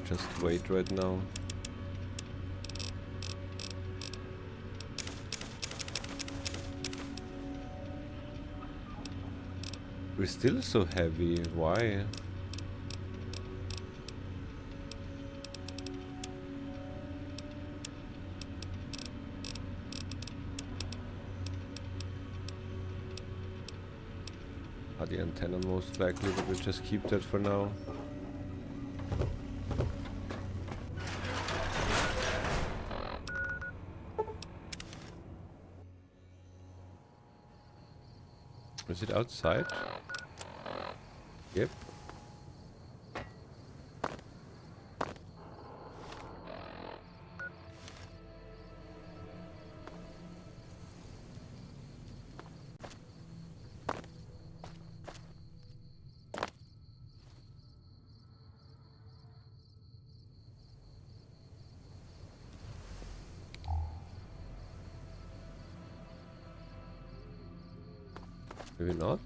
Just wait right now. We're still so heavy. Why? The antenna most likely, but we'll just keep that for now. Is it outside? Yep. Maybe not.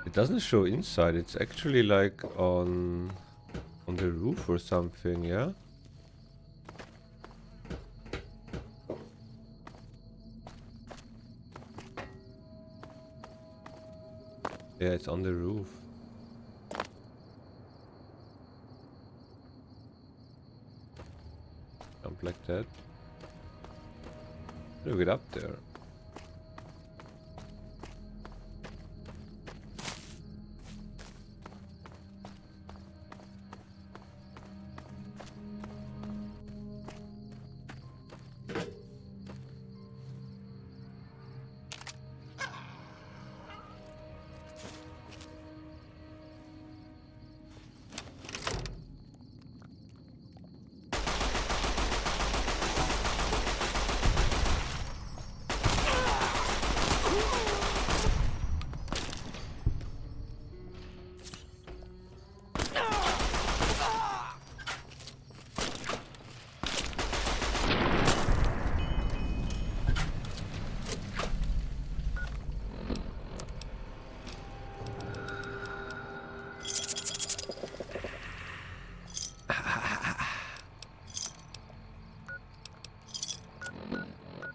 It doesn't show inside. It's actually like on the roof or something, yeah? Yeah, it's on the roof. Jump like that. Look it up there.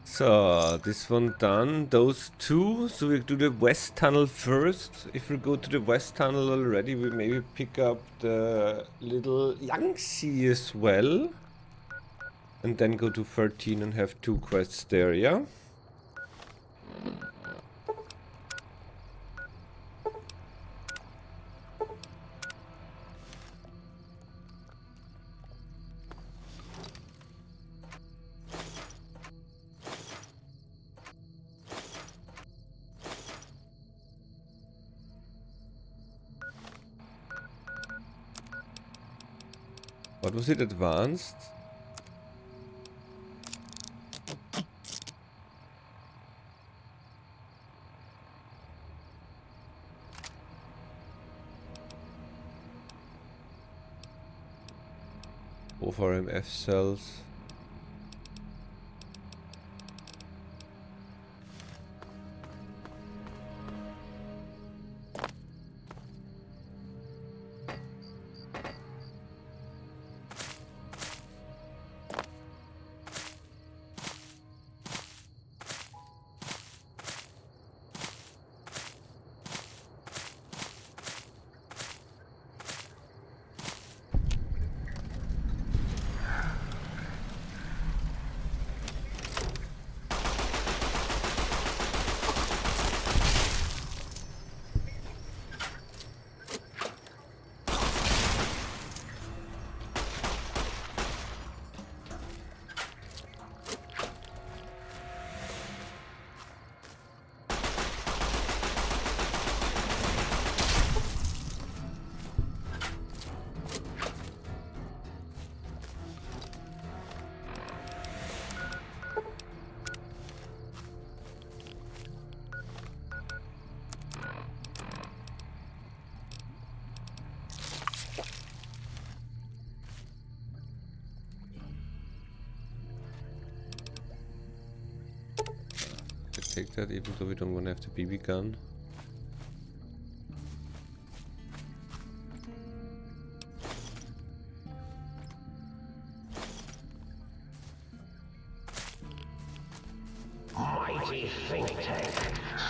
So, this one done. Those two. So we do the west tunnel first. If we go to the west tunnel already, we maybe pick up the little Yangtze as well. And then go to 13 and have 2 quests there, yeah? What was it, advanced? Both RMF cells. take that, even though we don't want to have the BB gun. Mighty think tank,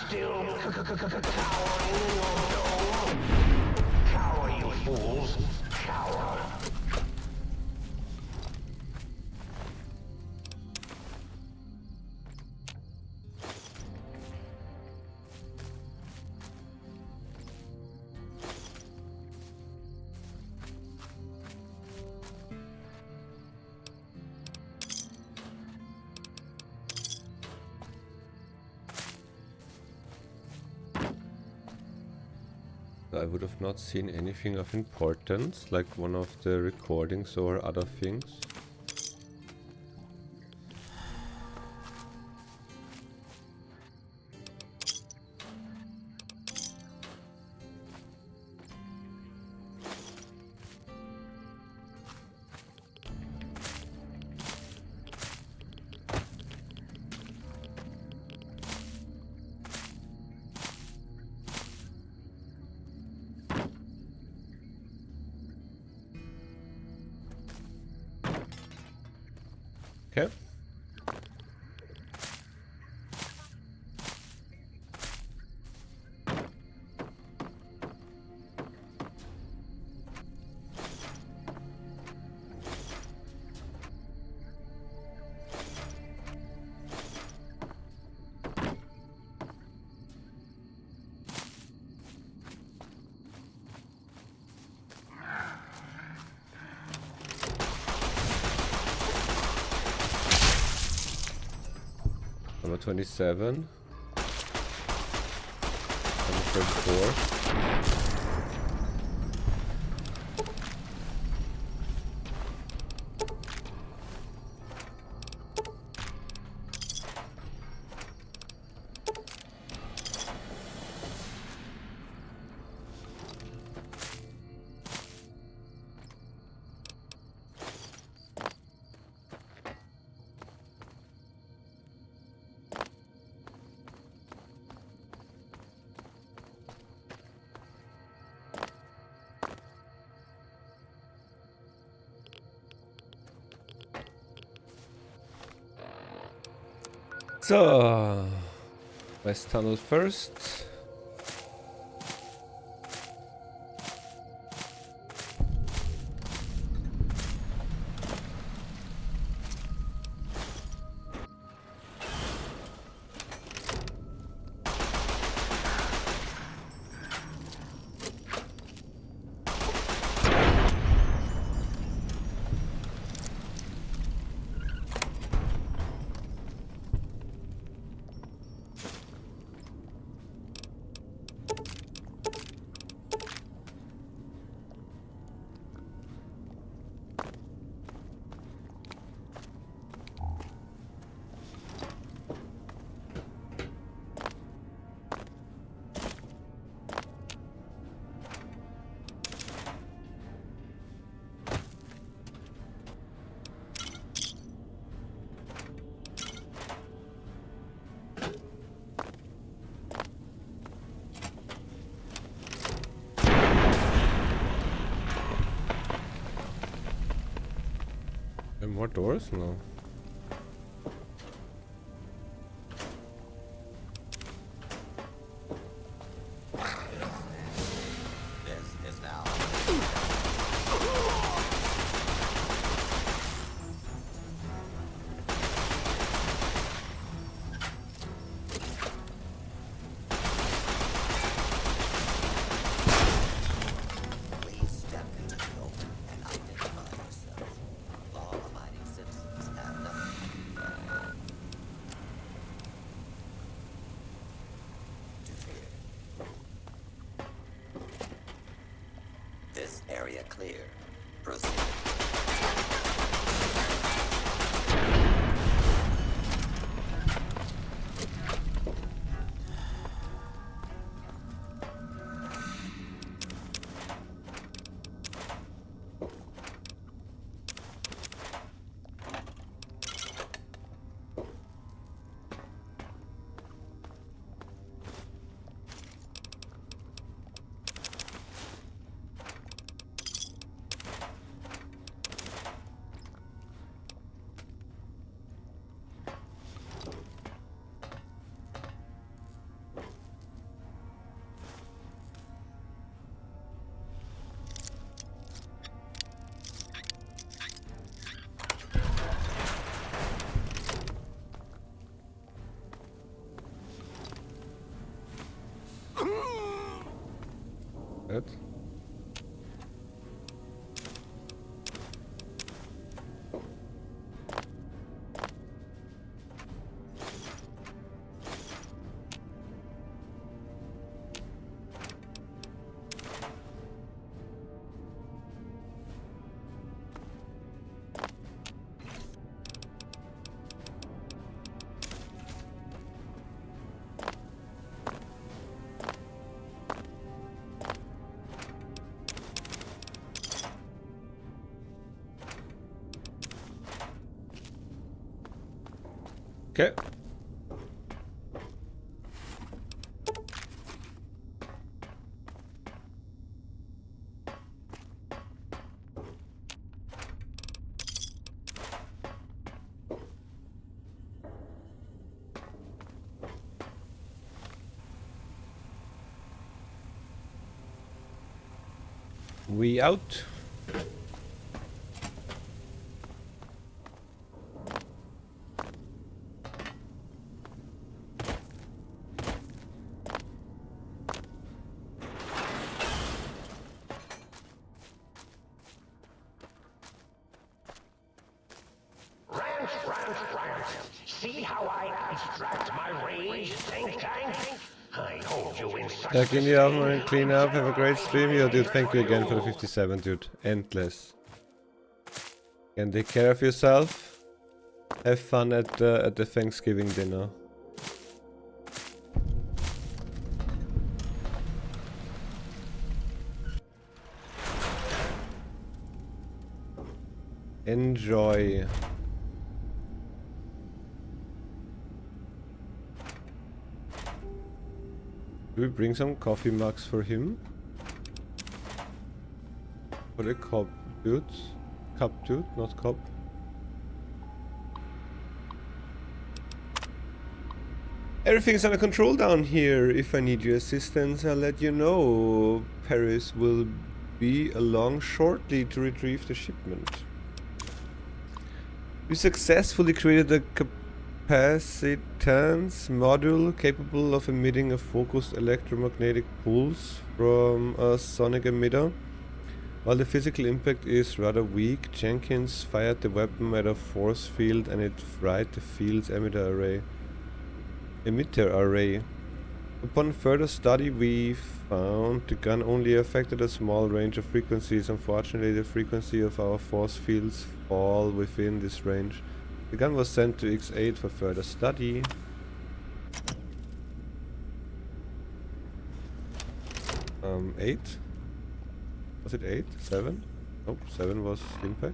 still cowering in your dome. Cower, you fools, cower. I would have not seen anything of importance, like one of the recordings or other things. Okay. Number 27. Number 34. So, west tunnel first. And more doors? No. This is now. Please step into the open and identify yourself. Law-abiding citizens have nothing to fear. This area clear. Proceed. Okay. We out. See how I abstract my rage, think tank? I hold you in such Back in the oven and clean up. Have a great stream, yo, dude. Thank you again for the 57, dude. Endless. And take care of yourself. Have fun at the Thanksgiving dinner. Enjoy. Do we bring some coffee mugs for him? For the cup dude? Cup dude, not cup. Everything's under control down here. If I need your assistance, I'll let you know. Paris will be along shortly to retrieve the shipment. We successfully created a capacitance module capable of emitting a focused electromagnetic pulse from a sonic emitter. While the physical impact is rather weak, Jenkins fired the weapon at a force field and it fried the field's emitter array. Upon further study, we found the gun only affected a small range of frequencies. Unfortunately, the frequency of our force fields fall within this range. The gun was sent to X8 for further study. Eight? Was it 8? 7? Nope, 7 was Stimpack.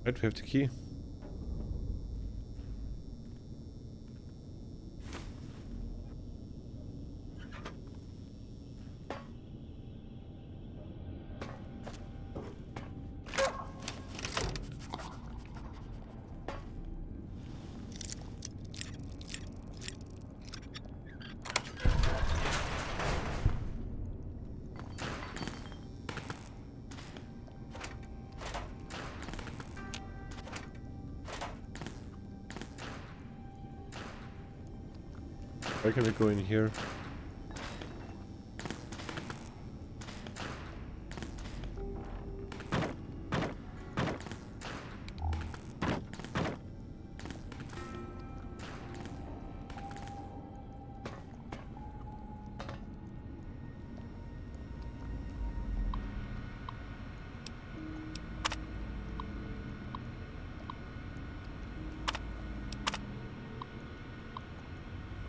Right, we have the key. Where can we go in here?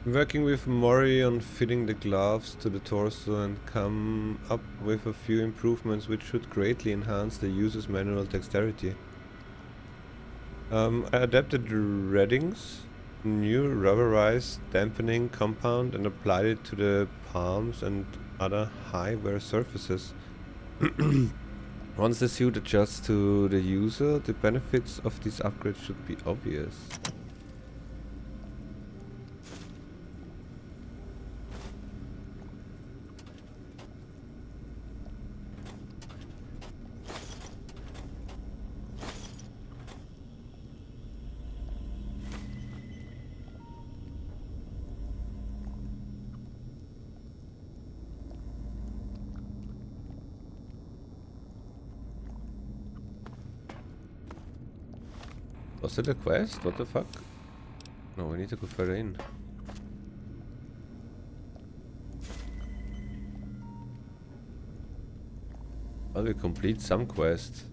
Working with Mori on fitting the gloves to the torso and come up with a few improvements which should greatly enhance the user's manual dexterity. I adapted Redding's new rubberized dampening compound and applied it to the palms and other high-wear surfaces. Once the suit adjusts to the user, the benefits of these upgrades should be obvious. Was it a quest? What the fuck? No, we need to go further in. Well, we complete some quests.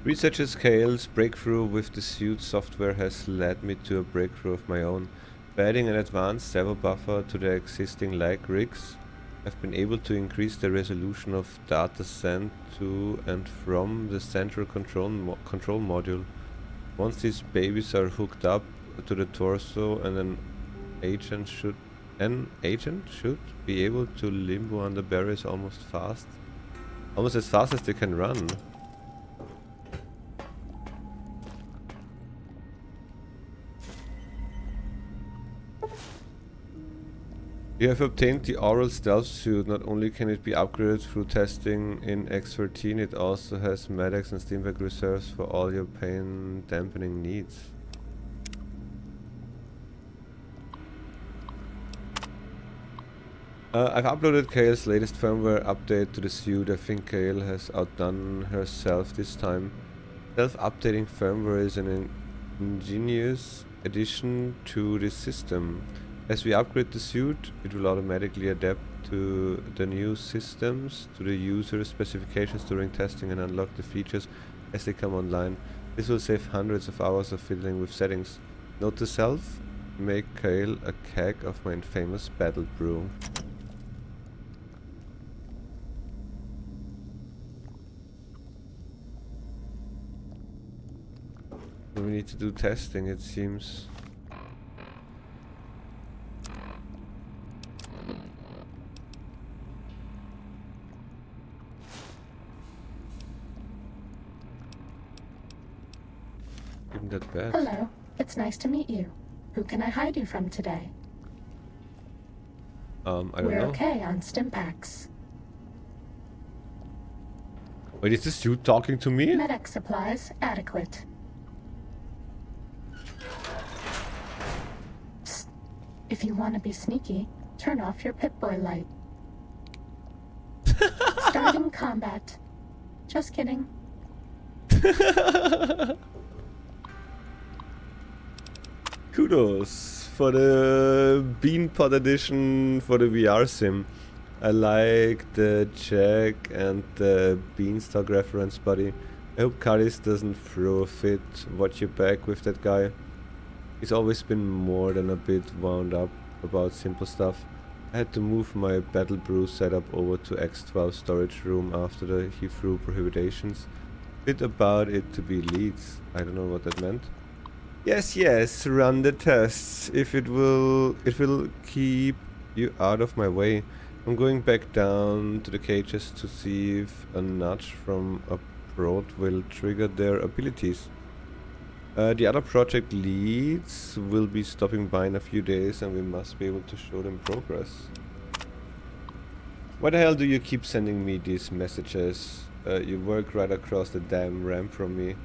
Researcher Kale's breakthrough with the suit software has led me to a breakthrough of my own. By adding an advanced servo buffer to the existing lag rigs, I've been able to increase the resolution of data sent to and from the central control module. Once these babies are hooked up to the torso, and an agent should be able to limbo under barriers almost as fast as they can run. You have obtained the oral stealth suit. Not only can it be upgraded through testing in X13, it also has medics and steampack reserves for all your pain dampening needs. I've uploaded Kale's latest firmware update to the suit. I think Kale has outdone herself this time. Self-updating firmware is an ingenious addition to the system. As we upgrade the suit, it will automatically adapt to the new systems, to the user specifications during testing, and unlock the features as they come online. This will save hundreds of hours of fiddling with settings. Note to self, make Kale a keg of my infamous battle brew. We need to do testing, it seems. Isn't that bad? Hello, it's nice to meet you. Who can I hide you from today? I don't We're know. okay on Stimpaks. Wait, is this you talking to me? Medic supplies adequate. Psst. If you want to be sneaky, turn off your Pip-Boy light. Starting combat. Just kidding. Kudos for the Beanpot edition for the VR sim. I like the Jack and the Beanstalk reference, buddy. I hope Karis doesn't throw a fit. Watch your back with that guy. He's always been more than a bit wound up about simple stuff. I had to move my Battle Brew setup over to X12 storage room after he threw prohibitions. Bit about it to be leads. I don't know what that meant. Yes, run the tests. If it will keep you out of my way. I'm going back down to the cages to see if a nudge from abroad will trigger their abilities. The other project leads will be stopping by in a few days, and we must be able to show them progress. Why the hell do you keep sending me these messages? You work right across the damn ramp from me.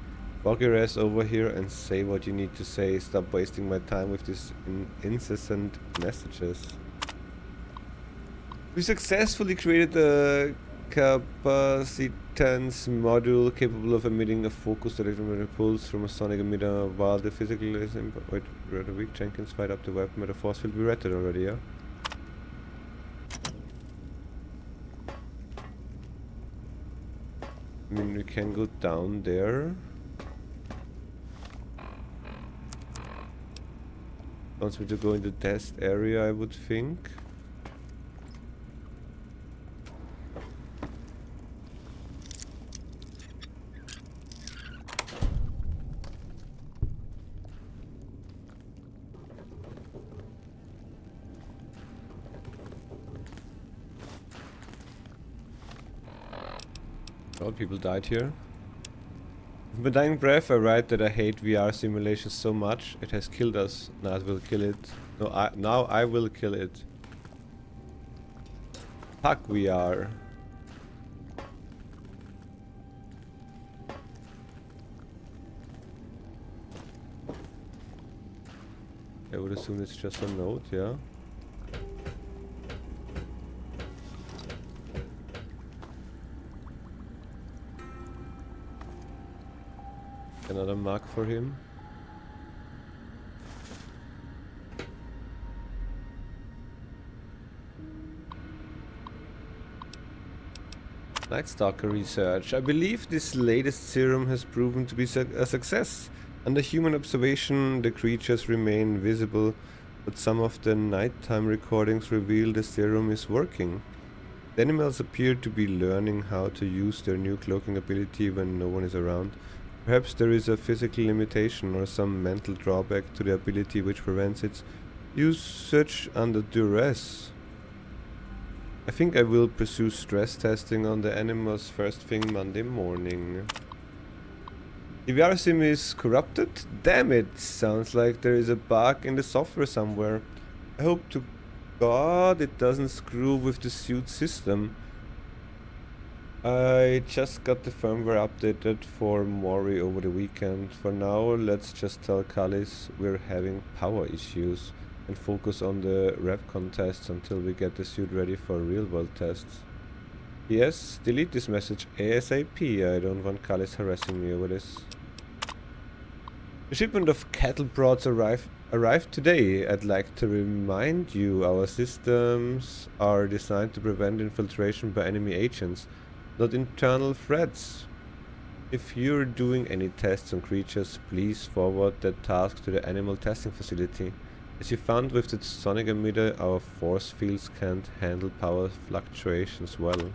Walk your ass over here and say what you need to say. Stop wasting my time with these incessant messages. We successfully created a capacitance module capable of emitting a focused electromagnetic pulse from a sonic emitter while the physical is wait, rather weak. Jenkins fired up the weapon with a force field. We read that already, yeah? I mean, we can go down there. Wants me to go in the test area, I would think. Oh, people died here. With my dying breath, I write that I hate VR simulations so much. It has killed us. Now it will kill it. No, now I will kill it. Fuck VR. I would assume it's just a note, yeah? Another mark for him. Night Stalker research. I believe this latest serum has proven to be a success. Under human observation, the creatures remain visible, but some of the nighttime recordings reveal the serum is working. The animals appear to be learning how to use their new cloaking ability when no one is around. Perhaps there is a physical limitation or some mental drawback to the ability which prevents its usage under duress. I think I will pursue stress testing on the animals first thing Monday morning. The VR sim is corrupted? Damn it! Sounds like there is a bug in the software somewhere. I hope to God it doesn't screw with the suit system. I just got the firmware updated for Mori over the weekend. For now, let's just tell Callis we're having power issues and focus on the rep contests until we get the suit ready for real-world tests. Yes, delete this message ASAP. I don't want Callis harassing me over this. The shipment of cattle prods arrived today. I'd like to remind you our systems are designed to prevent infiltration by enemy agents, not internal threats. If you're doing any tests on creatures, please forward that task to the animal testing facility. As you found with the sonic emitter, our force fields can't handle power fluctuations well.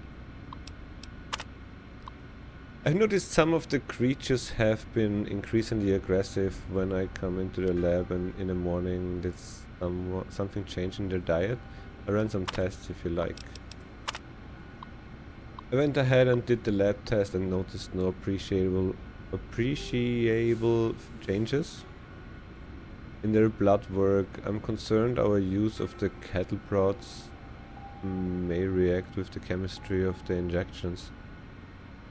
I've noticed some of the creatures have been increasingly aggressive when I come into the lab, and in the morning did something change in their diet. I ran some tests if you like. I went ahead and did the lab test and noticed no appreciable changes in their blood work. I'm concerned our use of the cattle prods may react with the chemistry of the injections.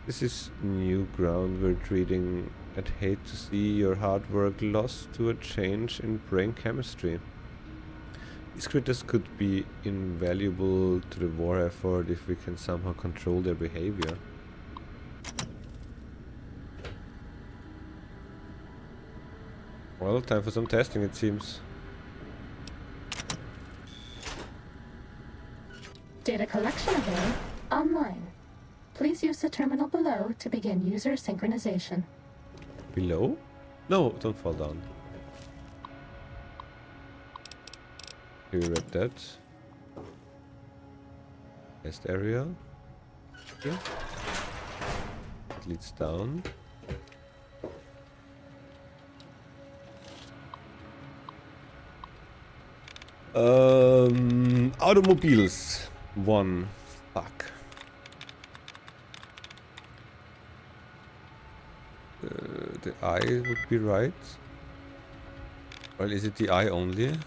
This is new ground we're treating. I'd hate to see your hard work lost to a change in brain chemistry. These critters could be invaluable to the war effort if we can somehow control their behavior. Well, time for some testing, it seems. Data collection available online. Please use the terminal below to begin user synchronization. Below? No, don't fall down. You read that. Test area. Okay. It leads down. Automobiles. 1. Fuck. The eye would be right. Well, is it the eye only?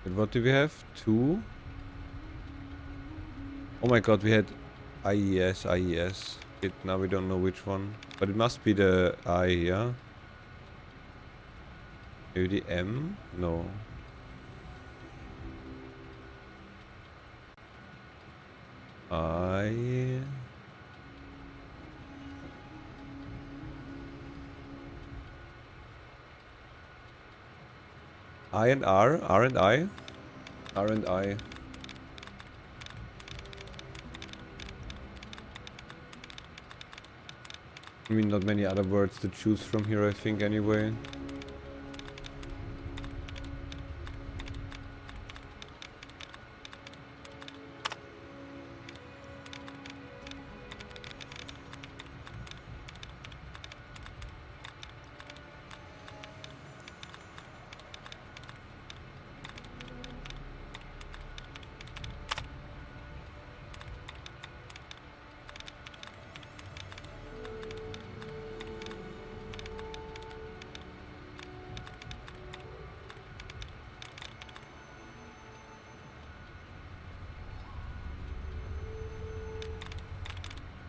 And what do we have? 2? Oh my god, we had IES. Now we don't know which one. But it must be the I, yeah? Maybe the M? No. I... I and R? R and I? R and I. I mean, not many other words to choose from here, I think, anyway.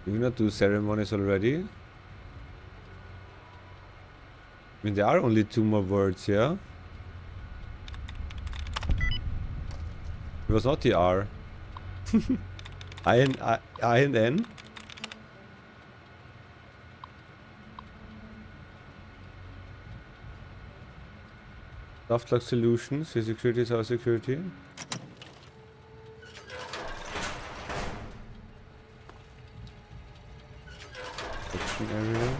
Do we not do ceremonies already? I mean, there are only 2 more words, yeah? It was not the R. I and N? Soft lock solutions. Your security is our security. Section area.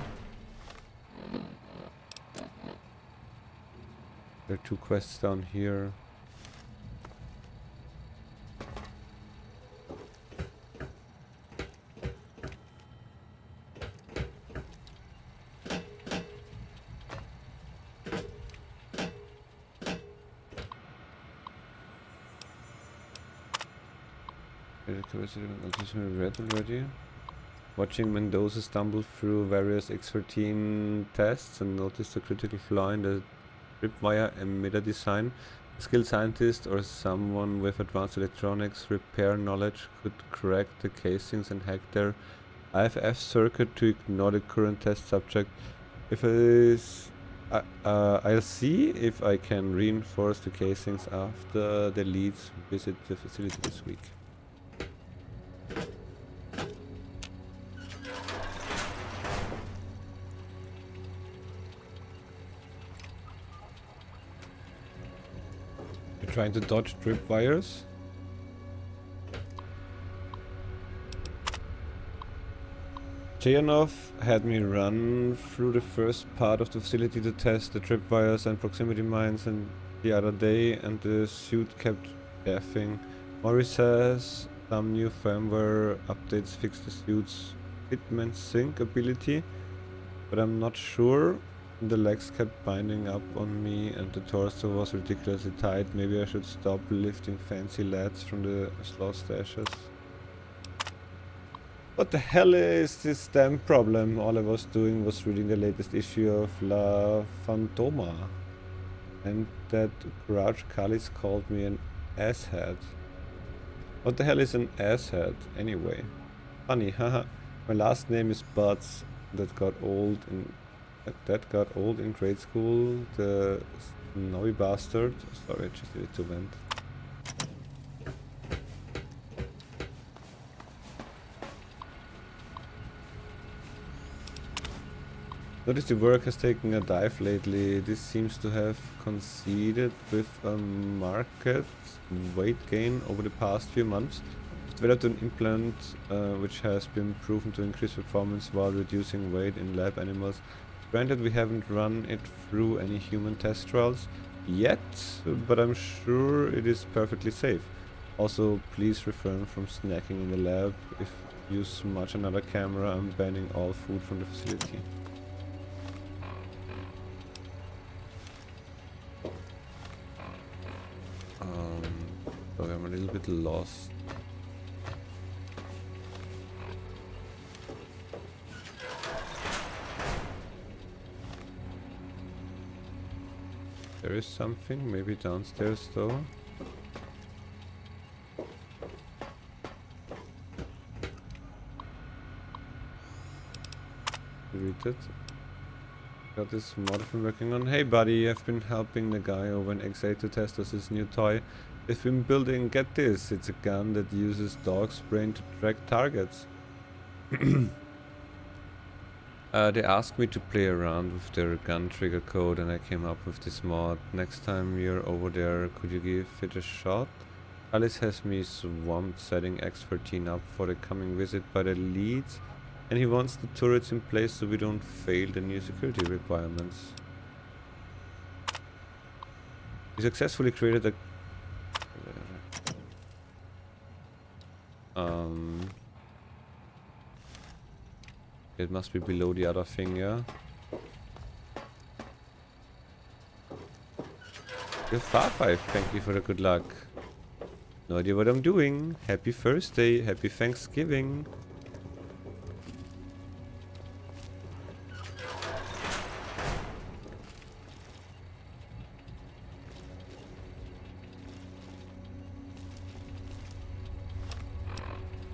There are 2 quests down here. Read already. Watching Mendoza stumble through various X13 tests and notice the critical flaw in the tripwire emitter design. A skilled scientist or someone with advanced electronics repair knowledge could crack the casings and hack their IFF circuit to ignore the current test subject. If it is, I'll see if I can reinforce the casings after the leads visit the facility this week. Trying to dodge tripwires. Cheyanov had me run through the first part of the facility to test the tripwires and proximity mines and the other day, and the suit kept effing. Mori says some new firmware updates fix the suit's fitment sync ability, but I'm not sure. The legs kept binding up on me and the torso was ridiculously tight. Maybe I should stop lifting fancy lads from the slow stashes. What the hell is this damn problem? All I was doing was reading the latest issue of La Fantoma. And that Garage Kalis called me an asshead. What the hell is an asshead anyway? Funny, haha. My last name is Butts. That got old in grade school. The snowy bastard. Sorry, I just did it to vent. Notice the work has taken a dive lately. This seems to have coincided with a market weight gain over the past few months. We've developed an implant which has been proven to increase performance while reducing weight in lab animals. Granted, we haven't run it through any human test trials yet, but I'm sure it is perfectly safe. Also, please refrain from snacking in the lab. If you smudge another camera, I'm banning all food from the facility. Sorry, I'm a little bit lost. There is something, maybe downstairs though. Read it. Got this mod I've been working on. Hey buddy, I've been helping the guy over in X8 to test us his new toy. They've been building, get this, it's a gun that uses dog's brain to track targets. They asked me to play around with their gun trigger code and I came up with this mod. Next time you're over there, could you give it a shot? Alice has me swamped setting X13 up for the coming visit by the leads, and he wants the turrets in place so we don't fail the new security requirements. He successfully created a it must be below the other thing, yeah? You're far 5, thank you for the good luck. No idea what I'm doing. Happy Thursday, happy Thanksgiving.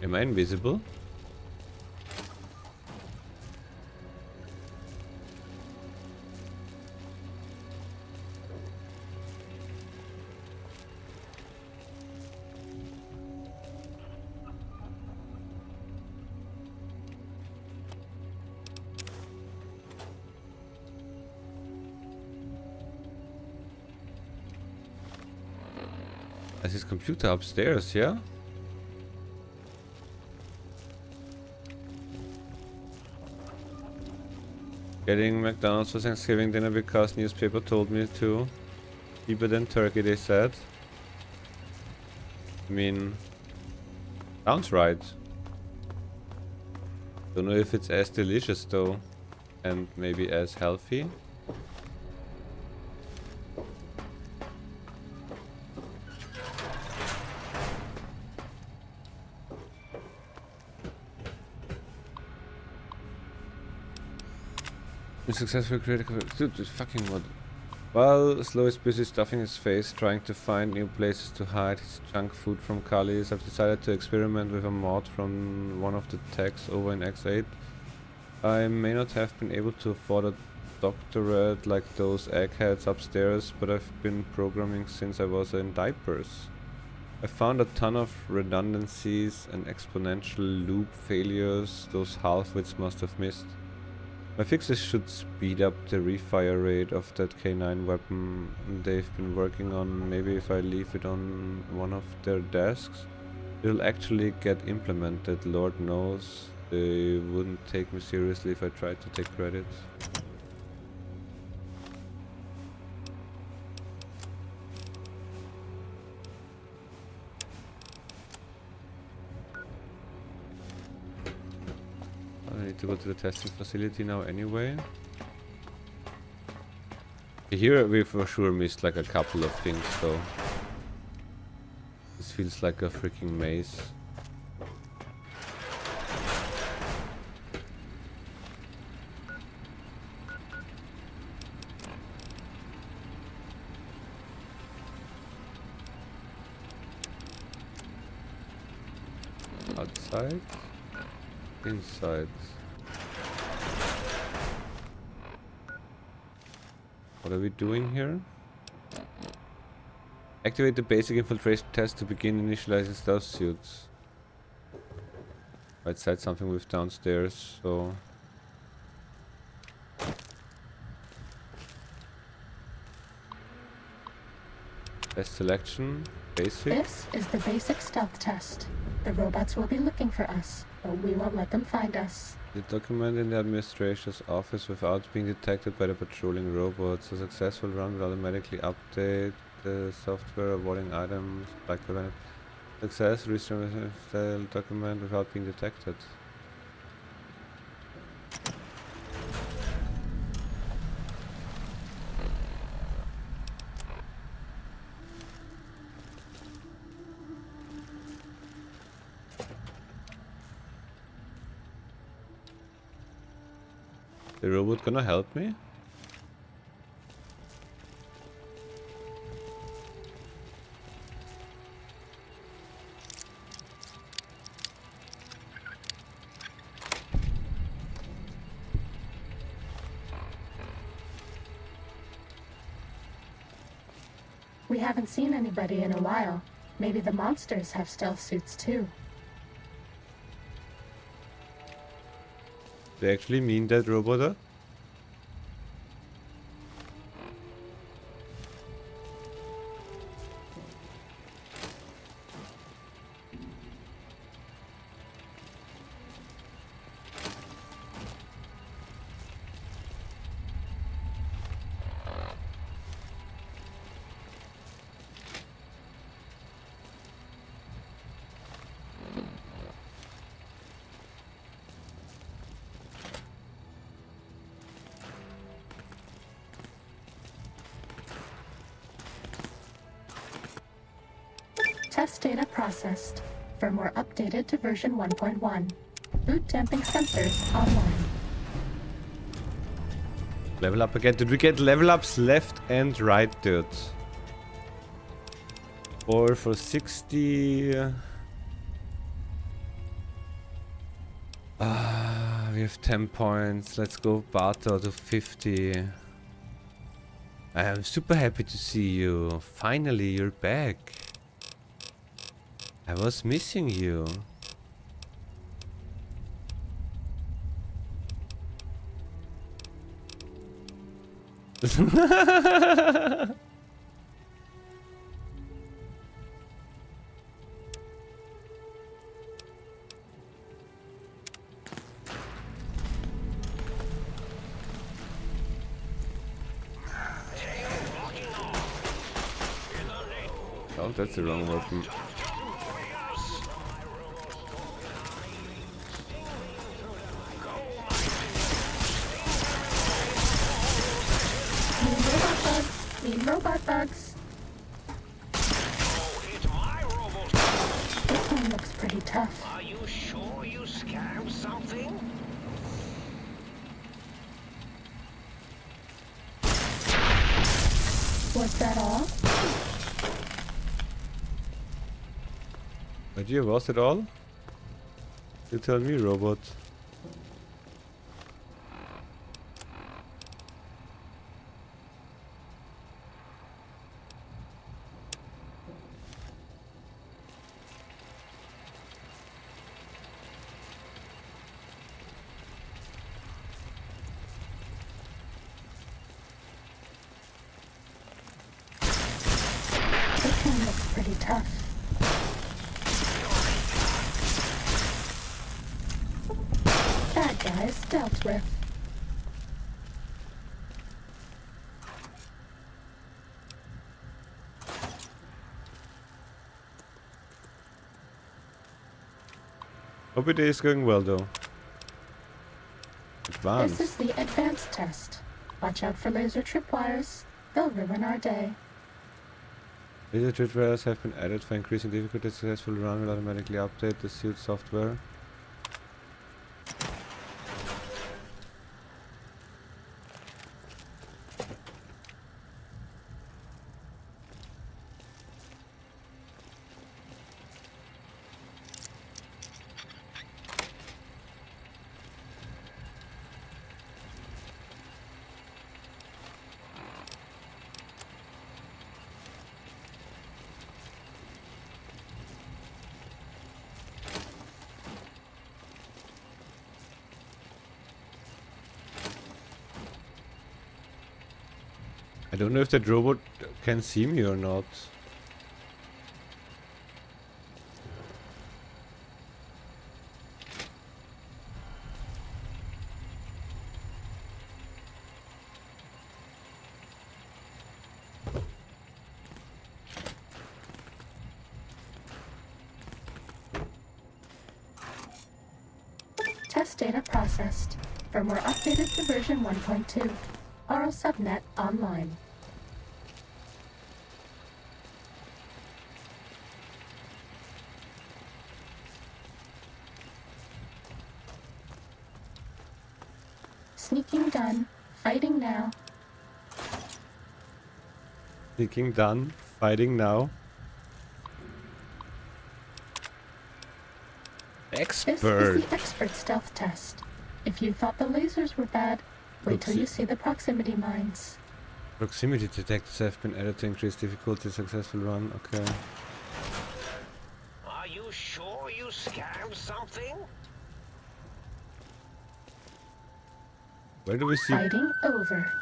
Am I invisible? There's his computer upstairs, yeah? Getting McDonald's for Thanksgiving dinner because newspaper told me to. Cheaper than turkey, they said. I mean, sounds right. Don't know if it's as delicious though, and maybe as healthy. A successful critical dude, this fucking what? While Slow is busy stuffing his face, trying to find new places to hide his junk food from Cullies, I've decided to experiment with a mod from one of the techs over in X8. I may not have been able to afford a doctorate like those eggheads upstairs, but I've been programming since I was in diapers. I found a ton of redundancies and exponential loop failures those half-wits must have missed. My fixes should speed up the refire rate of that K9 weapon they've been working on. Maybe if I leave it on one of their desks, it'll actually get implemented. Lord knows they wouldn't take me seriously if I tried to take credit. I need to go to the testing facility now anyway. Here we for sure missed like a couple of things though. This feels like a freaking maze. Outside? Inside. What are we doing here? Activate the basic infiltration test to begin initializing stealth suits. I said something with downstairs, so... Test selection, basic. This is the basic stealth test. The robots will be looking for us, but we won't let them find us. The document in the administrator's office without being detected by the patrolling robots. A successful run will automatically update the software avoiding items like the success. Restore the document without being detected. The robot gonna help me? We haven't seen anybody in a while. Maybe the monsters have stealth suits too. They actually mean that, robot? Test data processed. Firmware updated to version 1.1. Boot damping sensors online. Level up again. Did we get level ups left and right, dude? Or for 60... we have 10 points. Let's go Bato to 50. I am super happy to see you. Finally, you're back. I was missing you. Oh, that's the wrong weapon. Need robot bugs. This one looks pretty tough. Are you sure you scammed something? Was that all? But yeah, was it all? You tell me, robot. This one looks pretty tough. Bad guys dealt with. Hope it is going well though. Advanced. This is the advanced test. Watch out for laser tripwires. They'll ruin our day. Laser tripwires have been added for increasing difficulty. Successful run will automatically update the suit software. I don't know if that robot can see me or not. Test data processed. Firmware updated to version 1.2. Oral subnet online. Sneaking done. Fighting now. Sneaking done. Fighting now. Expert. This is the expert stealth test. If you thought the lasers were bad, wait till you see the proximity mines. Proximity detectors have been added to increase difficulty. Successful run. Okay. Are you sure you scammed something? Where do we see? Fighting over.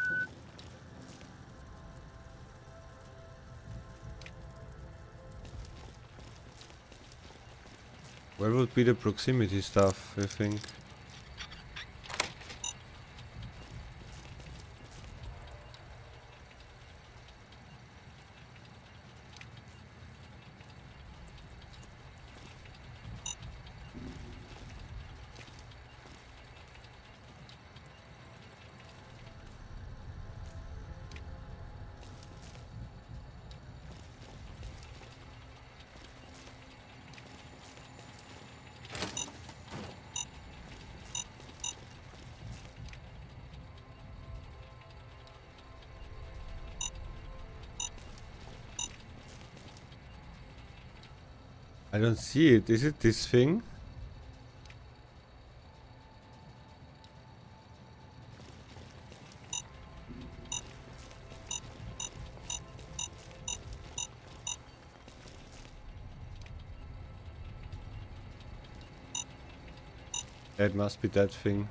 Where would be the proximity stuff, I think? I don't see it. Is it this thing? It must be that thing.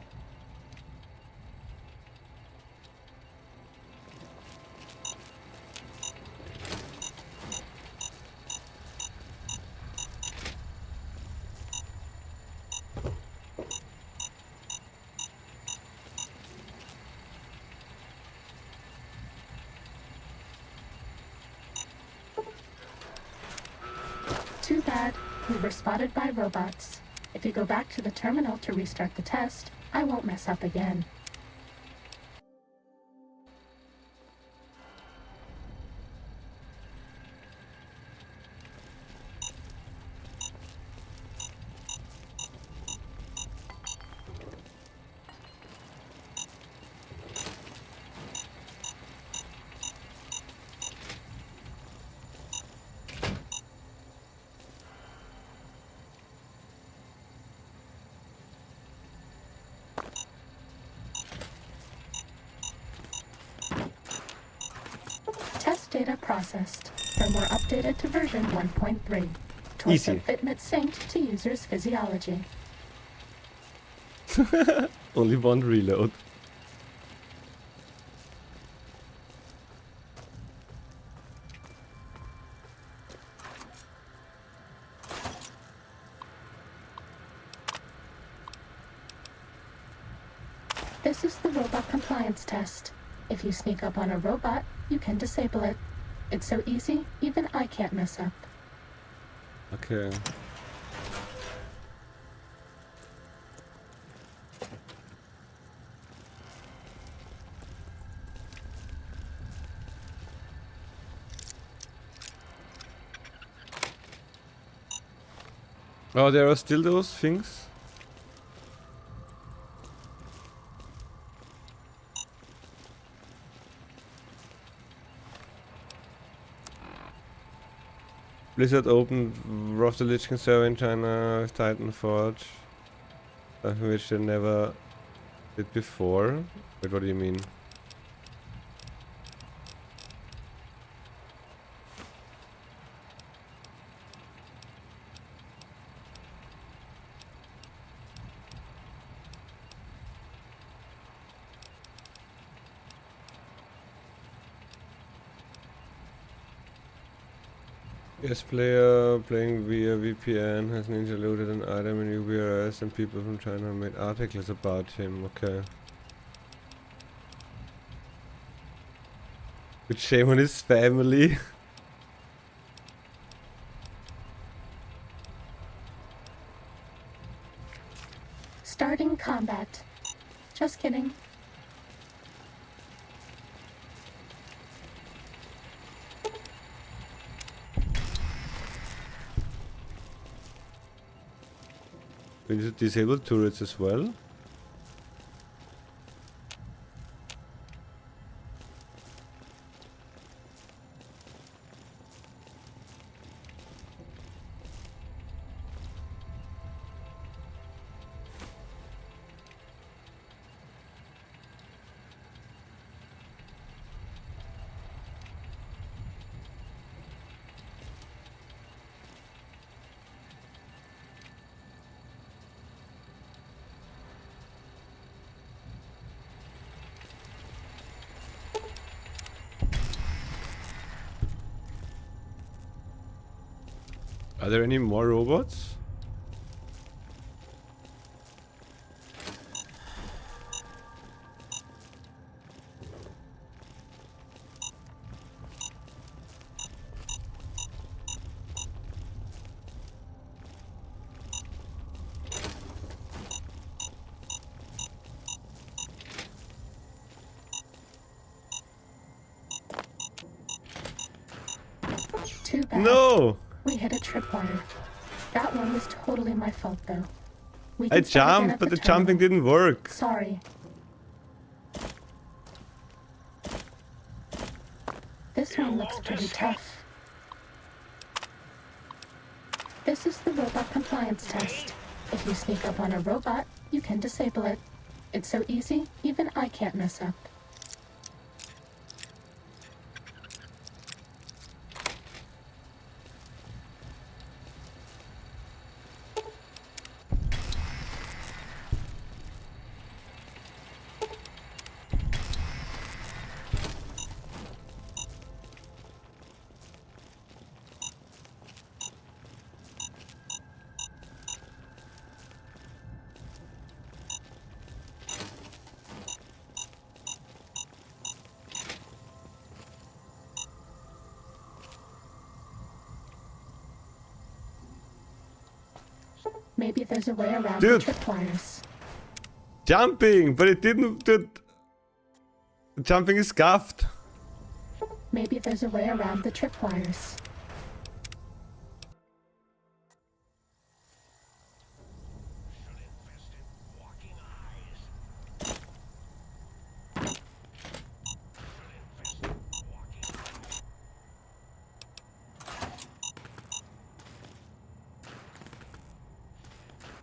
Too bad. We were spotted by robots. If you go back to the terminal to restart the test, I won't mess up again. Test data processed. Firmware updated to version 1.3. Torso Easy. fitment synced to user's physiology. Only one reload. This is the robot compliance test. If you sneak up on a robot, you can disable it. It's so easy, even I can't mess up. Okay. Oh, there are still those things? Blizzard opened Wrath of the Lich King server in China with Titan Forge. Something which they never did before. Wait, what do you mean? Yes, player playing via VPN has ninja looted an item in UBRS and people from China made articles about him. Okay. With shame on his family. Starting combat. Just kidding. We need to disable turrets as well. Are there any more robots? Too bad. No! We hit a tripwire. That one was totally my fault, though. We I can start again jumped, at but the terminal. jumping didn't work. Sorry. This one looks pretty tough. This is the robot compliance test. If you sneak up on a robot, you can disable it. It's so easy, even I can't mess up. Maybe there's a way around Dude. the tripwires. Jumping, but it didn't. Dude. Jumping is scuffed. Maybe there's a way around the tripwires.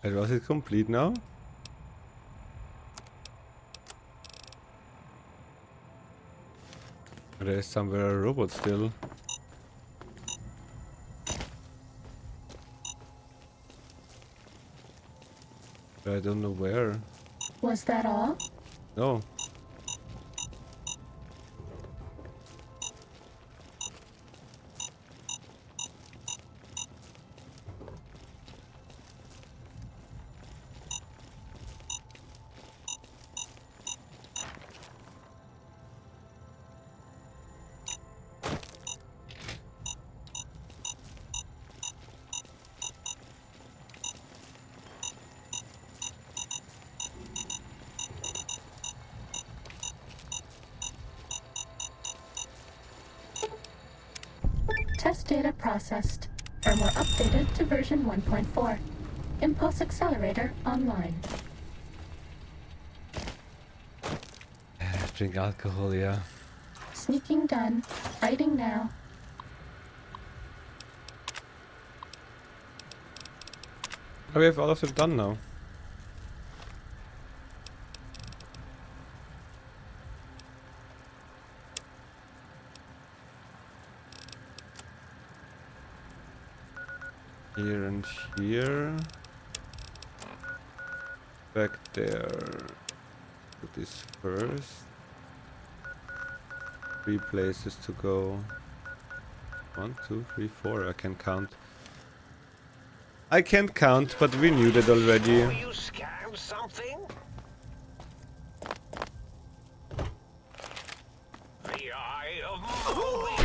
Was it complete now? There's somewhere a robot still. But I don't know where. Was that all? No. Test data processed. Firmware updated to version 1.4. Impulse accelerator online. Drink alcohol, yeah. Sneaking done. Fighting now. Oh, we have all of them done now. Here and here. Back there. Do this first. 3 places to go. 1, 2, 3, 4. I can count. I can't count, but we knew that already. Will you scam something? The Eye of Moby.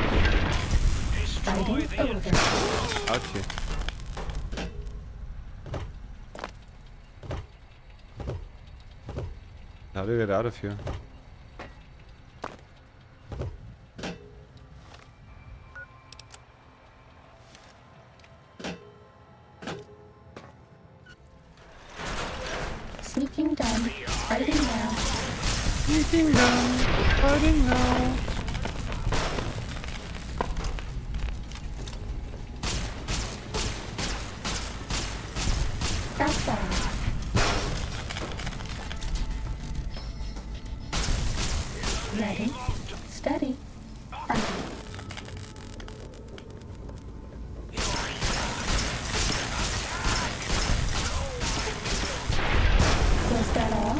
Destroy the Ouchie. How do we get out of here? Sneaking done. Fighting now. Sneaking done. Fighting now. That's all. Ready. Steady. Fighting. Was that all?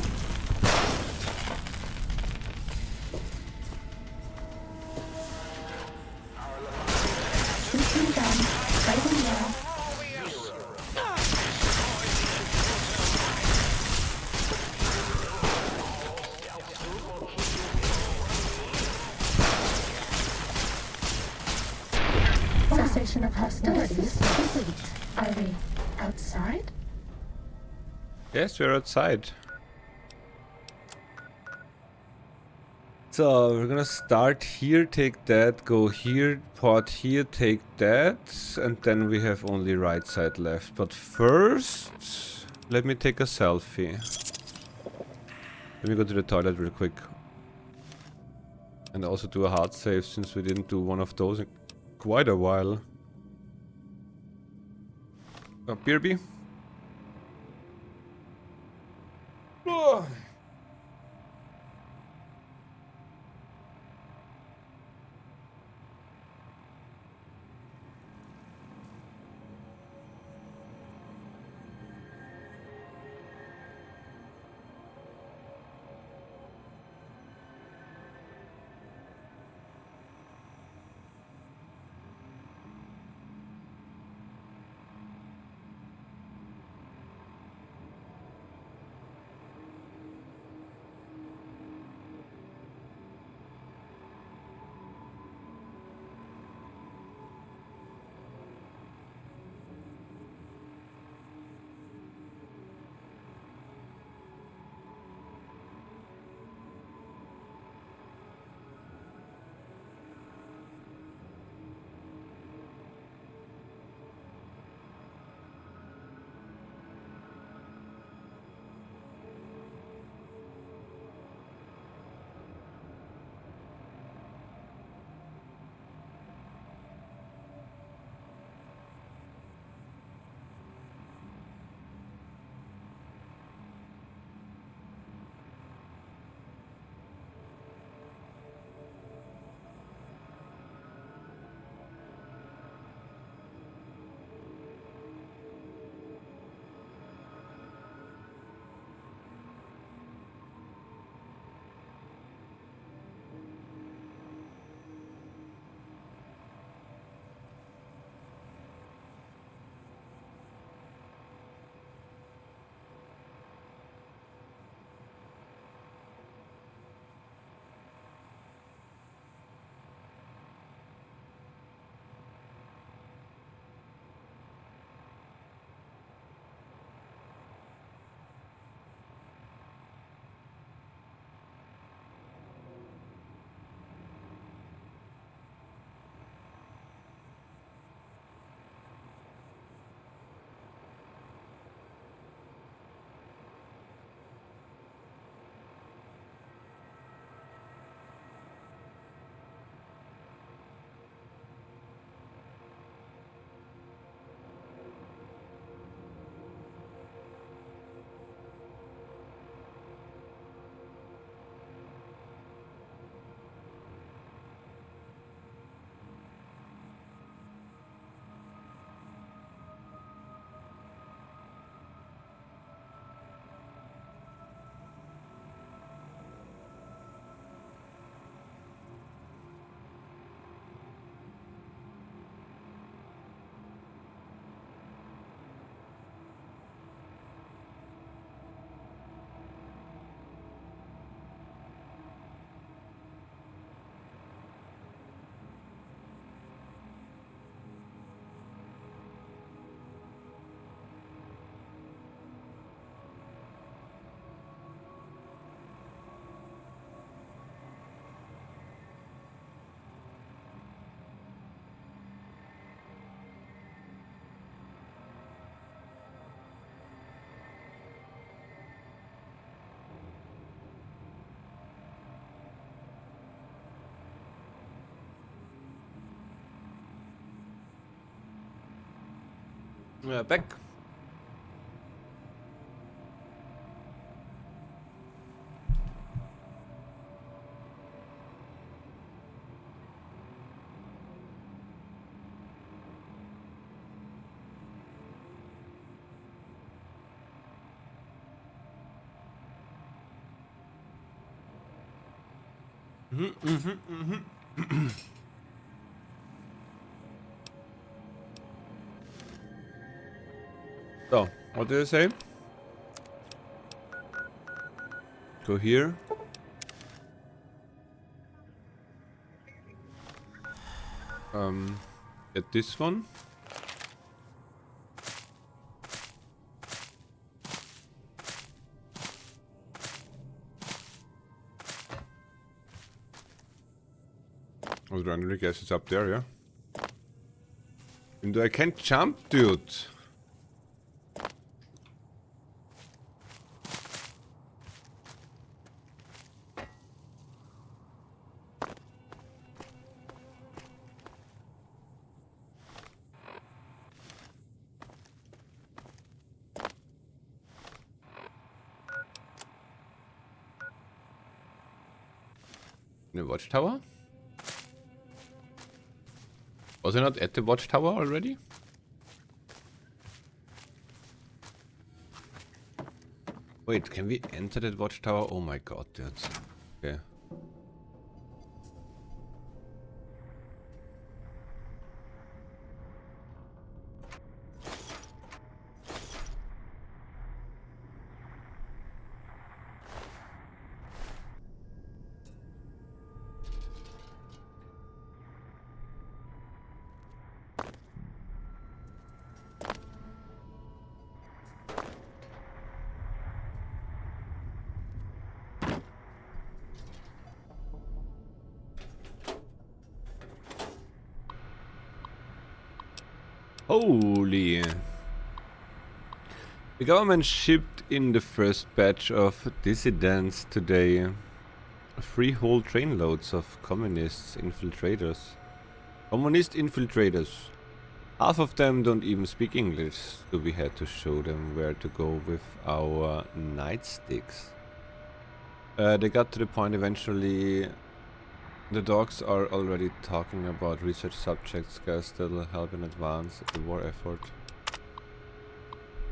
Sneaking done. Fighting now. Cessation of hostilities complete. Are we outside? Yes, we're outside. So we're gonna start here, take that, go here, port here, take that, and then we have only right side left. But first, let me take a selfie. Let me go to the toilet real quick. And also do a hard save, since we didn't do one of those in quite a while. Beerby? Oh. Back. So, what did I say? Go here. Get this one. I was randomly guess it's up there, yeah? And I can't jump, dude. In the watchtower? Was I not at the watchtower already? Wait, can we enter that watchtower? Oh my god, dude. Okay. Holy. The government shipped in the first batch of dissidents today. 3 whole trainloads of communist infiltrators. Half of them don't even speak English, so we had to show them where to go with our nightsticks. They got to the point eventually. The dogs are already talking about research subjects. Guys that'll help in advance the war effort.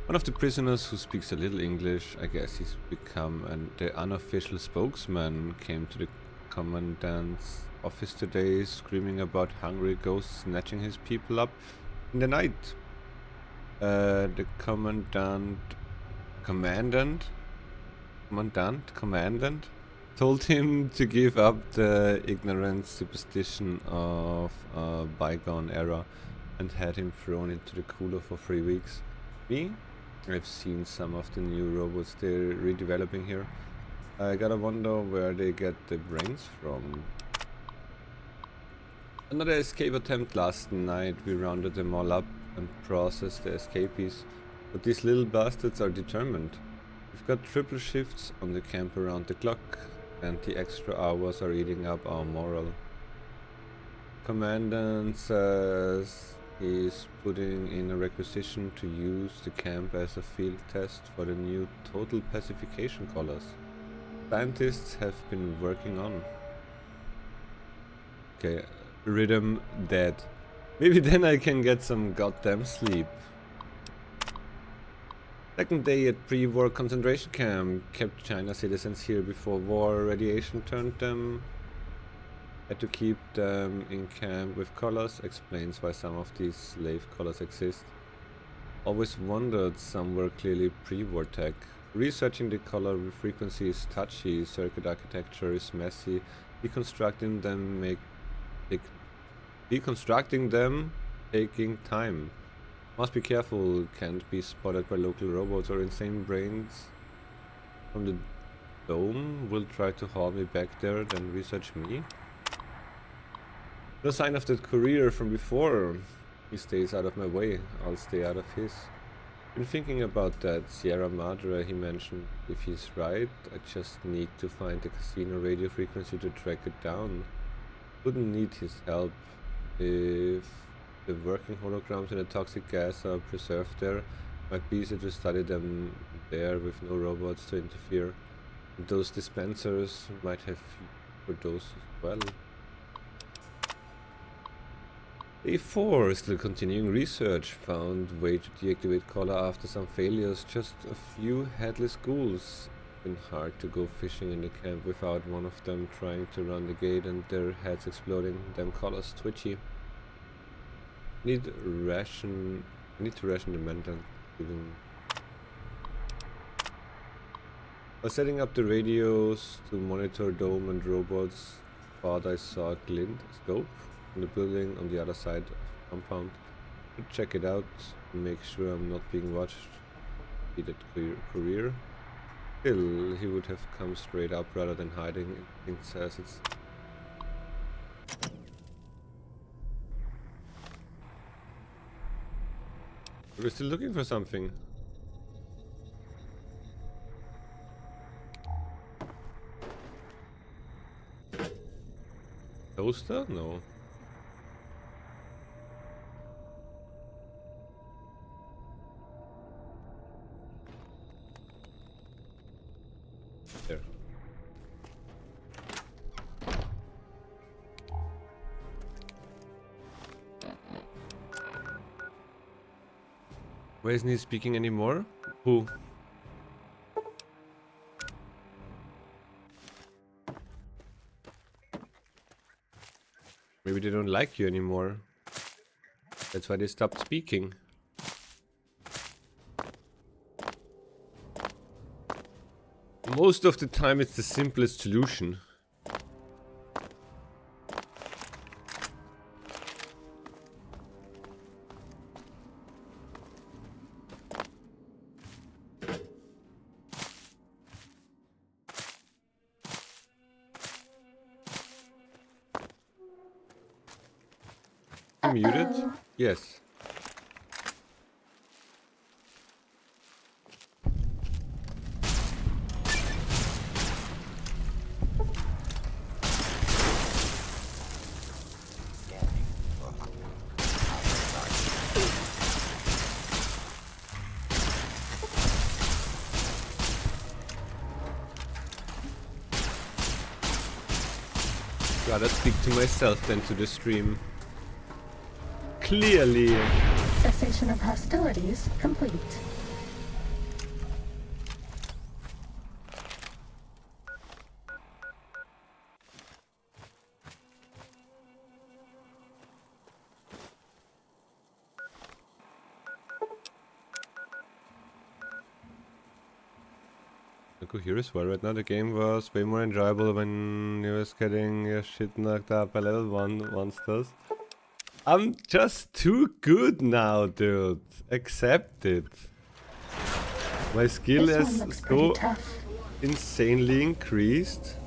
One of the prisoners who speaks a little English, I guess he's become the unofficial spokesman, came to the commandant's office today screaming about hungry ghosts snatching his people up in the night. The commandant told him to give up the ignorant superstition of a bygone era and had him thrown into the cooler for 3 weeks. Me? I've seen some of the new robots they're redeveloping here. I gotta wonder where they get the brains from. Another escape attempt last night. We rounded them all up and processed the escapees, but these little bastards are determined. We've got triple shifts on the camp around the clock, and the extra hours are eating up our morale. Commandant says he's putting in a requisition to use the camp as a field test for the new total pacification collars scientists have been working on. Okay, rhythm dead. Maybe then I can get some goddamn sleep. Second day at pre-war concentration camp. Kept China citizens here before war. Radiation turned them. Had to keep them in camp with collars. Explains why some of these slave collars exist. Always wondered some were clearly pre-war tech. Researching the collar frequency is touchy. Circuit architecture is messy. Deconstructing them taking time. Must be careful, can't be spotted by local robots or insane brains from the dome. Will try to haul me back there, then research me. No sign of that courier from before. He stays out of my way, I'll stay out of his. Been thinking about that Sierra Madre he mentioned. If he's right, I just need to find the casino radio frequency to track it down. Wouldn't need his help if the working holograms in the toxic gas are preserved there. Might be easy to study them there with no robots to interfere. And those dispensers might have for those as well. A4 still continuing research. Found way to deactivate collar after some failures. Just a few headless ghouls. Been hard to go fishing in the camp without one of them trying to run the gate and their heads exploding. Them collars twitchy. Need to ration the mental. While setting up the radios to monitor dome and robots, thought I saw a glint scope in the building on the other side of the compound. Should check it out and make sure I'm not being watched. Be that career. Still, he would have come straight up rather than hiding in says it's. We're still looking for something. Toaster? No. There. Why isn't he speaking anymore? Who? Maybe they don't like you anymore. That's why they stopped speaking. Most of the time it's the simplest solution. Muted? Yes. Rather speak to myself than to the stream. Clearly. Cessation of hostilities complete. I could hear as well right now. The game was way more enjoyable when you was getting your shit knocked up by level 1 monsters. I'm just too good now, dude. Accept it. My skill is so insanely increased.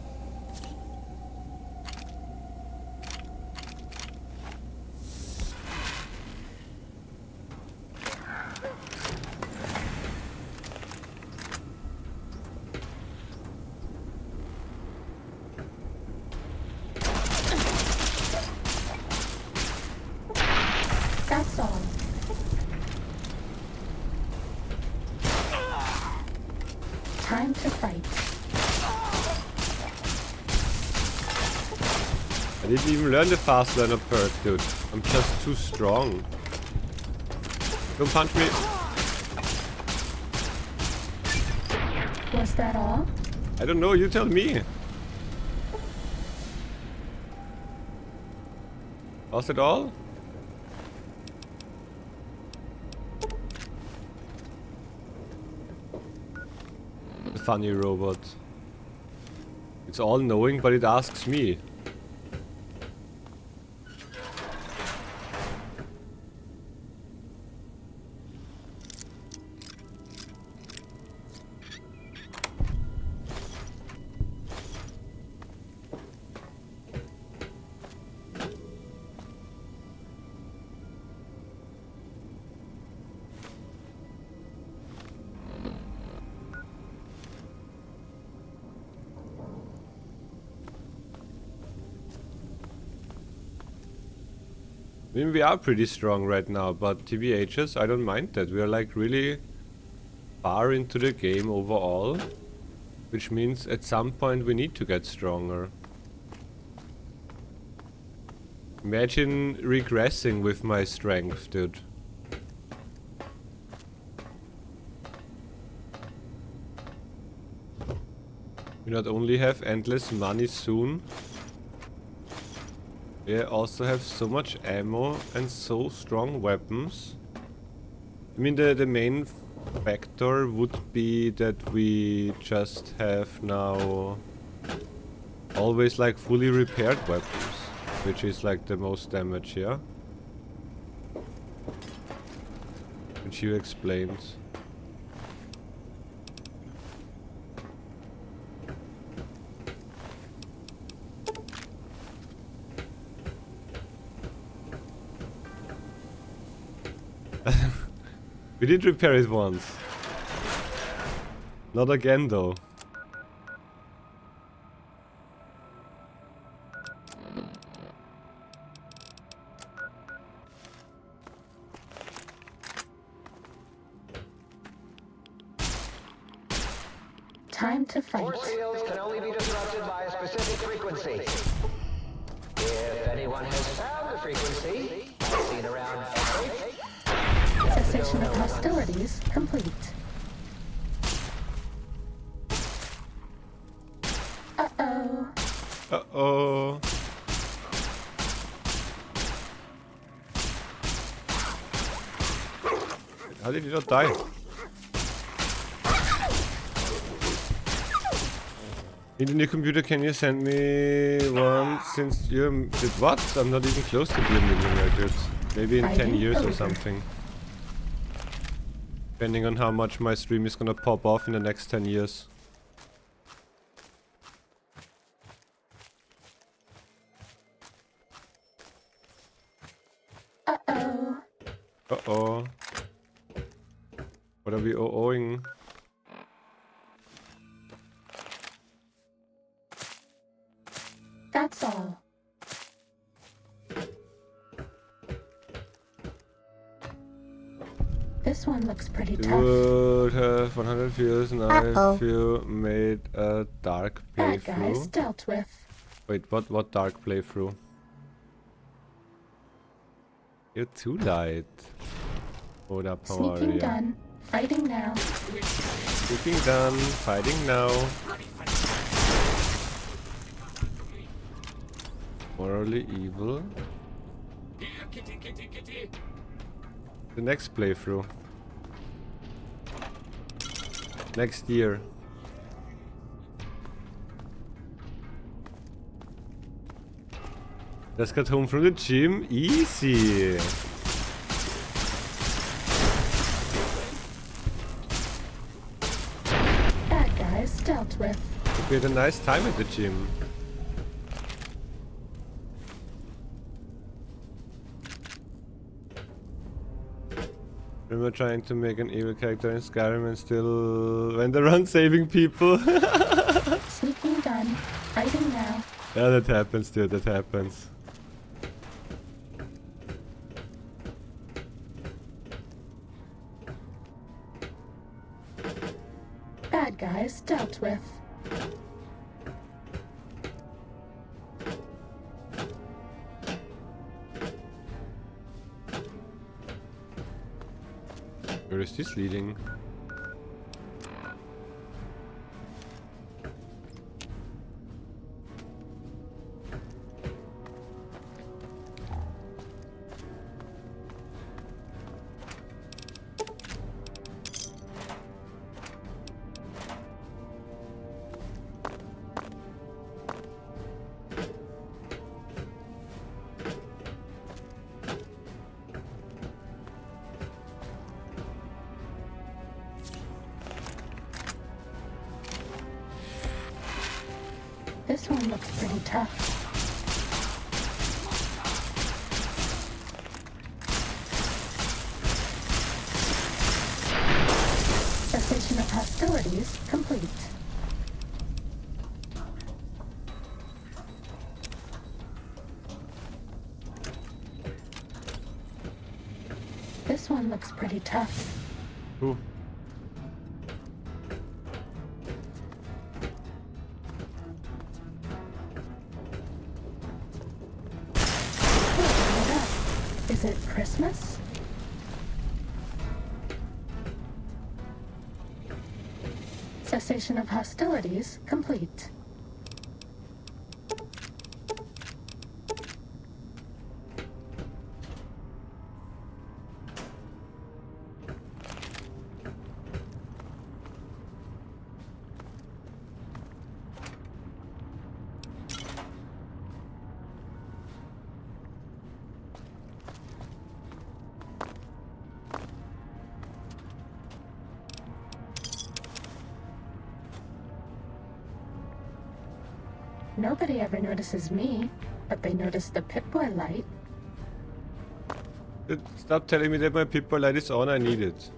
That's all. Time to fight. I didn't even learn the fast learner perk, dude. I'm just too strong. Don't punch me. Was that all? I don't know, you tell me. Was it all? The funny robot. It's all knowing, but it asks me. I mean, we are pretty strong right now, but TBHs, I don't mind that. We are like really far into the game overall, which means at some point we need to get stronger. Imagine regressing with my strength, dude. We not only have endless money soon, we also have so much ammo and so strong weapons. I mean, the main factor would be that we just have now always like fully repaired weapons, which is like the most damage here. Which you explained. We did repair it once. Not again though. Time to fight. Force fields can only be disrupted by a specific frequency. If anyone has found the frequency, seen around Cessation of hostilities complete. Uh-oh. Uh-oh. How did you not die? In the new computer, can you send me one since you did what? I'm not even close to be a millionaire, dude. Maybe in 10 years or something. Depending on how much my stream is gonna pop off in the next 10 years. Uh-oh. Uh-oh. What are we owing? That's all. This one looks pretty tough. Would have 100 views now if you made a dark Bad guys playthrough. dealt with. Wait, what dark playthrough? You're too light. Hold up, how are Sneaking you? done. Fighting now. Sneaking done. Fighting now. Morally evil. The next playthrough. Next year. Just got home from the gym. Easy. Bad guys dealt with. We had a nice time at the gym. Remember trying to make an evil character in Skyrim and still went around saving people? Sneaking done. Fighting now. Yeah, that happens, dude. That happens. Bad guys dealt with. Where is this leading? This one looks pretty tough. Cessation of hostilities complete. This one looks pretty tough. Who? Is it Christmas? Cessation of hostilities complete. Nobody ever notices me, but they notice the Pip-Boy light. Stop telling me that my Pip-Boy light is on, I need it.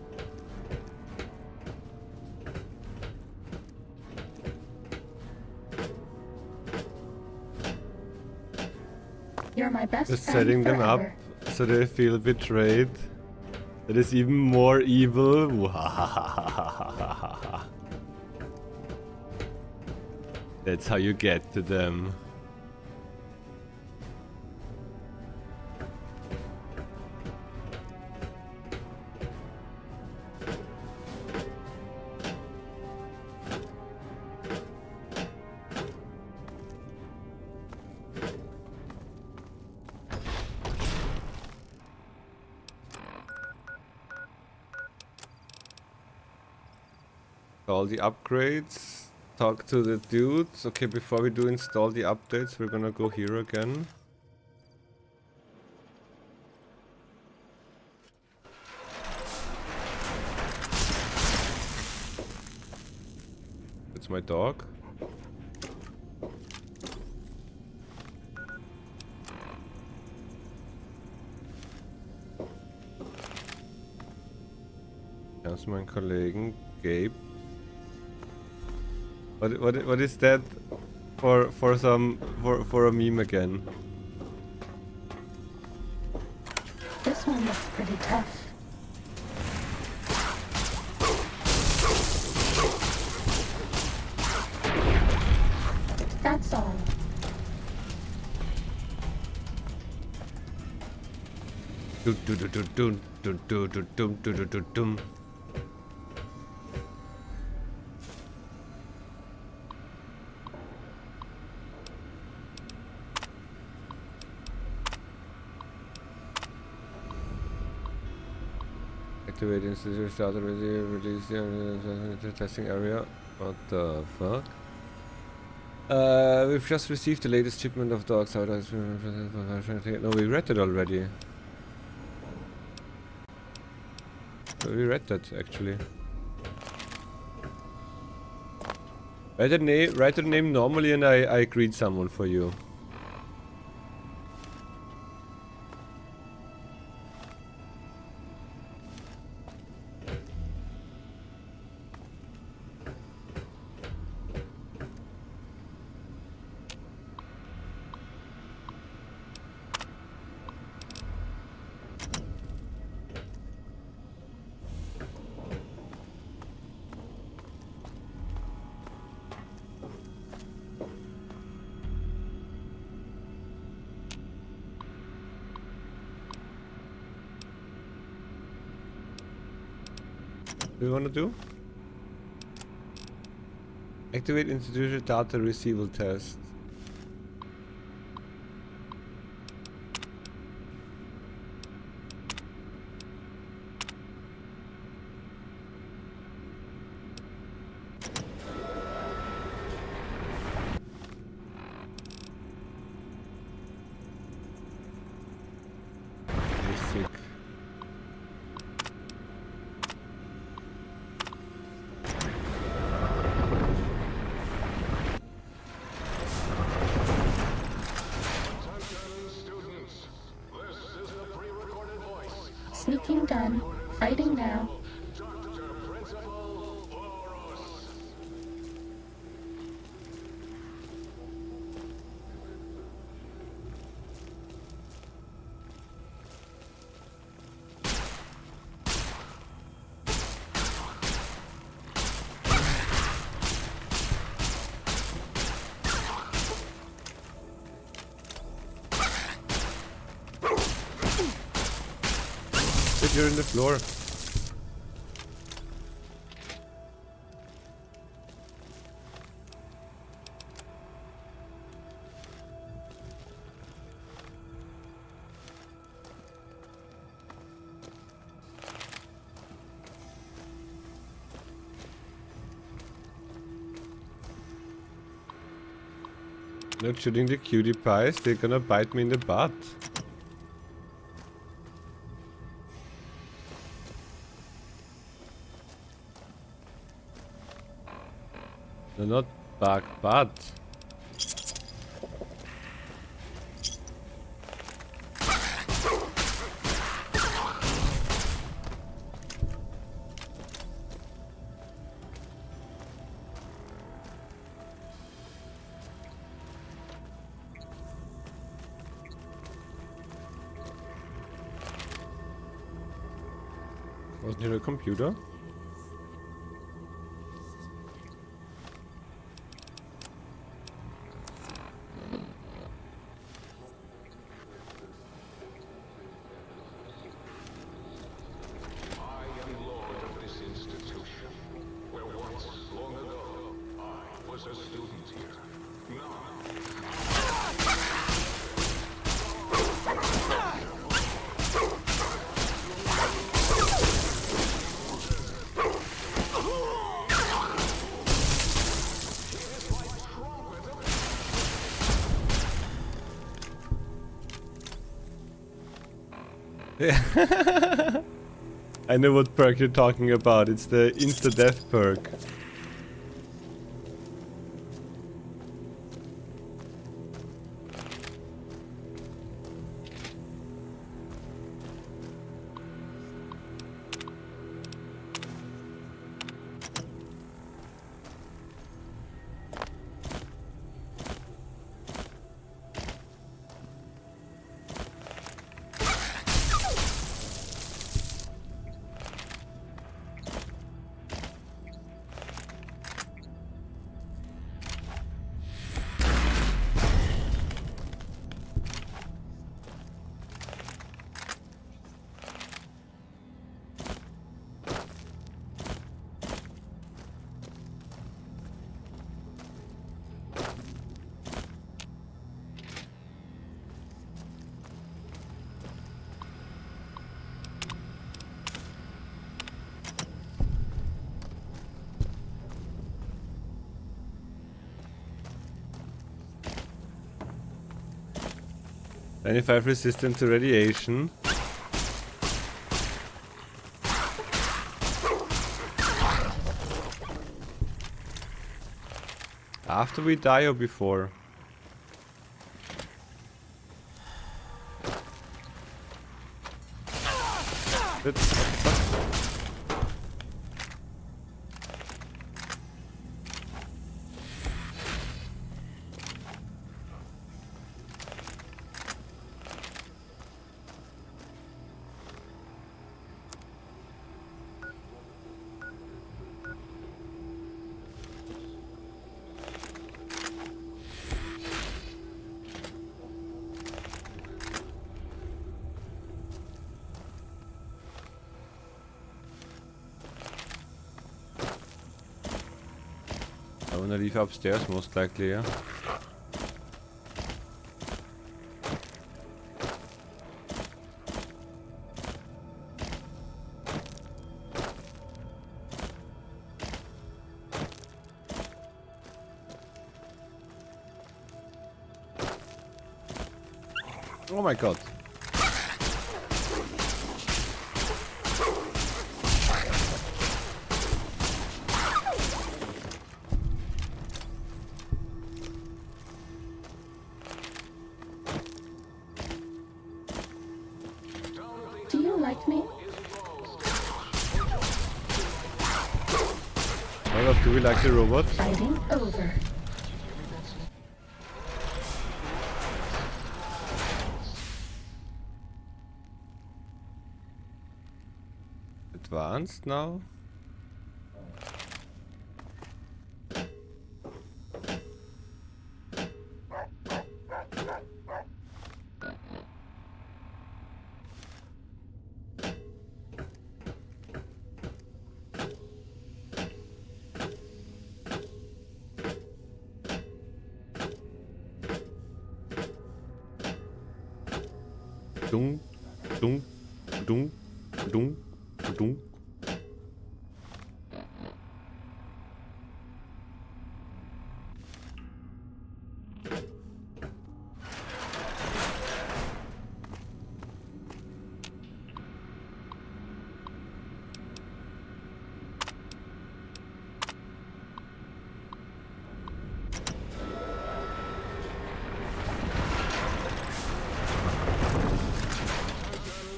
You're my best Just friend setting them up forever. so they feel betrayed. That is even more evil. That's how you get to them. All the upgrades. Talk to the dudes. Okay, before we do install the updates, we're gonna go here again. It's my dog. Das ist mein Kollegen Gabe. What is that for a meme again? This one looks pretty tough. That's all. Activate institution started release the testing area. What the fuck? We've just received the latest shipment of dogs. No, we read it already. We read that actually. Write the name normally and I greet someone for you. Do you want to do? Activate institution data receival test. Basic. Sneaking done. Fighting now. computer in the floor. Not shooting the cutie pies, they're gonna bite me in the butt. They're not back butt. Wasn't it a computer? Yeah. I know what perk you're talking about. It's the insta-death perk. Ninety-five resistant to radiation. After we die or before? I wanna leave upstairs most likely, yeah. Oh my god. Do you like me? Olaf, do we like the robot? Fighting over. Advanced now? Dung, dung, dung, dung, dung.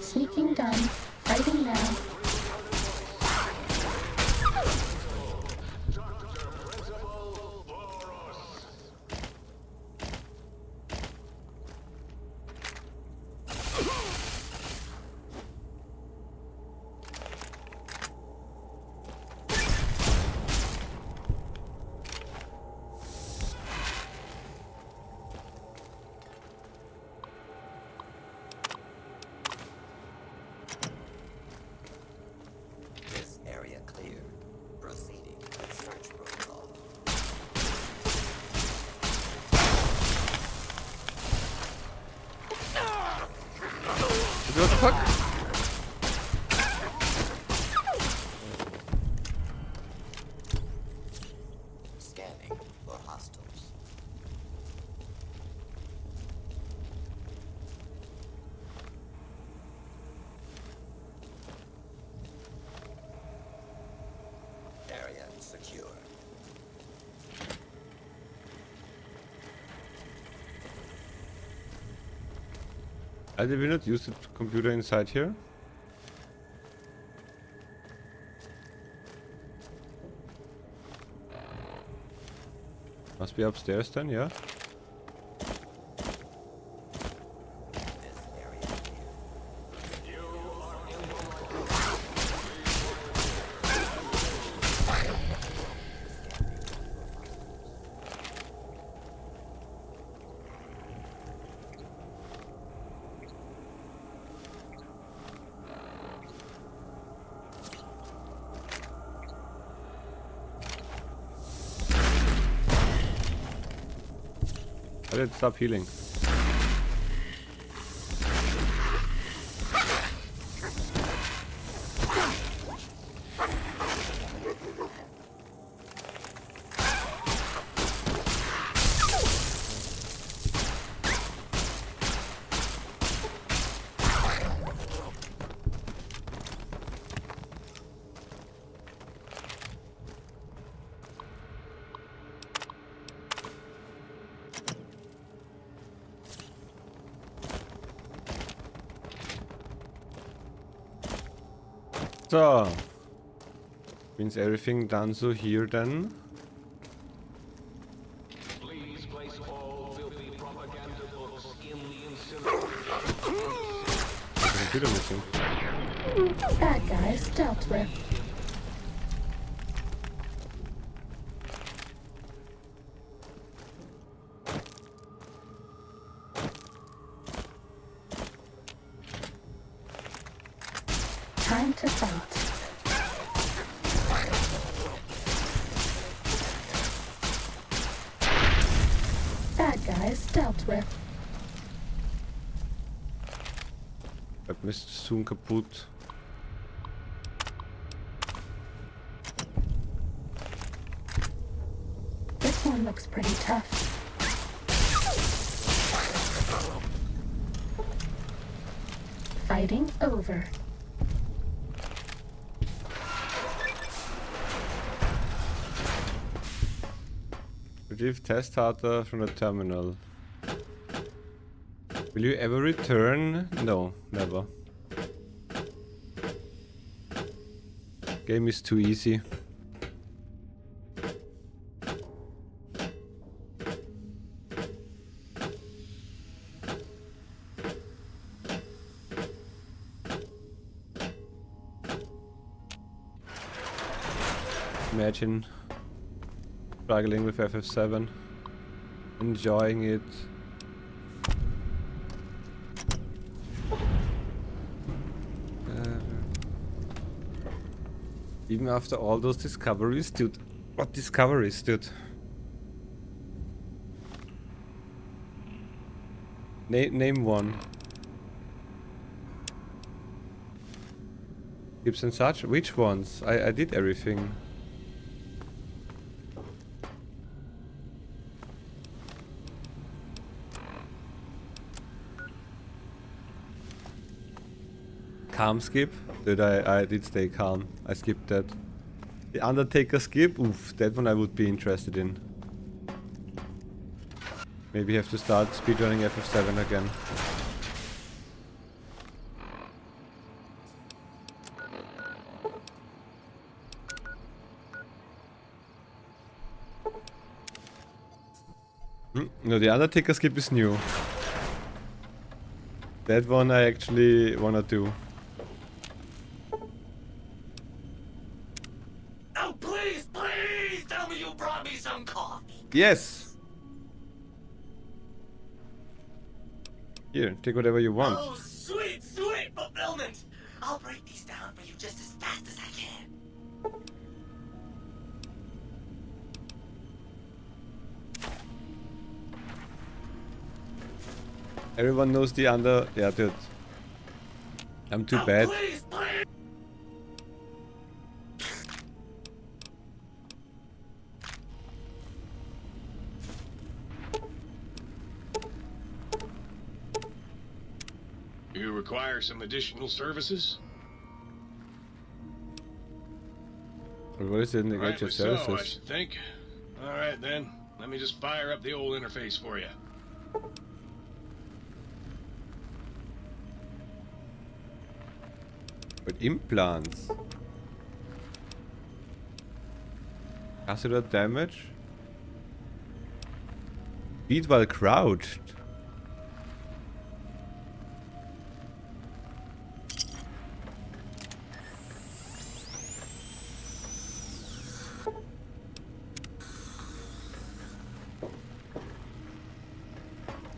Sneaking done. Fighting now. This area cleared. Proceeding with search protocol. What the fuck? Scanning for hostiles. Area secure. Did we not use the computer inside here? Must be upstairs then, yeah? I did stop healing. So, means everything done so here then. Please place all filthy propaganda books in the incinerator. Computer missing. Bad guys dealt with. Time to fight. Bad guys dealt with. Web ist soon kaputt. This one looks pretty tough. Fighting over. Retrieve test data from the terminal. Will you ever return? No, never. Game is too easy. Imagine struggling with FF7, enjoying it. Even after all those discoveries, dude. What discoveries, dude? Name one. Tips and such? Which ones? I did everything. Calm skip? Did I did stay calm. I skipped that. The Undertaker skip? Oof, that one I would be interested in. Maybe have to start speedrunning FF7 again. No, the Undertaker skip is new. That one I actually wanna do. Oh, please, please tell me you brought me some coffee. Yes! Here, take whatever you want. Oh, sweet, sweet fulfillment. I'll break these down for you just as fast as I can. Everyone knows the under... Yeah, dude. I'm too bad. Please, please. You require some additional services? What is it in the Rightly of so, I services? should think. Alright then, let me just fire up the old interface for you. But implants. Catheter damage? Beat while crouched.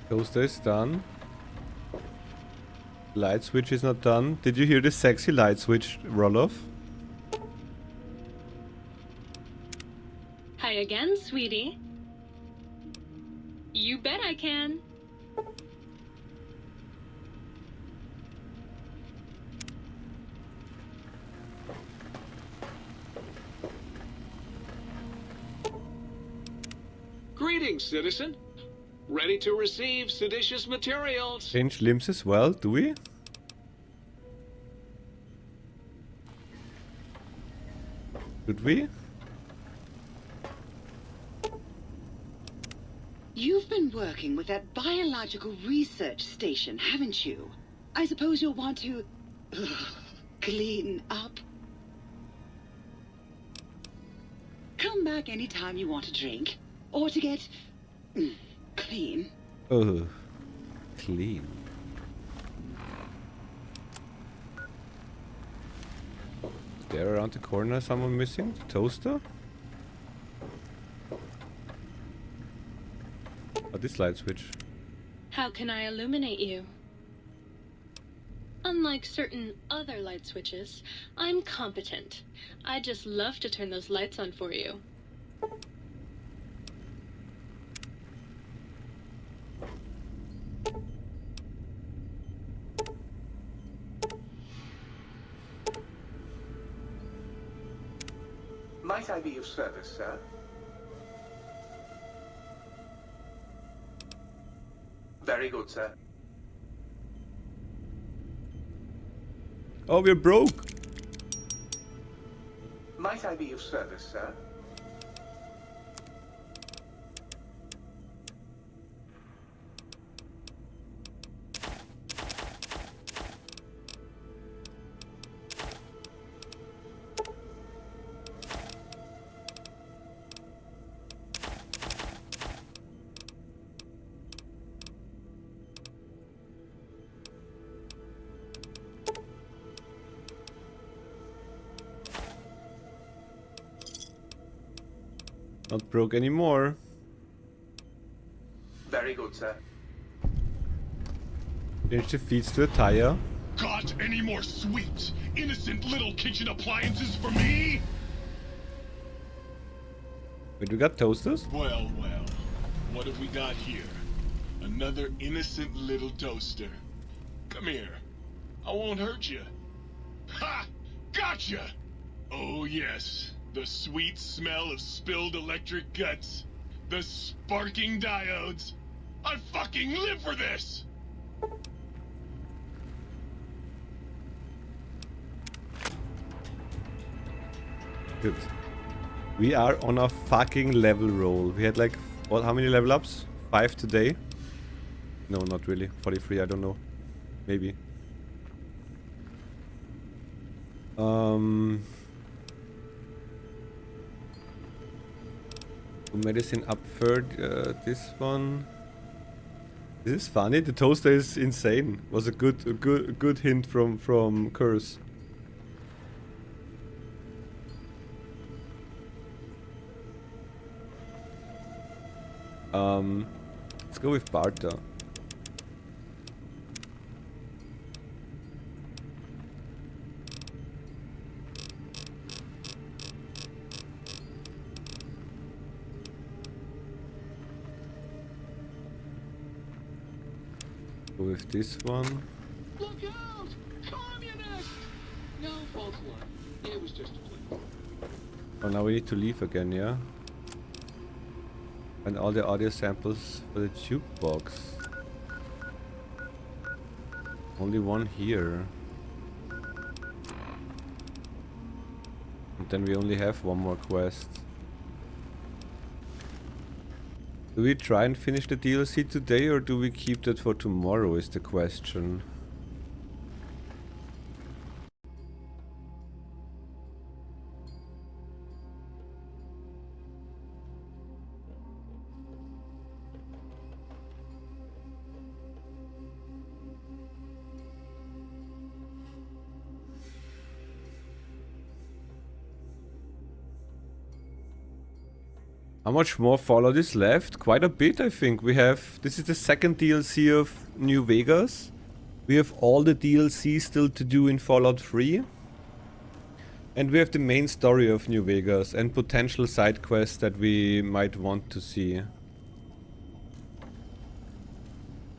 Toaster is done. Light switch is not done. Did you hear the sexy light switch, Roloff? Hi again, sweetie. You bet I can. Greetings, citizen. Ready to receive seditious materials. Change limbs as well, do we? Should we? You've been working with that biological research station, haven't you? I suppose you'll want to clean up. Come back anytime you want a drink or to get clean. Oh, clean. Is there around the corner someone missing? The toaster? Oh, this light switch. How can I illuminate you? Unlike certain other light switches, I'm competent. I'd just love to turn those lights on for you. Might I be of service, sir? Very good, sir. Oh, we're broke! Might I be of service, sir? Not broke anymore. Very good, sir. Change the feeds to a tire. Got any more sweet, innocent little kitchen appliances for me? Wait, we got toasters? Well, well. What have we got here? Another innocent little toaster. Come here. I won't hurt you. Ha! Gotcha! Oh yes, the sweet smell of spilled electric guts. The sparking diodes. I fucking live for this! Good. We are on a fucking level roll. We had like, what, how many level ups? 5 today? No, not really. 43, I don't know. Maybe. Medicine up third, this one. This is funny. The toaster is insane. Was a good hint from Curse. Let's go with Barta. Go with this one. Look out! Communist! No, false alarm. It was just a fluke. Oh, now we need to leave again, yeah? And all the audio samples for the jukebox. Only one here. And then we only have one more quest. Do we try and finish the DLC today or do we keep that for tomorrow is the question. How much more Fallout is left? Quite a bit, I think. We have... This is the second DLC of New Vegas. We have all the DLC still to do in Fallout 3. And we have the main story of New Vegas and potential side quests that we might want to see.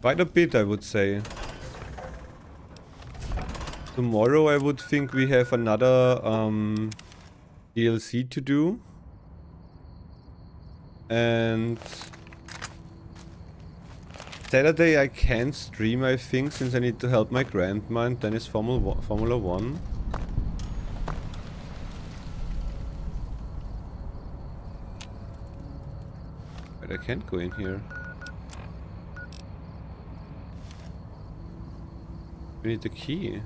Quite a bit, I would say. Tomorrow I would think we have another DLC to do. And Saturday I can't stream, I think, since I need to help my grandma, and then it's Formula 1. But I can't go in here. We need the key.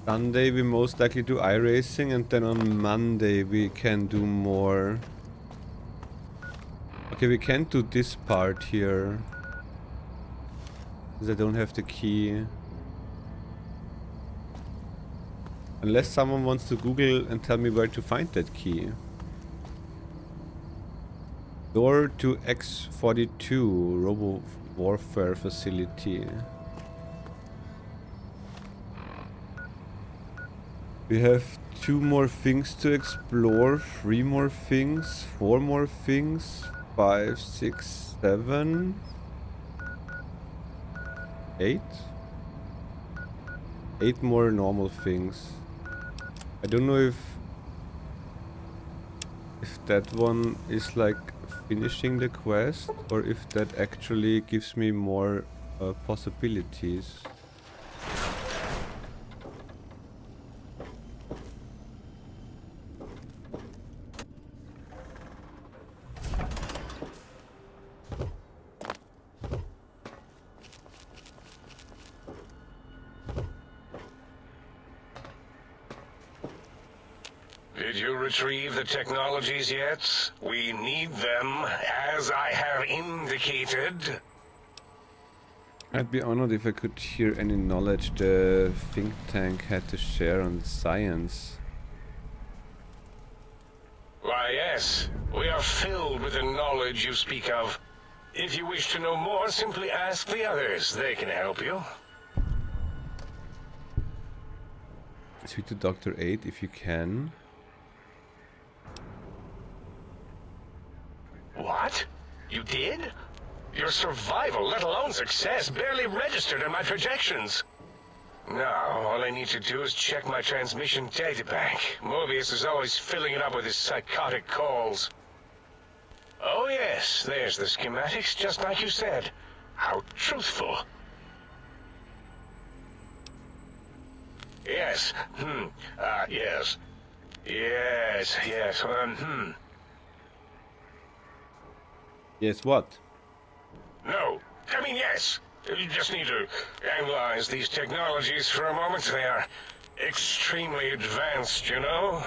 Sunday we most likely do iRacing, and then on Monday we can do more. Okay, we can't do this part here because I don't have the key. Unless someone wants to Google and tell me where to find that key. Door to X-42 Robo Warfare Facility. We have 2 more things to explore, 3 more things, 4 more things, 5, 6, 7, 8? 8 more normal things. I don't know if that one is like finishing the quest or if that actually gives me more possibilities. Did you retrieve the technologies yet? We need them, as I have indicated. I'd be honored if I could hear any knowledge the think tank had to share on the science. Why, yes. We are filled with the knowledge you speak of. If you wish to know more, simply ask the others. They can help you. Speak to Dr. 8 if you can. What? You did? Your survival, let alone success, barely registered in my projections. Now, all I need to do is check my transmission databank. Mobius is always filling it up with his psychotic calls. Oh yes, there's the schematics, just like you said. How truthful. Yes, yes. Yes, Yes, what? No, I mean yes. You just need to analyze these technologies for a moment. They are extremely advanced, you know?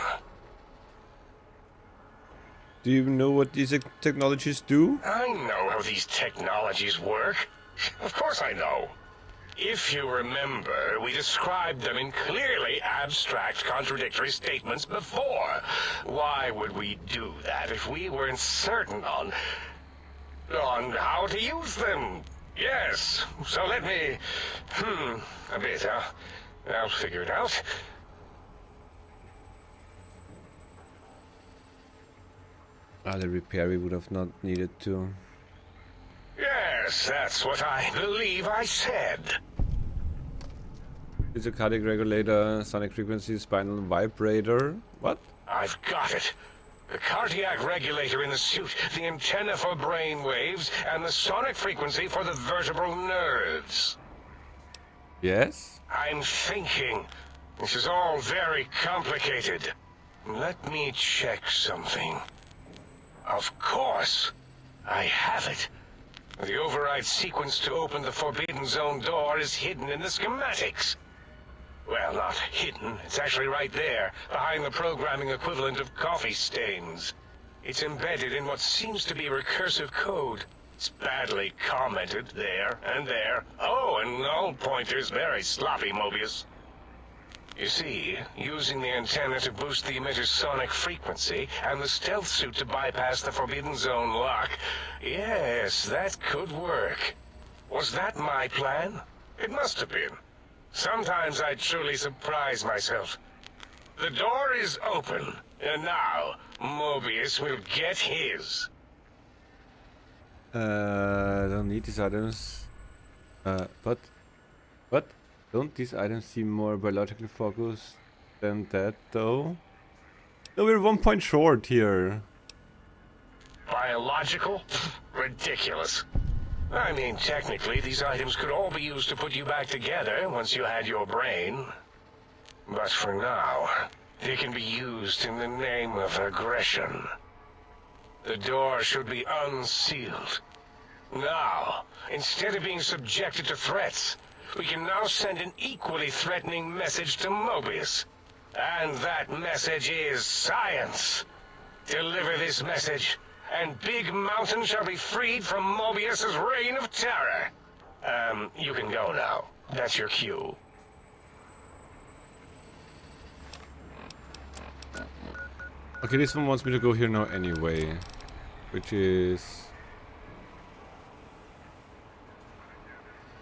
Do you even know what these technologies do? I know how these technologies work. Of course I know. If you remember, we described them in clearly abstract, contradictory statements before. Why would we do that if we weren't certain on how to use them? Yes, so let me... a bit, I'll figure it out. The repair we would have not needed to. Yes, that's what I believe I said. It's a cardiac regulator, sonic frequency, spinal vibrator. What? I've got it. The cardiac regulator in the suit, the antenna for brain waves, and the sonic frequency for the vertebral nerves. Yes? I'm thinking. This is all very complicated. Let me check something. Of course. I have it. The override sequence to open the Forbidden Zone door is hidden in the schematics. Well, not hidden. It's actually right there, behind the programming equivalent of coffee stains. It's embedded in what seems to be recursive code. It's badly commented there and there. Oh, and null pointers very sloppy, Mobius. You see, using the antenna to boost the emitter's sonic frequency, and the stealth suit to bypass the Forbidden Zone lock, yes, that could work. Was that my plan? It must have been. Sometimes I truly surprise myself. The door is open, and now Mobius will get his. I don't need these items. But what? Don't these items seem more biologically focused than that, though? No, we're 1 point short here. Biological? Ridiculous. I mean, technically, these items could all be used to put you back together once you had your brain. But for now, they can be used in the name of aggression. The door should be unsealed. Now, instead of being subjected to threats, we can now send an equally threatening message to Mobius. And that message is science. Deliver this message, and Big Mountain shall be freed from Mobius's reign of terror. You can go now. That's your cue. Okay, this one wants me to go here now anyway. Which is...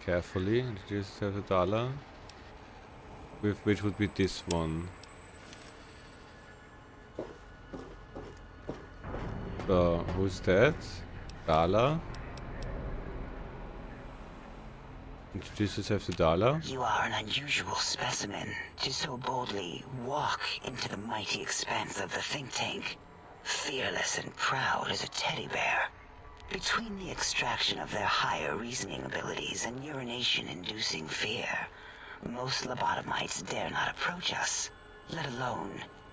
Carefully, did you just have $1? With which would be this one. So, who's that? $1. Introduce yourself to $1. You are an unusual specimen to so boldly walk into the mighty expanse of the think tank, fearless and proud as a teddy bear. Between the extraction of their higher reasoning abilities and urination-inducing fear, most lobotomites dare not approach us, let alone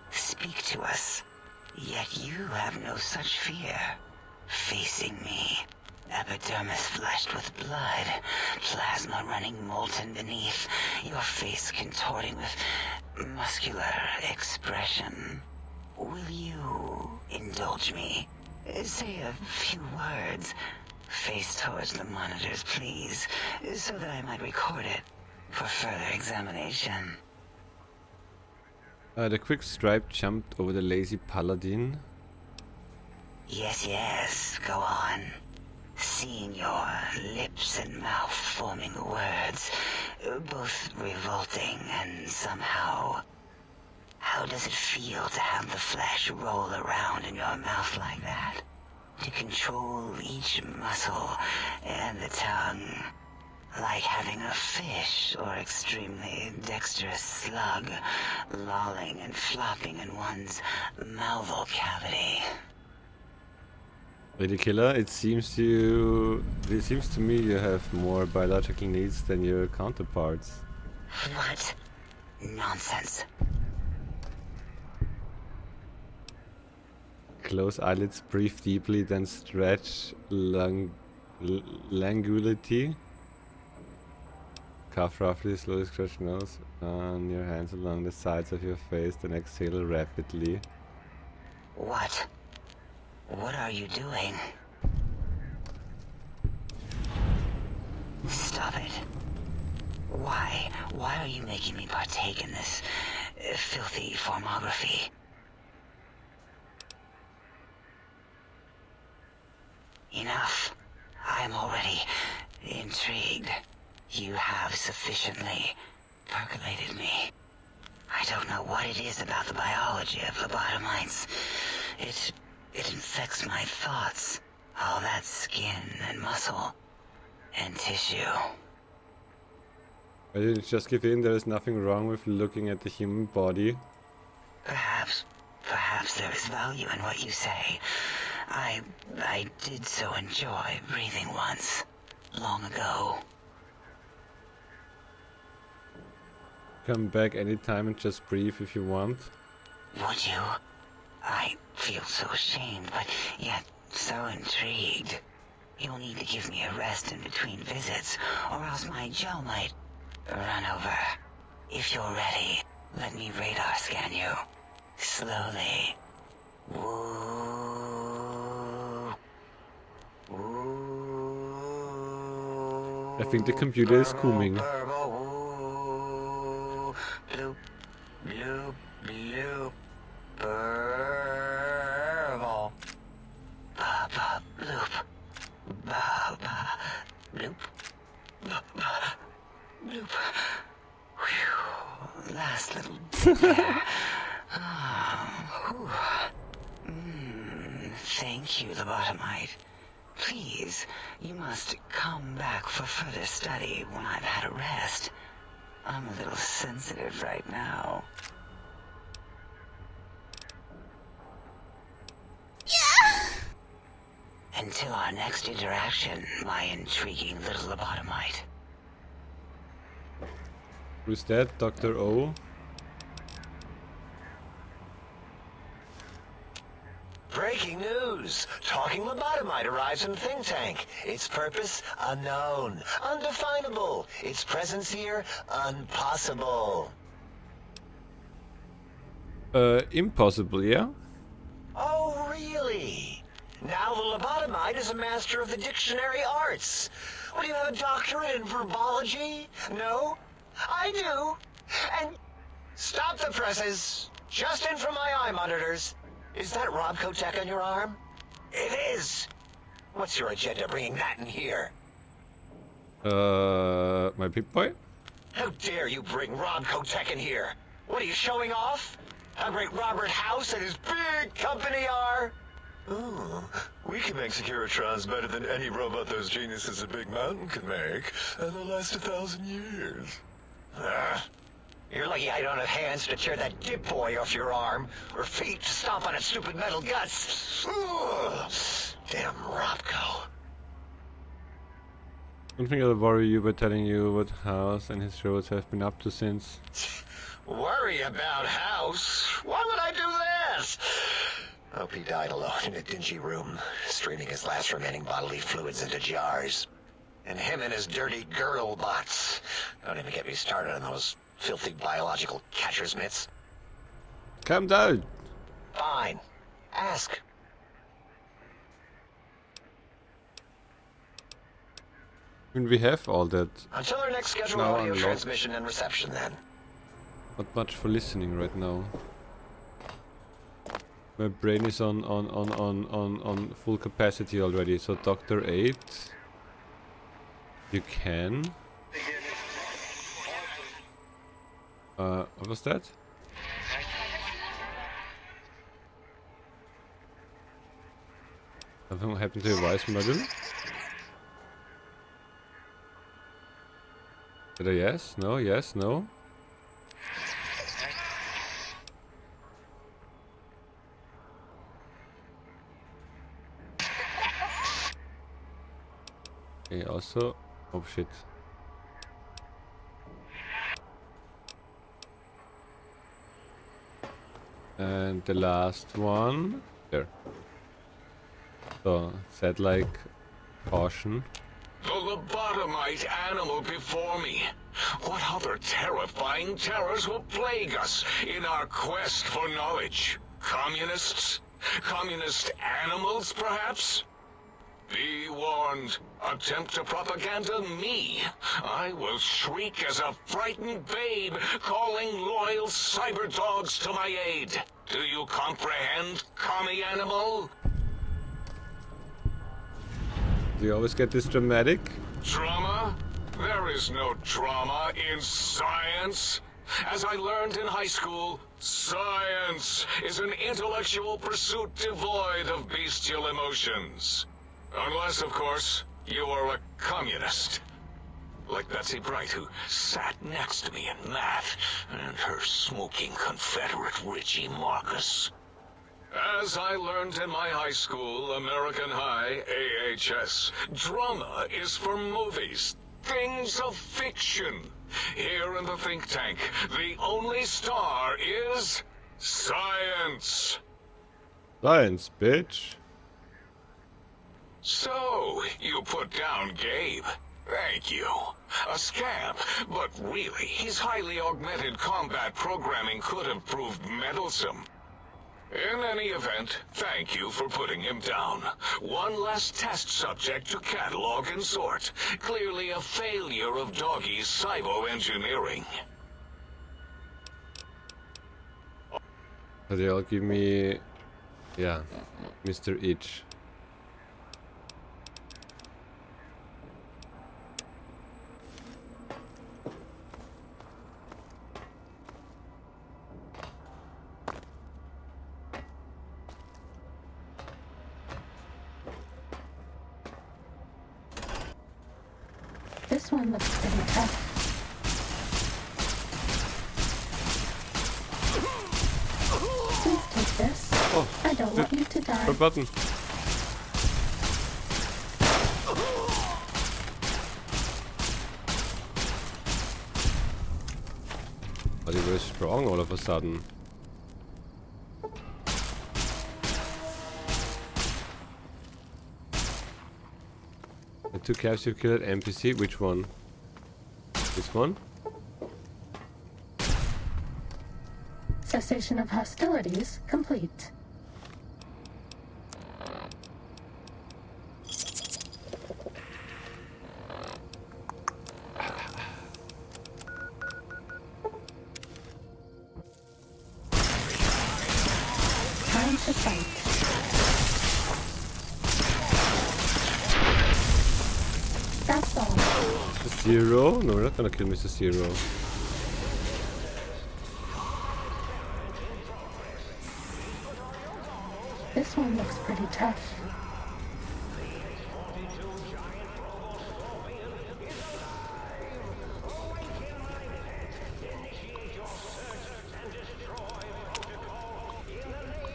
speak to us. Yet you have no such fear. Facing me, epidermis flushed with blood, plasma running molten beneath, your face contorting with muscular expression. Will you indulge me? Say a few words. Face towards the monitors, please, so that I might record it for further examination. The quick stripe jumped over the lazy paladin. Yes, go on. Seeing your lips and mouth forming the words, both revolting and somehow... How does it feel to have the flesh roll around in your mouth like that? To control each muscle and the tongue. Like having a fish or extremely dexterous slug lolling and flopping in one's malval cavity. Lady Killer, it seems to me you have more biological needs than your counterparts. What? Nonsense. Close eyelids, breathe deeply, then stretch langulity. Cough roughly, slowly scratch nose on your hands along the sides of your face, then exhale rapidly. What? What are you doing? Stop it. Why? Why are you making me partake in this filthy formography? Enough. I am already intrigued. You have sufficiently percolated me. I don't know what it is about the biology of lobotomites. It infects my thoughts. All that skin and muscle and tissue. Why didn't you just give in? There is nothing wrong with looking at the human body. Perhaps there is value in what you say. I did so enjoy breathing once, long ago. Come back anytime and just breathe if you want. Would you? I feel so ashamed, but yet so intrigued. You'll need to give me a rest in between visits, or else my jaw might run over. If you're ready, let me radar scan you. Slowly. Woo. Woo. I think the computer is coming. Bloop, bloop, bloop. Burble. Ba ba bloop. Ba ba bloop. Ba ba bloop. Whew. Last little bit there. Thank you, lobotomite. Please, you must come back for further study when I've had a rest. I'm a little sensitive right now. Until our next interaction, my intriguing little lobotomite. Who's that? Dr. O? Breaking news! Talking lobotomite arrives in think tank. Its purpose, unknown. Undefinable. Its presence here, impossible. Impossible, yeah? Oh, really? Now the lobotomite is a master of the dictionary arts. What, do you have a doctorate in verbology? No? I do. And stop the presses. Just in from my eye monitors. Is that Robco Tech on your arm? It is. What's your agenda bringing that in here? My big boy? How dare you bring Robco Tech in here? What are you showing off? How great Robert House and his big company are? Ooh, we can make Securitrons better than any robot those geniuses at Big Mountain can make, and they'll last 1,000 years. You're lucky I don't have hands to tear that dip boy off your arm, or feet to stomp on its stupid metal guts. Ugh. Damn Robco. I don't think I'll worry you by telling you what House and his roads have been up to since. Worry about House? Why would I do that? Hope he died alone in a dingy room, streaming his last remaining bodily fluids into jars. And him and his dirty girdle bots. Don't even get me started on those filthy biological catcher's mitts. Calm down. Fine. Ask. When we have all that. Until our next scheduled Now audio unlocked. transmission and reception, then. Not much for listening right now. My brain is on full capacity already. So Dr. 8, you can. What was that? Something happened to your voice model? Did I yes? No? Yes? No? Okay, also... Oh shit. And the last one... There. So, set like... caution. The lobotomite animal before me. What other terrifying terrors will plague us in our quest for knowledge? Communists? Communist animals, perhaps? Be warned. Attempt to propaganda me. I will shriek as a frightened babe, calling loyal cyber dogs to my aid. Do you comprehend, commie animal? Do you always get this dramatic? Drama? There is no drama in science. As I learned in high school, science is an intellectual pursuit devoid of bestial emotions. Unless, of course, you are a communist. Like Betsy Bright, who sat next to me in math, and her smoking Confederate Richie Marcus. As I learned in my high school, American High, AHS, drama is for movies, things of fiction. Here in the think tank, the only star is science. Science, bitch. So, you put down Gabe. Thank you. A scamp, but really, his highly augmented combat programming could have proved meddlesome. In any event, thank you for putting him down. One less test subject to catalog and sort. Clearly a failure of Doggy's cybo-engineering. They all give me... yeah, Mr. Itch. This one looks pretty tough. Please take this. Oh, I don't want you to die. What button? Are they very strong all of a sudden? The two caps you killed at NPC, which one? This one? Cessation of hostilities complete. Time to fight. That's all. Mr. Zero? No, we're not gonna kill Mr. Zero. This one looks pretty tough.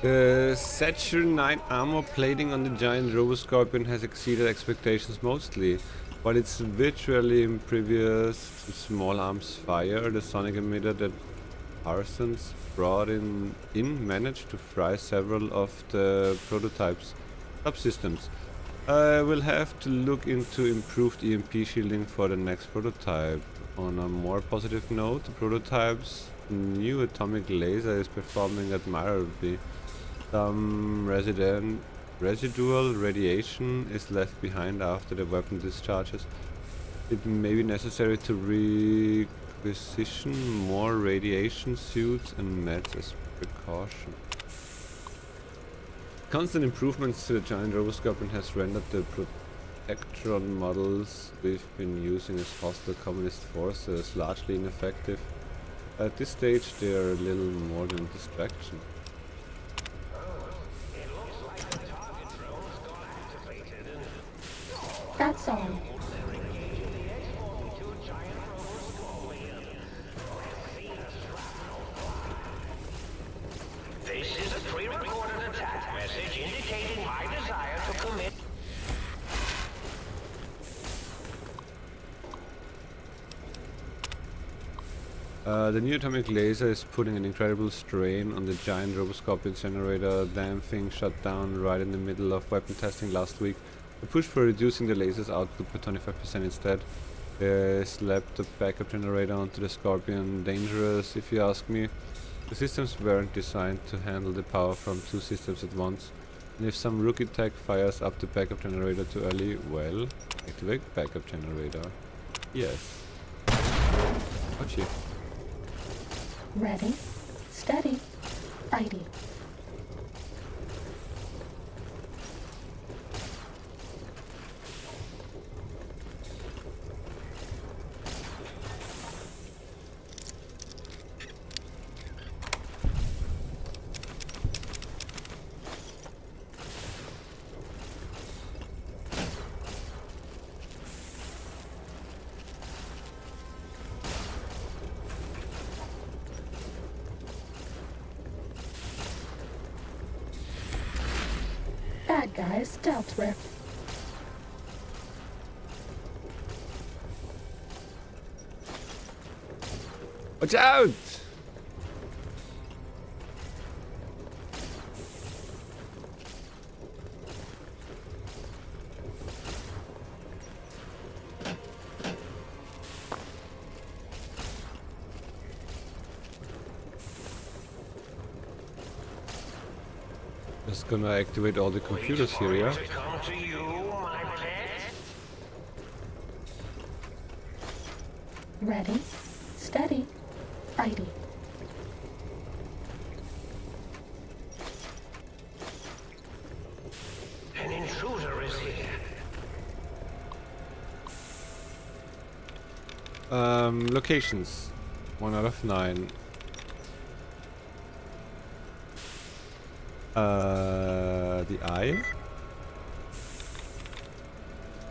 The Saturn 9 armor plating on the giant Roboscorpion has exceeded expectations mostly, but it's virtually impervious to small arms fire. The sonic emitter that Parsons brought in managed to fry several of the prototype's subsystems. I will have to look into improved EMP shielding for the next prototype. On a more positive note, the prototype's new atomic laser is performing admirably. Some residual radiation is left behind after the weapon discharges. It may be necessary to requisition more radiation suits and meds as precaution. Constant improvements to the giant Roboscorpion has rendered the Protectron models we've been using as hostile communist forces largely ineffective. At this stage they are a little more than a distraction. That's all. The new atomic laser is putting an incredible strain on the giant roboscorpion generator. Damn thing shut down right in the middle of weapon testing last week. The push for reducing the laser's output by 25% instead. Slapped the backup generator onto the Scorpion. Dangerous, if you ask me. The systems weren't designed to handle the power from two systems at once. And if some rookie tech fires up the backup generator too early, well, activate backup generator. Yes. Ouchie. Ready, steady, fighty. Bad guys dealt with. Watch out! Just gonna activate all the computers here, yeah? Ready, steady, fighty. An intruder is here. Locations. 1 out of 9. The eye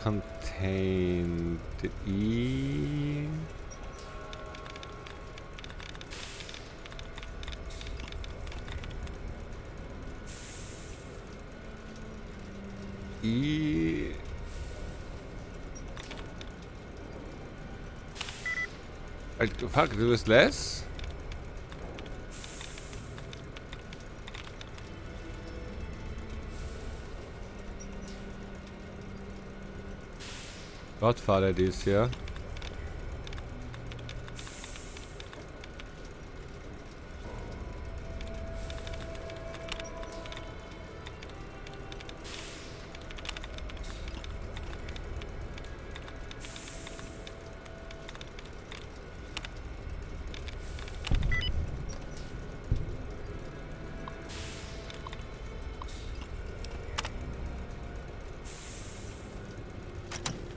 contained the E. E. Fuck, do this less? Godfather this, yeah?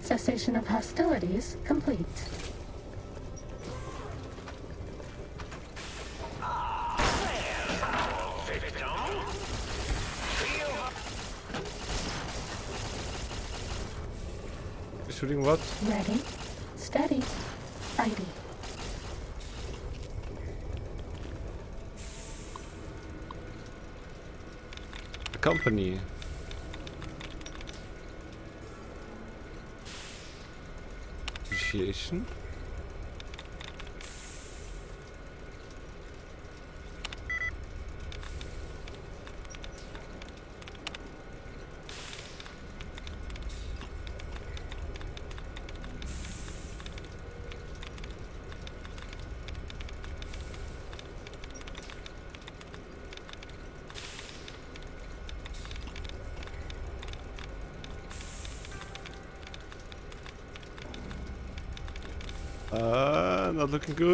Cessation of hostilities complete. Shooting what? Ready, steady, fighty. The company. Appreciation.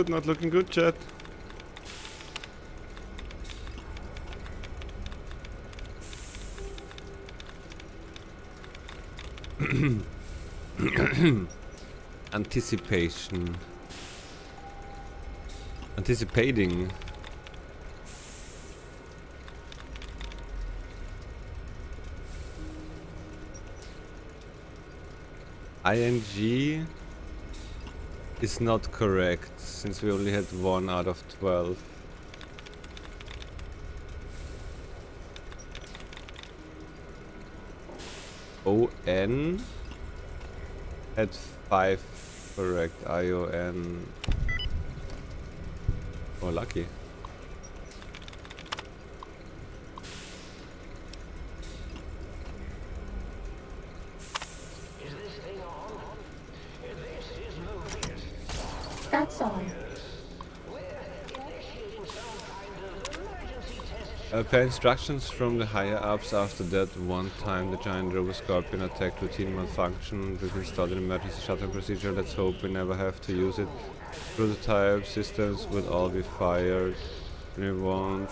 Not looking good, chat. Anticipation. Anticipating. ING is not correct, since we only had 1 out of 12. ON had 5 correct. ION Oh, lucky. That's all. Per instructions from the higher-ups after that one time the giant Roboscorpion attacked routine malfunction, we've installed an emergency shutdown procedure. Let's hope we never have to use it. Prototype systems will all be fired. And it won't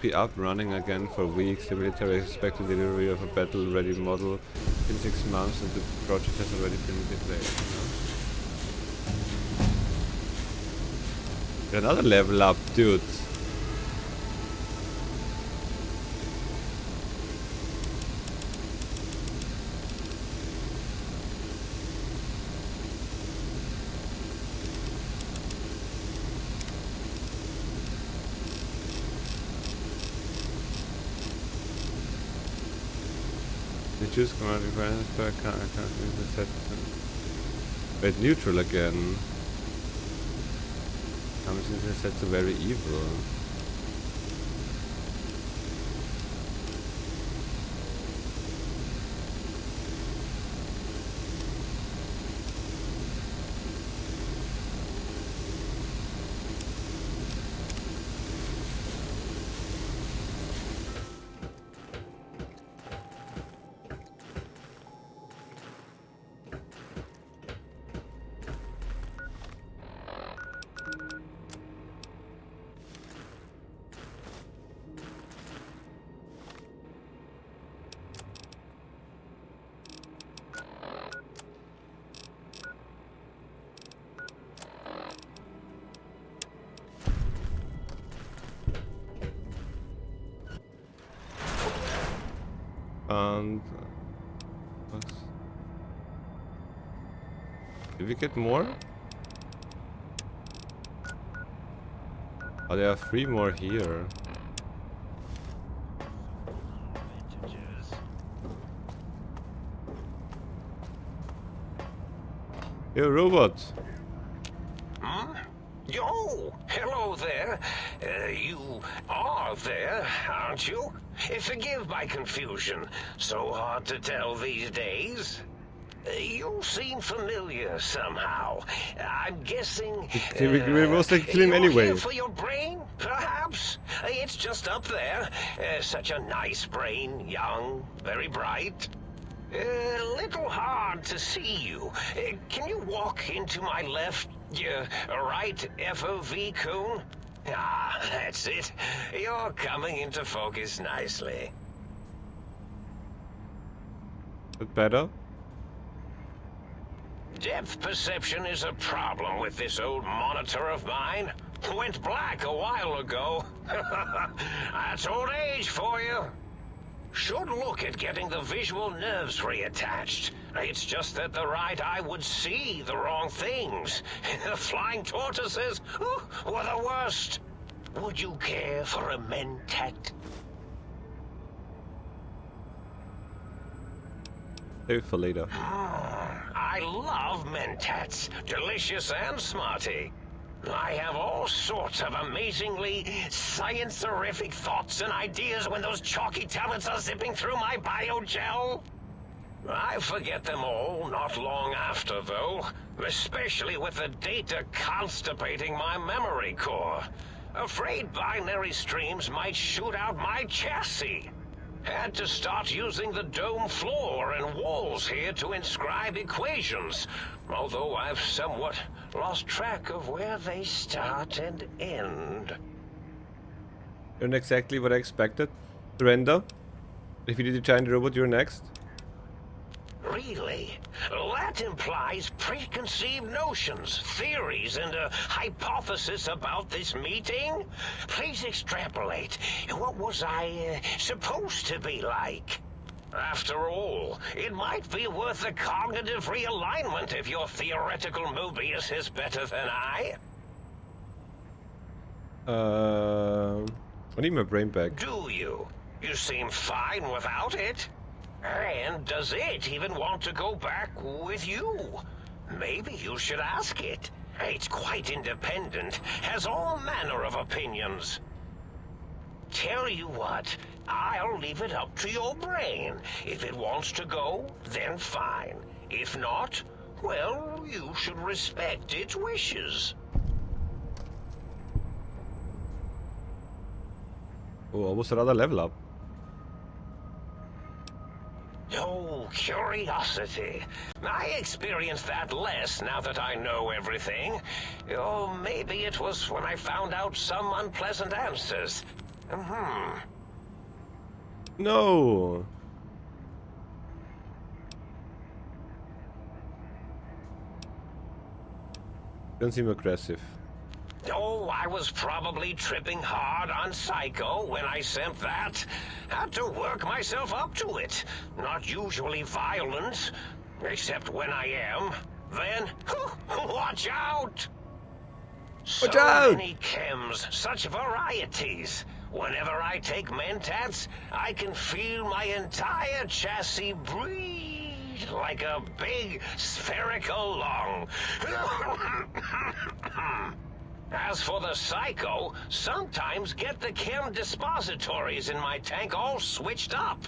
be up running again for weeks. The military expects the delivery of a battle-ready model in 6 months, and the project has already been delayed. Another level up, dude. Choose command requirements per account set. Wait, neutral again. How much is this set to very evil? And did we get more? Oh, there are 3 more here. Hey, robot. Hmm? Yo, hello there. You are there, aren't you? Forgive my confusion. So hard to tell these days. You seem familiar somehow. I'm guessing. We most likely kill him anyway. Here for your brain, perhaps? It's just up there. Such a nice brain, young, very bright. A little hard to see you. Can you walk into my left, right FOV cone? Ah, that's it. You're coming into focus nicely. But better? Depth perception is a problem with this old monitor of mine. Went black a while ago. That's old age for you. Should look at getting the visual nerves reattached. It's just that the right eye would see the wrong things. Flying tortoises were the worst. Would you care for a mentat? Save for later. I love mentats. Delicious and smarty. I have all sorts of amazingly science-erific thoughts and ideas when those chalky tablets are zipping through my biogel. I forget them all not long after, though, especially with the data constipating my memory core. Afraid binary streams might shoot out my chassis. Had to start using the dome floor and walls here to inscribe equations, although I've somewhat lost track of where they start and end. You're exactly what I expected. Surrender. If you did the giant robot, you're next. Really? That implies preconceived notions, theories, and a hypothesis about this meeting? Please extrapolate. What was I supposed to be like? After all, it might be worth a cognitive realignment if your theoretical Mobius is better than I. I need my brain back. Do you? You seem fine without it. And does it even want to go back with you? Maybe you should ask it. It's quite independent, has all manner of opinions. Tell you what, I'll leave it up to your brain. If it wants to go, then fine. If not, well, you should respect its wishes. Oh, almost another level up. Oh, curiosity. I experience that less now that I know everything. Oh, maybe it was when I found out some unpleasant answers. No. Don't seem aggressive. Oh, I was probably tripping hard on Psycho when I sent that. Had to work myself up to it. Not usually violent, except when I am. Then, watch out! So Watch out! many chems, such varieties. Whenever I take Mentats, I can feel my entire chassis breathe like a big spherical lung. As for the Psycho, sometimes get the chem dispositories in my tank all switched up.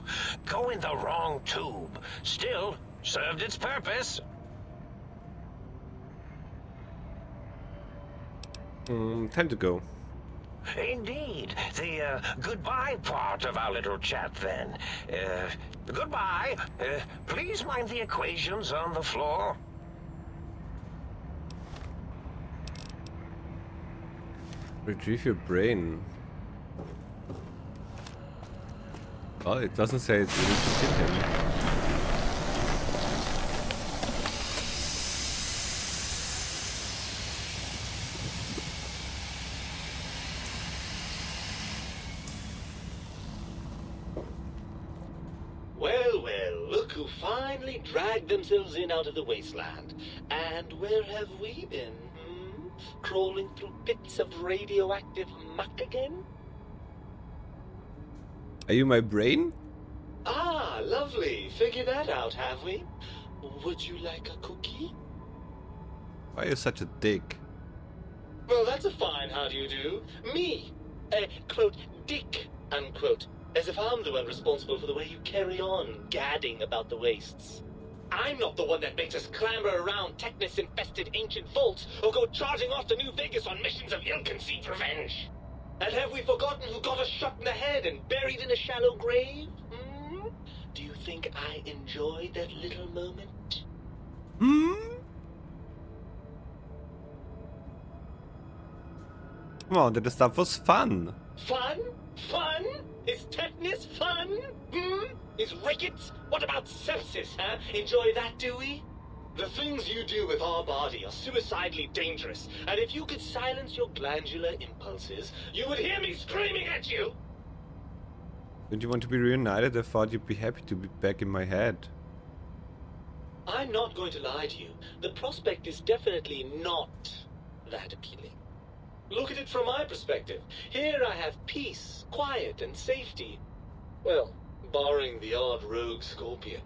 Go in the wrong tube. Still, served its purpose. Time to go. Indeed. The goodbye part of our little chat then. Goodbye. Please mind the equations on the floor. Retrieve your brain. Oh, it doesn't say it's really to kill him. Well, well, look who finally dragged themselves in out of the wasteland. And where have we been? Crawling through pits of radioactive muck again? Are you my brain? Ah, lovely. Figured that out, have we? Would you like a cookie? Why are you such a dick? Well, that's a fine how do you do. Me, quote, dick, unquote. As if I'm the one responsible for the way you carry on gadding about the wastes. I'm not the one that makes us clamber around Technus-infested ancient vaults or go charging off to New Vegas on missions of ill-conceived revenge. And have we forgotten who got us shot in the head and buried in a shallow grave? Do you think I enjoyed that little moment? Come on, that stuff was fun. Fun? Fun? Is tetanus fun? Is rickets? What about sepsis, huh? Enjoy that, do we? The things you do with our body are suicidally dangerous, and if you could silence your glandular impulses, you would hear me screaming at you! Don't you want to be reunited? I thought you'd be happy to be back in my head. I'm not going to lie to you. The prospect is definitely not that appealing. Look at it from my perspective. Here I have peace, quiet, and safety. Well, barring the odd rogue scorpion.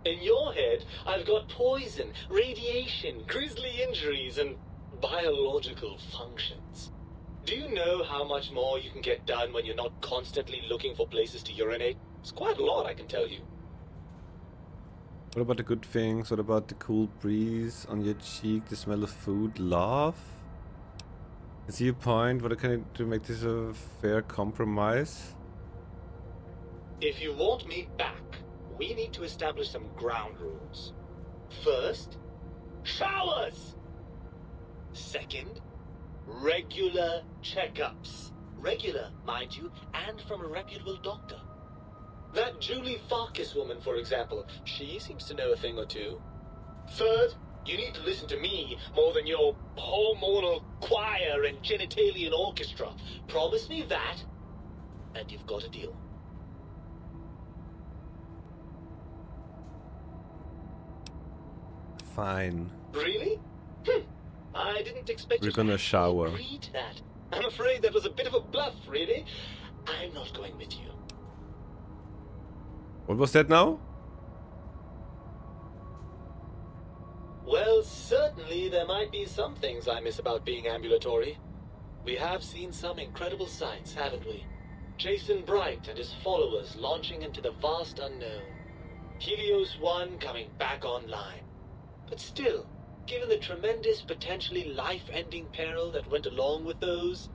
In your head, I've got poison, radiation, grisly injuries, and biological functions. Do you know how much more you can get done when you're not constantly looking for places to urinate? It's quite a lot, I can tell you. What about the good things? What about the cool breeze on your cheek, the smell of food, love? I see your point. What can I do to make this a fair compromise? If you want me back, we need to establish some ground rules. First, showers! Second, regular checkups. Regular, mind you, and from a reputable doctor. That Julie Farkas woman, for example, she seems to know a thing or two. Third, you need to listen to me more than your hormonal choir and genitalian orchestra. Promise me that, and you've got a deal. Fine. Really? I didn't expect We're you gonna to shower. agree to that. I'm afraid that was a bit of a bluff, really. I'm not going with you. What was that now? Well, certainly. certainly there might be some things I miss about being ambulatory. We have seen some incredible sights, haven't we? Jason Bright and his followers launching into the vast unknown. Helios 1 coming back online. But still, given the tremendous, potentially life-ending peril that went along with those,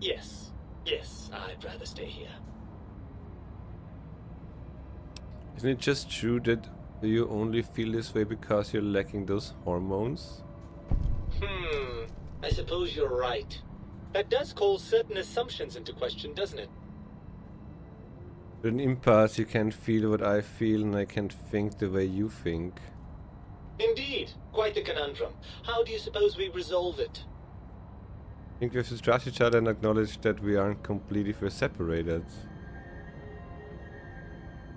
yes, I'd rather stay here. Isn't it just true that you only feel this way because you're lacking those hormones? I suppose you're right. That does call certain assumptions into question, doesn't it? With an impasse, you can't feel what I feel, and I can't think the way you think. Indeed, quite the conundrum. How do you suppose we resolve it? I think we have to trust each other and acknowledge that we aren't complete if we're separated.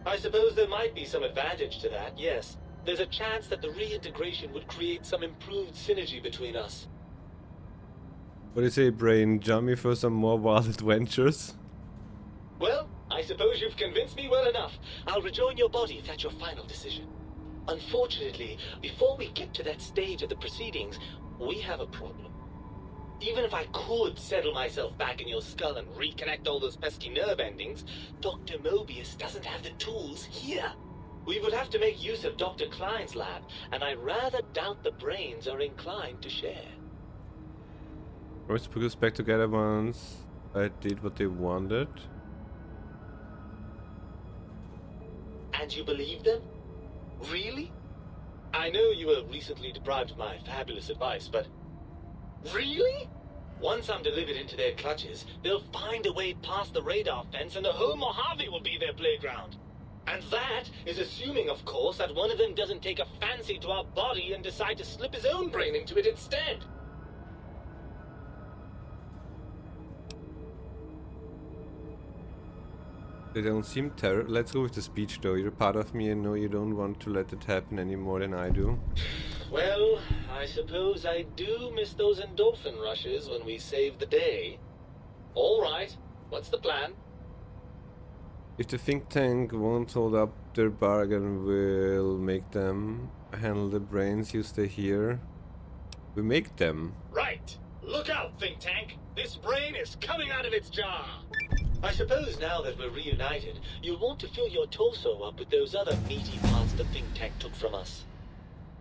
I suppose there might be some advantage to that, yes. There's a chance that the reintegration would create some improved synergy between us. What do you say, Brain? Join me for some more wild adventures? Well, I suppose you've convinced me well enough. I'll rejoin your body if that's your final decision. Unfortunately, before we get to that stage of the proceedings, we have a problem. Even if I could settle myself back in your skull and reconnect all those pesky nerve endings, Dr. Mobius doesn't have the tools here. We would have to make use of Dr. Klein's lab, and I rather doubt the brains are inclined to share. Let's put us back together once I did what they wanted. And you believe them? Really? I know you were recently deprived of my fabulous advice, but... Really? Once I'm delivered into their clutches, they'll find a way past the radar fence and the whole Mojave will be their playground. And that is assuming, of course, that one of them doesn't take a fancy to our body and decide to slip his own brain into it instead. They don't seem terrible. Let's go with the speech though. You're part of me and know you don't want to let it happen any more than I do. Well, I suppose I do miss those endorphin rushes when we save the day. All right, what's the plan? If the think tank won't hold up their bargain, we'll make them handle the brains. You stay here. We make them. Right. Look out, think tank. This brain is coming out of its jar. I suppose now that we're reunited, you'll want to fill your torso up with those other meaty parts the think tank took from us.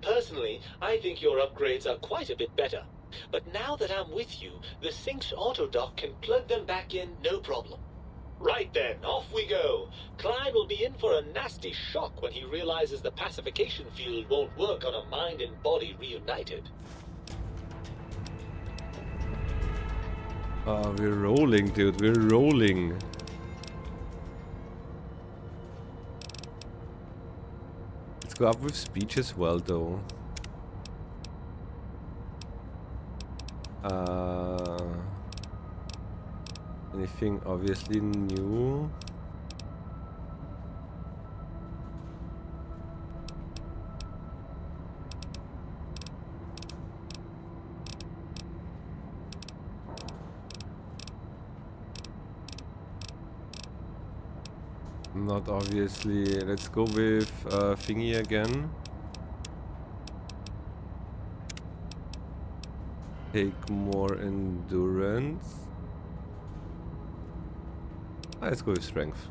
Personally, I think your upgrades are quite a bit better. But now that I'm with you, the Sync's autodock can plug them back in no problem. Right then, off we go. Klein will be in for a nasty shock when he realizes the pacification field won't work on a mind and body reunited. Oh, we're rolling, dude. We're rolling. Let's go up with speech as well, though. Anything obviously new? Not obviously. Let's go with thingy again. Take more endurance. Let's go with strength.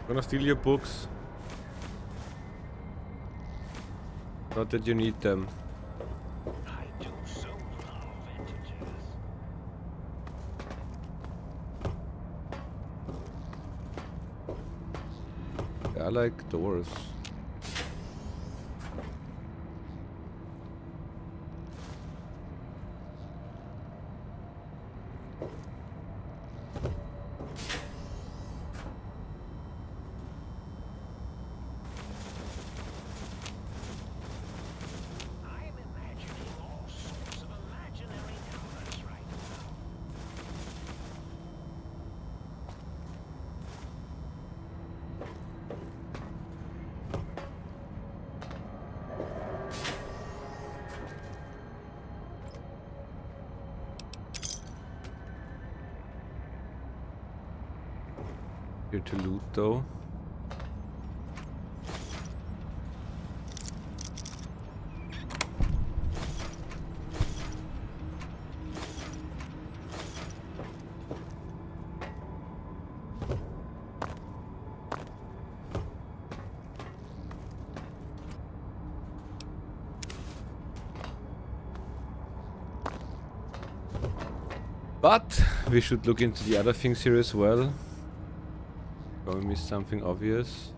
Gonna steal your books. Not that you need them. I like doors. Here to loot though. But we should look into the other things here as well. Or we missed something obvious.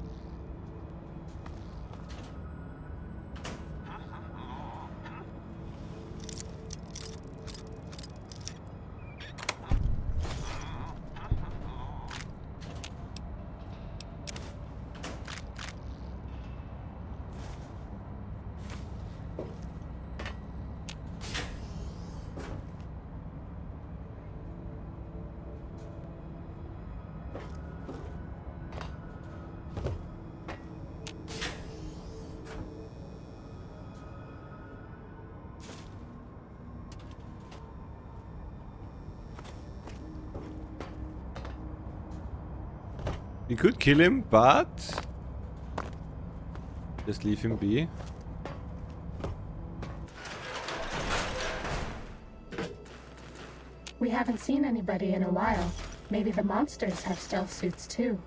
We could kill him, but just leave him be. We haven't seen anybody in a while. Maybe the monsters have stealth suits too.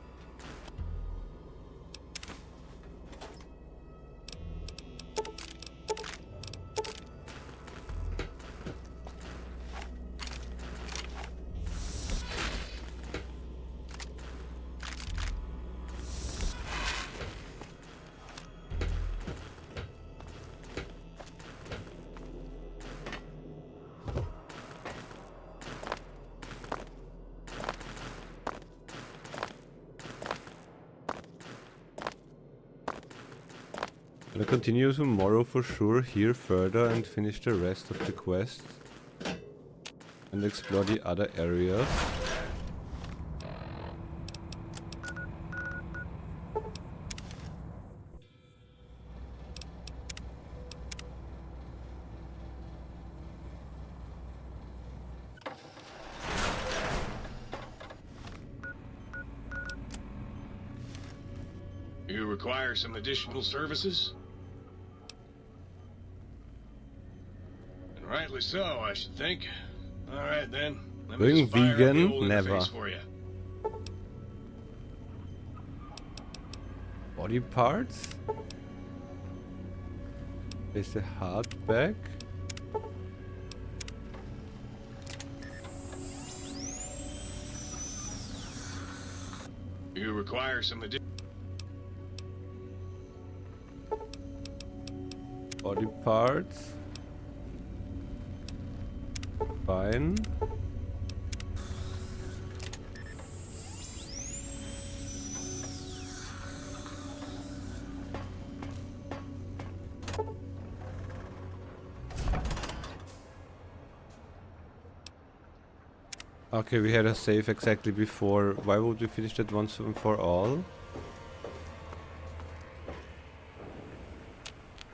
I'll continue tomorrow for sure, here further and finish the rest of the quest. And explore the other areas. You require some additional services? And rightly so, I should think. Alright then. Let me Going just fire up the vegan? old Never. interface for you. Body parts? Is the heart back? You require some additional... Body parts. Fine. Okay, we had a save exactly before. Why would we finish that once and for all?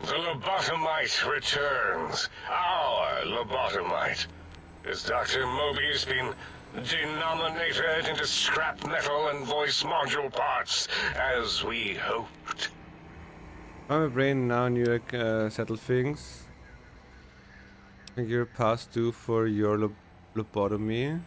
The lobotomite returns. Our lobotomite. Has Dr. Mobius been denominated into scrap metal and voice module parts, as we hoped? My brain now knew settle things. I think you're past due for your lobotomy.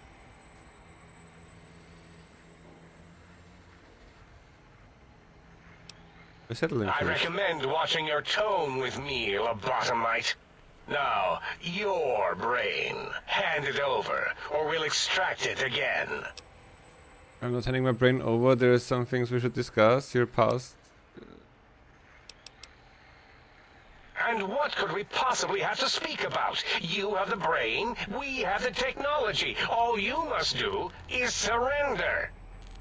We're settling I first. recommend watching your tone with me, lobotomite. Now, your brain. Hand it over, or we'll extract it again. I'm not handing my brain over. There are some things we should discuss. You're past. And what could we possibly have to speak about? You have the brain, we have the technology. All you must do is surrender.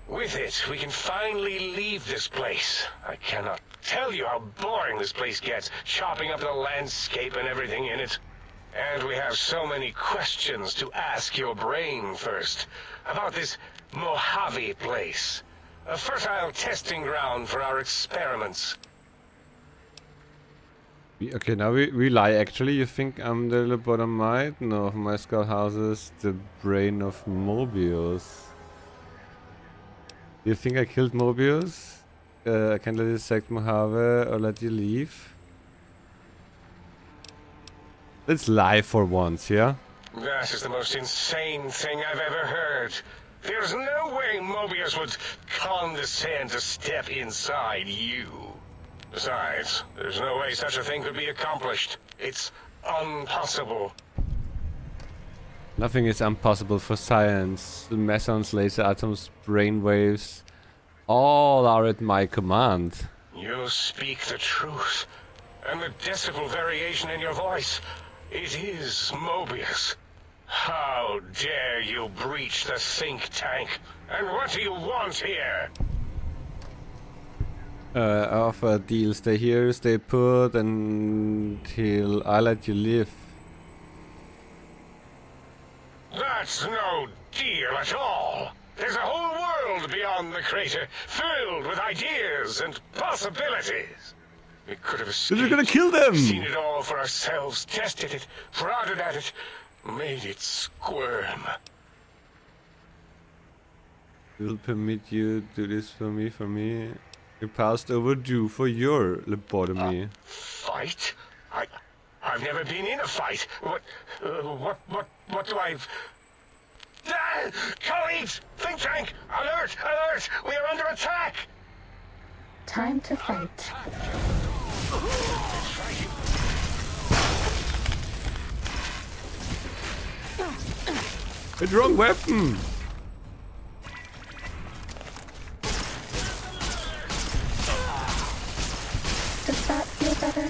With it, we can finally leave this place. I cannot tell you how boring this place gets, chopping up the landscape and everything in it. And we have so many questions to ask your brain first. About this Mojave place. A fertile testing ground for our experiments. Okay, now we lie actually. You think I'm the lobotomite? No, my skull houses the brain of Mobius. You think I killed Mobius? I can't let you sack Mojave or let you leave. Let's lie for once, yeah? That is the most insane thing I've ever heard. There's no way Mobius would condescend to step inside you. Besides, there's no way such a thing could be accomplished. It's impossible. Nothing is impossible for science. The mesons, laser atoms, brainwaves, all are at my command. You speak the truth. And the decibel variation in your voice, it is Mobius. How dare you breach the think tank? And what do you want here? Offer a deal. Stay here, stay put, until I let you live. That's no deal at all. There's a whole world beyond the crater, filled with ideas and possibilities. We could have escaped. You're gonna kill them! Seen it all for ourselves, tested it, prodded at it, made it squirm. Will permit you to do this for me. You passed overdue for your lobotomy. Fight? I've never been in a fight. What do I... Ah! Colleagues! Think tank! Alert! Alert! We are under attack! Time to fight. It's wrong weapon! Does that feel better?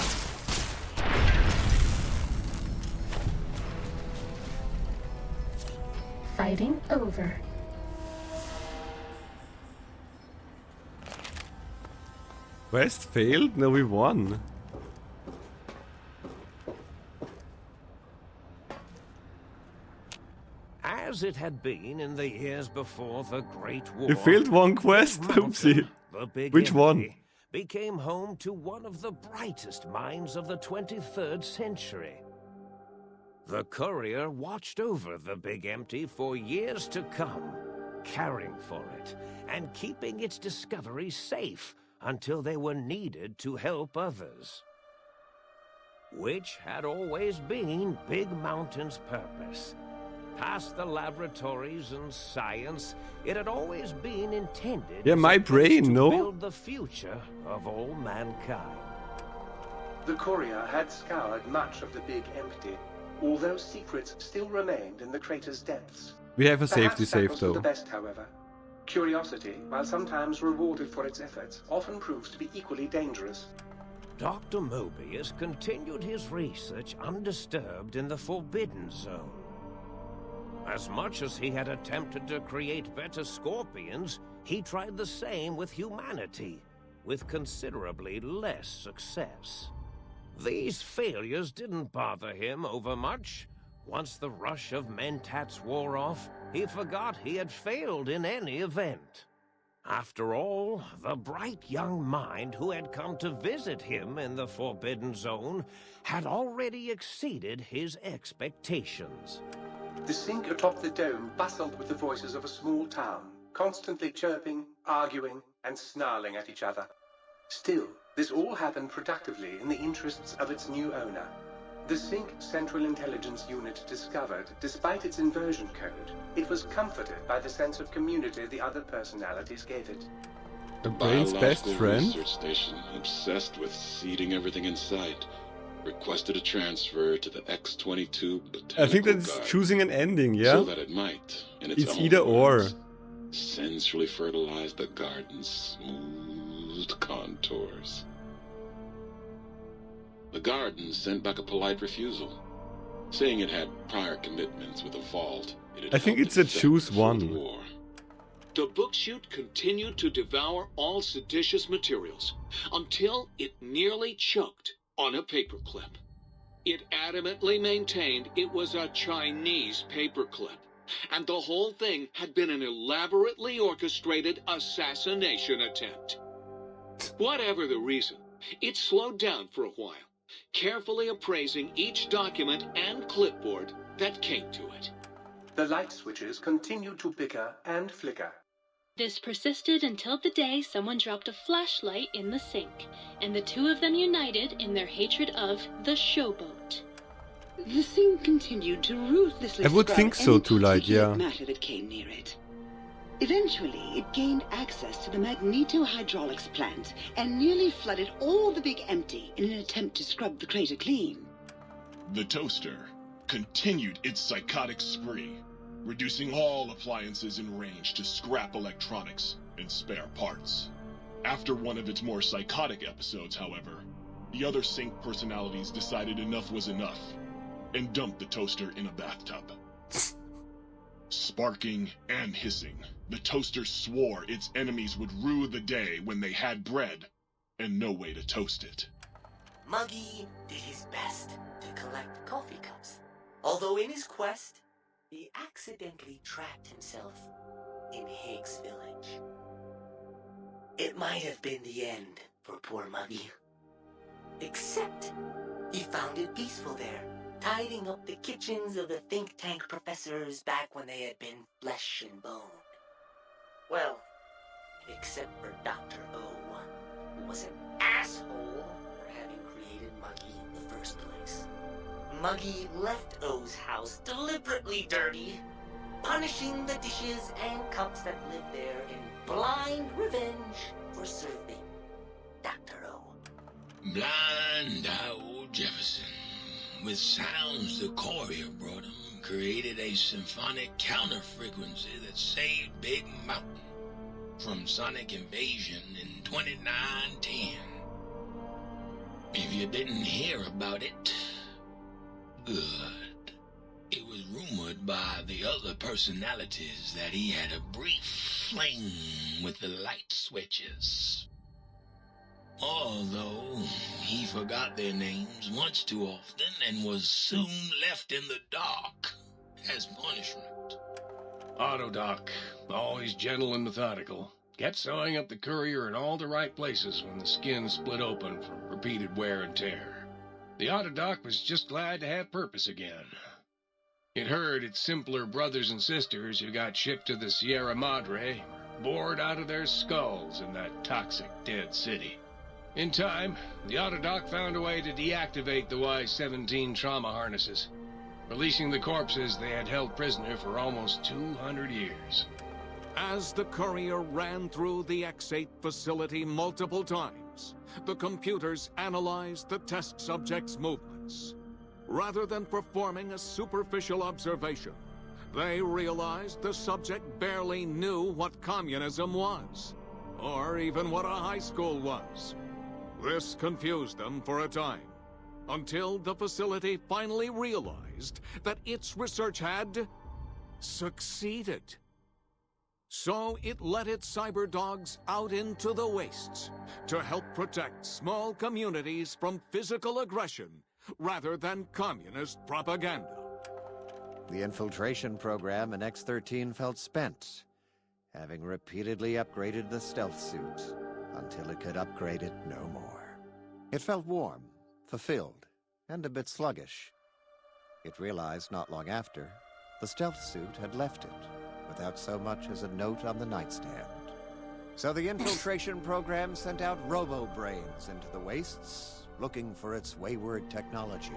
Fighting over. West failed? No, we won. As it had been in the years before the Great War, You failed one quest? Oopsie. the Big Which one? Empty became home to one of the brightest minds of the 23rd century. The courier watched over the Big Empty for years to come, caring for it and keeping its discoveries safe until they were needed to help others. Which had always been Big Mountain's purpose. Past the laboratories and science, it had always been intended Yeah, as my a place brain, to no? build the future of all mankind. The courier had scoured much of the Big Empty, although secrets still remained in the crater's depths. We have a Perhaps safety that save was for though. the best, however. Curiosity, while sometimes rewarded for its efforts, often proves to be equally dangerous. Dr. Mobius continued his research undisturbed in the Forbidden Zone. As much as he had attempted to create better scorpions, he tried the same with humanity, with considerably less success. These failures didn't bother him over much. Once the rush of mentats wore off, he forgot he had failed in any event. After all, the bright young mind who had come to visit him in the Forbidden Zone had already exceeded his expectations. The sink atop the dome bustled with the voices of a small town, constantly chirping, arguing, and snarling at each other. Still, this all happened productively in the interests of its new owner. The Sync Central Intelligence Unit discovered, despite its inversion code, it was comforted by the sense of community the other personalities gave it. The brain's best Biological friend? research station, obsessed with seeding everything in sight, requested a transfer to the X-22 Botanical I think that's Garden, choosing an ending, yeah? so that it might, in its It's own either or. words, sensually fertilize the garden's smooth contours. The garden sent back a polite refusal, saying it had prior commitments with a vault. I think it's a choose one. War. The book chute continued to devour all seditious materials until it nearly choked on a paperclip. It adamantly maintained it was a Chinese paperclip, and the whole thing had been an elaborately orchestrated assassination attempt. Whatever the reason, it slowed down for a while, carefully appraising each document and clipboard that came to it. The light switches continued to bicker and flicker. This persisted until the day someone dropped a flashlight in the sink, and the two of them united in their hatred of the showboat. The sink continued to ruthlessly I would scrub think so any too, like, particulate yeah. matter that came near it. Eventually, it gained access to the magneto-hydraulics plant and nearly flooded all the big empty in an attempt to scrub the crater clean. The toaster continued its psychotic spree, reducing all appliances in range to scrap electronics and spare parts. After one of its more psychotic episodes, however, the other sink personalities decided enough was enough and dumped the toaster in a bathtub. Sparking and hissing, the toaster swore its enemies would rue the day when they had bread and no way to toast it. Muggy did his best to collect coffee cups, although in his quest, he accidentally trapped himself in Higgs Village. It might have been the end for poor Muggy. Except, he found it peaceful there, tidying up the kitchens of the think tank professors back when they had been flesh and bone. Well, except for Dr. O, who was an asshole for having created Muggy in the first place. Muggy left O's house deliberately dirty, punishing the dishes and cups that lived there in blind revenge for serving Dr. O. Blind old Jefferson, with sounds the courier brought him, created a symphonic counter-frequency that saved Big Mountain from sonic invasion in 2910. If you didn't hear about it, good. It was rumored by the other personalities that he had a brief fling with the light switches. Although he forgot their names once too often and was soon left in the dark as punishment. Autodoc, always gentle and methodical, kept sewing up the courier in all the right places when the skin split open from repeated wear and tear. The Autodoc was just glad to have purpose again. It heard its simpler brothers and sisters who got shipped to the Sierra Madre were bored out of their skulls in that toxic dead city. In time, the Autodoc found a way to deactivate the Y-17 trauma harnesses, releasing the corpses they had held prisoner for almost 200 years. As the courier ran through the X-8 facility multiple times, the computers analyzed the test subject's movements. Rather than performing a superficial observation, they realized the subject barely knew what communism was, or even what a high school was. This confused them for a time, until the facility finally realized that its research had succeeded. So it let its cyber dogs out into the wastes to help protect small communities from physical aggression rather than communist propaganda. The infiltration program in X-13 felt spent, having repeatedly upgraded the stealth suit until it could upgrade it no more. It felt warm, fulfilled, and a bit sluggish. It realized not long after, the stealth suit had left it, without so much as a note on the nightstand. So the infiltration program sent out robo-brains into the wastes, looking for its wayward technology.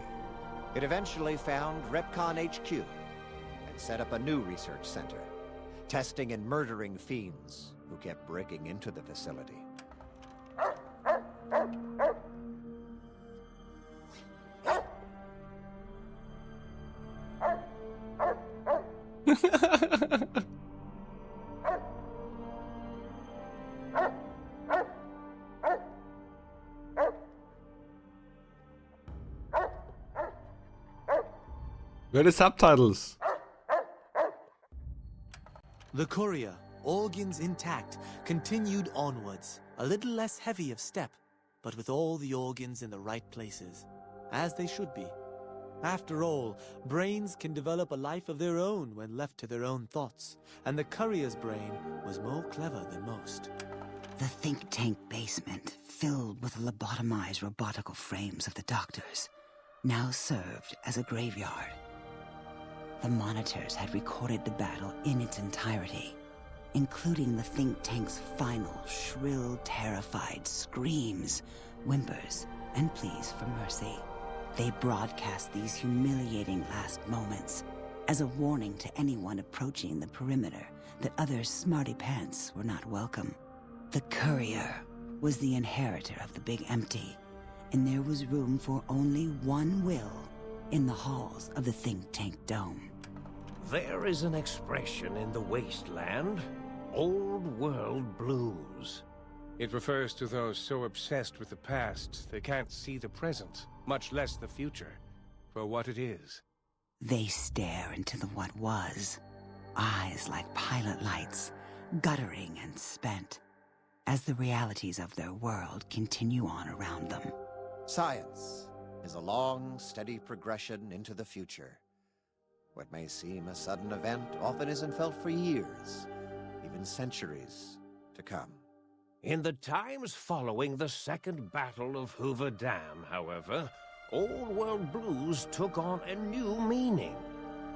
It eventually found Repcon HQ, and set up a new research center, testing and murdering fiends who kept breaking into the facility. Where are the subtitles? The courier, organs intact, continued onwards, a little less heavy of step, but with all the organs in the right places, as they should be. After all, brains can develop a life of their own when left to their own thoughts, and the courier's brain was more clever than most. The think tank basement, filled with the lobotomized robotical frames of the doctors, now served as a graveyard. The monitors had recorded the battle in its entirety, including the think tank's final, shrill, terrified screams, whimpers, and pleas for mercy. They broadcast these humiliating last moments as a warning to anyone approaching the perimeter that other smarty pants were not welcome. The courier was the inheritor of the Big Empty, and there was room for only one will in the halls of the think tank dome. There is an expression in the wasteland, old world blues. It refers to those so obsessed with the past they can't see the present, much less the future, for what it is. They stare into the what was, eyes like pilot lights, guttering and spent, as the realities of their world continue on around them. Science is a long, steady progression into the future. What may seem a sudden event often isn't felt for years, even centuries to come. In the times following the Second Battle of Hoover Dam, however, old world blues took on a new meaning.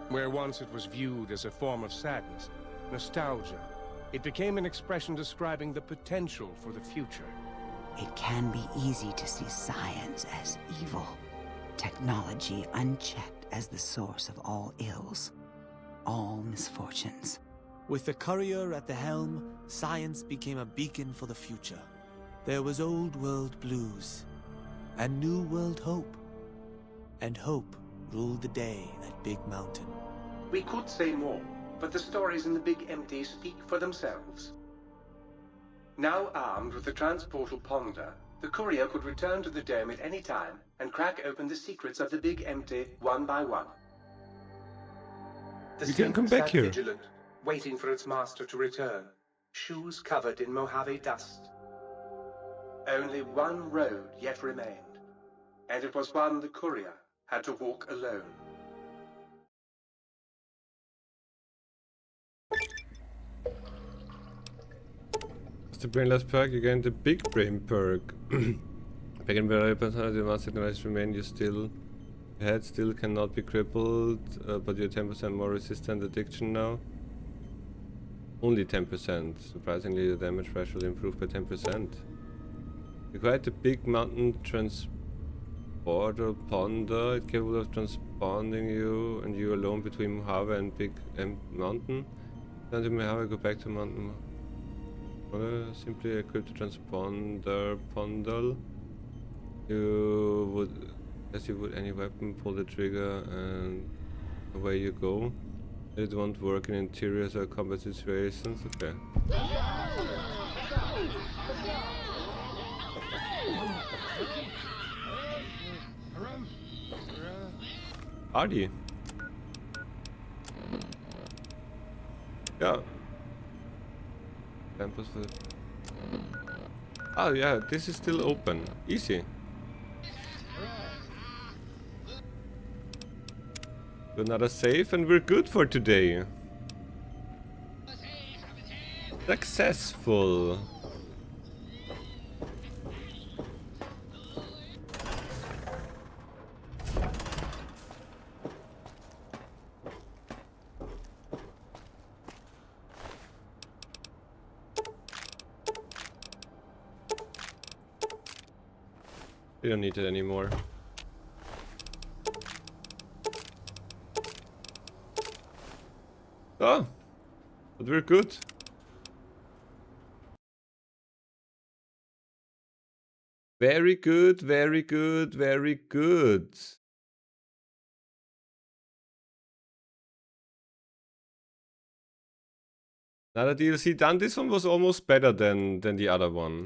Where once it was viewed as a form of sadness, nostalgia, it became an expression describing the potential for the future. It can be easy to see science as evil, technology unchecked as the source of all ills, all misfortunes. With the courier at the helm, science became a beacon for the future. There was old world blues, and new world hope. And hope ruled the day at Big Mountain. We could say more, but the stories in the Big Empty speak for themselves. Now armed with the transportal ponder, the courier could return to the dome at any time and crack open the secrets of the Big Empty one by one. The You can come Sphinx back sat here. vigilant, waiting for its master to return, shoes covered in Mojave dust. Only one road yet remained, and it was one the courier had to walk alone. What's the brainless perk? You gain the big brain perk. Back in where the advanced technologies remain, your head still cannot be crippled, but you're 10% more resistant to addiction now. Only 10%. Surprisingly, the damage threshold improved by 10%. Required the big mountain transporter ponder. It's capable of transponding you and you alone between Mojave and Big Mountain. Down to Mojave, go back to Mountain. Simply equip the transponder pondle. You would, as you would any weapon, pull the trigger and away you go. It won't work in interiors or combat situations. Okay. Party. Yeah. Samples for the... Oh yeah, this is still open. Easy. Another save and we're good for today. Successful. We don't need it anymore. Oh, but we're good. Very good, very good, very good. Another DLC done. This one was almost better than the other one.